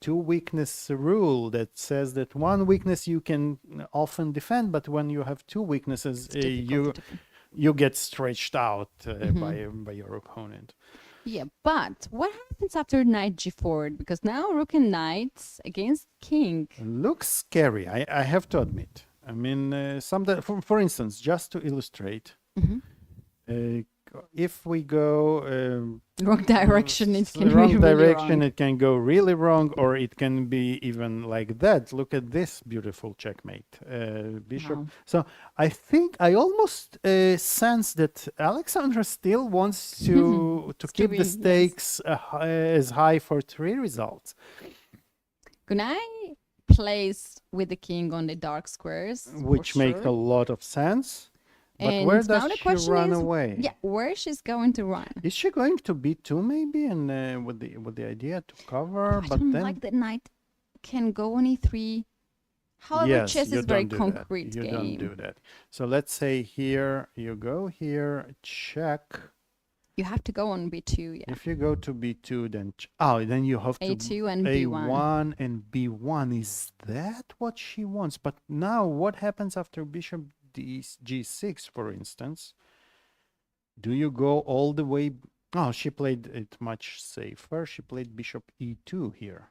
two weakness rule that says that one weakness you can often defend, but when you have two weaknesses, you get stretched out by your opponent. Yeah, but what happens after knight g4? Because now rook and knights against king. Looks scary, I have to admit. I mean, sometimes, for instance, just to illustrate, if we go Wrong direction, it can wrong be really direction, wrong. it can go really wrong, or it can be even like that. Look at this beautiful checkmate, bishop. Wow. So I think I almost sense that Alexandra still wants to keep be, the yes. stakes as high for 3 results. Gunay plays with the king on the dark squares, for Which makes sure. a lot of sense. But And where now the does she question run is, away? Yeah, where she's going to run. Is she going to b2 maybe, and with the idea to cover? I But don't then like that knight can go on e3. However, yes, chess you is very don't do that. concrete You game. don't do that. So let's say here you go here, check. You have to go on b2, yeah. If you go to b2, then then you have to A2 and B1. a1 and b1. Is that what she wants? But now what happens after bishop g6, for instance? Do you go all the way? Oh, she played it much safer. She played bishop e2 here.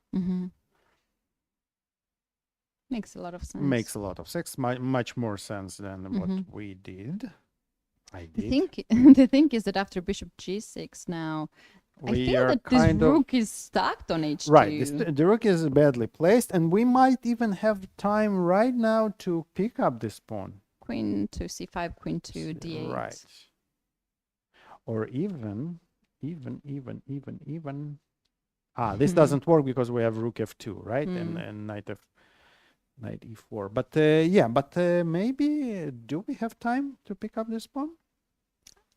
Makes a lot of sense. Makes a lot of sense. Much more sense than what we did. I did. The thing is that after bishop g6 now, I We feel are that this kind of- rook is stuck on h2. Right, the rook is badly placed, and we might even have time right now to pick up this pawn. queen to c5, queen to d8. Right. Or even. This doesn't work because we have rook f2, right? And knight e4. But maybe do we have time to pick up this pawn?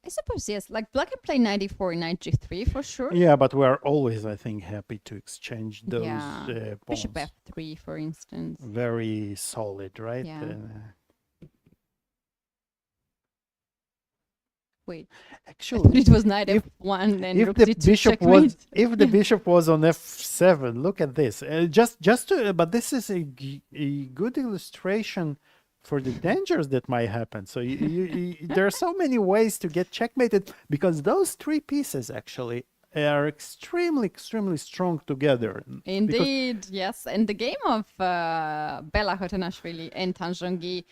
I suppose yes. Like black can play knight e4, knight g3 for sure. Yeah, but we are always, I think, happy to exchange those Yeah. pawns. Bishop f3, for instance. Very solid, right? Yeah. Wait, Actually, it was knight if- f1 and if rook the d2 bishop checkmate. was if the bishop was on f7, look at this. But this is a good illustration for the dangers that might happen. So there are so many ways to get checkmated because those three pieces actually are extremely strong together. Indeed, yes. And the game of Bella Kosteniuk and Tanjongi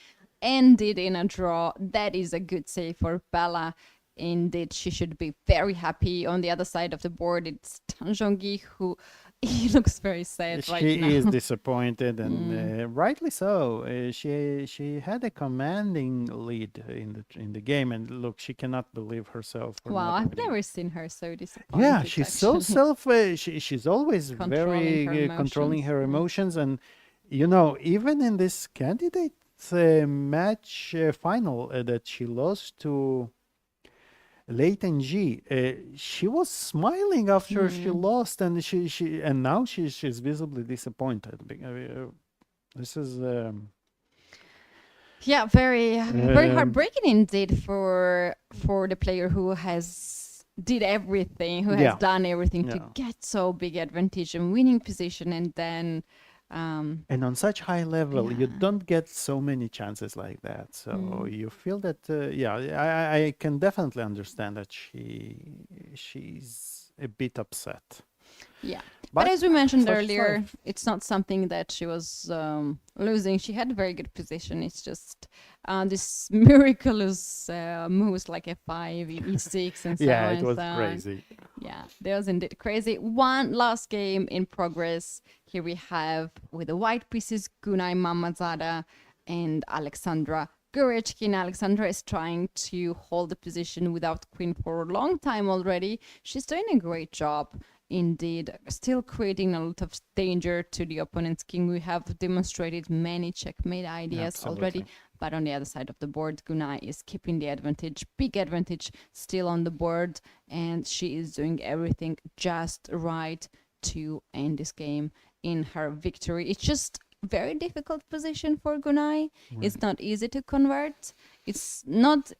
ended in a draw. That is a good save for Bella. Indeed, she should be very happy. On the other side of the board, it's Tanjongi who he looks very sad right now. She is disappointed, and rightly so. She had a commanding lead in the game, and look, she cannot believe herself. for Wow, not I've winning. never seen her so disappointed. Yeah, she's so actually. she's always Controlling very her controlling her emotions, emotions, and even in this candidate match final that she lost to Leighton G, she was smiling after she lost, and and now she's visibly disappointed. This is Yeah, very heartbreaking indeed for the player who has did everything, who has Yeah. done everything to Yeah. get so big advantage and winning position, and then and on such high level, you Yeah. don't get so many chances like that. So you feel that, I can definitely understand that she's a bit upset. yeah. But But as we mentioned such is earlier, life. it's not something that she was losing. She had a very good position. It's just this miraculous moves like F5, E6, and so Yeah, on. it was so on. crazy. Yeah, that was indeed crazy. One last game in progress. Here we have with the white pieces Gunay Mammadzada and Alexandra Goryachkina. Alexandra is trying to hold the position without queen for a long time already. She's doing a great job. Indeed, still creating a lot of danger to the opponent's king. We have demonstrated many checkmate ideas already, Absolutely. but on the other side of the board, Gunay is keeping the advantage, big advantage still on the board, and she is doing everything just right to end this game in her victory. It's just very difficult position for Gunay. It's not easy to convert. It's not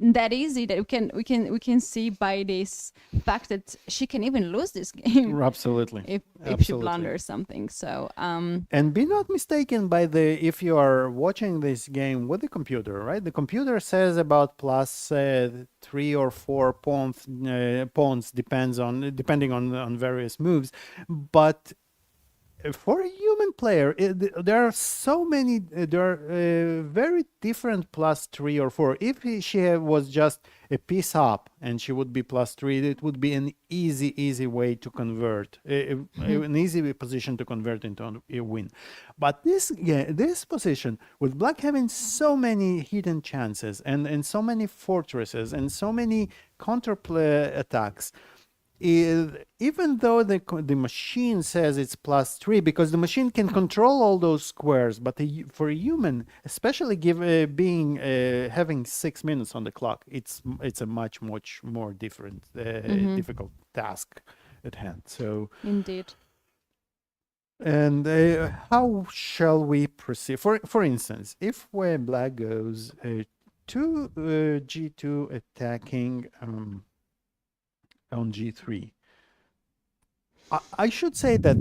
that easy that we can see by this fact that she can even lose this game Absolutely. if she Absolutely. blunders something. So And be not mistaken by if you are watching this game with the computer, right? The computer says about plus 3 or 4 pawns depending on various moves, but for a human player, there are so many. There are very different plus 3 or 4. If she was just a piece up and she would be plus 3, it would be an easy way to convert, an easy position to convert into a win. But this position with black having so many hidden chances and so many fortresses and so many counter attacks. Even though the machine says it's plus 3, because the machine can control all those squares, but for a human, especially having 6 minutes on the clock, it's a much more difficult task at hand. So indeed. and how shall we proceed? For instance, if where black goes to g2 attacking on g3. I should say that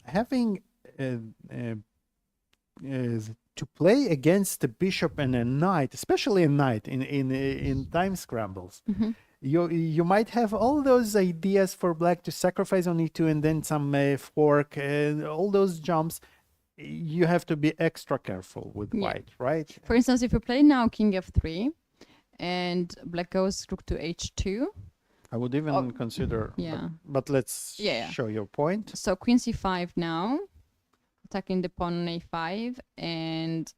having to play against a bishop and a knight, especially a knight in time scrambles, you might have all those ideas for black to sacrifice on e2 and then some fork and all those jumps. You have to be extra careful with white, right? For instance, if you play now king f3 and black goes rook to h2. I would even consider, yeah. but let's show your point. So queen c5 now, attacking the pawn on a5, and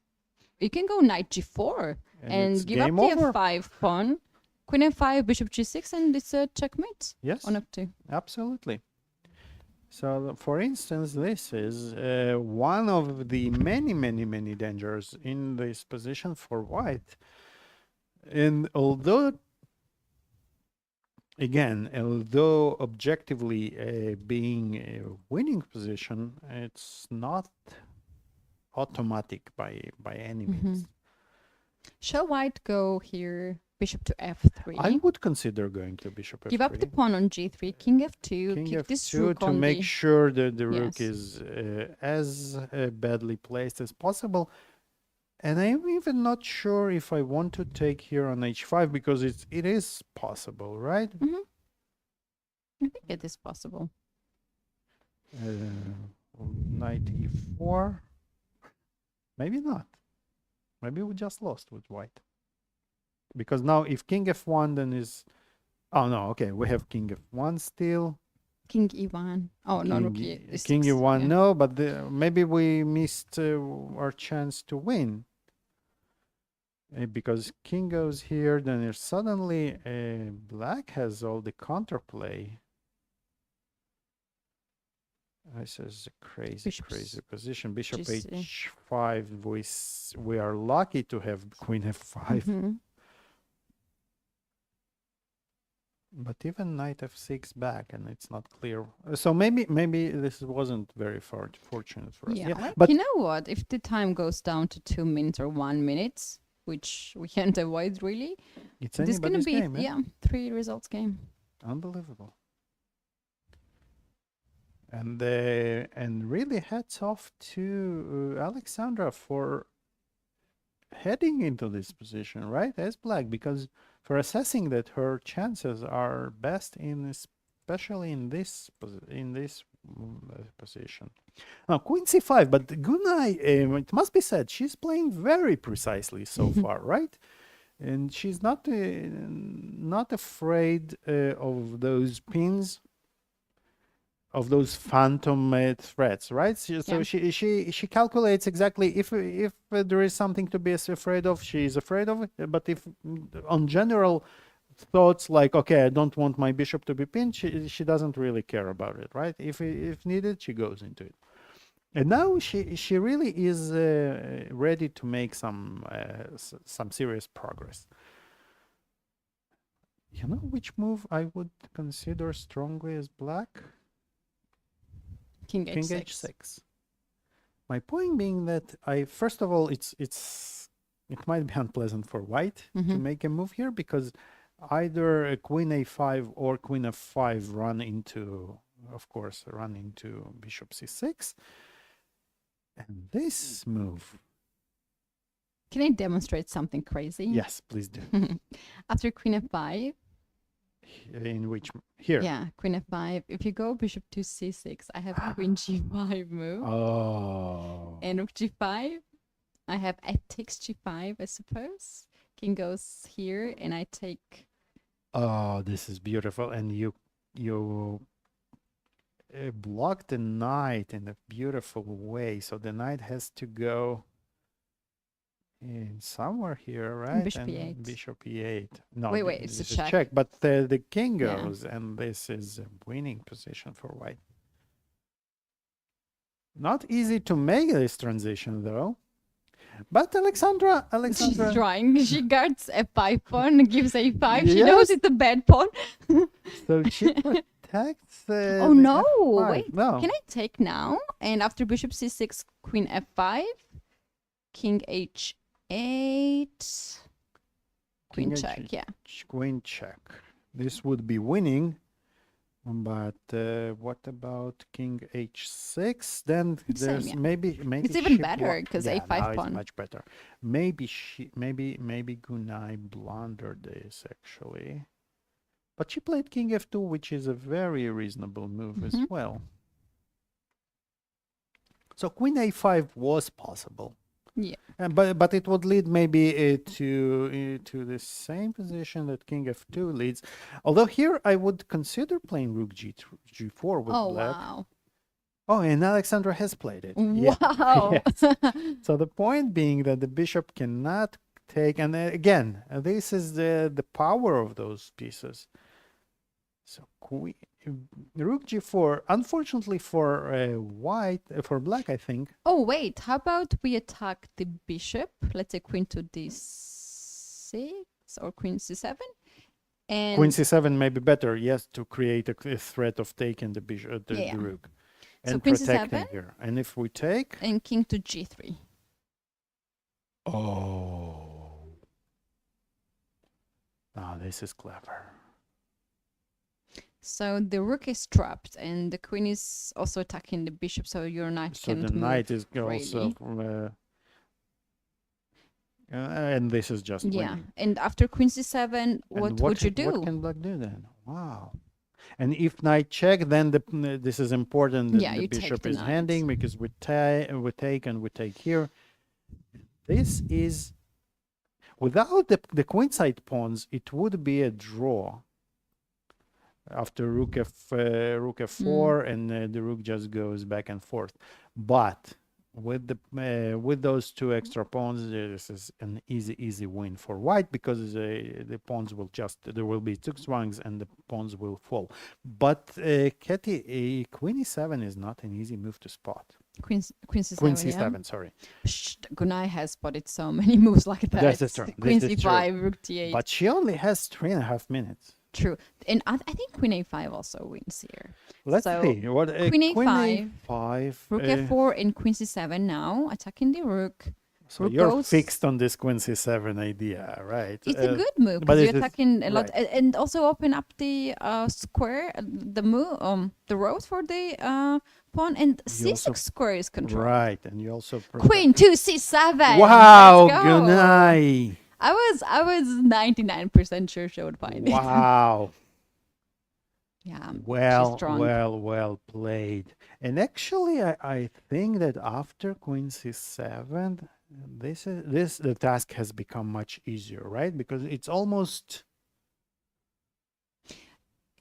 You can go knight g4 And and it's give up game the over. f5 pawn. Queen f5, bishop g6, and it's a checkmate Yes, on f2. absolutely. So, for instance, this is one of the many dangers in this position for white. And although, again, although objectively being a winning position, it's not automatic by any means. Shall white go here, bishop to f3? I would consider going to bishop f3. Give up the pawn on g3, king f2, King kick this f2 rook to on make the... sure that the rook Yes. is as badly placed as possible. And I'm even not sure if I want to take here on h5 because it is possible, right? I think it is possible. Knight e4. Maybe not. Maybe we just lost with white. Because now if king f1 then is... Oh no, okay, we have king f1 still. King e1. Oh, no, rook King e6. e1, Yeah. no, but maybe we missed our chance to win. Because king goes here, then there's suddenly black has all the counterplay. This is a crazy position. Bishop GC. h5. We are lucky to have queen f5. Mhm. But even knight f6 back, and it's not clear. So maybe this wasn't very fortunate for us. Yeah, Yeah, like, but you know what? If the time goes down to 2 minutes or 1 minute, which we can't avoid really, it's this is gonna anybody's be game. yeah 3 results game. Unbelievable. And really hats off to Alexandra for heading into this position, right, as black, because for assessing that her chances are best especially in this position. Now queen c5, but Gunay, it must be said, she's playing very precisely so far, right? And she's not afraid of those pins, of those phantom threats, right? So she calculates exactly if there is something to be afraid of, she is afraid of it. But if on general thoughts like, okay, I don't want my bishop to be pinned, she doesn't really care about it, right? If needed, she goes into it. And now she really is ready to make some serious progress. You know which move I would consider strongly as black? King h6. King h6. My point being that first of all, it might be unpleasant for white to make a move here because either a queen a5 or queen f5 run into bishop c6. And this move. Can I demonstrate something crazy? Yes, please do. After queen f5. In which here? Yeah, queen f5. If you go bishop to c6, I have queen g5 move. Oh. And rook g5. I have f takes g5, I suppose. King goes here, and I take. Oh, this is beautiful, and you block the knight in a beautiful way. So the knight has to go in somewhere here, right? Bishop and e8. Bishop e8. No, Wait, it's a this is check. But the king Yeah. goes, and this is a winning position for white. Not easy to make this transition, though. But Alexandra, She's trying. She guards f5 pawn, gives a5. She Yes. knows it's a bad pawn. so she protects. Oh the no! f5. Wait, no. can I take now? And after bishop c6, queen f5, king h8, queen King check. Yeah. Queen check. This would be winning. But what about king h6? Then Same, there's yeah. maybe It's even she better, 'cause yeah, a5 now it's pawn. much better. Maybe Gunay blundered this actually, but she played king f2, which is a very reasonable move as well. So queen a5 was possible. Yeah. But it would lead maybe to the same position that king f2 leads. Although here I would consider playing rook g4 with Oh black. wow. Oh, and Alexandra has played it. Yeah. Wow. Yes. So the point being that the bishop cannot take, and again, this is the power of those pieces. So queen, rook g4. Unfortunately for white, for black, I think. Oh, wait. How about we attack the bishop? Let's say queen to d6 or queen c7. And Queen c7 may be better, yes, to create a threat of taking the bishop, the Yeah. rook, So and queen protecting c7? here. And if we take, and king to g3. oh, now this is clever. So the rook is trapped, and the queen is also attacking the bishop, so your knight So can't the knight move is also freely. from, and this is just Yeah, winning. and after queen c7, And what would you do? What can black do then? Wow. And if knight check, then this is important that Yeah, the you take bishop the is knight. handing, because we take and we take here. This is, without the queenside pawns, it would be a draw. After rook f4, and the rook just goes back and forth. But with with those two extra pawns, this is an easy win for white, because the pawns will there will be two swings and the pawns will fall. But Keti, queen e7 is not an easy move to spot. Queen c7, Queen yeah? c7, sorry. Gunai has spotted so many moves like that. That's the turn. Queen This is c5, rook d8. But she only has 3.5 minutes. True. And I think queen a5 also wins here. Let's So, see. What queen a5, a5. Rook f4 and queen c7 now, attacking the rook. So rook you're goes- fixed on this queen c7 idea, right? It's a good move, but because it's you're attacking a lot, right. and also open up the square, the road for the pawn, and You also- c6 square is controlled. Right, and you also Queen to c7. Wow, Let's go. Gunai. I was 99% sure she would find it. Wow. Yeah. Well, strong. well played. And actually, I think that after queen c7, the task has become much easier, right? Because it's almost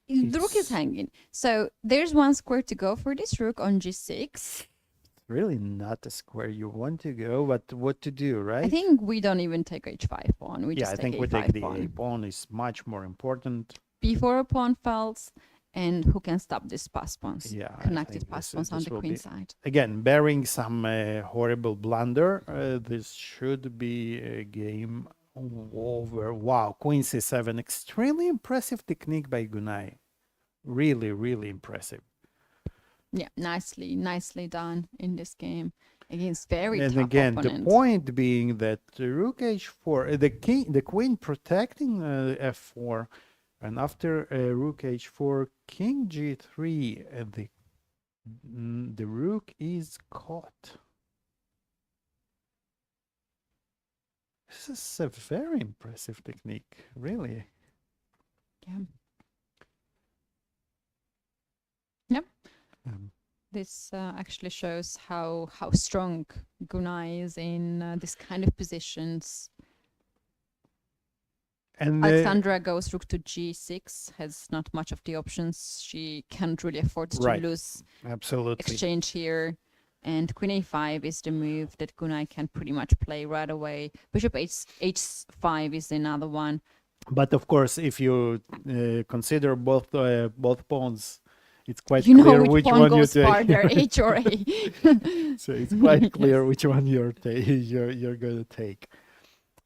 The rook is It's- hanging. So there's one square to go for this rook on g6. really not a square you want to go, but what to do, right? I think we don't even take h5 pawn. We yeah, just I take think we a5 take the pawn. a pawn is much more important. Before a pawn falls, and who can stop these pass pawns? Yeah, I Connected think pass this pawns on this the will queen be- side. Again, bearing some horrible blunder, this should be a game over. Wow, queen c7, extremely impressive technique by Gunai. Really impressive. Yeah, nicely done in this game against very And tough again, opponent. the point being that rook h4, the queen protecting f4, and after rook h4, king g3, the rook is caught. This is a very impressive technique, really. Yeah. Yep. Um, This actually shows how strong Gunai is in this kind of positions. and Alexandra goes rook to g6, has not much of the options. She can't really afford to Right. lose absolutely. exchange here. And queen a5 is the move that Gunai can pretty much play right away. Bishop h5 is another one. But of course, if you consider both pawns, it's quite You know clear which which pawn one you goes take. farther, h or a. So it's quite clear which one you're going to take.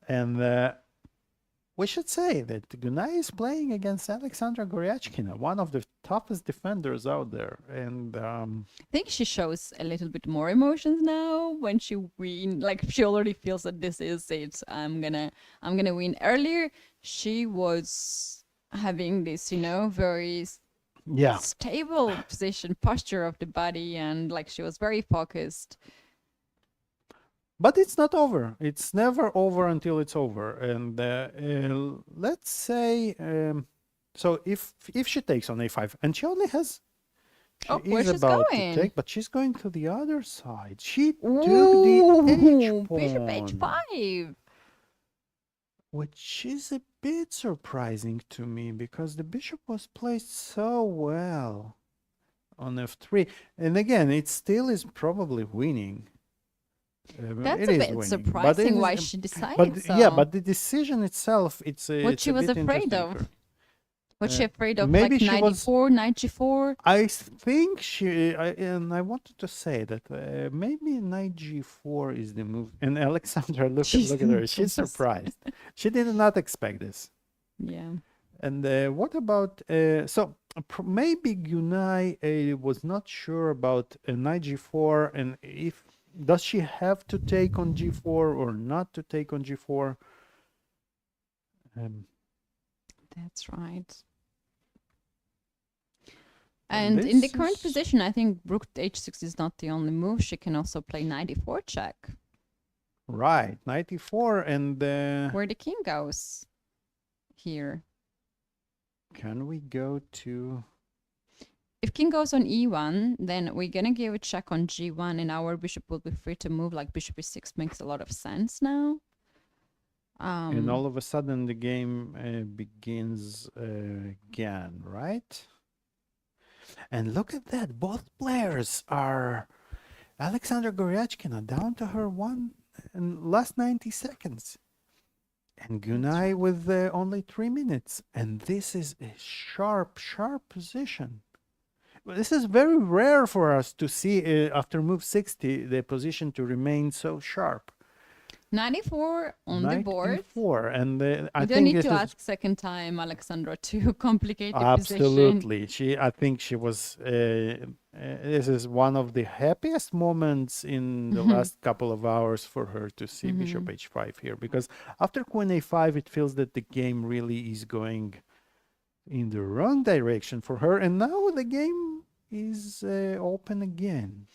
And we should say that Gunai is playing against Alexandra Goryachkina, one of the toughest defenders out there. And I think she shows a little bit more emotions now when she win. Like she already feels that this is it. I'm gonna win. Earlier, she was having this, very yeah, stable position, posture of the body, and like she was very focused. but it's not over. It's never over until it's over. And let's say, so if she takes on a5, and she only has, she Oh, where is she's about going? to take, but she's going to the other side. She took the Ooh, h bishop pawn, h5. which is a bit surprising to me because the bishop was placed so well. on f3. And again, it still is probably winning. That's it a is bit winning, surprising but why it is- she decided But so. yeah, but the decision itself, it's What it's she a was bit afraid interesting of. for- Was she afraid of maybe like she was- 94, 94? I think and I wanted to say that maybe knight g4 is the move. And Alexandra, look at her, she's surprised. She did not expect this. Yeah. And what about maybe Gunay was not sure about knight g4, and if does she have to take on g4 or not to take on g4? That's right. And in the this current is- position, I think rook to h6 is not the only move. She can also play 94 check, Right, 94, and where the king goes here. can we go to? If king goes on e1, then we're gonna give a check on g1, and our bishop will be free to move. Like bishop e6 makes a lot of sense now. And all of a sudden the game begins again, right? And look at that, both players are Alexandra Goryachkina down to her one in last 90 seconds. And Gunay with only 3 minutes. And this is a sharp position. This is very rare for us to see after move 60 the position to remain so sharp. 94 on the board. 94, and I You think don't need this to is ask second time, Alexandra, to complicate the position. absolutely. I think she was. This is one of the happiest moments in the last couple of hours for her to see Bishop h5 here, because after Queen a5, it feels that the game really is going in the wrong direction for her, and now the game is open again.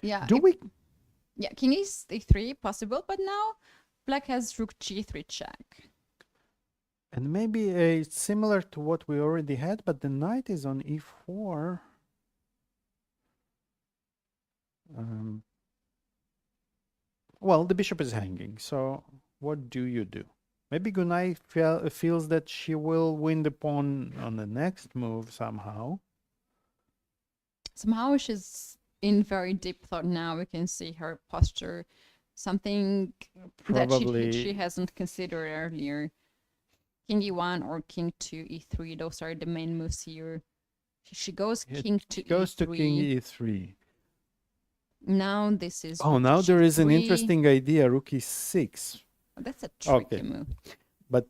Yeah. Do we? Yeah, king is a3 possible, but now black has rook g3 check. And maybe it's similar to what we already had, but the knight is on e4. Well, the bishop is hanging, so what do you do? Maybe Gunay feels that she will win the pawn on the next move somehow. Somehow she's in very deep thought now. We can see her posture, something that Probably. she hasn't considered earlier. King e1 or king to e3, those are the main moves here. She goes king to It goes e3. to king e3. Now this is Oh, rook now there is an g3. interesting idea, rook e6. That's a tricky Okay. move. But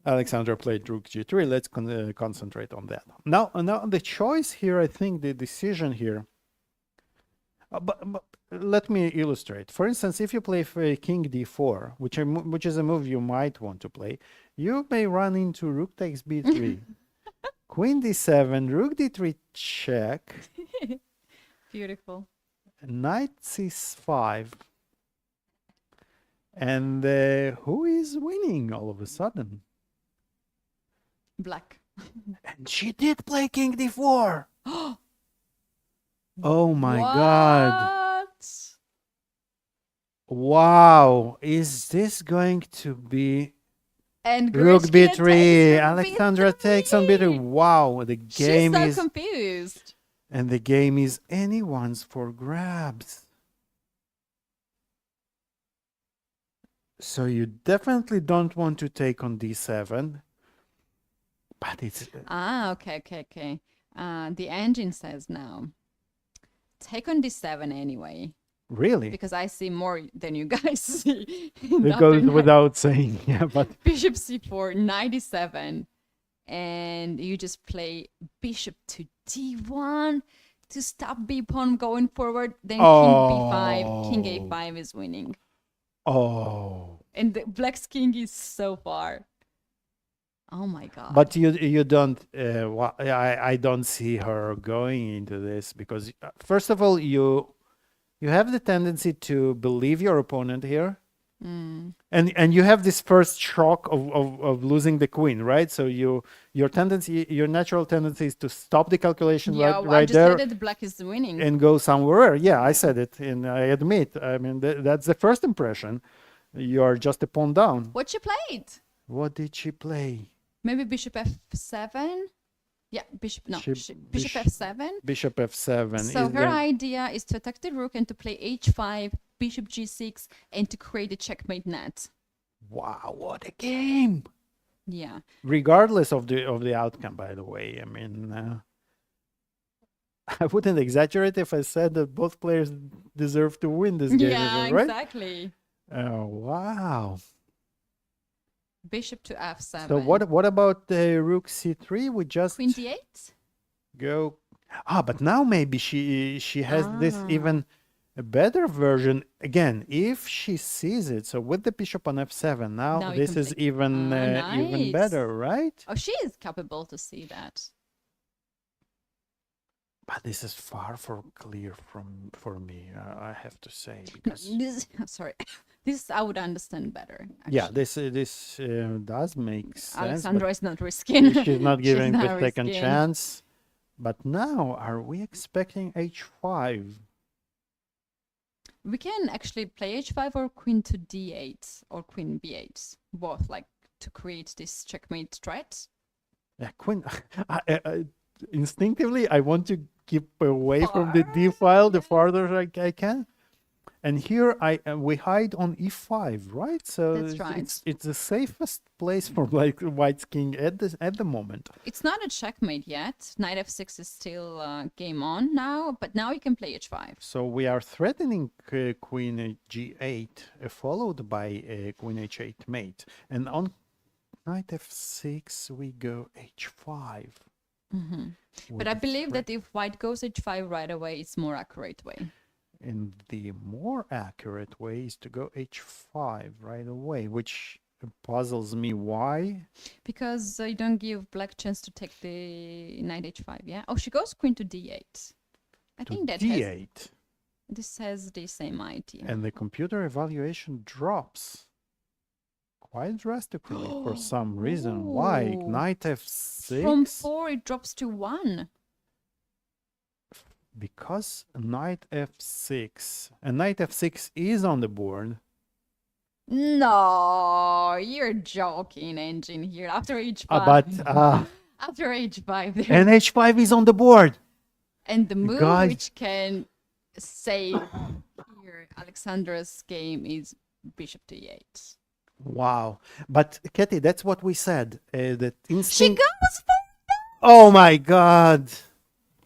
Alexandra played rook g3. Let's concentrate on that. Now the choice here, I think the decision here. But let me illustrate. For instance, if you play for king d4, which is a move you might want to play, you may run into rook takes b3, queen d7, rook d3 check, Beautiful. knight c5. And who is winning all of a sudden? Black. And she did play king d4. Oh my God. What? Wow. Is this going to be And rook Gershon b3? takes Alexandra takes on b3. Wow. The game She's so is confused. and the game is anyone's for grabs. So you definitely don't want to take on d7. But it's Okay. The engine says now, take on d7 anyway, really because I see more than you guys see. it goes without saying. Yeah, but Bishop c4, knight e7, and you just play bishop to d1 to stop b pawn going forward. Then king b5, king a5 is winning, oh. and the black's king is so far. Oh my God! But you don't. I don't see her going into this because first of all, you have the tendency to believe your opponent here, and you have this first shock of losing the queen, right? So your natural tendency is to stop the calculation yeah, right I just there said that black is winning. and go somewhere. Yeah, I said it, and I admit. I mean, that's the first impression. You are just a pawn down. What she played? What did she play? Maybe bishop f7. Yeah, bishop, no, Bishop- bishop bish- f7. Bishop f7. So is her the- idea is to attack the rook and to play h5, bishop g6, and to create a checkmate net. Wow, what a game! Yeah. Regardless of the outcome, by the way. I mean, I wouldn't exaggerate if I said that both players deserve to win this game, Yeah, right? exactly. Oh, wow. Bishop to f7. So what about the rook c3? We just Queen d8? go. But now maybe she has this even a better version. Again, if she sees it, so with the bishop on f7, now Now you this can is play- even even nice. better, right? Oh, she is capable to see that. But this is far from clear for me, I have to say, because This, sorry, this I would understand better. yeah, Actually. this does make sense. but Alexandra is not risking. she's not giving the not second risking. chance. But now, are we expecting h5? We can actually play h5 or queen to d8 or queen b8, both, like to create this checkmate threat. Yeah, queen. Instinctively, I want to keep away from the d file the farther I can. And here we hide on e5, right? So That's right. it's the safest place for like White's king at the moment. It's not a checkmate yet. Knight f6 is still game on now, but now you can play h5. So we are threatening queen g8, followed by queen h8 mate, and on knight f6 we go h5. But I believe that if white goes h5 right away, it's more accurate way. And the more accurate way is to go h5 right away, which puzzles me. Why? Because you don't give black chance to take the knight h5, yeah? Oh, she goes queen to d8. I To think that d8. this has the same idea. And the computer evaluation drops quite drastically for some reason. Why? Oh. Knight f6? From 4, it drops to 1. Because knight f6. And knight f6 is on the board. No, you're joking, engine here. After h5. After h5. there- And h5 is on the board. And the move Guys. which can save here Alexandra's game is bishop to e8. Wow. But Keti, that's what we said. That She instinct. goes for Oh my God.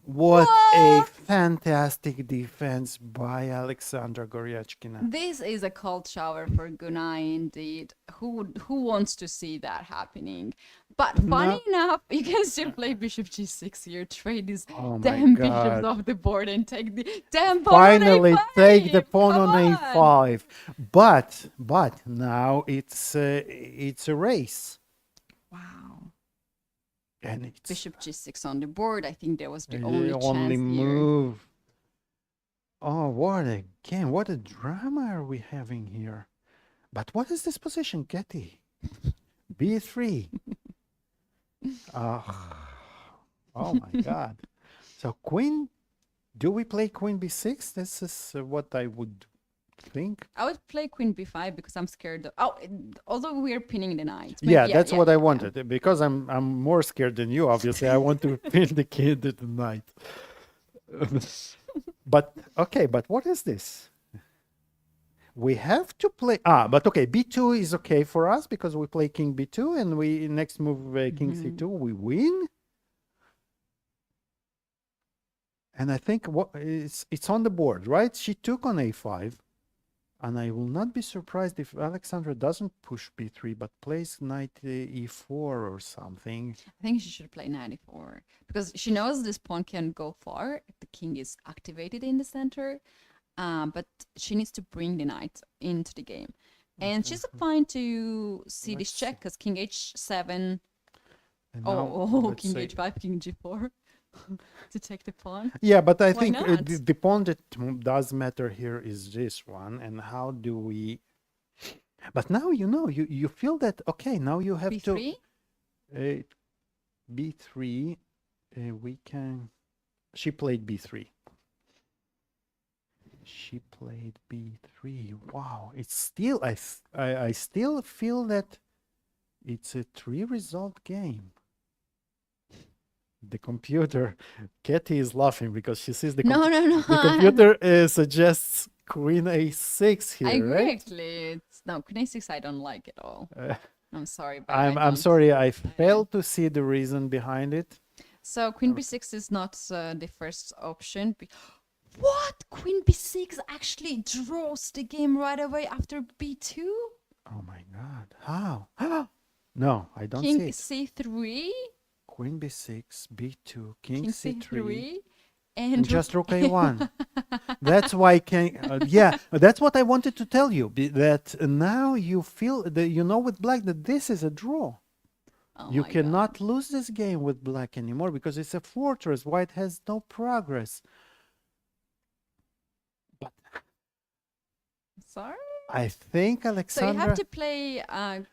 What a What? fantastic defense by Alexandra Goryachkina. This is a cold shower for Gunai indeed. Who wants to see that happening? But funny enough, you can still play bishop g6 here. Trade these Oh my damn God. bishops off the board and take the damn pawn Finally on a5. take the pawn Come on a5. But now it's a race. Wow. And it's Bishop g6 on the board. I think that was the the only chance here. move. Oh, what a game. What a drama are we having here. But what is this position, Keti? b3. Oh my God. So queen, do we play queen b6? This is what I would think. I would play queen b5 because I'm scared. Although we are pinning the knight. But Yeah, that's what I yeah. wanted. Because I'm more scared than you, obviously. I want to pin the kid at the knight. But okay, but what is this? We have to play but okay, b2 is okay for us because we play king b2 and we next move king c2, we win. And I think it's on the board, right? She took on a5. And I will not be surprised if Alexandra doesn't push b3 but plays knight e4 or something. I think she should play knight e4 because she knows this pawn can go far if the king is activated in the center. But she needs to bring the knight into the game. And she's fine to see this check because king h7. And now, let's King say- h5, king g4 to take the pawn. Yeah, but I Why think not? the pawn that does matter here is this one. And how do we... But now you feel that, okay, now you have b3? to... b3, we can... She played b3. She played b3. Wow, it's still... I still feel that it's a 3-result game. The computer, Keti is laughing because she sees the, No, no, no. the computer suggests Queen A6 here, I agree, right? actually. No, Queen A6 I don't like at all. I'm sorry, but I'm sorry, I failed to see the reason behind it. So Queen B6 is not the first option. What? Queen B6 actually draws the game right away after B2? Oh my God, how? No, I don't King see it. C3? Queen B6, B2, King King C3, C3? and And just Rook A1. That's why yeah, that's what I wanted to tell you, that now you feel that you know with black that this is a draw. Oh You my cannot lose this game with black anymore because it's a fortress. White has no progress. But God. Sorry? I think So you Alexandra, have to play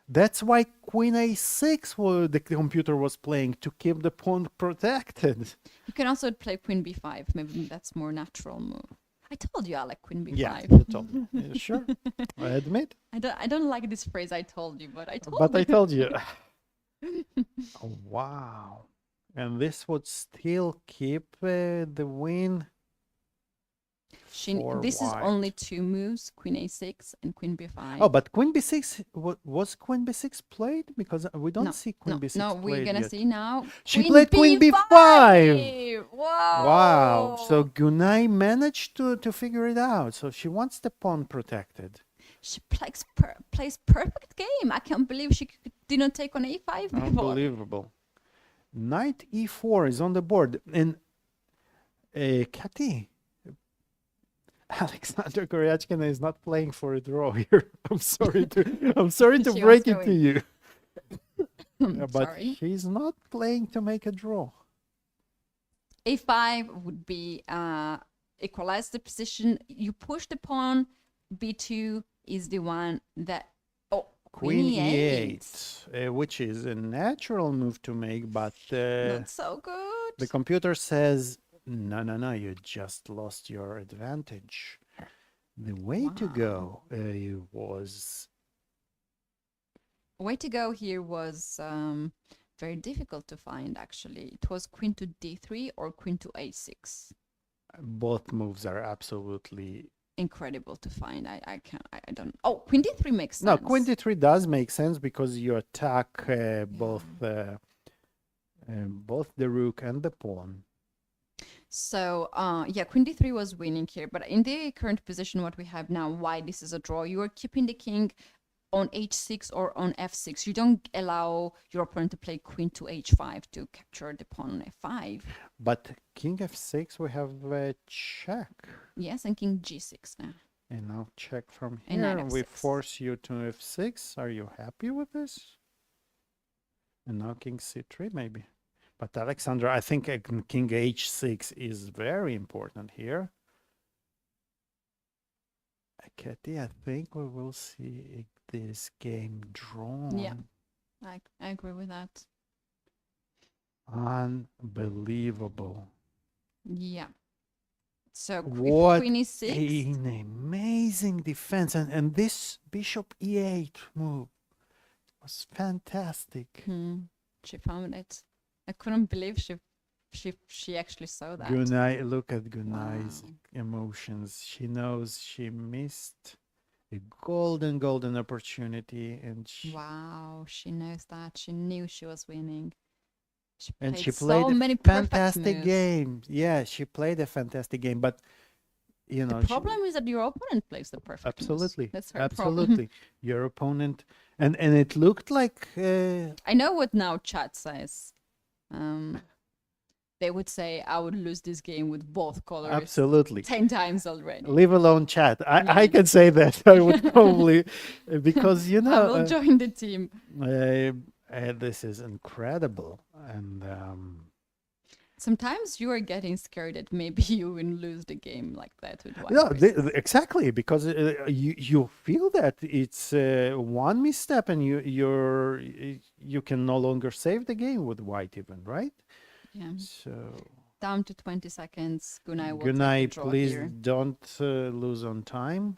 that's why Queen A6 the computer was playing, to keep the pawn protected. you can also play Queen B5. Maybe that's more natural move. I told you, Alec, Queen B5. Yeah, you told me. Yeah, sure, I admit. I don't like this phrase I told you, but I told But you. I told you. Oh, wow. And this would still keep the win. For This is white. only two moves, Queen A6 and Queen B5. Oh, but Queen B6, was Queen B6 played? Because we don't no, see Queen no, B6 no, played we're gonna yet. see now. She played Queen B5. Wow. Wow. So Gunay managed to figure it out. So she wants the pawn protected. She plays perfect game. I can't believe she didn't take on A5 before. Unbelievable. Knight E4 is on the board. And Keti, Alexander Goryachkina is not playing for a draw here. I'm sorry to She break was it to you. But Sorry. he's not playing to make a draw. A5 would be equalize the position. You push the pawn. B2 is the one that. Oh, Queen E8. E8, which is a natural move to make, but Not so good. the computer says, no, you just lost your advantage. The way to go was... Way to go here was very difficult to find, actually. It was Queen to D3 or Queen to A6. Both moves are absolutely... Incredible to find. I don't. Oh, Queen D3 makes sense. No, Queen D3 does make sense because you attack both the rook and the pawn. So, yeah, Queen D3 was winning here. But in the current position, what we have now, why this is a draw, you are keeping the king on H6 or on F6. You don't allow your opponent to play Queen to H5 to capture the pawn on F5. But King F6, we have a check. Yes, and King G6 now. And now check from And here. knight We F6. force you to F6. Are you happy with this? And now King C3 maybe. But Alexandra, I think King H6 is very important here. Keti, I think we will see this game drawn. Yeah. I agree with that. Unbelievable. Yeah. So What Queen E6. an amazing defense. And this Bishop E8 move was fantastic. She found it. I couldn't believe she actually saw that. Gunay, look at Gunay's Wow. emotions. She knows she missed a golden opportunity, and Wow, she knows that. She knew she was winning. She and played she played so a many perfect fantastic moves. game. Yeah, she played a fantastic game, but you know, The problem is that your opponent plays the perfect moves. absolutely, That's her absolutely. problem. Your opponent, and it looked like I know what now chat says. They would say I would lose this game with both colors absolutely. 10 times already. Leave alone chat. I can say that. I would probably, because you I know, will join the team. this is incredible, and Sometimes you are getting scared that maybe you will lose the game like that with white. no, person. exactly, because you feel that it's one misstep, and you can no longer save the game with white, even, right? Yeah. So Down to 20 seconds. Gunay will Gunay, take the draw please here. don't lose on time.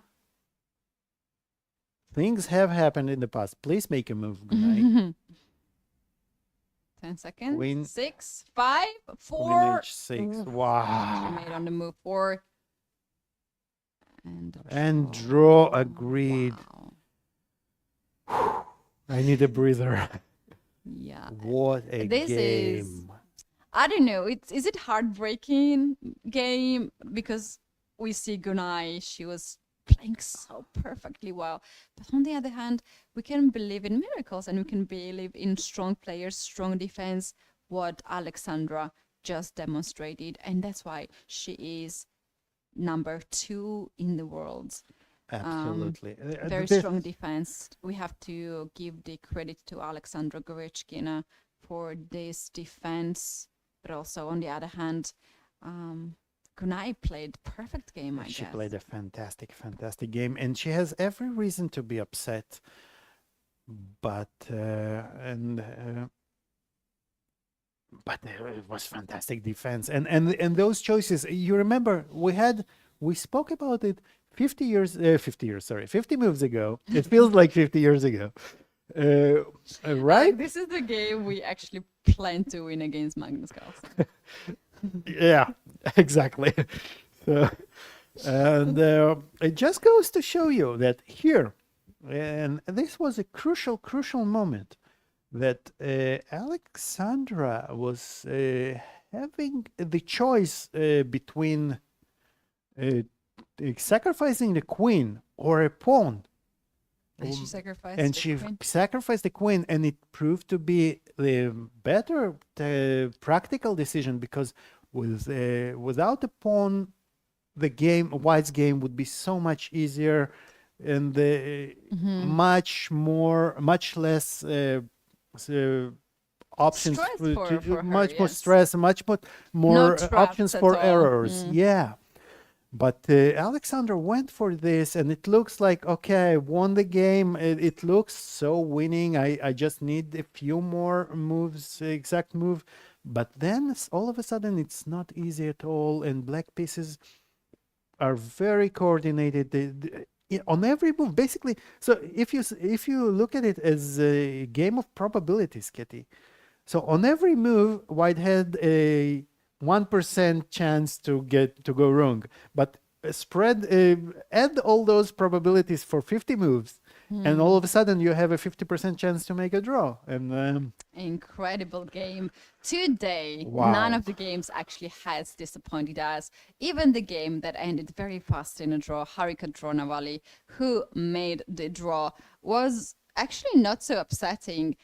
Things have happened in the past. Please make a move, Gunay. 10 seconds. Queen. 6, 5, Queen 4. h6. She Wow. made on the move 4. And draw agreed. Wow. I need a breather. Yeah. What a This game. is, I don't know, is it heartbreaking game? Because we see Gunai, she was playing so perfectly well. But on the other hand, we can believe in miracles and we can believe in strong players, strong defense, what Alexandra just demonstrated. And that's why she is number 2 in the world. Absolutely. Very This- strong defense. We have to give the credit to Alexandra Goryachkina for this defense. But also, on the other hand, Gunai played perfect game, I She guess. played a fantastic, fantastic game, and she has every reason to be upset. But it was fantastic defense, and those choices. You remember we spoke about it 50 moves ago. It feels like 50 years ago, right? This is the game we actually plan to win against Magnus Carlsen. Yeah, exactly. So, and it just goes to show you that here, and this was a crucial moment, that Alexandra was having the choice between sacrificing the queen or a pawn. And she sacrificed And the she queen. sacrificed the queen, and it proved to be the better practical decision, because without a pawn, the white's game would be so much easier and much less options, Stress for her, much more yes. stress, much more traps options at for all. errors. Yeah. But Alexander went for this, and it looks like, okay, I won the game. It looks so winning. I just need a few more moves, exact move. But then all of a sudden, it's not easy at all, and black pieces are very coordinated. On every move, basically. So if you look at it as a game of probabilities, Keti, so on every move, white had a 1% chance to go wrong, but add all those probabilities for 50 moves, and all of a sudden you have a 50% chance to make a draw. And Incredible game. Today, Wow. none of the games actually has disappointed us. Even the game that ended very fast in a draw, Harika Dronavalli, who made the draw, was actually not so upsetting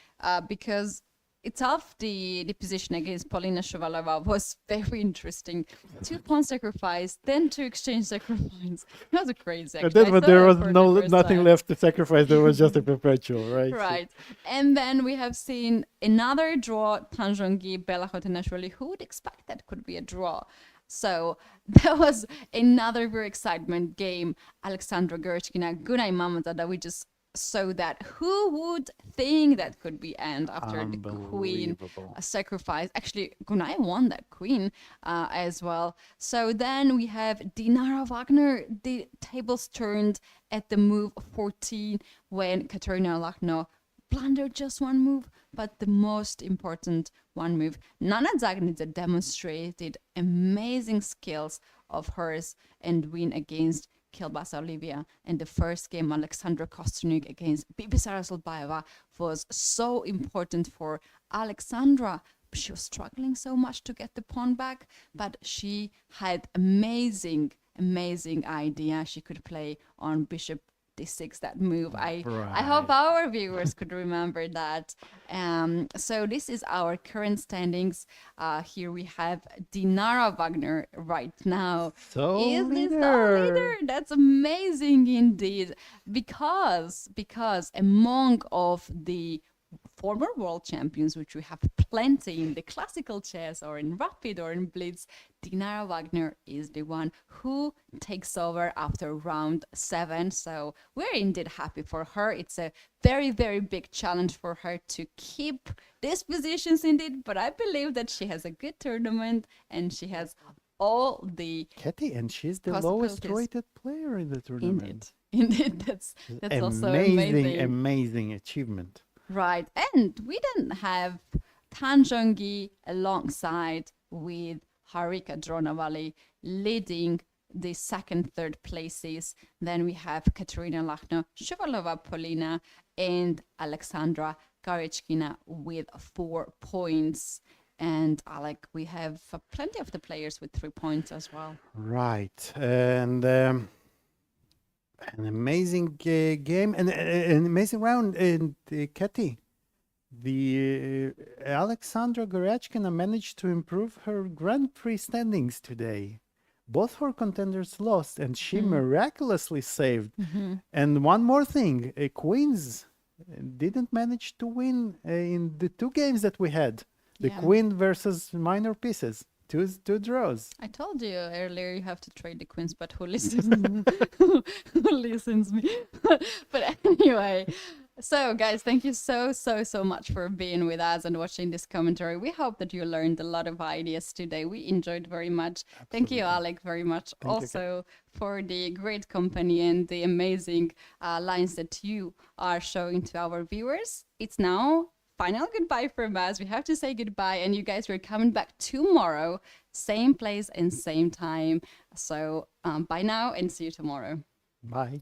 because itself the position against Polina Shovalova was very interesting. 2 pawn sacrifice, then 2 exchange sacrifice. It was crazy. and Actually. then I when saw there that was for the first nothing time. left to sacrifice, there was just a perpetual, right? Right. And then we have seen another draw, Tanjongi, Bela Khotenashvili. Who would expect that could be a draw? So that was another very excitement game. Alexandra Gershkina, Gunai Mammadzada. We just saw that. Who would think that could be end after the queen Unbelievable. sacrifice? Actually, Gunai won that queen as well. So then we have Dinara Wagner. The tables turned at the move 14 when Katerina Lachno blundered just one move, but the most important one move. Nana Dzagnidze demonstrated amazing skills of hers and win against Kielbasa Olivia. And the first game, Alexandra Kosteniuk against Bibisara Solbaeva, was so important for Alexandra. She was struggling so much to get the pawn back, but she had amazing idea. She could play on Bishop D6, that move. I hope our viewers could remember that. So this is our current standings. Here we have Dinara Wagner right now. So Is this the leader. leader? That's amazing indeed. Because among of the former world champions, which we have plenty in the classical chess or in rapid or in blitz, Dinara Wagner is the one who takes over after round 7. So we're indeed happy for her. It's a very, very big challenge for her to keep these positions indeed, but I believe that she has a good tournament and she has all the Keti, and she's the lowest possibilities. rated player in the tournament. Indeed, that's also amazing. Amazing achievement. Right, and we didn't have Tanjongi alongside with Harika Dronavalli leading the second, third places. Then we have Katerina Lachno, Shuvalova Polina, and Alexandra Goryachkina with 4 points. And Alec, we have plenty of the players with 3 points as well. Right. And an amazing game and an amazing round. And Keti, the Alexandra Goryachkina managed to improve her Grand Prix standings today. Both her contenders lost, and she miraculously saved. And one more thing, Queens didn't manage to win in the 2 games that we had. The Queen versus Minor Pieces. Two draws. I told you earlier you have to trade the queens, but who listens? Who listens me? But anyway, so guys, thank you so much for being with us and watching this commentary. We hope that you learned a lot of ideas today. We enjoyed very much. Absolutely. Thank you, Alec, very much. Thank also for the great company and the amazing lines that you are showing to our viewers. It's now final goodbye from us. We have to say goodbye, and you guys are coming back tomorrow, same place and same time. So bye now, and see you tomorrow. Bye.